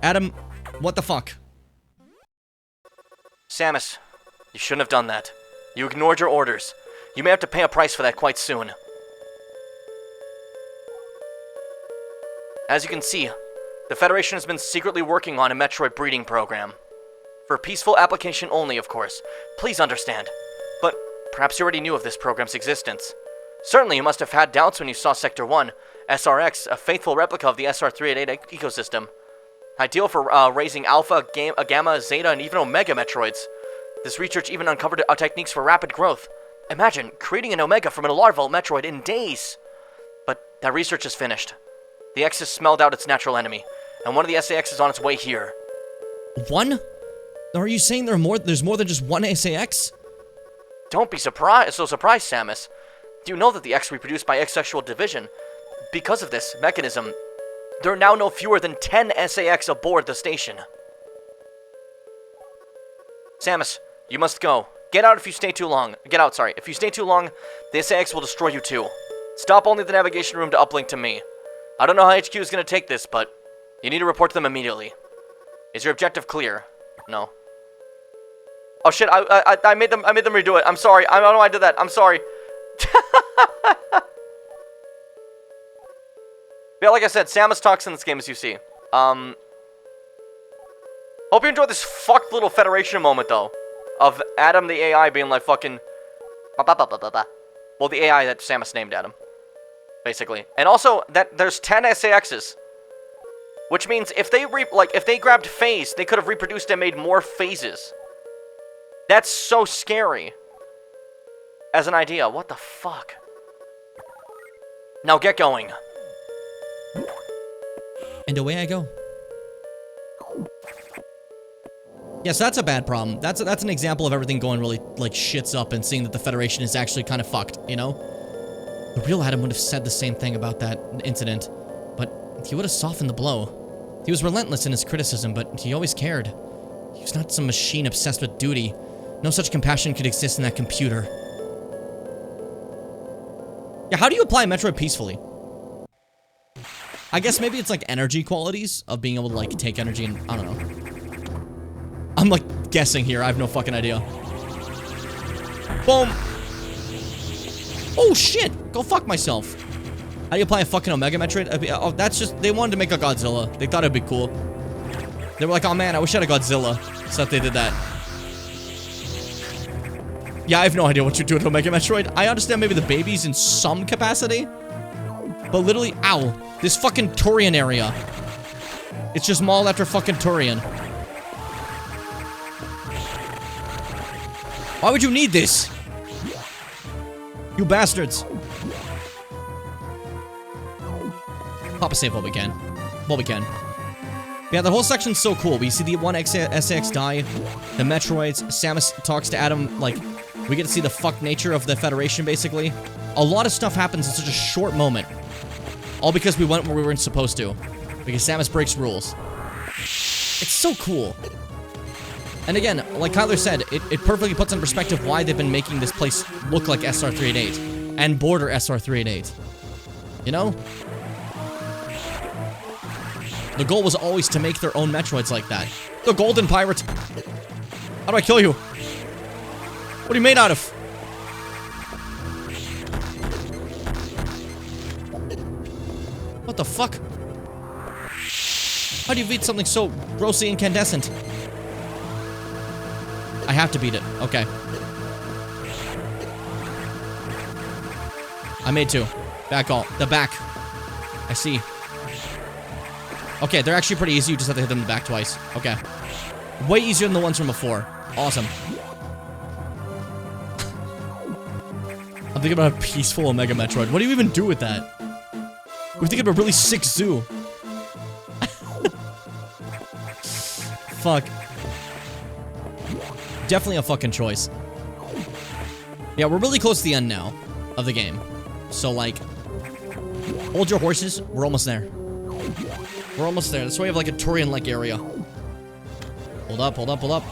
Adam, what the fuck? Samus, you shouldn't have done that. You ignored your orders. You may have to pay a price for that quite soon. As you can see, the Federation has been secretly working on a Metroid breeding program. For peaceful application only, of course. Please understand. But perhaps you already knew of this program's existence. Certainly you must have had doubts when you saw Sector 1, SRX, a faithful replica of the SR388 ecosystem. Ideal for raising Alpha, Gamma, Zeta, and even Omega Metroids. This research even uncovered techniques for rapid growth. Imagine creating an Omega from a larval Metroid in days. But that research is finished. The X has smelled out its natural enemy, and one of the SAX is on its way here. One? Are you saying there's more than just one SAX? Don't be surprised, Samus. Do you know that the X reproduced by asexual division? Because of this mechanism, there are now no fewer than 10 SAX aboard the station. Samus, you must go. Get out if you stay too long. Get out, sorry. If you stay too long, the SAX will destroy you too. Stop only at the navigation room to uplink to me. I don't know how HQ is going to take this, but you need to report to them immediately. Is your objective clear? No. Oh shit, I made them redo it. I'm sorry. I don't know why I did that. I'm sorry. Yeah, like I said, Samus talks in this game, as you see. Hope you enjoyed this fucked little Federation moment, though. Of Adam the AI being like fucking... Well, the AI that Samus named Adam. Basically. And also, that there's 10 SAXs. Which means if they if they grabbed phase, they could have reproduced and made more phases. That's so scary. As an idea, what the fuck? Now get going. And away I go. Yeah, so that's a bad problem. That's an example of everything going really, like, shits up and seeing that the Federation is actually kind of fucked, you know? The real Adam would have said the same thing about that incident, but he would have softened the blow. He was relentless in his criticism, but he always cared. He was not some machine obsessed with duty. No such compassion could exist in that computer. Yeah, how do you apply Metroid peacefully? I guess maybe it's like energy qualities of being able to like take energy and I don't know. I'm like guessing here. I have no fucking idea. Boom. Oh shit. Go fuck myself. How do you apply a fucking Omega Metroid? Oh, that's just, they wanted to make a Godzilla. They thought it'd be cool. They were like, oh man, I wish I had a Godzilla. So they did that. Yeah, I have no idea what you do with Omega Metroid. I understand maybe the babies in some capacity. But literally, ow. This fucking Turian area. It's just mauled after fucking Turian. Why would you need this? You bastards. Pop a save while we can. While we can. Yeah, the whole section's so cool. We see the one SAX die, the Metroids, Samus talks to Adam, like, we get to see the fuck nature of the Federation, basically. A lot of stuff happens in such a short moment. All because we went where we weren't supposed to. Because Samus breaks rules. It's so cool. And again, like Kyler said, it perfectly puts in perspective why they've been making this place look like SR388. And border SR388. You know? The goal was always to make their own Metroids like that. The Golden Pirate. How do I kill you? What are you made out of? What the fuck? How do you beat something so grossly incandescent? I have to beat it. Okay. I made two. Back all. The back. I see. Okay, they're actually pretty easy. You just have to hit them in the back twice. Okay. Way easier than the ones from before. Awesome. I'm thinking about a peaceful Omega Metroid. What do you even do with that? We're thinking of a really sick zoo. Fuck. Definitely a fucking choice. Yeah, we're really close to the end now of the game. So, like, hold your horses. We're almost there. We're almost there. That's why we have like a Turian-like area. Hold up, hold up, hold up.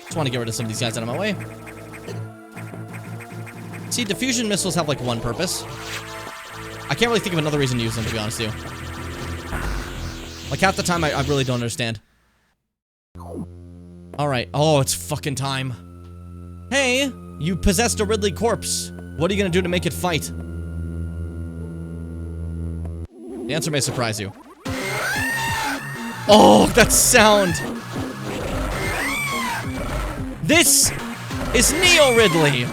Just want to get rid of some of these guys out of my way. See, diffusion missiles have like one purpose. I can't really think of another reason to use them, to be honest with you. Like half the time, I really don't understand. Alright. Oh, it's fucking time. Hey, you possessed a Ridley corpse. What are you gonna do to make it fight? The answer may surprise you. Oh, that sound! This is Neo Ridley!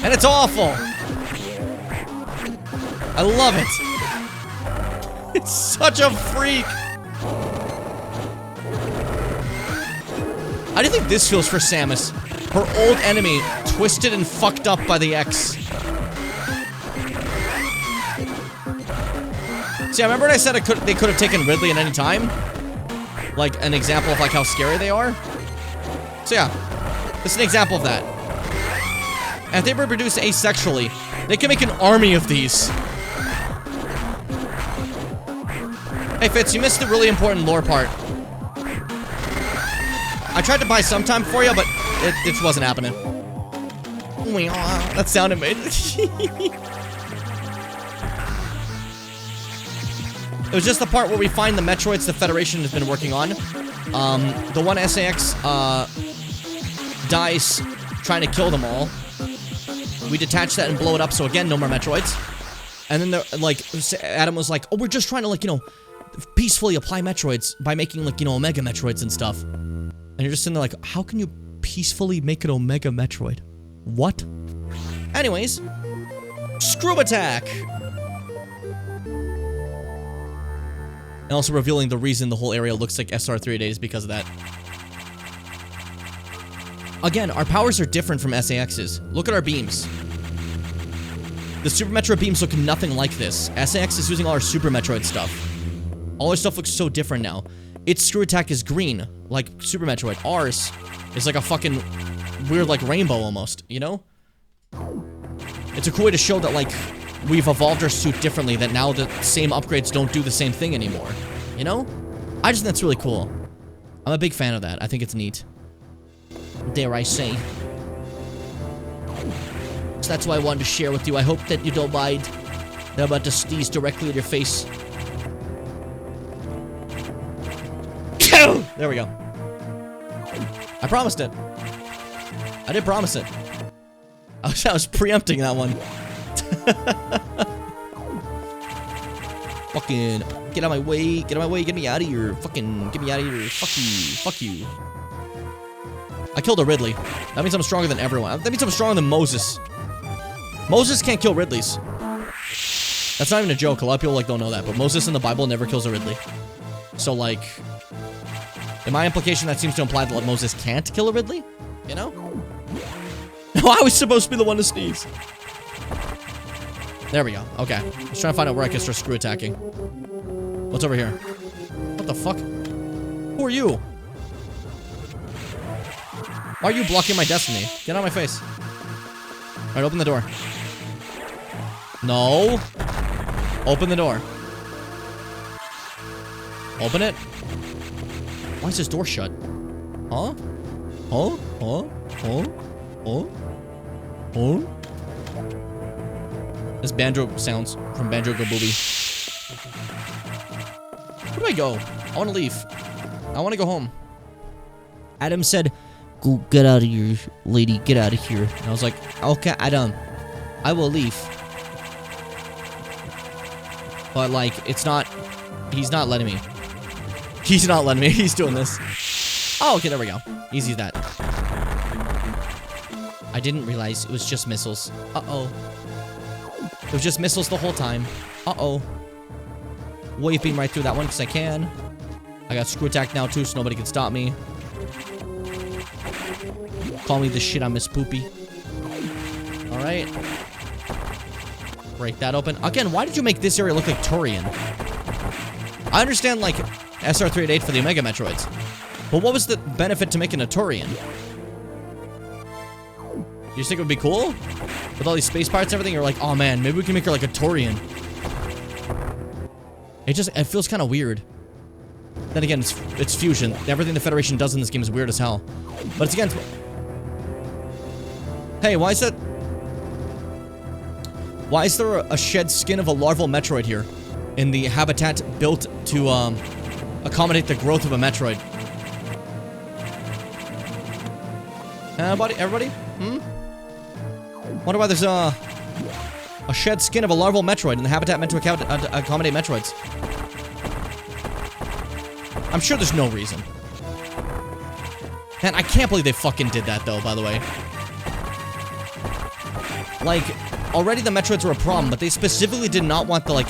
And it's awful! I love it! It's such a freak! How do you think this feels for Samus? Her old enemy, twisted and fucked up by the X. See, I remember when I said they could have taken Ridley at any time? Like, an example of, like, how scary they are? So, yeah. This is an example of that. And if they were produced asexually, they can make an army of these. Hey, Fitz, you missed the really important lore part. I tried to buy some time for you, but it just wasn't happening. That sounded made. It was just the part where we find the Metroids the Federation has been working on. The one SAX dies trying to kill them all. We detach that and blow it up, so again, no more Metroids. And then, like, Adam was like, oh, we're just trying to, like, you know, peacefully apply Metroids by making, like, you know, Omega Metroids and stuff. And you're just sitting there like, how can you peacefully make an Omega Metroid? What? Anyways, Screw Attack! And also revealing the reason the whole area looks like SR388 is because of that. Again, our powers are different from SAX's. Look at our beams. The Super Metroid beams look nothing like this. SAX is using all our Super Metroid stuff. All our stuff looks so different now. Its Screw Attack is green, like Super Metroid. Ours is like a fucking weird, like, rainbow almost, you know? It's a cool way to show that, like, we've evolved our suit differently, that now the same upgrades don't do the same thing anymore. You know? I just think that's really cool. I'm a big fan of that. I think it's neat. Dare I say. So that's why I wanted to share with you. I hope that you don't mind that I'm about to sneeze directly in your face. There we go. I promised it. I did promise it. I was preempting that one. Fucking get out of my way. Get out of my way. Get me out of here. Fucking get me out of here. Fuck you. Fuck you. I killed a Ridley. That means I'm stronger than everyone. That means I'm stronger than Moses. Moses can't kill Ridleys. That's not even a joke. A lot of people like don't know that, but Moses in the Bible never kills a Ridley. So like, in my implication, that seems to imply that like, Moses can't kill a Ridley. You know? No, I was supposed to be the one to sneeze. There we go. Okay. Let's try to find out where I can start screw attacking. What's over here? What the fuck? Who are you? Why are you blocking my destiny? Get out of my face. Alright, open the door. No. Open the door. Open it. Why is this door shut? Huh? Huh? Huh? Huh? Huh? Huh? This banjo sounds from Banjo Booby. Where do I go? I want to leave. I want to go home. Adam said, "Go get out of here, lady. Get out of here." And I was like, "Okay, Adam, I will leave." But like, it's not. He's not letting me. He's not letting me. He's doing this. Oh, okay, there we go. Easy as that. I didn't realize it was just missiles. Uh-oh. It was just missiles the whole time. Uh-oh. Wave beam right through that one because I can. I got screw attack now too, so nobody can stop me. Call me the shit on Miss Poopy. Alright. Break that open. Again, why did you make this area look like Turian? I understand, like, SR388 for the Omega Metroids. But what was the benefit to making a Turian? You just think it would be cool? With all these space pirates and everything, you're like, oh man, maybe we can make her like a Turian. It feels kind of weird. Then again, it's fusion. Everything the Federation does in this game is weird as hell. But it's against... Hey, why is that... Why is there a shed skin of a larval Metroid here? In the habitat built to, accommodate the growth of a Metroid. Everybody? Hmm? Wonder why there's a shed skin of a larval Metroid in the habitat meant to accommodate Metroids. I'm sure there's no reason. Man, I can't believe they fucking did that though, by the way. Like, already the Metroids were a problem, but they specifically did not want the, like,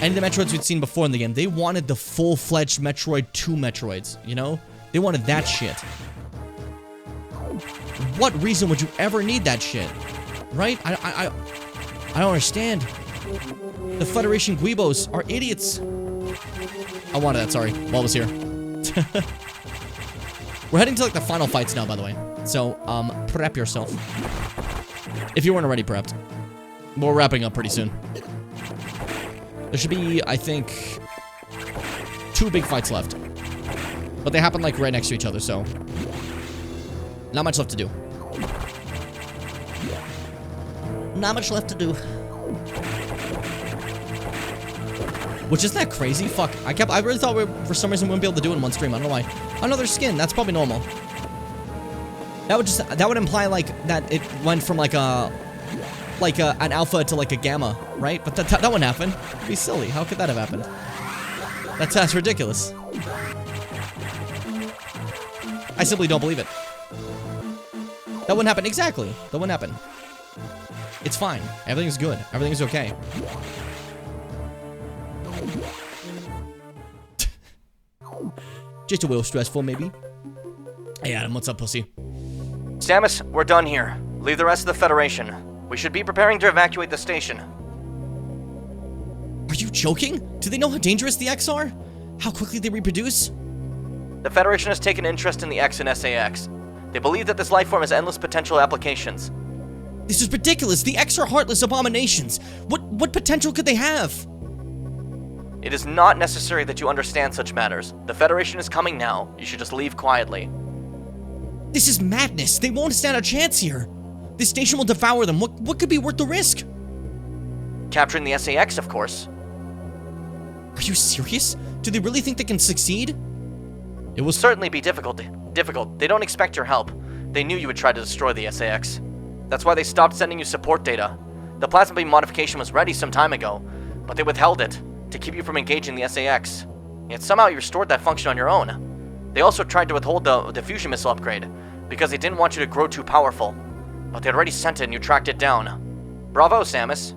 any of the Metroids we'd seen before in the game. They wanted the full-fledged Metroid 2 Metroids, you know? They wanted that shit. What reason would you ever need that shit? Right? I don't understand. The Federation Guibos are idiots. I wanted that, sorry. While I was here. We're heading to, like, the final fights now, by the way. So, prep yourself. If you weren't already prepped. We're wrapping up pretty soon. There should be, I think, 2 big fights left. But they happen, like, right next to each other, so... Not much left to do. Not much left to do. Which isn't that crazy? Fuck. I really thought we, for some reason, we wouldn't be able to do it in one stream. I don't know why. Another skin. That's probably normal. That would imply, like, that it went from, like, an alpha to, like, a gamma, right? But that wouldn't happen. It'd be silly. How could that have happened? That's ridiculous. I simply don't believe it. That wouldn't happen. Exactly. That wouldn't happen. It's fine. Everything's good. Everything's okay. Just a little stressful, maybe. Hey, Adam, what's up, pussy? Samus, we're done here. Leave the rest of the Federation. We should be preparing to evacuate the station. Are you joking? Do they know how dangerous the X are? How quickly they reproduce? The Federation has taken interest in the X and SAX. They believe that this life form has endless potential applications. This is ridiculous. The X are heartless abominations. What potential could they have? It is not necessary that you understand such matters. The Federation is coming now. You should just leave quietly. This is madness. They won't stand a chance here. This station will devour them. What could be worth the risk? Capturing the SAX, of course. Are you serious? Do they really think they can succeed? It will certainly be difficult. They don't expect your help. They knew you would try to destroy the SAX. That's why they stopped sending you support data. The plasma beam modification was ready some time ago, but they withheld it to keep you from engaging the SAX. Yet somehow you restored that function on your own. They also tried to withhold the fusion missile upgrade because they didn't want you to grow too powerful. But they'd already sent it and you tracked it down. Bravo, Samus.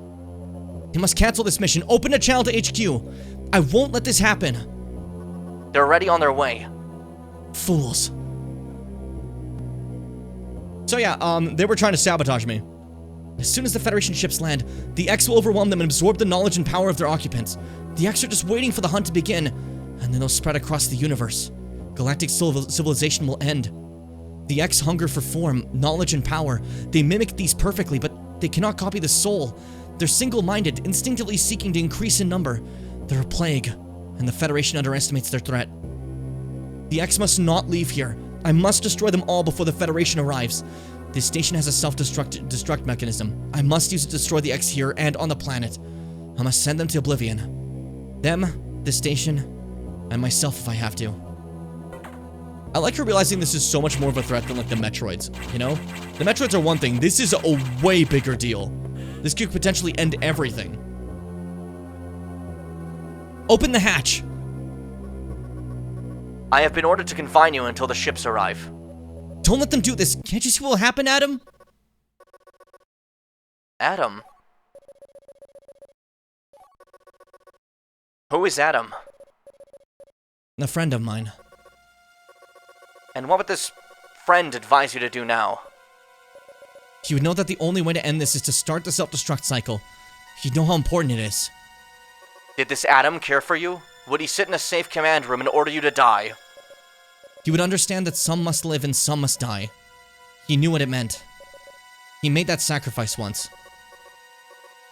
They must cancel this mission. Open a channel to HQ. I won't let this happen. They're already on their way. Fools. So yeah, they were trying to sabotage me. As soon as the Federation ships land, the X will overwhelm them and absorb the knowledge and power of their occupants. The X are just waiting for the hunt to begin, and then they'll spread across the universe. Galactic civilization will end. The X hunger for form, knowledge, and power. They mimic these perfectly, but they cannot copy the soul. They're single-minded, instinctively seeking to increase in number. They're a plague, and the Federation underestimates their threat. The X must not leave here. I must destroy them all before the Federation arrives. This station has a self-destruct mechanism. I must use it to destroy the X here and on the planet. I must send them to oblivion. Them, the station, and myself if I have to. I like her realizing this is so much more of a threat than like the Metroids, you know? The Metroids are one thing. This is a way bigger deal. This could potentially end everything. Open the hatch. I have been ordered to confine you until the ships arrive. Don't let them do this. Can't you see what will happen, Adam? Adam? Who is Adam? A friend of mine. And what would this friend advise you to do now? He would know that the only way to end this is to start the self-destruct cycle. He'd know how important it is. Did this Adam care for you? Would he sit in a safe command room and order you to die? He would understand that some must live and some must die. He knew what it meant. He made that sacrifice once.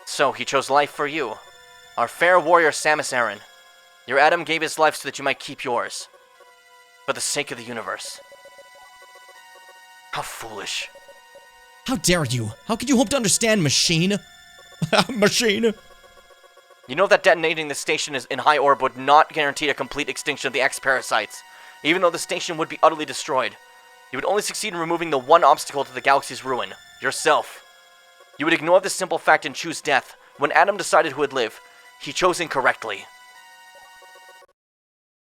So he chose life for you. Our fair warrior Samus Aran. Your Adam gave his life so that you might keep yours. For the sake of the universe. How foolish. How dare you? How could you hope to understand, machine? Machine? You know that detonating the station in high orb would not guarantee a complete extinction of the X-parasites. Even though the station would be utterly destroyed, you would only succeed in removing the one obstacle to the galaxy's ruin, yourself. You would ignore this simple fact and choose death. When Adam decided who would live, he chose incorrectly.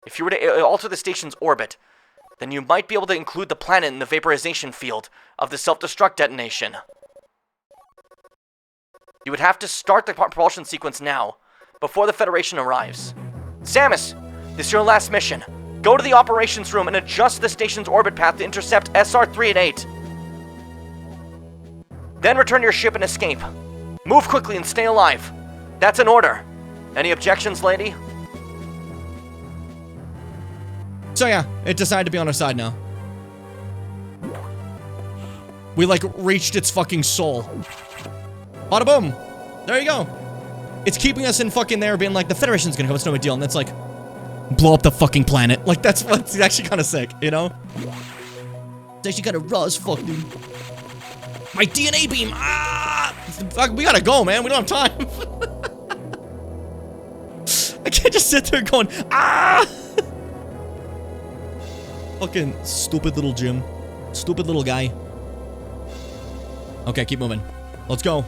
If you were to alter the station's orbit, then you might be able to include the planet in the vaporization field of the self-destruct detonation. You would have to start the propulsion sequence now, before the Federation arrives. Samus, this is your last mission. Go to the operations room and adjust the station's orbit path to intercept SR-388. Then return your ship and escape. Move quickly and stay alive. That's an order. Any objections, lady? So yeah, it decided to be on our side now. We like reached its fucking soul. Bada boom. There you go. It's keeping us in fucking there being like, the Federation's gonna come, it's no big deal. And that's like, blow up the fucking planet. Like, that's actually kind of sick, you know? It's actually kind of raw as fuck, dude. My DNA beam! Ah! Fuck, we gotta go, man. We don't have time. I can't just sit there going, ah! Fucking stupid little Jim. Stupid little guy. Okay, keep moving. Let's go.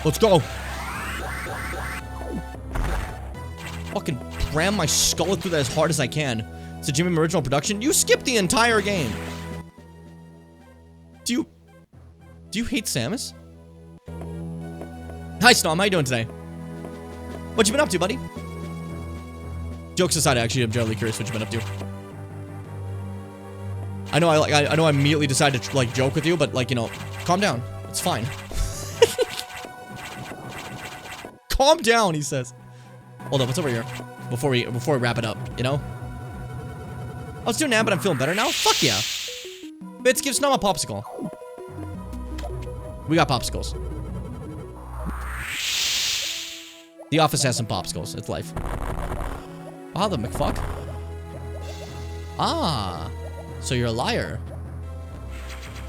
Let's go. Fucking ram my skull through that as hard as I can. It's a Jimmy original production. You skipped the entire game. Do you hate Samus? Hi, Snom. How you doing today? What you been up to, buddy? Jokes aside, actually, I'm generally curious what you've been up to. I know I immediately decided to like joke with you, but like, you know, calm down. It's fine. Calm down, he says. Hold up, what's over here? Before we wrap it up, you know? I was doing that, but I'm feeling better now. Fuck yeah. Bits, give Snom a popsicle. We got popsicles. The office has some popsicles. It's life. Ah, the McFuck. Ah. So you're a liar.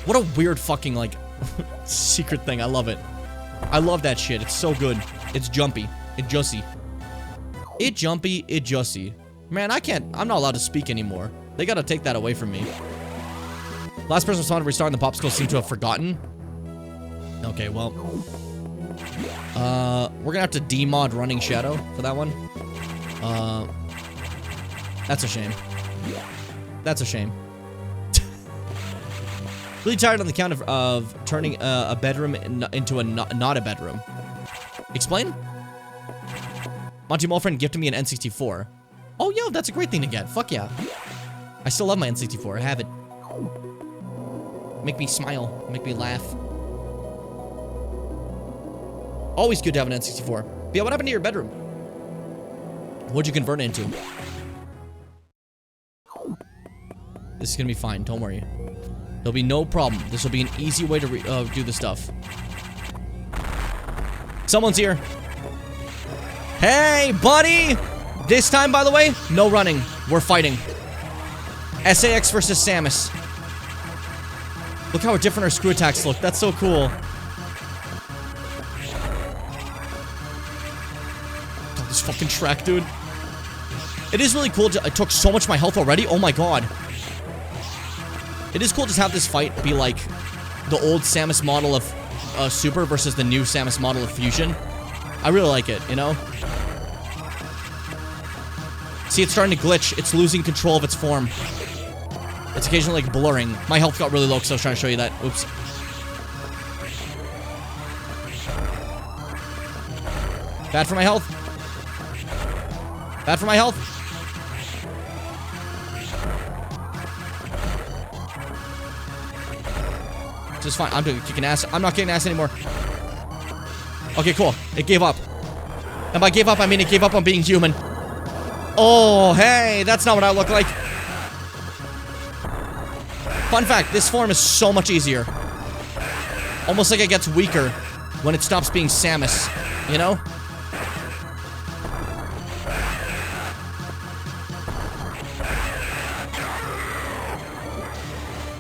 What a weird fucking, like, secret thing. I love it. I love that shit. It's so good. It's jumpy. It jussy. It jumpy. It jussy. Man, I'm not allowed to speak anymore. They gotta take that away from me. Last person responded restarting the popsicle seemed to have forgotten. Okay, well. We're gonna have to demod Running Shadow for that one. That's a shame. That's a shame. Really tired on the count of turning a bedroom into a not a bedroom. Explain? Monty Mulfriend gifted me an N64. Oh, yo, that's a great thing to get. Fuck yeah. I still love my N64. I have it. Make me smile. Make me laugh. Always good to have an N64. But yeah, what happened to your bedroom? What'd you convert it into? This is gonna be fine. Don't worry. There'll be no problem. This will be an easy way to do the stuff. Someone's here. Hey, buddy! This time, by the way, no running. We're fighting. SAX versus Samus. Look how different our screw attacks look. That's so cool. God, this fucking track, dude. It is really cool. It took so much of my health already. Oh my god. It is cool to just have this fight be like the old Samus model of Super versus the new Samus model of Fusion. I really like it, you know? See, it's starting to glitch. It's losing control of its form. It's occasionally like blurring. My health got really low because I was trying to show you that. Oops. Bad for my health. Bad for my health. Just fine. I'm doing kicking ass. I'm not kicking ass anymore. Okay, cool. It gave up. And by gave up, I mean it gave up on being human. Oh, hey, that's not what I look like. Fun fact, this form is so much easier. Almost like it gets weaker when it stops being Samus, you know?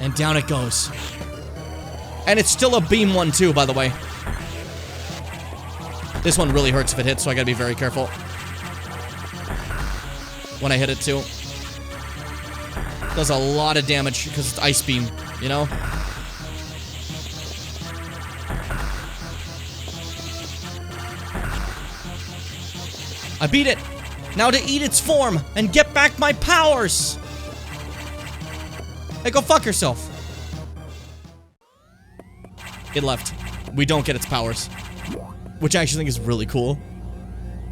And down it goes. And it's still a beam one too, by the way. This one really hurts if it hits, so I gotta be very careful when I hit it too. Does a lot of damage because it's ice beam, you know? I beat it. Now to eat its form and get back my powers. Hey, go fuck yourself. It left. We don't get its powers, which I actually think is really cool.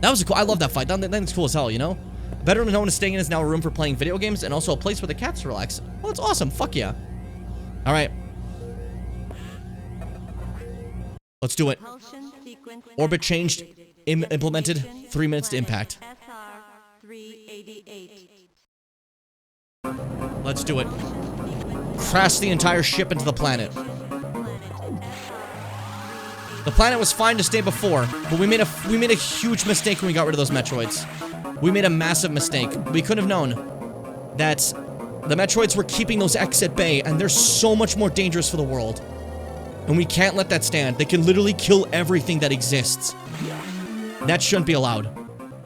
That was cool. I love that fight. That thing's cool as hell, you know? A bedroom no one is staying in is now a room for playing video games and also a place where the cats relax. Oh, that's awesome. Fuck yeah. All right. Let's do it. Orbit changed, implemented, 3 minutes to impact. Let's do it. Crash the entire ship into the planet. The planet was fine to stay before, but we made a huge mistake when we got rid of those Metroids. We made a massive mistake. We could have known that the Metroids were keeping those X at bay, and they're so much more dangerous for the world. And we can't let that stand. They can literally kill everything that exists. That shouldn't be allowed.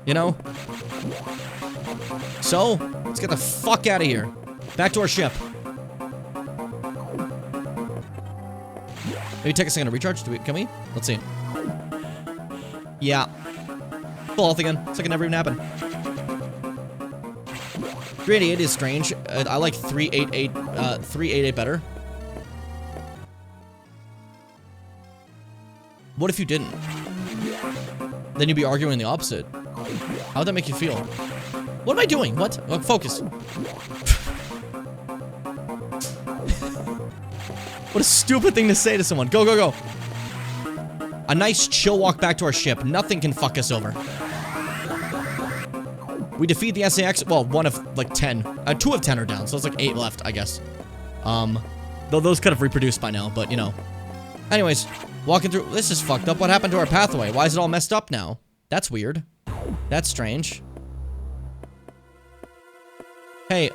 You know? So, let's get the fuck out of here. Back to our ship. Maybe take a second to recharge. Can we? Let's see. Yeah. Full health again. It's like it never even happened. 388 is strange. I like 388 better. What if you didn't? Then you'd be arguing the opposite. How would that make you feel? What am I doing? What? Focus. What a stupid thing to say to someone. Go, go, go. A nice chill walk back to our ship. Nothing can fuck us over. We defeat the SAX. Well, one of like 10. 2 of 10 are down, so it's like 8 left, I guess. Though those could have reproduced by now, but you know. Anyways, walking through. This is fucked up. What happened to our pathway? Why is it all messed up now? That's weird. That's strange. Hey.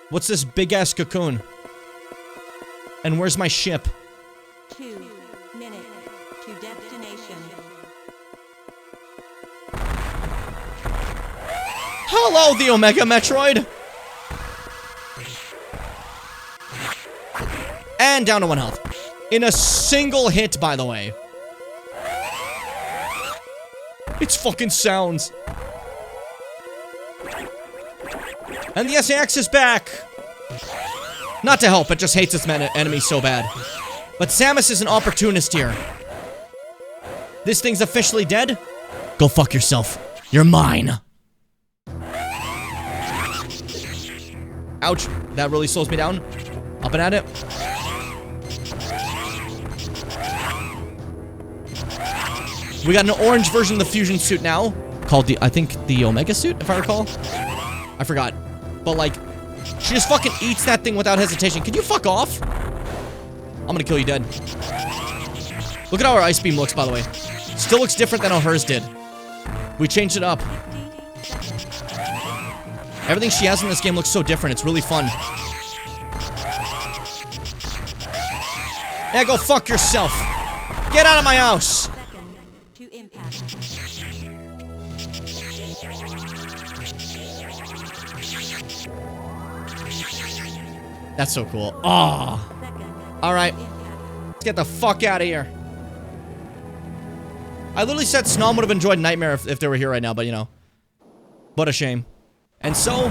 What's this big ass cocoon? And where's my ship? 2 minutes to destination. Hello, the Omega Metroid! And down to 1 health. In a single hit, by the way. It's fucking sounds. And the SAX is back! Not to help, it just hates its enemies so bad. But Samus is an opportunist here. This thing's officially dead? Go fuck yourself. You're mine. Ouch. That really slows me down. Up and at it. We got an orange version of the fusion suit now. Called the, I think, the Omega suit, if I recall. I forgot. But, like, she just fucking eats that thing without hesitation. Can you fuck off? I'm gonna kill you dead. Look at how her ice beam looks, by the way. Still looks different than how hers did. We changed it up. Everything she has in this game looks so different. It's really fun. Yeah, go fuck yourself. Get out of my house. To impact. That's so cool. Oh. Alright. Let's get the fuck out of here. I literally said Snom would have enjoyed Nightmare if they were here right now, but you know. What a shame. And so,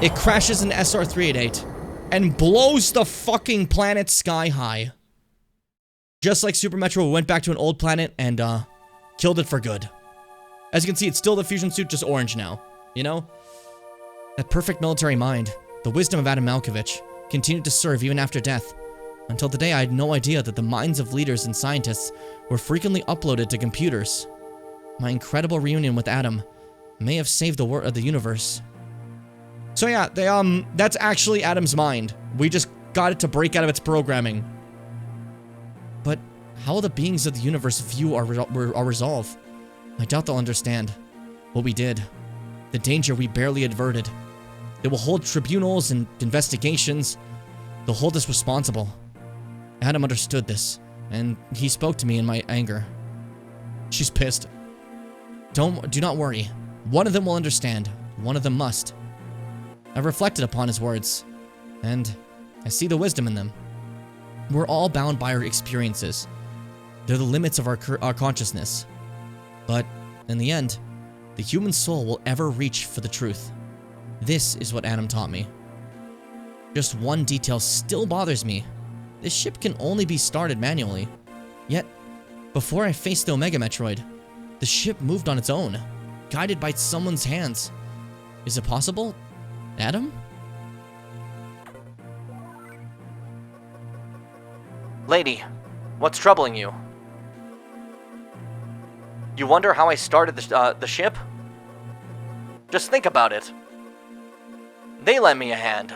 it crashes into SR-388 and blows the fucking planet sky high. Just like Super Metro, we went back to an old planet and, killed it for good. As you can see, it's still the fusion suit, just orange now. You know? That perfect military mind, the wisdom of Adam Malkovich, continued to serve even after death. Until today, I had no idea that the minds of leaders and scientists were frequently uploaded to computers. My incredible reunion with Adam may have saved the world of the universe. So yeah, that's actually Adam's mind. We just got it to break out of its programming. But how will the beings of the universe view our resolve? I doubt they'll understand what we did. The danger we barely averted. They will hold tribunals and investigations. They'll hold us responsible. Adam understood this, and he spoke to me in my anger. She's pissed. Do not worry. One of them will understand. One of them must. I've reflected upon his words, and I see the wisdom in them. We're all bound by our experiences. They're the limits of our consciousness. But, in the end, the human soul will ever reach for the truth. This is what Adam taught me. Just one detail still bothers me. This ship can only be started manually. Yet, before I faced the Omega Metroid, the ship moved on its own, guided by someone's hands. Is it possible? Adam? Lady, what's troubling you? You wonder how I started the ship? Just think about it. They lent me a hand.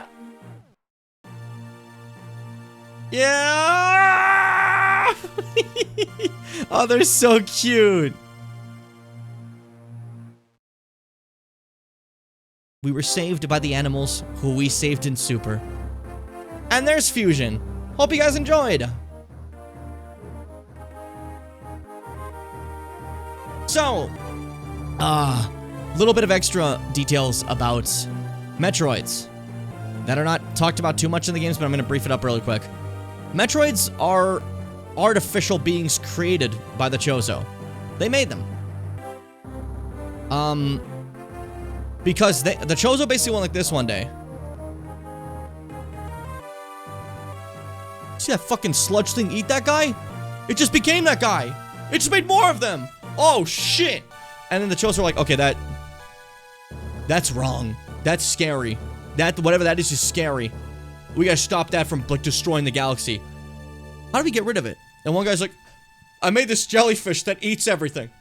Yeah! Oh, they're so cute. We were saved by the animals who we saved in Super. And there's Fusion. Hope you guys enjoyed. So, little bit of extra details about Metroids that are not talked about too much in the games, but I'm going to brief it up really quick. Metroids are artificial beings created by the Chozo. They made them. Because the Chozo basically went like this one day. See that fucking sludge thing eat that guy? It just became that guy. It just made more of them. Oh, shit. And then the Chozo were like, okay, that's wrong. That's scary. Whatever that is scary. We gotta stop that from, like, destroying the galaxy. How do we get rid of it? And one guy's like, I made this jellyfish that eats everything.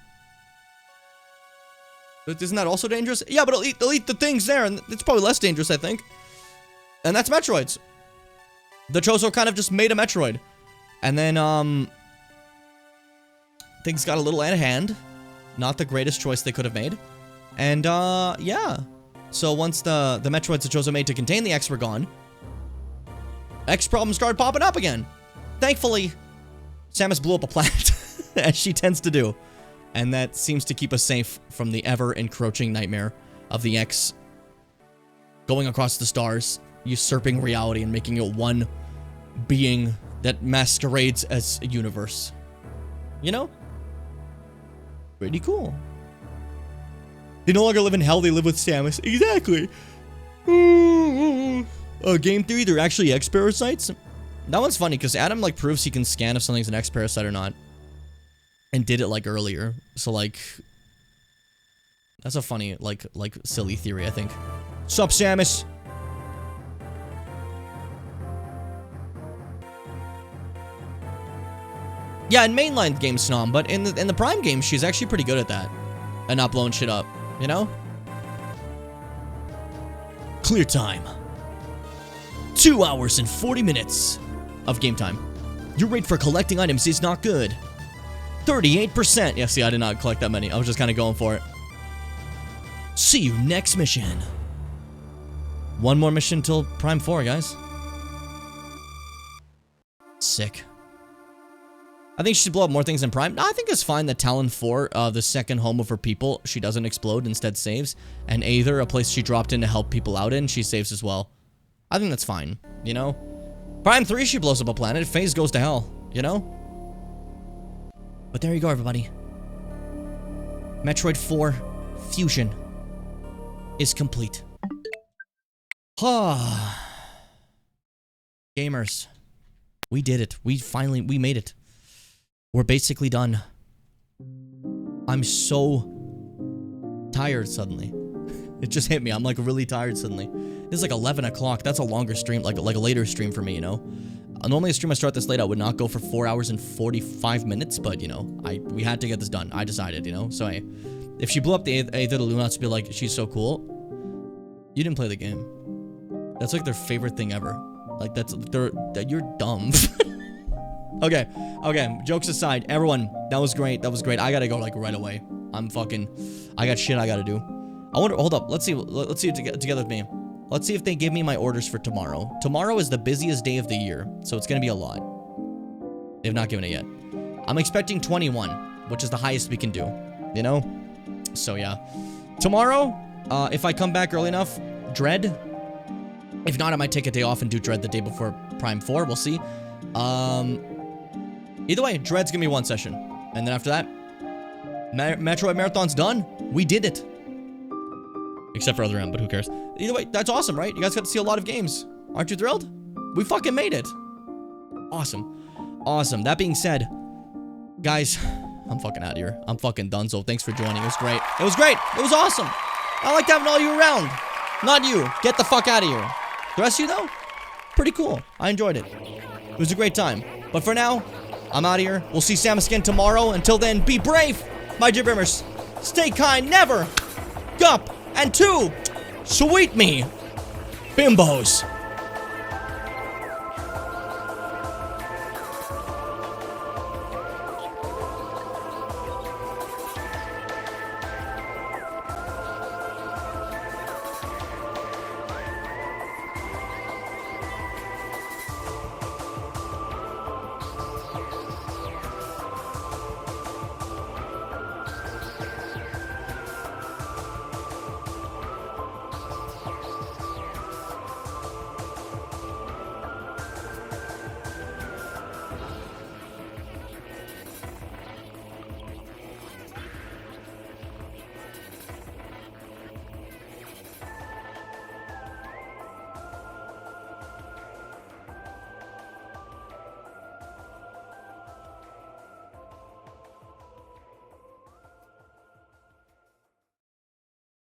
Isn't that also dangerous? Yeah, but they'll eat the things there, and it's probably less dangerous, I think. And that's Metroids. The Chozo kind of just made a Metroid. And then, things got a little out of hand. Not the greatest choice they could have made. And, yeah. So once the Metroids the Chozo made to contain the X were gone, X problems started popping up again. Thankfully, Samus blew up a planet, as she tends to do. And that seems to keep us safe from the ever-encroaching nightmare of the X going across the stars, usurping reality and making it one being that masquerades as a universe. You know? Pretty cool. They no longer live in hell, they live with Samus. Exactly. Game 3, they're actually X parasites. That one's funny because Adam like proves he can scan if something's an X parasite or not. And did it like earlier. So like that's a funny like silly theory, I think. Sup, Samus? Yeah, in mainline games, Snom, but in the Prime games, she's actually pretty good at that. And not blowing shit up, you know? Clear time. 2 hours and 40 minutes of game time. Your rate for collecting items is not good. 38%. Yeah, see, I did not collect that many. I was just kind of going for it. See you next mission. One more mission till Prime 4, guys. Sick. I think she should blow up more things in Prime. No, I think it's fine that Talon 4, the second home of her people, she doesn't explode, instead saves. And Aether, a place she dropped in to help people out in, she saves as well. I think that's fine, you know? Prime 3, she blows up a planet. Phase goes to hell, you know? But there you go, everybody. Metroid 4 Fusion is complete. Gamers. We did it. We made it. We're basically done. I'm so tired suddenly. It just hit me. I'm like really tired suddenly. This is like 11 o'clock. That's a longer stream, like a later stream for me, you know? Normally a stream I start this late, I would not go for 4 hours and 45 minutes, but you know, we had to get this done. I decided, you know? So hey, if she blew up the Aether to Luna to be like, she's so cool, you didn't play the game. That's like their favorite thing ever. Like you're dumb. Okay, jokes aside, everyone, that was great, I gotta go, like, right away. I got shit I gotta do. I wonder, hold up, let's see together with me. Let's see if they give me my orders for tomorrow. Tomorrow is the busiest day of the year, so it's gonna be a lot. They've not given it yet. I'm expecting 21, which is the highest we can do, you know? So, yeah. Tomorrow, if I come back early enough, Dread. If not, I might take a day off and do Dread the day before Prime 4, we'll see. Either way, Dread's gonna be one session. And then after that, Metroid Marathon's done. We did it. Except for other M, but who cares? Either way, that's awesome, right? You guys got to see a lot of games. Aren't you thrilled? We fucking made it. Awesome. Awesome. That being said, guys, I'm fucking out of here. I'm fucking done, so thanks for joining. It was great. It was great. It was awesome. I liked having all you around. Not you. Get the fuck out of here. The rest of you, though, pretty cool. I enjoyed it. It was a great time. But for now, I'm out of here. We'll see Samus again tomorrow. Until then, be brave, my dear Brimmers. Stay kind, never. Gup. And 2, sweet me, bimbos.